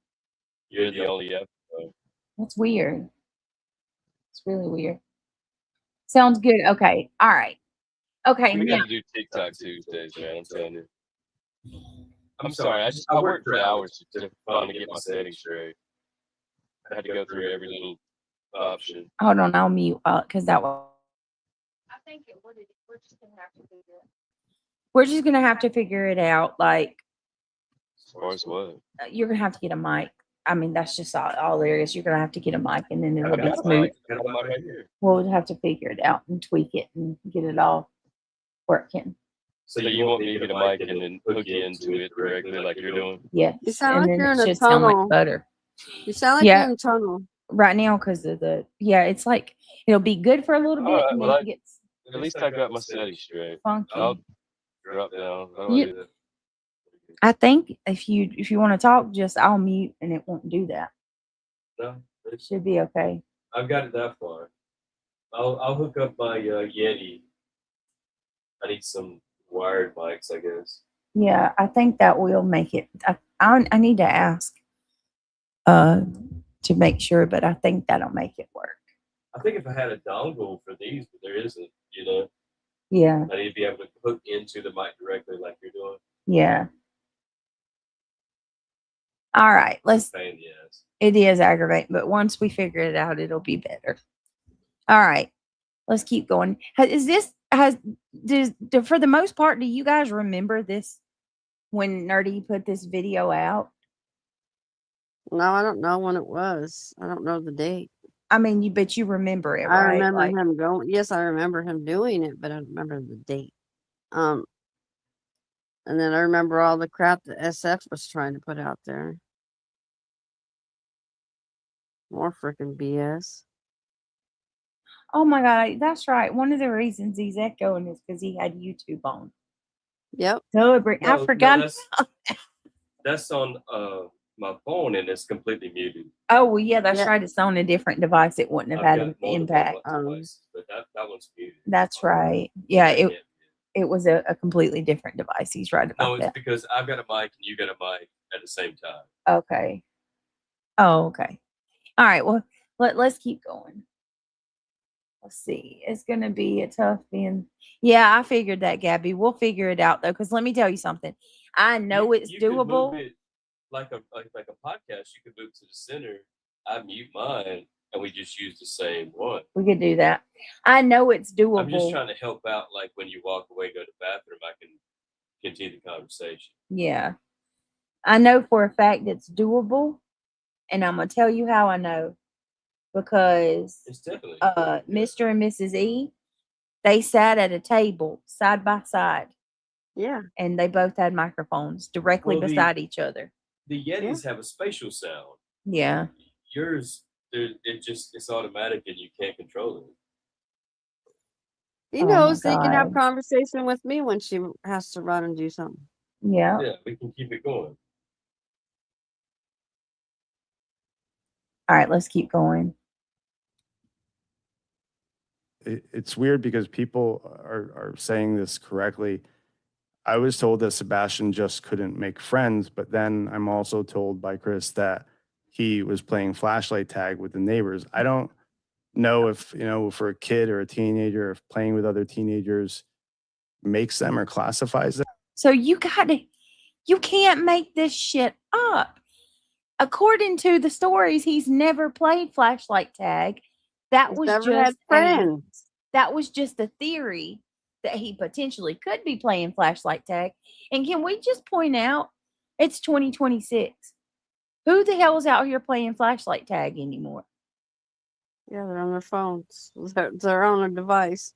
You're the only avatar. That's weird. It's really weird. Sounds good. Okay. All right. Okay. We Now, got to do TikTok Tuesdays, man. I'm telling you. I'm sorry. I worked for hours to finally get my settings straight. I had to go through every little option. hold on. I'll mute because that was. I think we're just gonna have to figure it. We're just gonna have to figure it out. Like, As far as what? you're gonna have to get a mic. I mean, that's just all there is. You're gonna have to get a mic, and then it'll I be got a smooth. mic. Got a mic right here. We'll have to figure it out and tweak it and get it all working. So you want me to get a mic and then hook you into it directly like you're doing? Yes. You sound And like then you're it in a should sound like tunnel. butter. You sound like Yeah. you're in a tunnel. Right now, because of it's like it'll be good for a little bit, All right, and then well, it gets at least I got my settings straight. funky. I'll drop down. How do I You- do that? I think if you want to talk, just I'll mute and it won't do that. No, It should be okay. I've got it that far. I'll hook up my Yeti. I need some wired mics, I guess. Yeah, I think that will make it. I need to ask to make sure, but I think that'll make it work. I think if I had a dongle for these, but there isn't, Yeah, I need to be able to hook into the mic directly like you're doing. yeah. All right, let's. Pain in the ass. It is aggravating, but once we figure it out, it'll be better. All right, let's keep going. For the most part, do you guys remember this when Nerdy put this video out? No, I don't know when it was. I don't know the date. I mean, but you remember it, I right? remember Like, him going. Yes, I remember him doing it, but I don't remember the date. And then I remember all the crap that SF was trying to put out there. More freaking BS. oh my God, that's right. One of the reasons he's echoing is because he had YouTube on. Yep. I forgot. That's on my phone and it's completely muted. Oh, well, yeah, that's Yeah. right. It's on a different device. It wouldn't have I've had got an multiple impact. devices, but that one's muted. That's right. Yeah, it was a completely different device. He's right No, about it's that. because I've got a mic and you got a mic at the same time. Okay. Oh, okay. All right. Well, let's keep going. Let's see. It's going to be a tough being. Yeah, I figured that, Gabby. We'll figure it out, though, because let me tell you something. I know it's You could move doable. it like a podcast. You could move to the center. I mute mine, and we just use the same one. We could do that. I know it's doable. I'm just trying to help out. Like when you walk away, go to the bathroom, I can continue the conversation. Yeah. I know for a fact it's doable. And I'm going to tell you how I know. Because It's definitely Mr. and Mrs. E, they sat at a table side by side. Yeah. And they both had microphones directly Well, beside each other. The Yetis have a spatial sound. Yeah. Yours, it's automatic and you can't control it. He Oh knows my he can have God. conversation with me when she has to run and do something. Yeah. Yeah, we can keep it going. All right, let's keep going. It's weird because people are saying this correctly. I was told that Sebastian just couldn't make friends, but then I'm also told by Chris that he was playing flashlight tag with the neighbors. I don't know if, for a kid or a teenager, if playing with other teenagers makes them or classifies them. So you can't make this shit up. according to the stories, he's never played flashlight tag. That He's was never had just friends. that was just a theory that he potentially could be playing flashlight tag. And can we just point out it's 2026? Who the hell is out here playing flashlight tag anymore? Yeah, they're on their phones. They're on a device.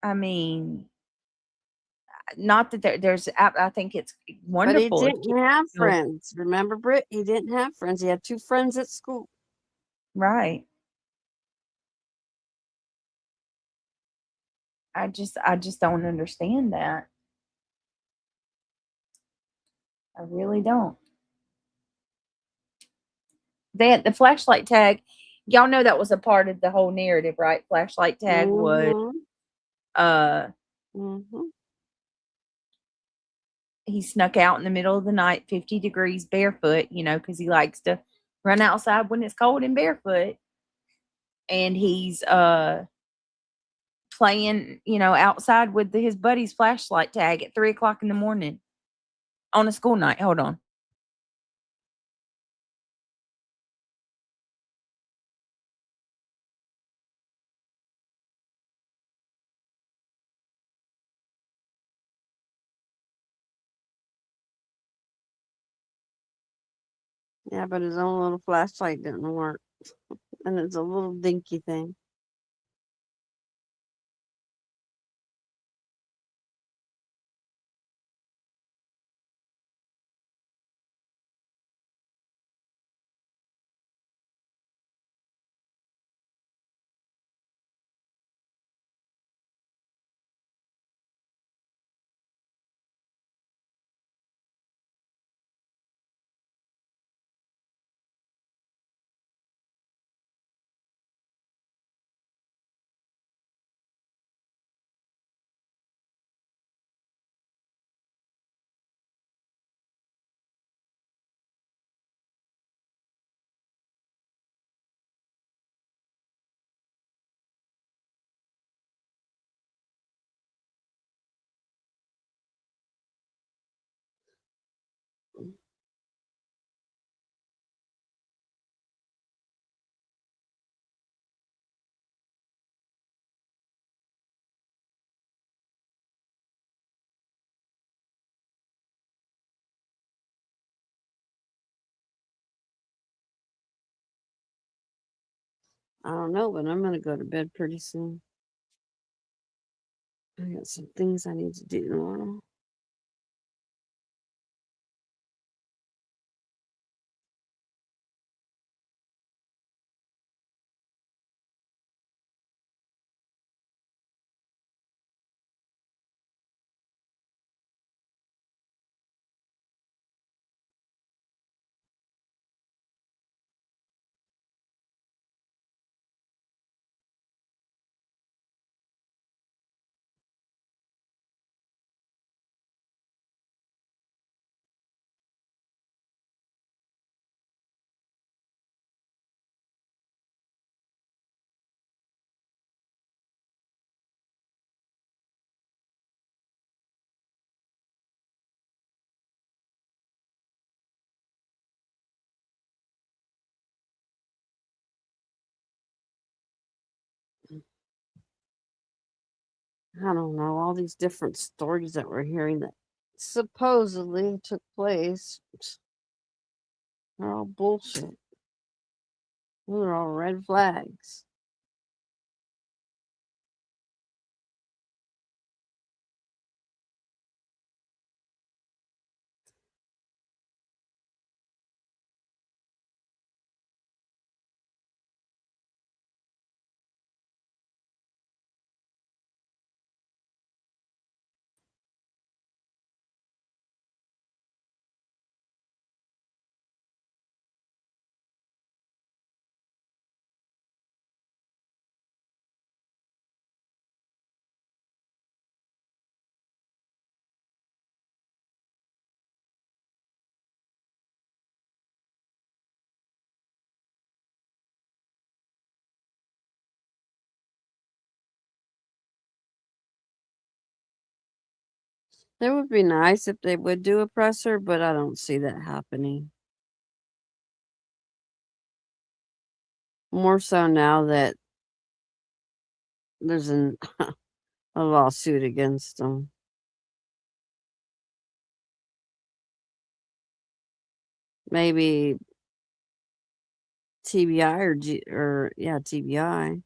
I mean, not that there's, I think it's But he wonderful. if didn't kids have feel- friends. Remember, Britt? He didn't have friends. He had 2 friends at school. Right. I just don't understand that. I really don't. The flashlight tag, y'all know that was a part of the whole narrative, right? Flashlight tag was he snuck out in the middle of the night, 50 degrees barefoot, because he likes to run outside when it's cold and barefoot. And he's playing, outside with his buddy's flashlight tag at 3:00 in the morning on a school night. Hold on. Yeah, but his own little flashlight didn't work. And it's a little dinky thing. I don't know, but I'm going to go to bed pretty soon. I got some things I need to do tomorrow. I don't know, all these different stories that we're hearing that supposedly took place. They're all bullshit. They're all red flags. It would be nice if they would do a presser, but I don't see that happening. More so now that there's a lawsuit against him. Maybe TBI or TBI.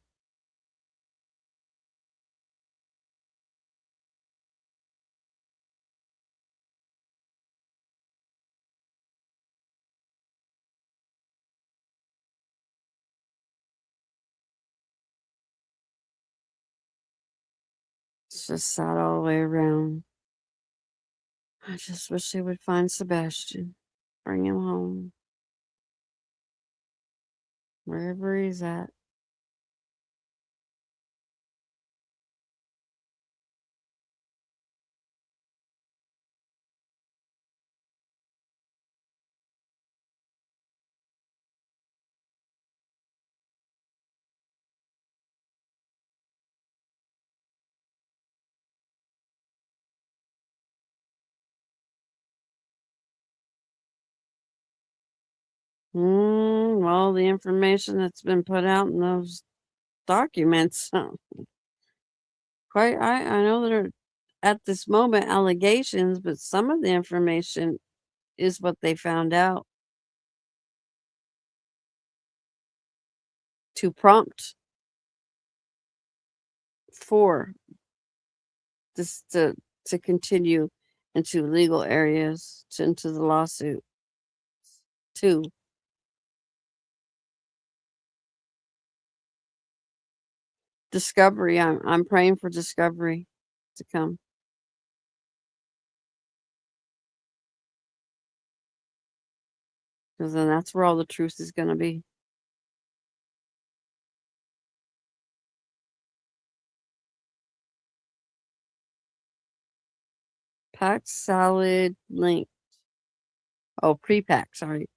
It's just sad all the way around. I just wish they would find Sebastian, bring him home, wherever he's at. Well, the information that's been put out in those documents, I know that are at this moment allegations, but some of the information is what they found out to prompt for this to continue into legal areas, into the lawsuit too. Discovery. I'm praying for discovery to come. Because then that's where all the truth is going to be. Packed salad linked. Oh, pre-pack, sorry.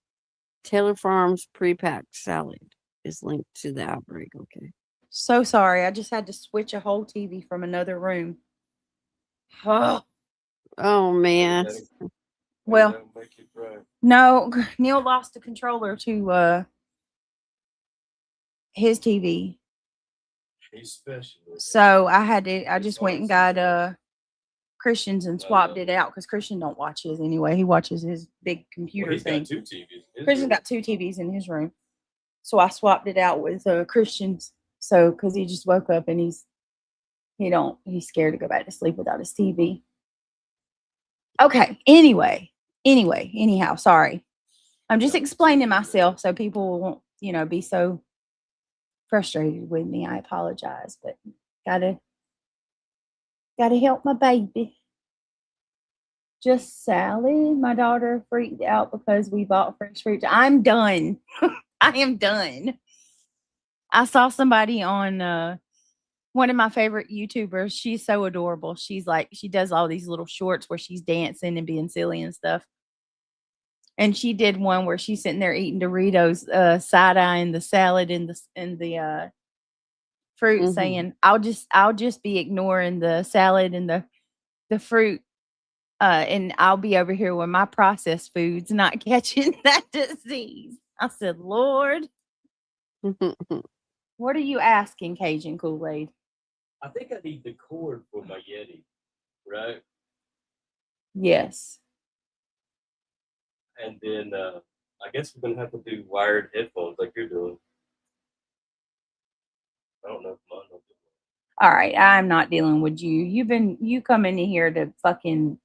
Taylor Farms pre-packed salad is linked to the outbreak. Okay. So sorry. I just had to switch a whole TV from another room. Oh man. Well, no, Neil lost the controller to his TV. He's special. So I just went and got Christian's and swapped it out because Christian don't watch his anyway. He watches his big computer He's thing. got 2 TVs. Christian got 2 TVs in his room. So I swapped it out with Christian's. So because he just woke up and he's scared to go back to sleep without his TV. Okay. Anyhow, sorry. I'm just explaining myself so people won't, be so frustrated with me. I apologize, but gotta help my baby. Just Sally, my daughter, freaked out because we bought fresh fruit. I'm done. I am done. I saw somebody on one of my favorite YouTubers. She's so adorable. She does all these little shorts where she's dancing and being silly and stuff. And she did one where she's sitting there eating Doritos, side-eyeing the salad and the fruit, saying, I'll just be ignoring the salad and the fruit, and I'll be over here with my processed foods not catching that disease. I said, Lord, what are you asking, Cajun Kool-Aid? I think I need the cord for my Yeti, right? Yes. And then I guess we're gonna have to do wired headphones like you're doing. I don't know if mine will do it. All right, I'm not dealing with you. You come in here to fucking.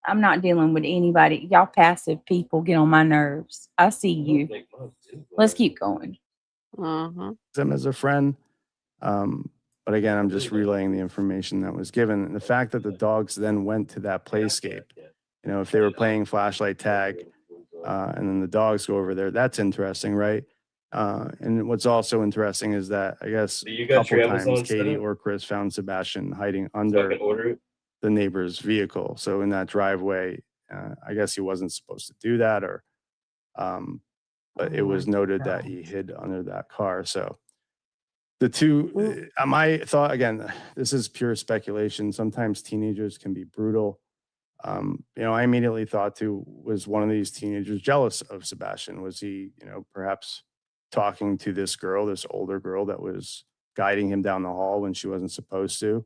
I'm not dealing with anybody. Y'all passive people get on my nerves. I see you. Let's keep going. Him as a friend. But again, I'm just relaying the information that was given. And the fact that the dogs then went to that playscape, if they were playing flashlight tag, and then the dogs go over there, that's interesting, right? And what's also interesting is that I guess a couple times Katie or Chris found Sebastian hiding under the neighbor's vehicle. So in that driveway, I guess he wasn't supposed to do that, but it was noted that he hid under that car. So the two, my thought, again, this is pure speculation. Sometimes teenagers can be brutal. I immediately thought was one of these teenagers jealous of Sebastian? Was he, perhaps talking to this girl, this older girl that was guiding him down the hall when she wasn't supposed to.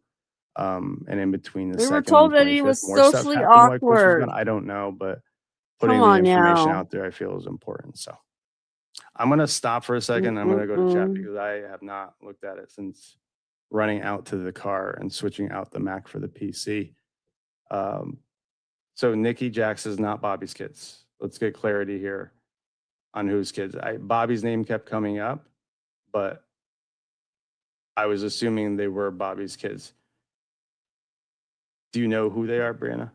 And in between the We were second told and that he 25th, was more stuff socially happened while Chris was awkward. gone. I don't know, but Come putting the on information now. out there, I feel is important. So I'm going to stop for a second. I'm going to go to chat because I have not looked at it since running out to the car and switching out the Mac for the PC. So Nikki Jax is not Bobby's kids. Let's get clarity here on whose kids. Bobby's name kept coming up, but I was assuming they were Bobby's kids. Do you know who they are, Brianna?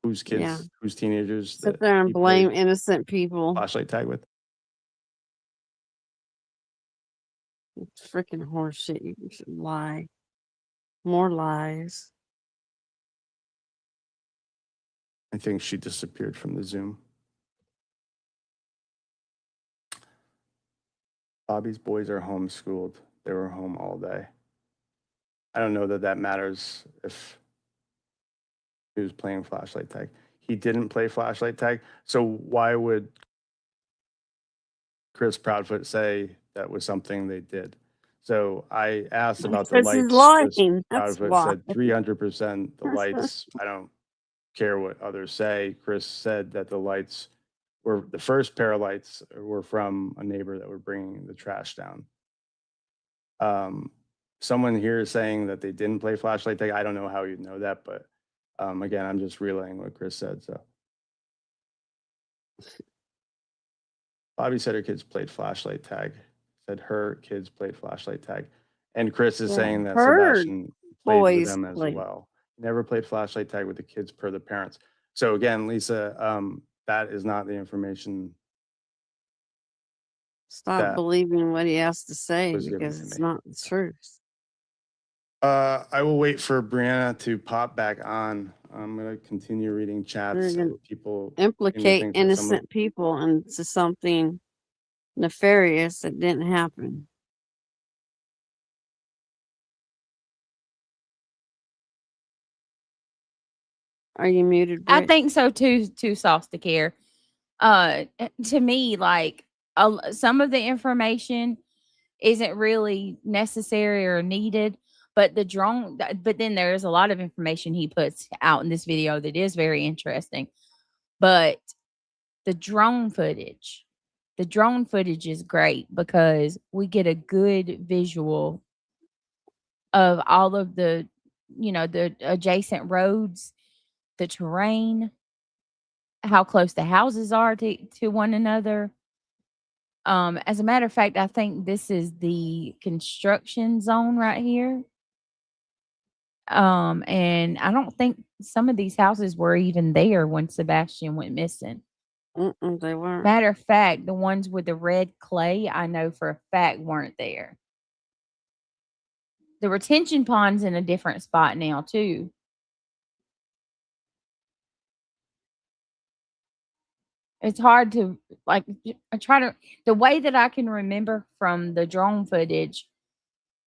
Whose kids, Yeah. whose teenagers? Sit there and blame innocent people. Flashlight tag with? It's freaking horseshit. You should lie. More lies. I think she disappeared from the Zoom. Bobby's boys are homeschooled. They were home all day. I don't know that that matters if he was playing flashlight tag. He didn't play flashlight tag. So why would Chris Proudfoot say that was something they did? So I asked about the Because lights. he's lying. Chris That's Proudfoot why. said 300% the lights. I don't care what others say. Chris said that the lights were, the first pair of lights were from a neighbor that were bringing the trash down. Someone here is saying that they didn't play flashlight tag. I don't know how you'd know that, but again, I'm just relaying what Chris said. So Bobby said her kids played flashlight tag. Said her kids played flashlight tag. And Chris is saying that Sebastian played with them as well. Never played flashlight tag with the kids per the parents. So again, Lisa, that is not the information. Stop believing what he has to say because it's not the truth. I will wait for Brianna to pop back on. I'm going to continue reading chats. You're gonna People implicate innocent people into something nefarious that didn't happen. Are you muted, Britt? I think so too sauce to care. To me, like some of the information isn't really necessary or needed, but but then there's a lot of information he puts out in this video that is very interesting. But the drone footage is great because we get a good visual of all of the, the adjacent roads, the terrain, how close the houses are to one another. As a matter of fact, I think this is the construction zone right here. And I don't think some of these houses were even there when Sebastian went missing. They weren't. Matter of fact, the ones with the red clay, I know for a fact weren't there. The retention pond's in a different spot now too. It's hard to the way that I can remember from the drone footage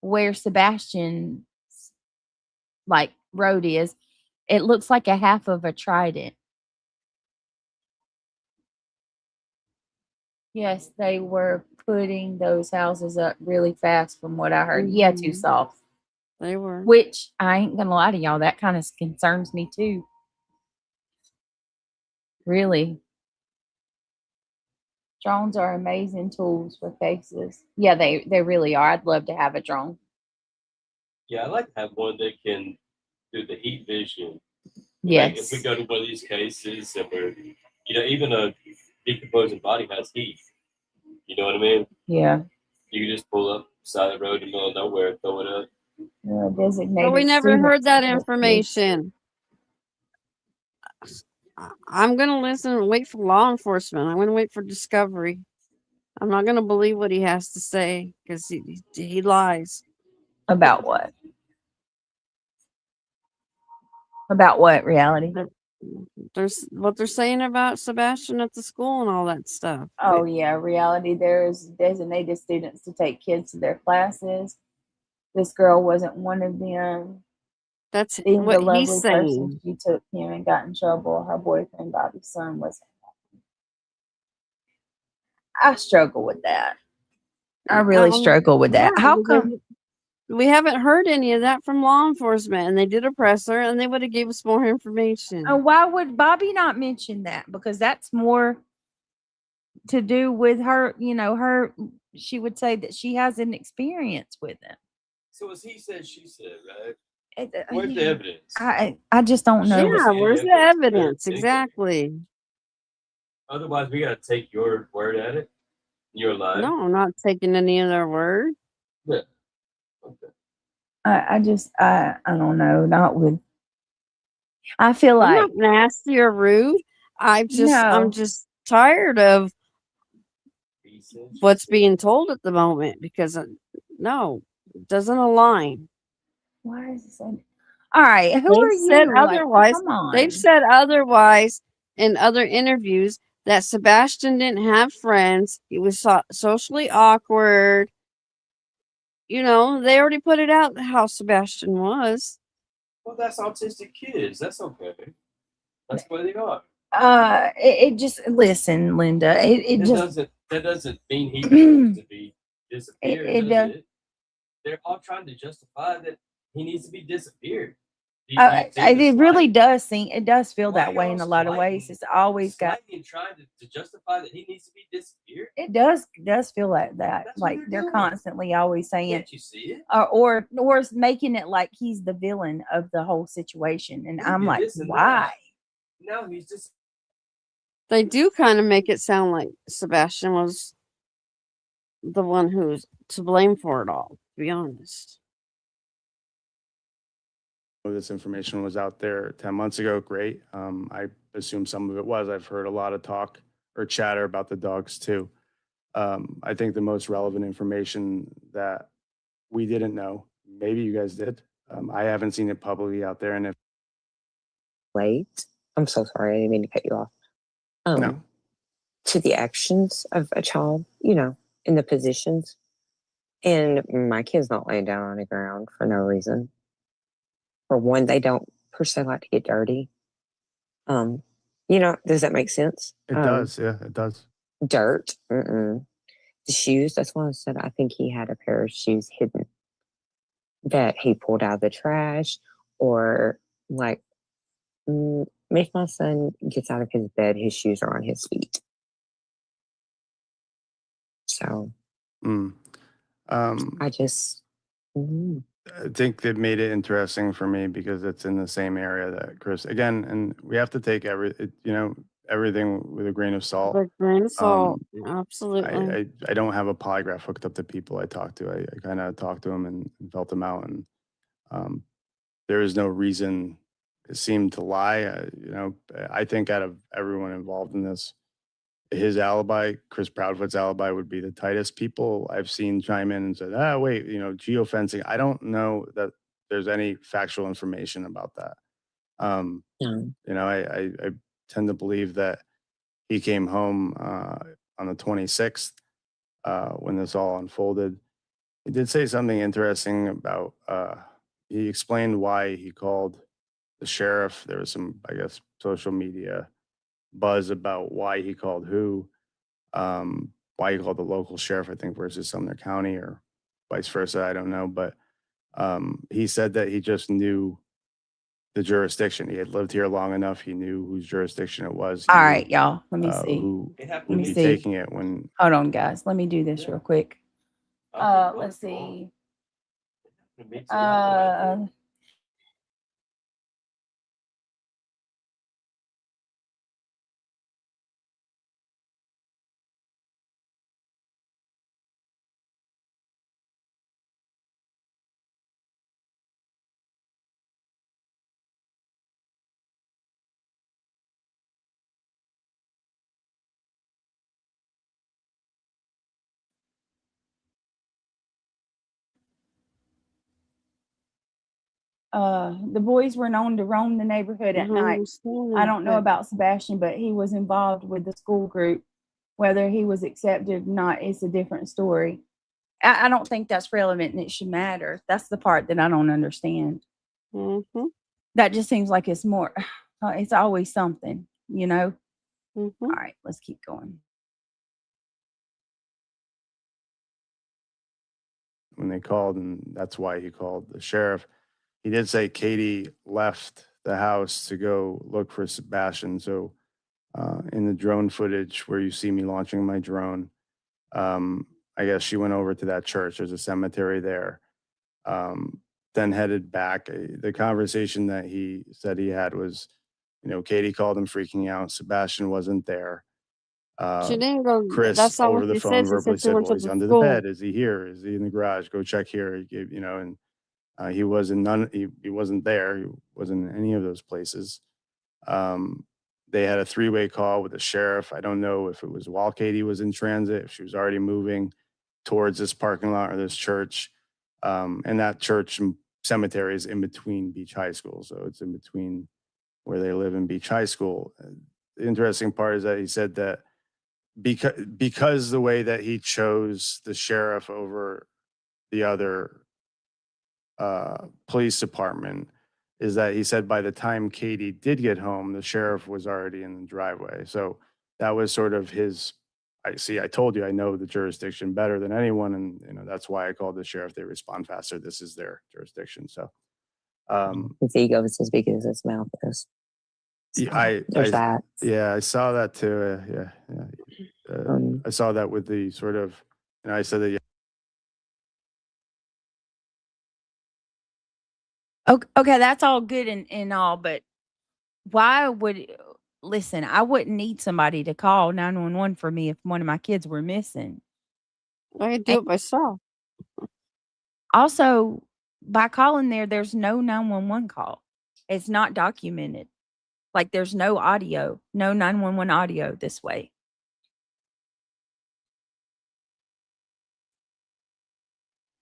where Sebastian's road is, it looks like a half of a trident. Yes, they were putting those houses up really fast from what I heard. Yeah, too soft. They were. Which I ain't gonna lie to y'all, that kind of concerns me too. Really. Drones are amazing tools for cases. Yeah, they really are. I'd love to have a drone. Yeah, I'd like to have one that can do the heat vision. Yes. Like if we go to one of these cases and we're, even a decomposing body has heat. You know what I mean? Yeah. You can just pull up side of the road in the middle of nowhere and throw it up. Yeah, designated. But we never heard that information. I'm going to listen and wait for law enforcement. I'm going to wait for discovery. I'm not going to believe what he has to say because he lies. About what? About what, reality? There's what they're saying about Sebastian at the school and all that stuff. Oh, yeah, reality. There's designated students to take kids to their classes. This girl wasn't one of them. That's being what the lovely he's saying. person, she took him and got in trouble. Her boyfriend, Bobby's son, wasn't. I struggle with that. I really struggle with that. Yeah, How because come? we haven't heard any of that from law enforcement, and they did oppress her, and they would have gave us more information. Why would Bobby not mention that? Because that's more to do with her. You know, her. She would say that she has an experience with him. So it's he said, she said, right? It, Where's the yeah. evidence? I just don't Show know. us Yeah, any where's the evidence. evidence? Think of it. Exactly. Otherwise, we got to take your word at it. You're lying. No, I'm not taking any of their word. Yeah. Okay. I don't know. Not with. I feel I'm like not nasty or rude. I'm no. just tired of what's being told at the moment because no, it doesn't align. Why is this? All right, who They've are said you? Like, otherwise. come on. They've said otherwise in other interviews that Sebastian didn't have friends. He was socially awkward. You know, they already put it out how Sebastian was. Well, that's autistic kids. That's okay. That's where they are. It just listen, Linda. It just That doesn't mean he needs to be disappeared. Does it? They're all trying to justify that he needs to be disappeared. it really does seem. It does feel that way in a lot of ways. It's always got. And trying to justify that he needs to be disappeared. It does feel like that. That's Like what they're doing. constantly always saying, Can't you see it? or making it like he's the villain of the whole situation. And I'm like, This and why? that. No, he's just. They do kind of make it sound like Sebastian was the one who's to blame for it all, to be honest. This information was out there 10 months ago. Great. I assume some of it was. I've heard a lot of talk or chatter about the dogs too. I think the most relevant information that we didn't know, maybe you guys did. I haven't seen it publicly out there. And if Wait, I'm so sorry. I didn't mean to cut you off. No. To the actions of a child, you know, in the positions. And my kid's not laying down on the ground for no reason. For one, they don't per se like to get dirty. You know, does that make sense? it does, yeah, it does. Dirt. The shoes, that's why I said I think he had a pair of shoes hidden that he pulled out of the trash, or like if my son gets out of his bed, his shoes are on his feet. So I just I think that made it interesting for me because it's in the same area that Chris again, and we have to take everything with a grain of salt. With a grain of salt, absolutely. I don't have a polygraph hooked up to people I talk to. I kind of talked to them and felt them out, and there is no reason it seemed to lie. I think out of everyone involved in this, his alibi, Chris Proudfoot's alibi, would be the tightest. People I've seen chime in and said, wait, geofencing. I don't know that there's any factual information about that. I tend to believe that he came home on the 26th when this all unfolded. He did say something interesting about, he explained why he called the sheriff. There was some, I guess, social media buzz about why he called why he called the local sheriff, I think, versus Sumner County or vice versa. I don't know. But he said that he just knew the jurisdiction. He had lived here long enough. He knew whose jurisdiction it was. All right, y'all. Let me see. Who Let would me be see. taking it when. Hold on, guys. Let me do this real quick. Let's see. The boys were known to roam the neighborhood at night. I don't know about Sebastian, but he was involved with the school group. Whether he was accepted or not is a different story. I don't think that's relevant and it should matter. That's the part that I don't understand. That just seems like it's more, it's always something, All right, let's keep going. when they called, and that's why he called the sheriff. He did say Katie left the house to go look for Sebastian. So in the drone footage where you see me launching my drone, I guess she went over to that church. There's a cemetery there. Then headed back. The conversation that he said he had was, Katie called him freaking out. Sebastian wasn't there. She didn't go. Chris That's not over what the she phone said. She verbally said she said, went "Well, to he's the under the school. bed. Is he here? Is he in the garage? Go check here." He gave, and he wasn't he wasn't there. He wasn't in any of those places. They had a three-way call with the sheriff. I don't know if it was while Katie was in transit, if she was already moving towards this parking lot or this church. And that church and cemetery is in between Beach High School. So it's in between where they live in Beach High School. The interesting part is that he said that because the way that he chose the sheriff over the other police department is that he said by the time Katie did get home, the sheriff was already in the driveway. So that was sort of his, I told you, I know the jurisdiction better than anyone. And, that's why I called the sheriff. They respond faster. This is their jurisdiction. So, his ego is as big as his mouth is. yeah, There's that. Yeah, I saw that too. I saw that with the sort of, I said that, Okay, that's all good and all, but why would listen? I wouldn't need somebody to call 911 for me if one of my kids were missing. I could do it myself. Also, by calling there's no 911 call. It's not documented. Like there's no audio, no 911 audio this way.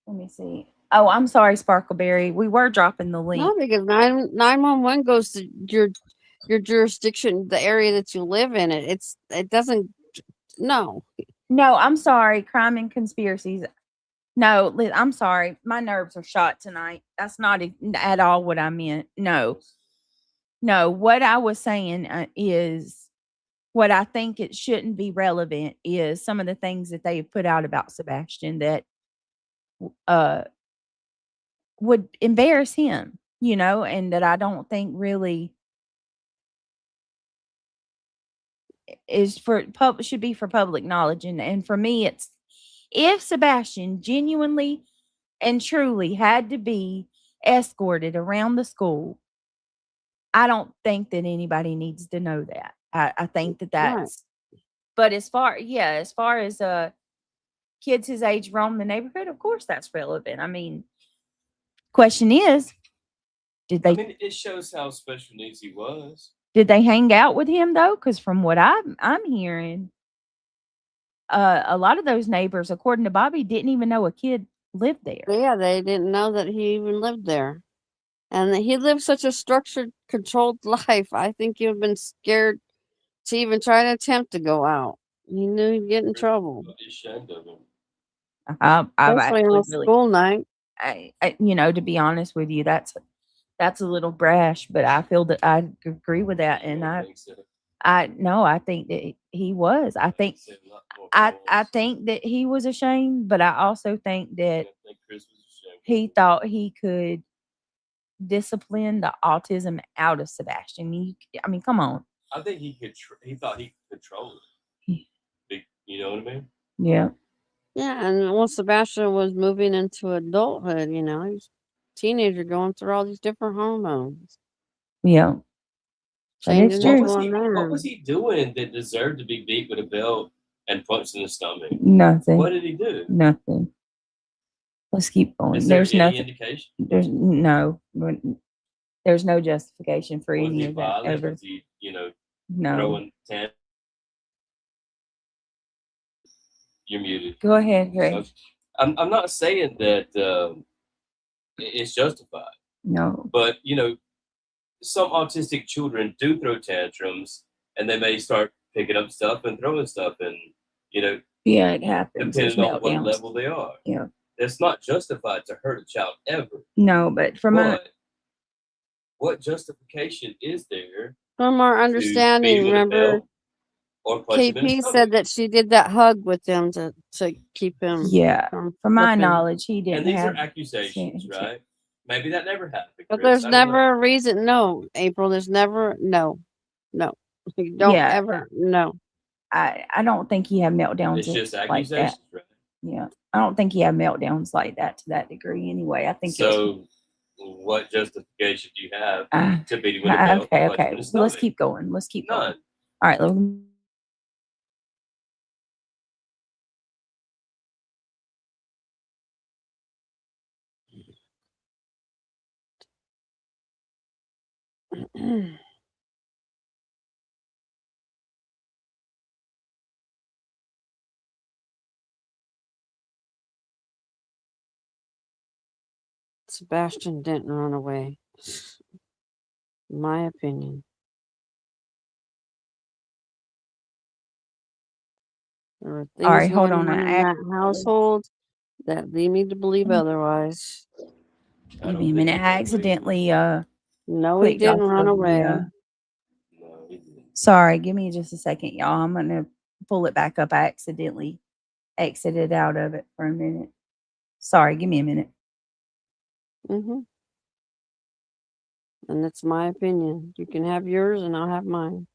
Let me see. Oh, I'm sorry, Sparkleberry. We were dropping the link. No, because 911 goes to your jurisdiction, the area that you live in. It doesn't. No. No, I'm sorry. Crime and conspiracies. No, I'm sorry. My nerves are shot tonight. That's not at all what I meant. No. What I was saying is what I think it shouldn't be relevant is some of the things that they have put out about Sebastian that would embarrass him, and that I don't think really is should be for public knowledge. And for me, it's if Sebastian genuinely and truly had to be escorted around the school, I don't think that anybody needs to know that. I think that's Right. But as far as kids his age roam the neighborhood, of course that's relevant. I mean, question is, it shows how special needs he was. did they hang out with him though? Because from what I'm hearing, a lot of those neighbors, according to Bobby, didn't even know a kid lived there. Yeah, they didn't know that he even lived there. And that he lived such a structured, controlled life. I think he would have been scared to even try to attempt to go out. He knew he'd get in trouble. Ashamed of him. I've Especially on a school night. I, to be honest with you, that's a little brash, but I feel that I agree with that, and I think that he was. I think that he was ashamed, but I also think that he thought he could discipline the autism out of Sebastian. I mean, come on. I think he thought he could control it. You know what I mean? Yeah. Yeah, and once Sebastian was moving into adulthood, he was a teenager going through all these different hormones. Yeah. Changing What into a man. what was he doing that deserved to be beat with a belt and punched in the stomach? Nothing. What did he do? Nothing. Let's keep going. Is there There's any nothing. indication? There's no justification for Was any he of that violent? ever. Was he, No. throwing tantrums? You're muted. Go ahead, Greg. Okay. I'm not saying that it's justified. No. But some autistic children do throw tantrums, and they may start picking up stuff and throwing stuff, and Yeah, it happens. There's depending on what meltdowns. level they are. Yeah. It's not justified to hurt a child ever. No, but What justification is there From our to beat understanding, with a remember, belt or punch him in the KP stomach. said that she did that hug with him to keep him. Yeah, from from my flipping. knowledge, he didn't And these have. are accusations, right? Maybe that never happened. But Chris. there's I don't know. never a reason. No, April. There's never no. You don't Yeah. ever no. I don't think he had meltdowns It's just like that. accusations, right? Yeah, I don't think he had meltdowns like that to that degree. Anyway, I think it was. So, what justification do you have to beat him with a belt? Okay, and punch him okay. in the Let's stomach? keep going. Let's keep going. None. All right, look. Sebastian didn't run away. In my opinion. There were things All right, hold going on. in that household that lead me to believe otherwise. Give me a minute. I accidentally No, he clicked didn't off run of away. the, sorry, give me just a second, y'all. I'm gonna pull it back up. I accidentally exited out of it for a minute. Sorry, give me a minute. Mm-hmm. And that's my opinion. You can have yours and I'll have mine.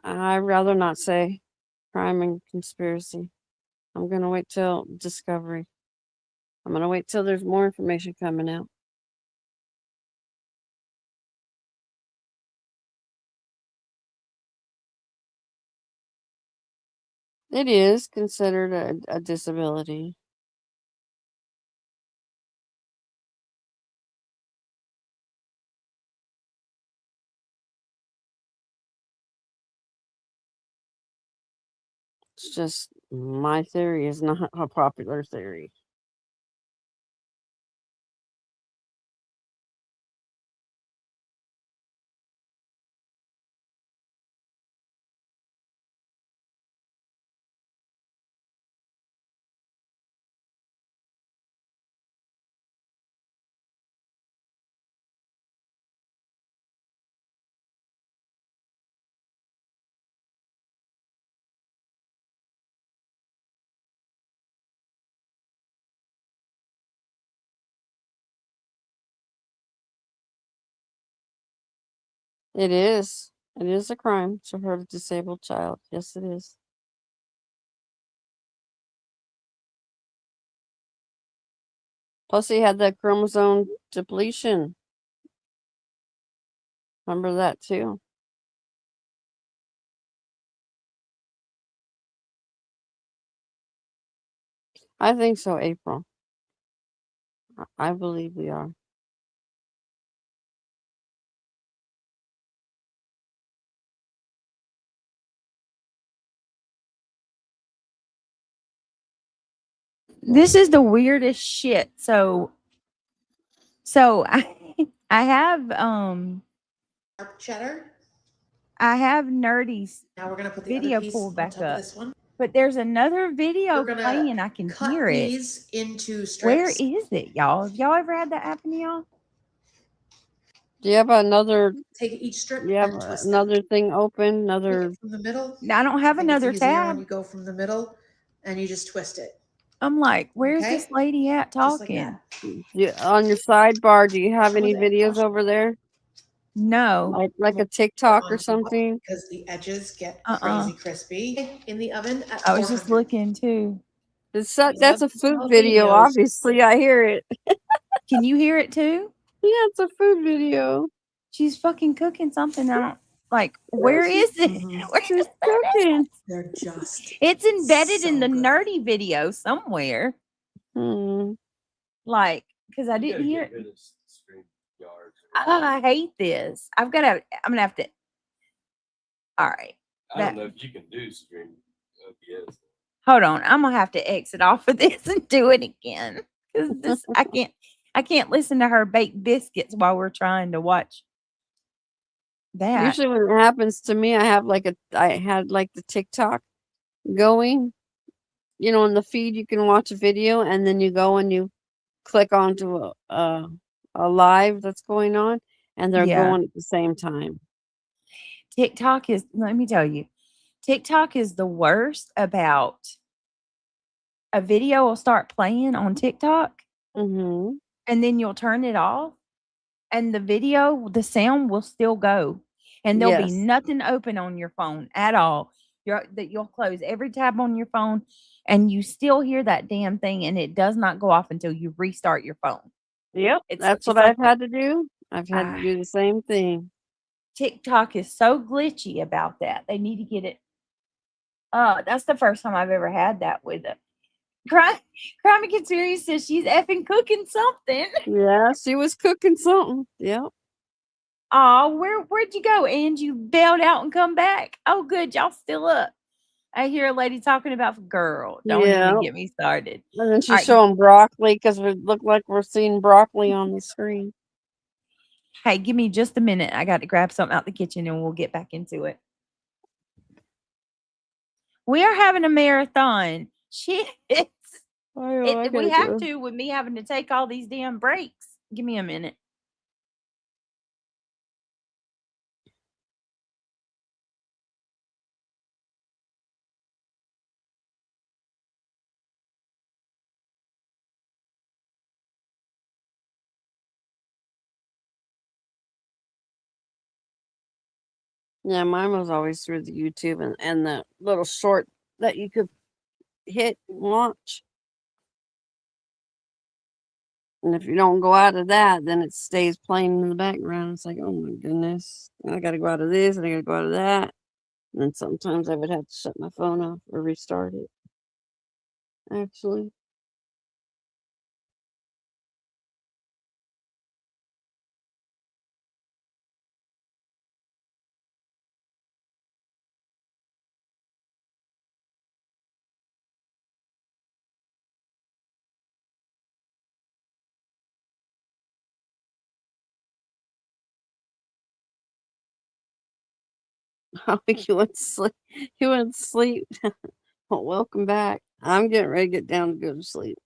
I'd rather not say crime and conspiracy. I'm going to wait till discovery. I'm going to wait till there's more information coming out. It is considered a disability. It's just my theory is not a popular theory. It is. It is a crime to hurt a disabled child. Yes, it is. Plus, he had that chromosome depletion. Remember that too. I think so, April. I believe we are. This is the weirdest shit. So I have cheddar. I have Nerdy's Now we're gonna put the video other piece pulled on back top up. of this one. But there's another video We're gonna playing. I can cut hear it. these into strips. Where is it, y'all? Have y'all ever had that happen to y'all? Do you have another? Take each strip You have and twist another thing open? Take Another? it from the middle. I don't have I think it's another easier tab. when you go from the middle and you just twist it. I'm like, where's Okay? this lady at Just like talking? On your sidebar, do you have Some of any the videos over there? No. Like a TikTok or on something? because the edges get crazy crispy in the oven at I was just looking too. That's a food video, obviously. I hear it. Can you hear it too? Yeah, it's a food video. She's fucking cooking something. I don't. Like, where is it? Where's She's that cooking. They're just. It's embedded so in the good. nerdy video somewhere. Hmm. Like, because I didn't hear. Get rid of stream yards. Oh, I hate this. I'm gonna have to. All right. I don't know if you can do stream OBS. Hold on. I'm gonna have to exit off of this and do it again. Because this I can't listen to her bake biscuits while we're trying to watch that. Usually when it happens to me, I had like the TikTok going. You know, in the feed you can watch a video and then you go and you click onto a live that's going on and they're Yeah. going at the same time. TikTok is, let me tell you, TikTok is the worst about a video will start playing on TikTok Mm-hmm. and then you'll turn it off and the sound will still go and there'll be Yes. nothing open on your phone at all. You'll close every tab on your phone and you still hear that damn thing and it does not go off until you restart your phone. Yep. That's what I've had to do. I've had to do the same thing. TikTok is so glitchy about that. They need to get it. That's the first time I've ever had that with it. Crime and Serious says she's effing cooking something. Yeah, she was cooking something. Yep. Oh, where'd you go? And you bailed out and come back. Oh, good. Y'all still up. I hear a lady talking about girl. Don't Yeah. even get me started. And then she's All right. showing broccoli because we look like we're seeing broccoli on the screen. Hey, give me just a minute. I got to grab something out the kitchen and we'll get back into it. We are having a marathon. Shit. We have to with me having to take all these damn breaks. Give me a minute. Yeah, mine was always through the YouTube and the little short that you could hit and watch. And if you don't go out of that, then it stays playing in the background. It's like, oh my goodness, I got to go out of this and I got to go out of that. And then sometimes I would have to shut my phone off or restart it. Actually. I think you went to sleep. You went to sleep. Well, welcome back. I'm getting ready to get down to go to sleep.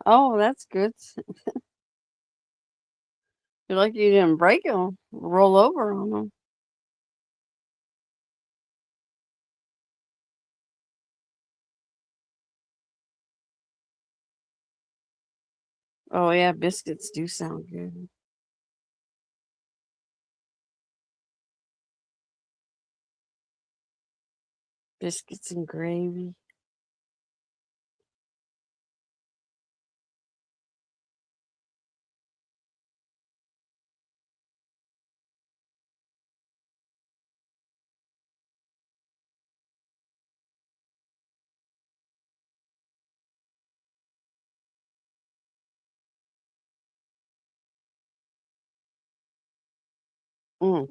Oh, that's good. You're lucky you didn't break them, roll over on them. Oh, yeah, biscuits do sound good. Biscuits and gravy.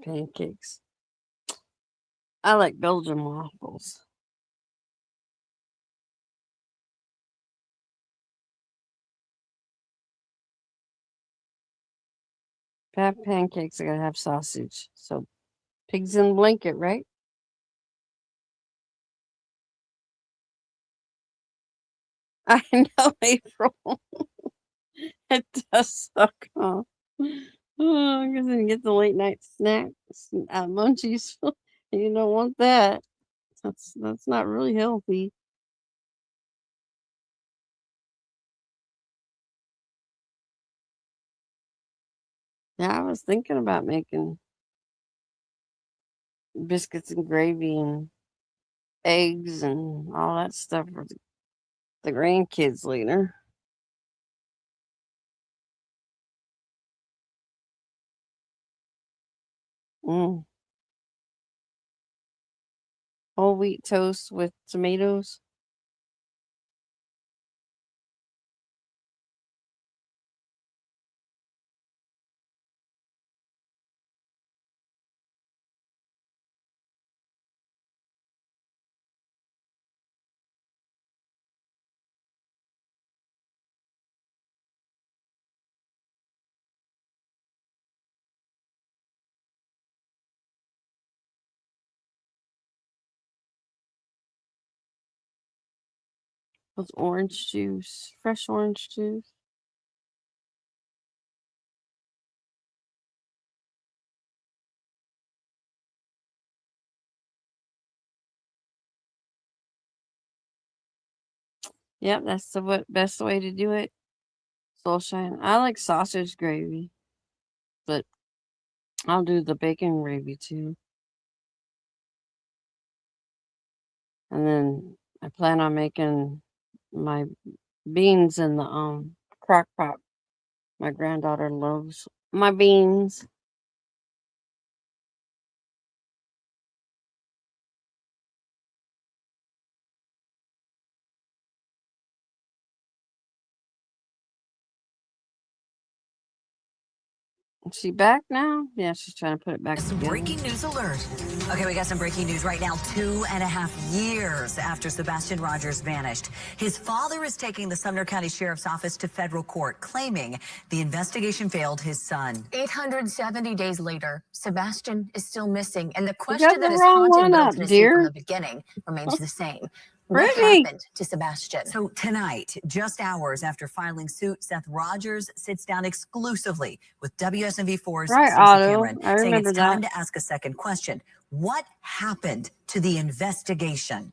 Pancakes. I like Belgian waffles. Pancakes are gonna have sausage. So pigs in a blanket, right? I know, April. It does suck, huh? Oh, I'm gonna get the late night snacks at Munchies. You don't want that. That's not really healthy. Yeah, I was thinking about making biscuits and gravy and eggs and all that stuff for the grandkids later. Mm. Whole wheat toast with tomatoes. With orange juice, fresh orange juice. Yep, that's the best way to do it. Soulshine. I like sausage gravy, but I'll do the bacon gravy too. And then I plan on making my beans in the crock pot. My granddaughter loves my beans. Is she back now? Yeah, she's trying to put it back together. Breaking news alert. Okay, we got some breaking news right now. 2.5 years after Sebastian Rogers vanished, his father is taking the Sumner County Sheriff's Office to federal court, claiming the investigation failed his son. 870 days later, Sebastian is still missing, and the You got question the that has wrong haunted one Middle up, Tennessee from dear. the beginning remains the same. What Brittany. happened to Sebastian? So tonight, just hours after filing suit, Seth Rogers sits down exclusively with WSMV4's Right, Stacey Otto. Cameron, I saying remember it's time that. to ask a second question. What happened to the investigation?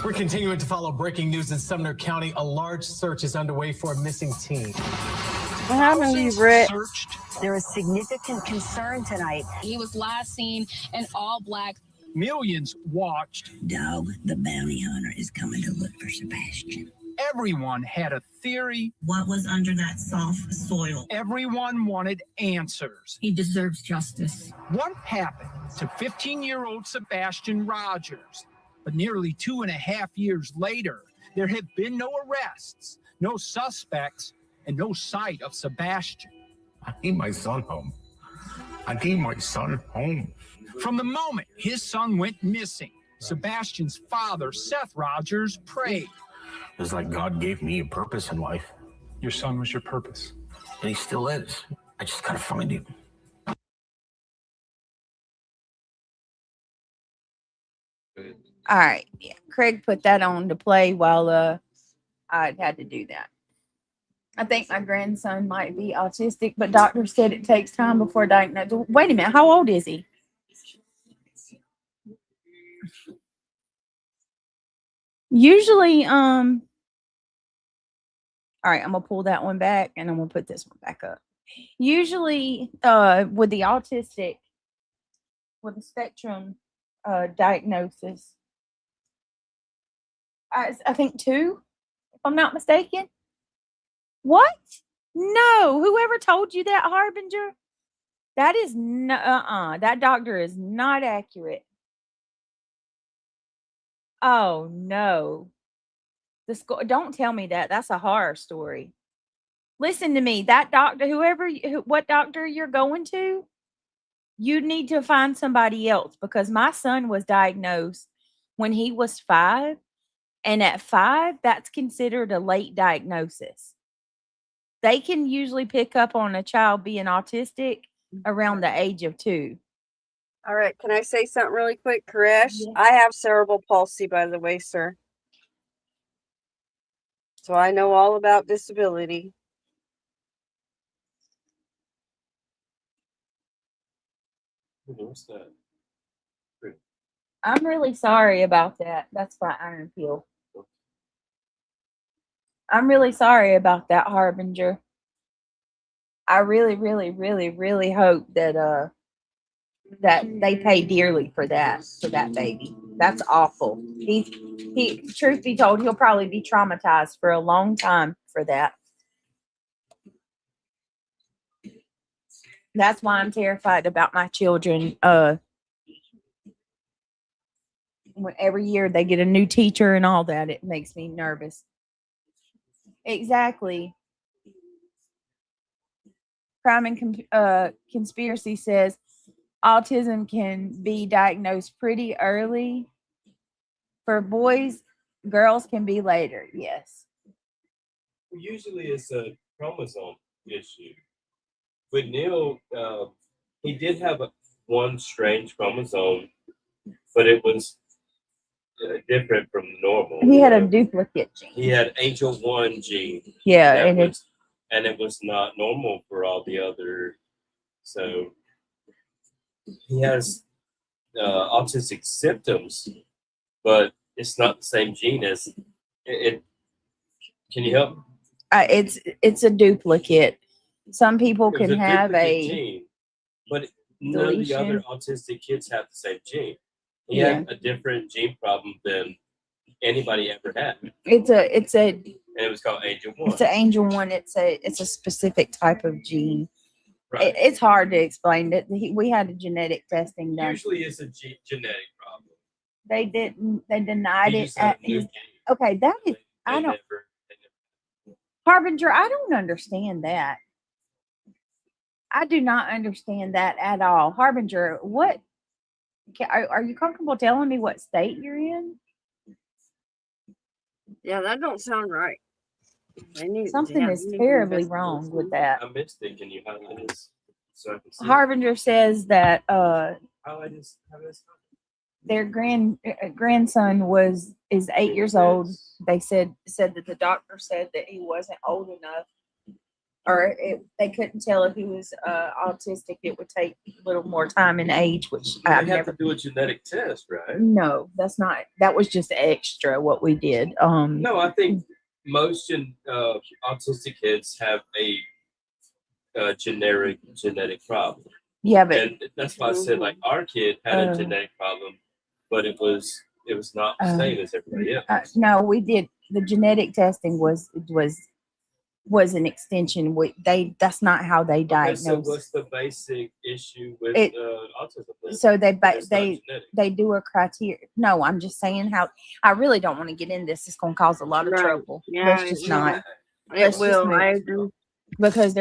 We're continuing to follow breaking news in Sumner County. A large search is underway for a missing teen. What happened to you, Britt? There is significant concern tonight. He was last seen in all black. Millions watched. Dog, the bounty hunter, is coming to look for Sebastian. Everyone had a theory. What was under that soft soil? Everyone wanted answers. He deserves justice. What happened to 15-year-old Sebastian Rogers? But nearly 2.5 years later, there have been no arrests, no suspects, and no sight of Sebastian. I need my son home. I need my son home. From the moment his son went missing, Sebastian's father, Seth Rogers, prayed. It's like God gave me a purpose in life. Your son was your purpose. And he still is. I just gotta find him. All right. Yeah. Craig put that on to play while I had to do that. I think my grandson might be autistic, but doctor said it takes time before diagnosis. Wait a minute. How old is he? Usually, all right, I'm gonna pull that one back and I'm gonna put this one back up. Usually, with the autistic, with the spectrum diagnosis, I think 2, if I'm not mistaken. What? No, whoever told you that, Harbinger? That is no, that doctor is not accurate. Oh no. The school, don't tell me that. That's a horror story. Listen to me. That doctor, what doctor you're going to, You need to find somebody else because my son was diagnosed when he was 5. And at 5, that's considered a late diagnosis. They can usually pick up on a child being autistic around the age of 2. All right. Can I say something really quick, Koresh? Yeah. I have cerebral palsy, by the way, sir. So I know all about disability. What's that? I'm really sorry about that. That's my iron peel. I'm really sorry about that, Harbinger. I really, really, really, really hope that that they pay dearly for that baby. That's awful. He truth be told, he'll probably be traumatized for a long time for that. That's why I'm terrified about my children. Every year they get a new teacher and all that, it makes me nervous. Exactly. Crime and Conspiracy says autism can be diagnosed pretty early. For boys, girls can be later. Yes. Usually it's a chromosome issue. With Neil, he did have one strange chromosome, but it was different from normal. He had a duplicate gene. He had Angel 1 gene. Yeah, and it was not normal for all the other. So he has autistic symptoms, but it's not the same gene as it. Can you help? It's a duplicate. Some people can have a gene, but none of the other autistic kids have the same gene. He had a different gene problem than anybody ever had. It's a and it was called Angel 1. It's an Angel 1. It's a specific type of gene. Right. It's hard to explain it. We had a genetic testing done. Usually it's a genetic problem. They didn't. They denied He it. just had a new gene. Okay, that is. I don't. Harbinger, I don't understand that. I do not understand that at all. Harbinger, what? Are you comfortable telling me what state you're in? Yeah, that don't sound right. Something is terribly wrong with that. I missed it. Can you highlight this so I can see? Harbinger says that Highlight this. their grandson is 8 years old. They said that the doctor said that he wasn't old enough, or they couldn't tell if he was autistic. It would take a little more time and age, which They I've have never. to do a genetic test, right? No, that's not. That was just extra what we did. No, I think most autistic kids have a genetic problem. Yeah, but and that's why I said like our kid had a genetic problem, but it was not the same as everybody else. No, we did the genetic testing was an extension. That's not how they diagnose. So what's the basic issue with autism? So they do a criteria. No, I'm just saying how. I really don't want to get in this. It's going to cause a lot of trouble. Yeah, Let's just not. It will. I agree. Because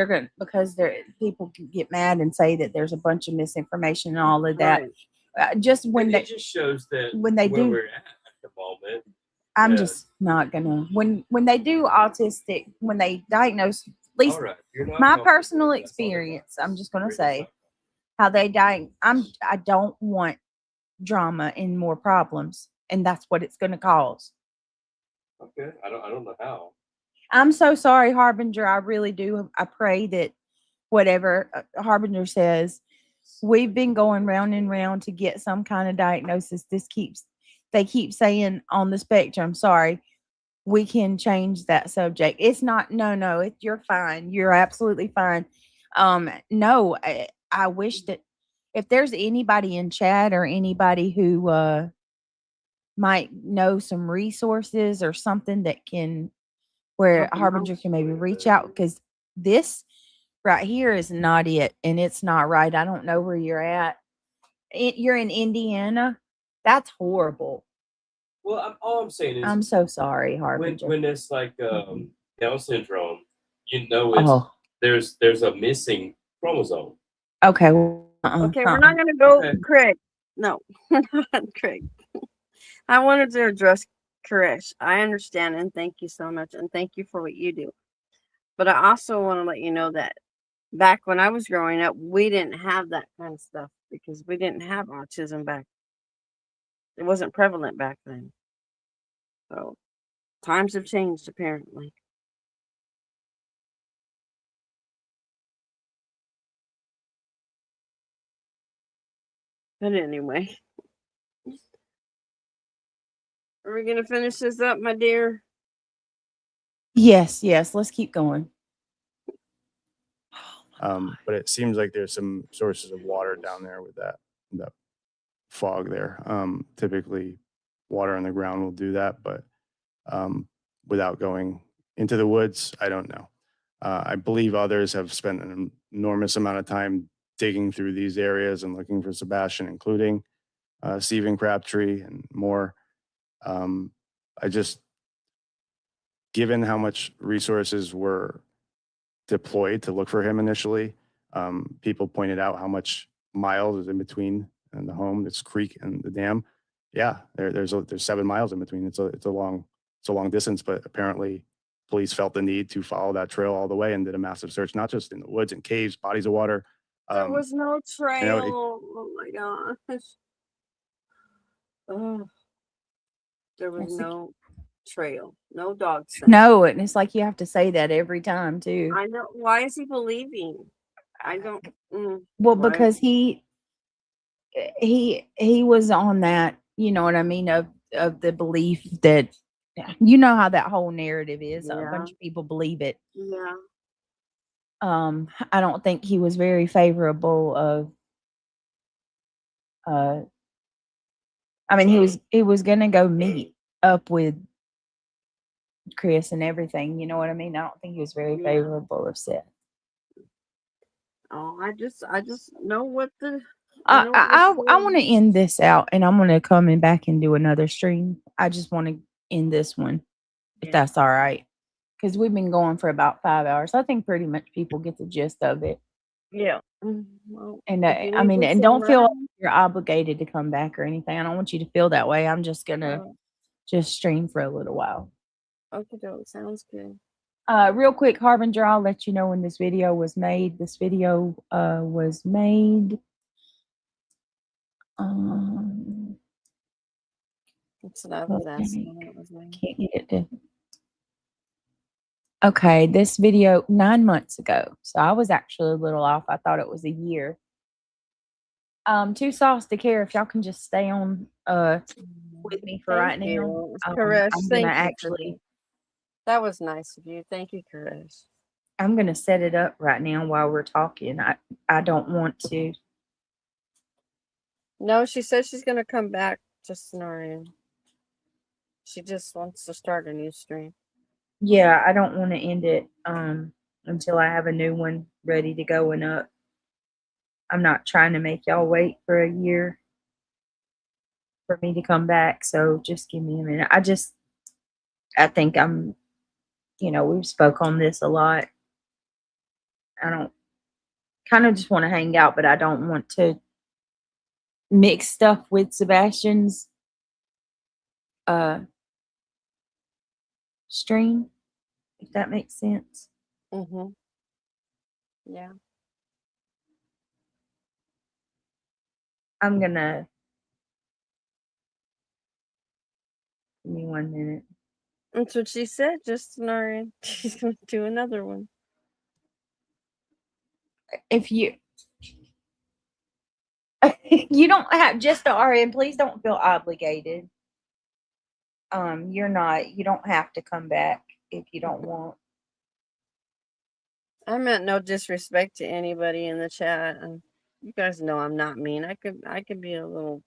people can get mad and say that there's a bunch of misinformation and all of that. Right. It just shows that when they where do, we're at the moment. I'm just not gonna. When they do autistic, when they diagnose, at least my personal experience, I'm just gonna say how they I don't want drama and more problems, and that's what it's gonna cause. Okay, I don't know how. I'm so sorry, Harbinger. I really do. I pray that whatever Harbinger says, we've been going round and round to get some kind of diagnosis. They keep saying on the spectrum. Sorry, we can change that subject. It's not. No. You're fine. You're absolutely fine. No, I wish that if there's anybody in chat or anybody who might know some resources or something that can. Where Harbinger can maybe reach out, because this right here is not it, and it's not right. I don't know where you're at. You're in Indiana. That's horrible. Well, all I'm saying is I'm so sorry, Harbinger. When it's like Down syndrome, it's there's a missing chromosome. Okay. Okay, we're not gonna go, Craig. No, we're not, Craig. I wanted to address Koresh. I understand and thank you so much, and thank you for what you do. But I also want to let you know that back when I was growing up, we didn't have that kind of stuff because we didn't have autism back. It wasn't prevalent back then. So times have changed apparently. But anyway, are we gonna finish this up, my dear? Yes, yes. Let's keep going. But it seems like there's some sources of water down there with that fog there. Typically, water on the ground will do that, but without going into the woods, I don't know. I believe others have spent an enormous amount of time digging through these areas and looking for Sebastian, including Stephen Crabtree and more. I just, given how much resources were deployed to look for him initially, people pointed out how much miles is in between and the home, this creek and the dam. Yeah, there's 7 miles in between. It's a long distance, but apparently police felt the need to follow that trail all the way and did a massive search, not just in the woods and caves, bodies of water. There was no trail. it- Oh my gosh. Oh, there was no trail, no dog scent. No, and it's like you have to say that every time too. I know. Why is he believing? I don't. Well, why? because he was on that, you know what I mean, of the belief that, you know how that whole narrative is. A Yeah. bunch of people believe it. Yeah. I don't think he was very favorable of I mean, he was gonna go meet up with Chris and everything, you know what I mean? I don't think he was very Yeah. favorable of Seth. Oh, I just know what the. I want to end this out, and I'm going to come back and do another stream. I just want to end this one, if that's all right, because we've been going for about 5 hours. I think pretty much people get the gist of it. Yeah. Well, And if you I need mean, me and to don't feel like run, you're obligated to come back or anything. I don't want you to feel that way. I'm just gonna just stream for a little while. okay, sounds good. Real quick, Harbinger, I'll let you know when this video was made. This video was made. That's what I was asking. When it was made. Can't get it to. Okay, this video 9 months ago. So I was actually a little off. I thought it was a year. Too sauce to care if y'all can just stay on with me for right now. Koresh, I'm thank gonna you actually. That was nice of you. Thank you, Koresh. I'm gonna set it up right now while we're talking. I don't want to. No, she said she's gonna come back to snoring. She just wants to start a new stream. Yeah, I don't want to end it until I have a new one ready to go and up. I'm not trying to make y'all wait for a year for me to come back, so just give me a minute. I think we've spoke on this a lot. I don't kind of just want to hang out, but I don't want to mix stuff with Sebastian's stream, if that makes sense. Mm-hmm. Yeah. I'm gonna give me 1 minute. That's what she said, just snoring. She's gonna do another one. If you you don't have just the RN, please don't feel obligated. You don't have to come back if you don't want. I meant no disrespect to anybody in the chat, and you guys know I'm not mean. I could be a little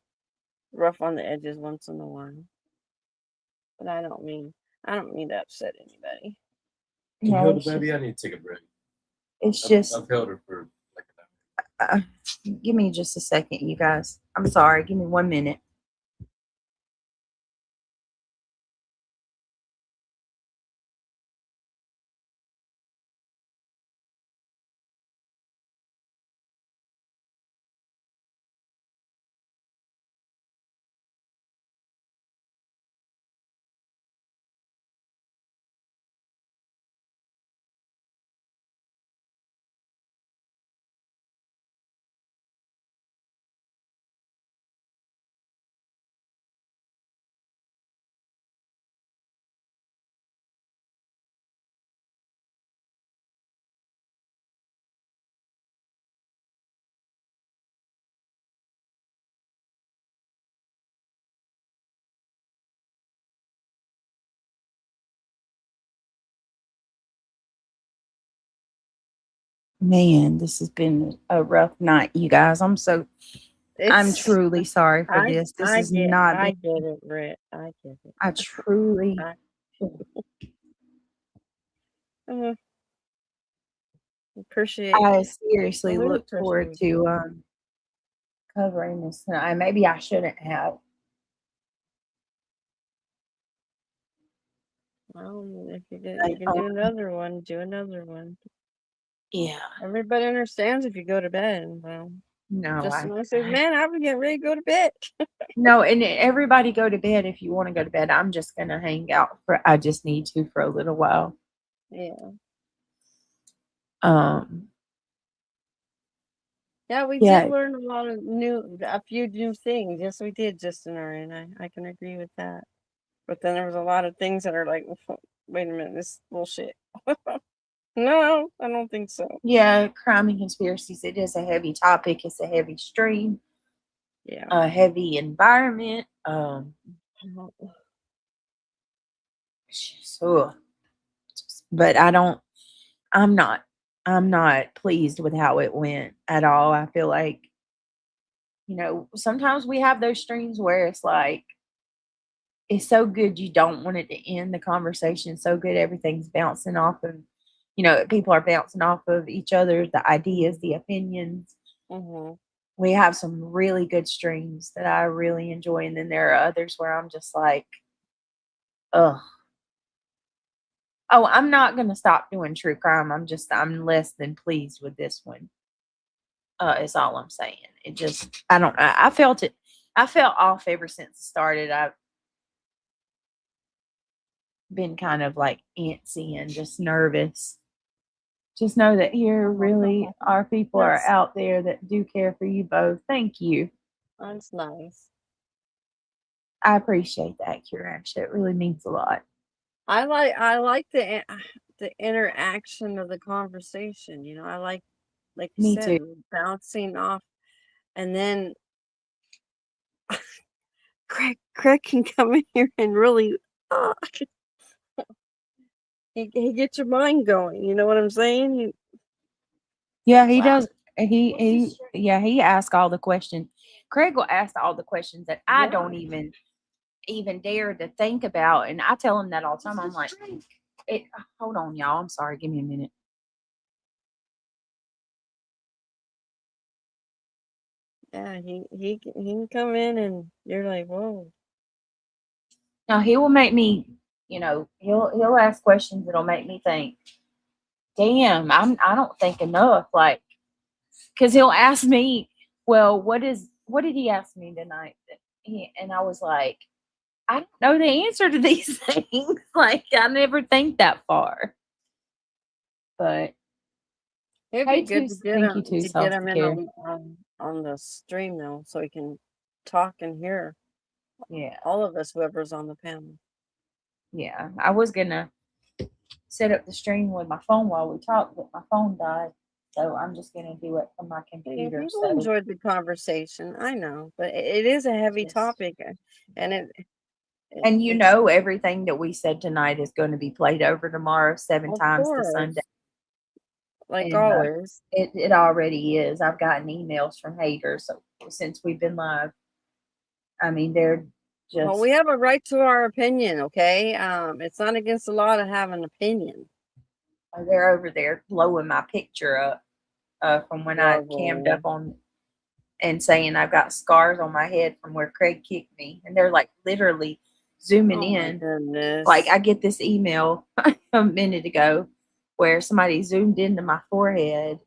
rough on the edges once in a while, but I don't mean to upset anybody. You No, held it's the baby? I need to take a break. It's just I've held her for like an hour. give me just a second, you guys. I'm sorry. Give me 1 minute. Man, this has been a rough night, you guys. I'm It's truly sorry for this. This is not I get it, Britt. I get it. I truly I, uh, appreciate I seriously really look forward appreciate to covering this tonight. Maybe I shouldn't have. Well, if you can, But, you can do another one. Do another one. yeah. Everybody understands if you go to bed. Well, No, just when I say, man, I'm getting ready to go to bed. no, and everybody go to bed if you want to go to bed. I'm just gonna hang out I just need to for a little while. Yeah. Yeah, we Yeah. did learn a few new things. Yes, we did, Justin, and I can agree with that. But then there was a lot of things that are like, wait a minute, this is bullshit. No, I don't think so. Yeah, crime and conspiracies. It is a heavy topic. It's a heavy stream. Yeah. A heavy environment. So, but I'm not pleased with how it went at all. I feel like, sometimes we have those streams where it's like, it's so good you don't want it to end. The conversation so good, everything's bouncing off of, people are bouncing off of each other, the ideas, the opinions. Mm-hmm. We have some really good streams that I really enjoy, and then there are others where I'm just like, ugh. Oh, I'm not gonna stop doing true crime. I'm less than pleased with this one. Is all I'm saying. It just, I don't know. I felt it. I felt off ever since it started. I've been kind of like antsy and just nervous. Just know that here really our people are out there that do care for you both. Thank you. That's nice. I appreciate that, Kiraksha. It really means a lot. I like the interaction of the conversation. I like you Me said, too. bouncing off, and then Craig can come in here and really he gets your mind going. You know what I'm saying? Yeah, he does. He asks all the questions. Craig will ask all the questions that I don't even dare to think about, and I tell him that all the time. I'm like, hold on, y'all. I'm sorry. Give me a minute. Yeah, he can come in and you're like, whoa. Now he will make me, he'll ask questions that'll make me think, damn, I don't think enough. Like, because he'll ask me, well, what did he ask me tonight? And I was like, I don't know the answer to these things. Like, I never think that far. But It'd hey, be good Toos, to get thank you, him Toos, self in care. on the stream though, so he can talk and hear. Yeah, all of us, whoever's on the panel. Yeah, I was gonna set up the stream with my phone while we talk, but my phone died. So I'm just gonna do it from my computer. People enjoyed the conversation, I know, but it is a heavy topic, and and everything that we said tonight is going to be played over tomorrow 7 times to Sunday. Like And, always. It already is. I've gotten emails from haters since we've been live. I mean, they're just. Well, we have a right to our opinion, okay? It's not against the law to have an opinion. They're over there blowing my picture up from when I cammed up on and saying I've got scars on my head from where Craig kicked me. And they're like literally zooming in. Goodness. Like I get this email a minute ago where somebody zoomed into my forehead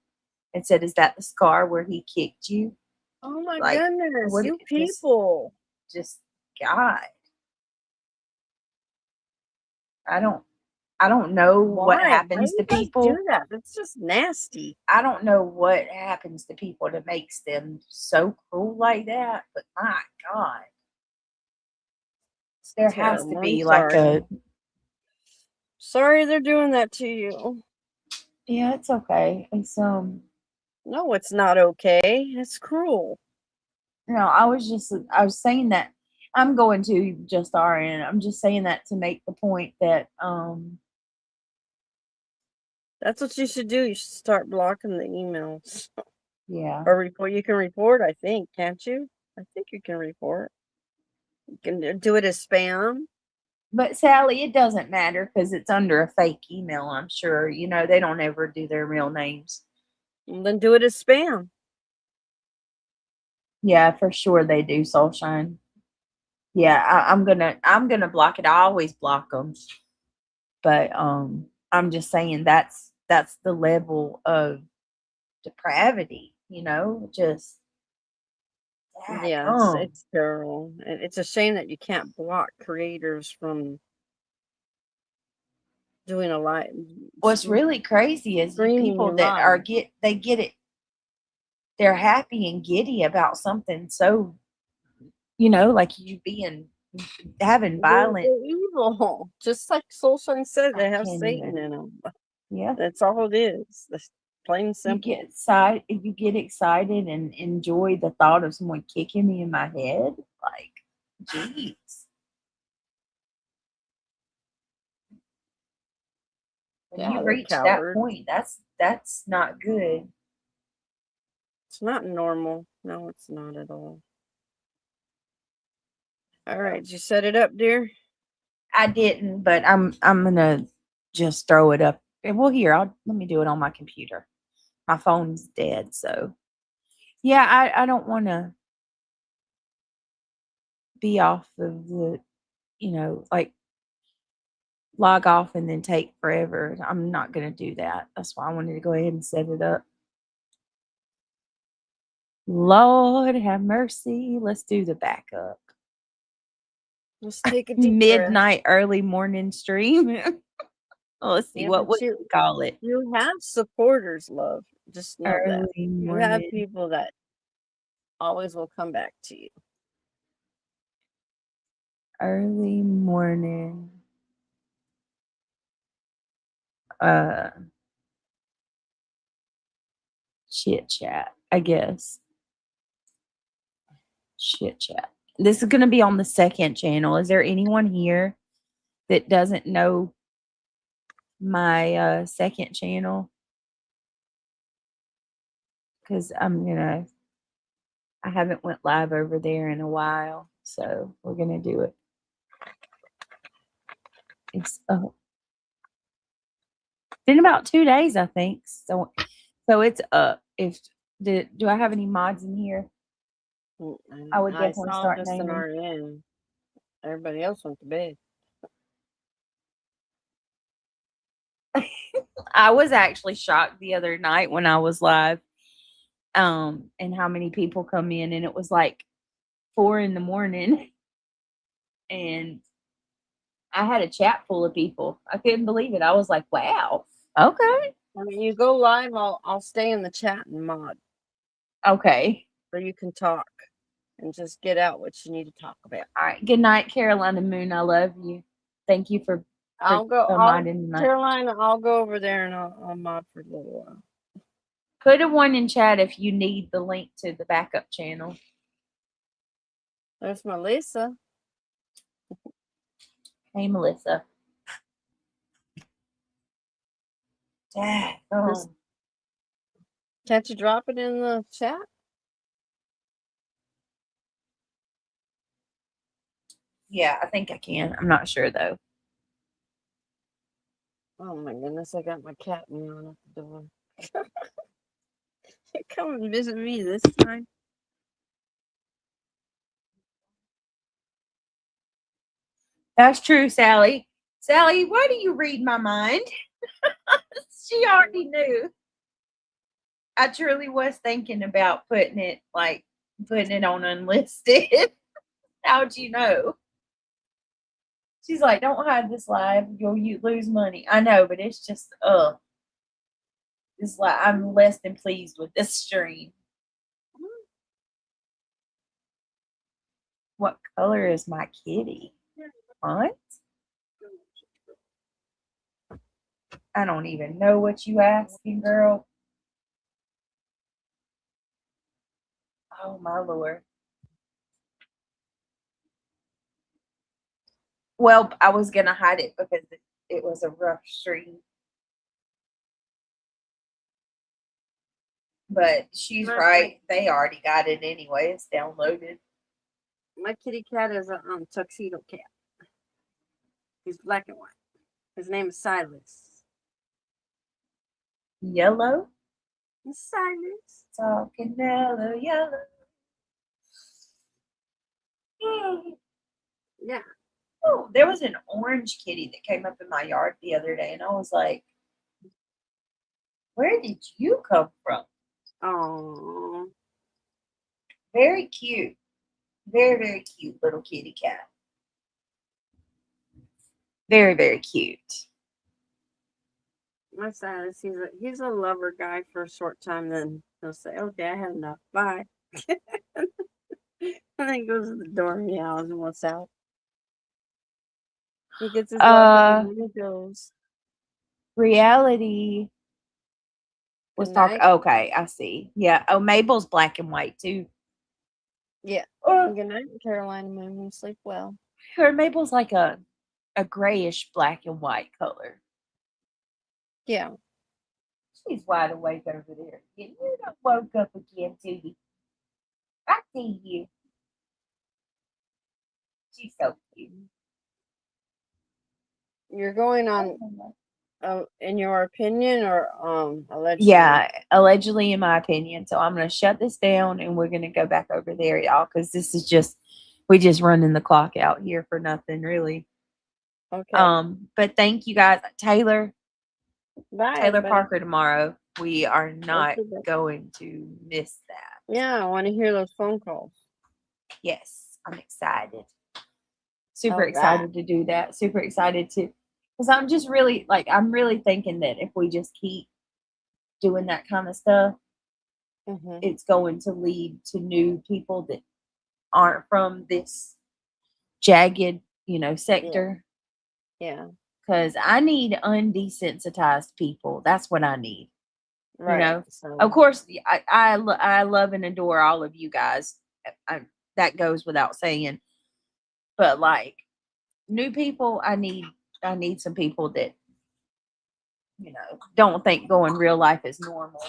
and said, "Is that the scar where he kicked you?" Oh my goodness, you people. Just God. I don't know what happens to people. Do that? That's just nasty. I don't know what happens to people that makes them so cruel like that, but my God. There has to be Sorry they're doing that to you. Yeah, it's okay. It's No, it's not okay. It's cruel. No, I was saying that I'm going to just RN. I'm just saying that to make the point that That's what you should do. You should start blocking the emails. Yeah. Or report. You can report, I think, can't you? I think you can report. You can do it as spam. But Sally, it doesn't matter because it's under a fake email, I'm sure. You know, they don't ever do their real names. Well, then do it as spam. Yeah, for sure they do, Soulshine. Yeah, I'm gonna block it. I always block them. But I'm just saying that's the level of depravity, you know, just Yes, it's terrible. It's a shame that you can't block creators from doing a live. What's really crazy is people Streaming that are live. they get it. They're happy and giddy about something so, you know, like you having violent. They're evil. Just like Soulshine said, they have can't Satan even. in them. Yeah. That's all it is. That's plain simple. You get excited and enjoy the thought of someone kicking me in my head. Like, jeez. When Yeah, you they're reach that cowards. point, that's not good. It's not normal. No, it's not at all. All right, did you set it up, dear? I didn't, but I'm gonna just throw it up. Well, here, let me do it on my computer. My phone's dead, so yeah, I don't want to be off of the, you know, like log off and then take forever. I'm not gonna do that. That's why I wanted to go ahead and set it up. Lord have mercy. Let's do the backup. Let's take a deep breath. Midnight, early morning stream. Let's see, Yeah, what but would you call it? You have supporters, love. Just know that. Early You have morning. people that always will come back to you. Early morning. Chit chat, I guess. Chit chat. This is going to be on the second channel. Is there anyone here that doesn't know my second channel? Because I haven't went live over there in a while, so we're gonna do it. It's been about 2 days, I think. So it's up. Do I have any mods in here? I would definitely saw start just an naming. RN. Everybody else went to bed. I was actually shocked the other night when I was live, and how many people come in, and it was like 4 a.m, and I had a chat full of people. I couldn't believe it. I was like, wow, okay. When you go live, I'll stay in the chat and mod. Okay. So you can talk and just get out what you need to talk about. All right. Good night, Carolina Moon. I love you. Thank you for modding tonight. Carolina, I'll go over there and I'll mod for a little while. Put a one in chat if you need the link to the backup channel. There's Melissa. Hey, Melissa. Dad, Can't you drop it in the chat? Yeah, I think I can. I'm not sure though. Oh my goodness, I got my cat meowing at the door. Come and visit me this time. That's true, Sally. Sally, why do you read my mind? She already knew. I truly was thinking about putting it on unlisted. How'd you know? She's like, don't hide this live. You lose money. I know, but it's just, it's like I'm less than pleased with this stream. What color is my kitty? What? I don't even know what you asking, girl. Oh my Lord. Well, I was gonna hide it because it was a rough stream. But she's right. They already got it anyway. It's downloaded. My kitty cat is a tuxedo cat. He's black and white. His name is Silas. Yellow? Silas. Talking yellow, yellow. Yeah. Oh, there was an orange kitty that came up in my yard the other day, and I was like, where did you come from? Oh. Very cute. Very, very cute little kitty cat. Very, very cute. My Silas, he's a lover guy for a short time, then he'll say, okay, I had enough. Bye. And then he goes to the door, meows, and wants out. He gets his love and then he goes. Reality was Good talking. night. Okay, I see. Yeah. Oh, Mabel's black and white too. Yeah. Good night, Carolina Moon. Sleep well. Her Mabel's like a grayish black and white color. Yeah. She's wide awake over there. You don't woke up again, Judy. I see you. She's so cute. You're going on, in your opinion, or allegedly? Yeah, allegedly, in my opinion. So I'm going to shut this down and we're going to go back over there, y'all, because this is just, we just running the clock out here for nothing, really. Okay. But thank you guys. Taylor Bye, Taylor everybody. Parker tomorrow. We are not Okay, bye. going to miss that. Yeah, I want to hear those phone calls. Yes, I'm excited. Super All excited to do that. Super excited to, because I'm just really I'm really thinking that if we just keep doing that kind of stuff, it's going to lead to new people that aren't from this jagged, sector. Yeah. Because I need undesensitized people. That's what I need. Right. So, Of course, I love and adore all of you guys. That goes without saying. But new people, I need some people that don't think going real life is normal.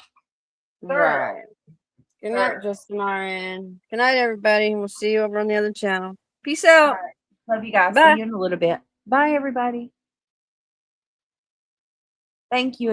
right. Good night, Justin RN. Good night, everybody. We'll see you over on the other channel. Peace out. All right. Love you guys. Bye. See you in a little bit. Bye, everybody. Thank you.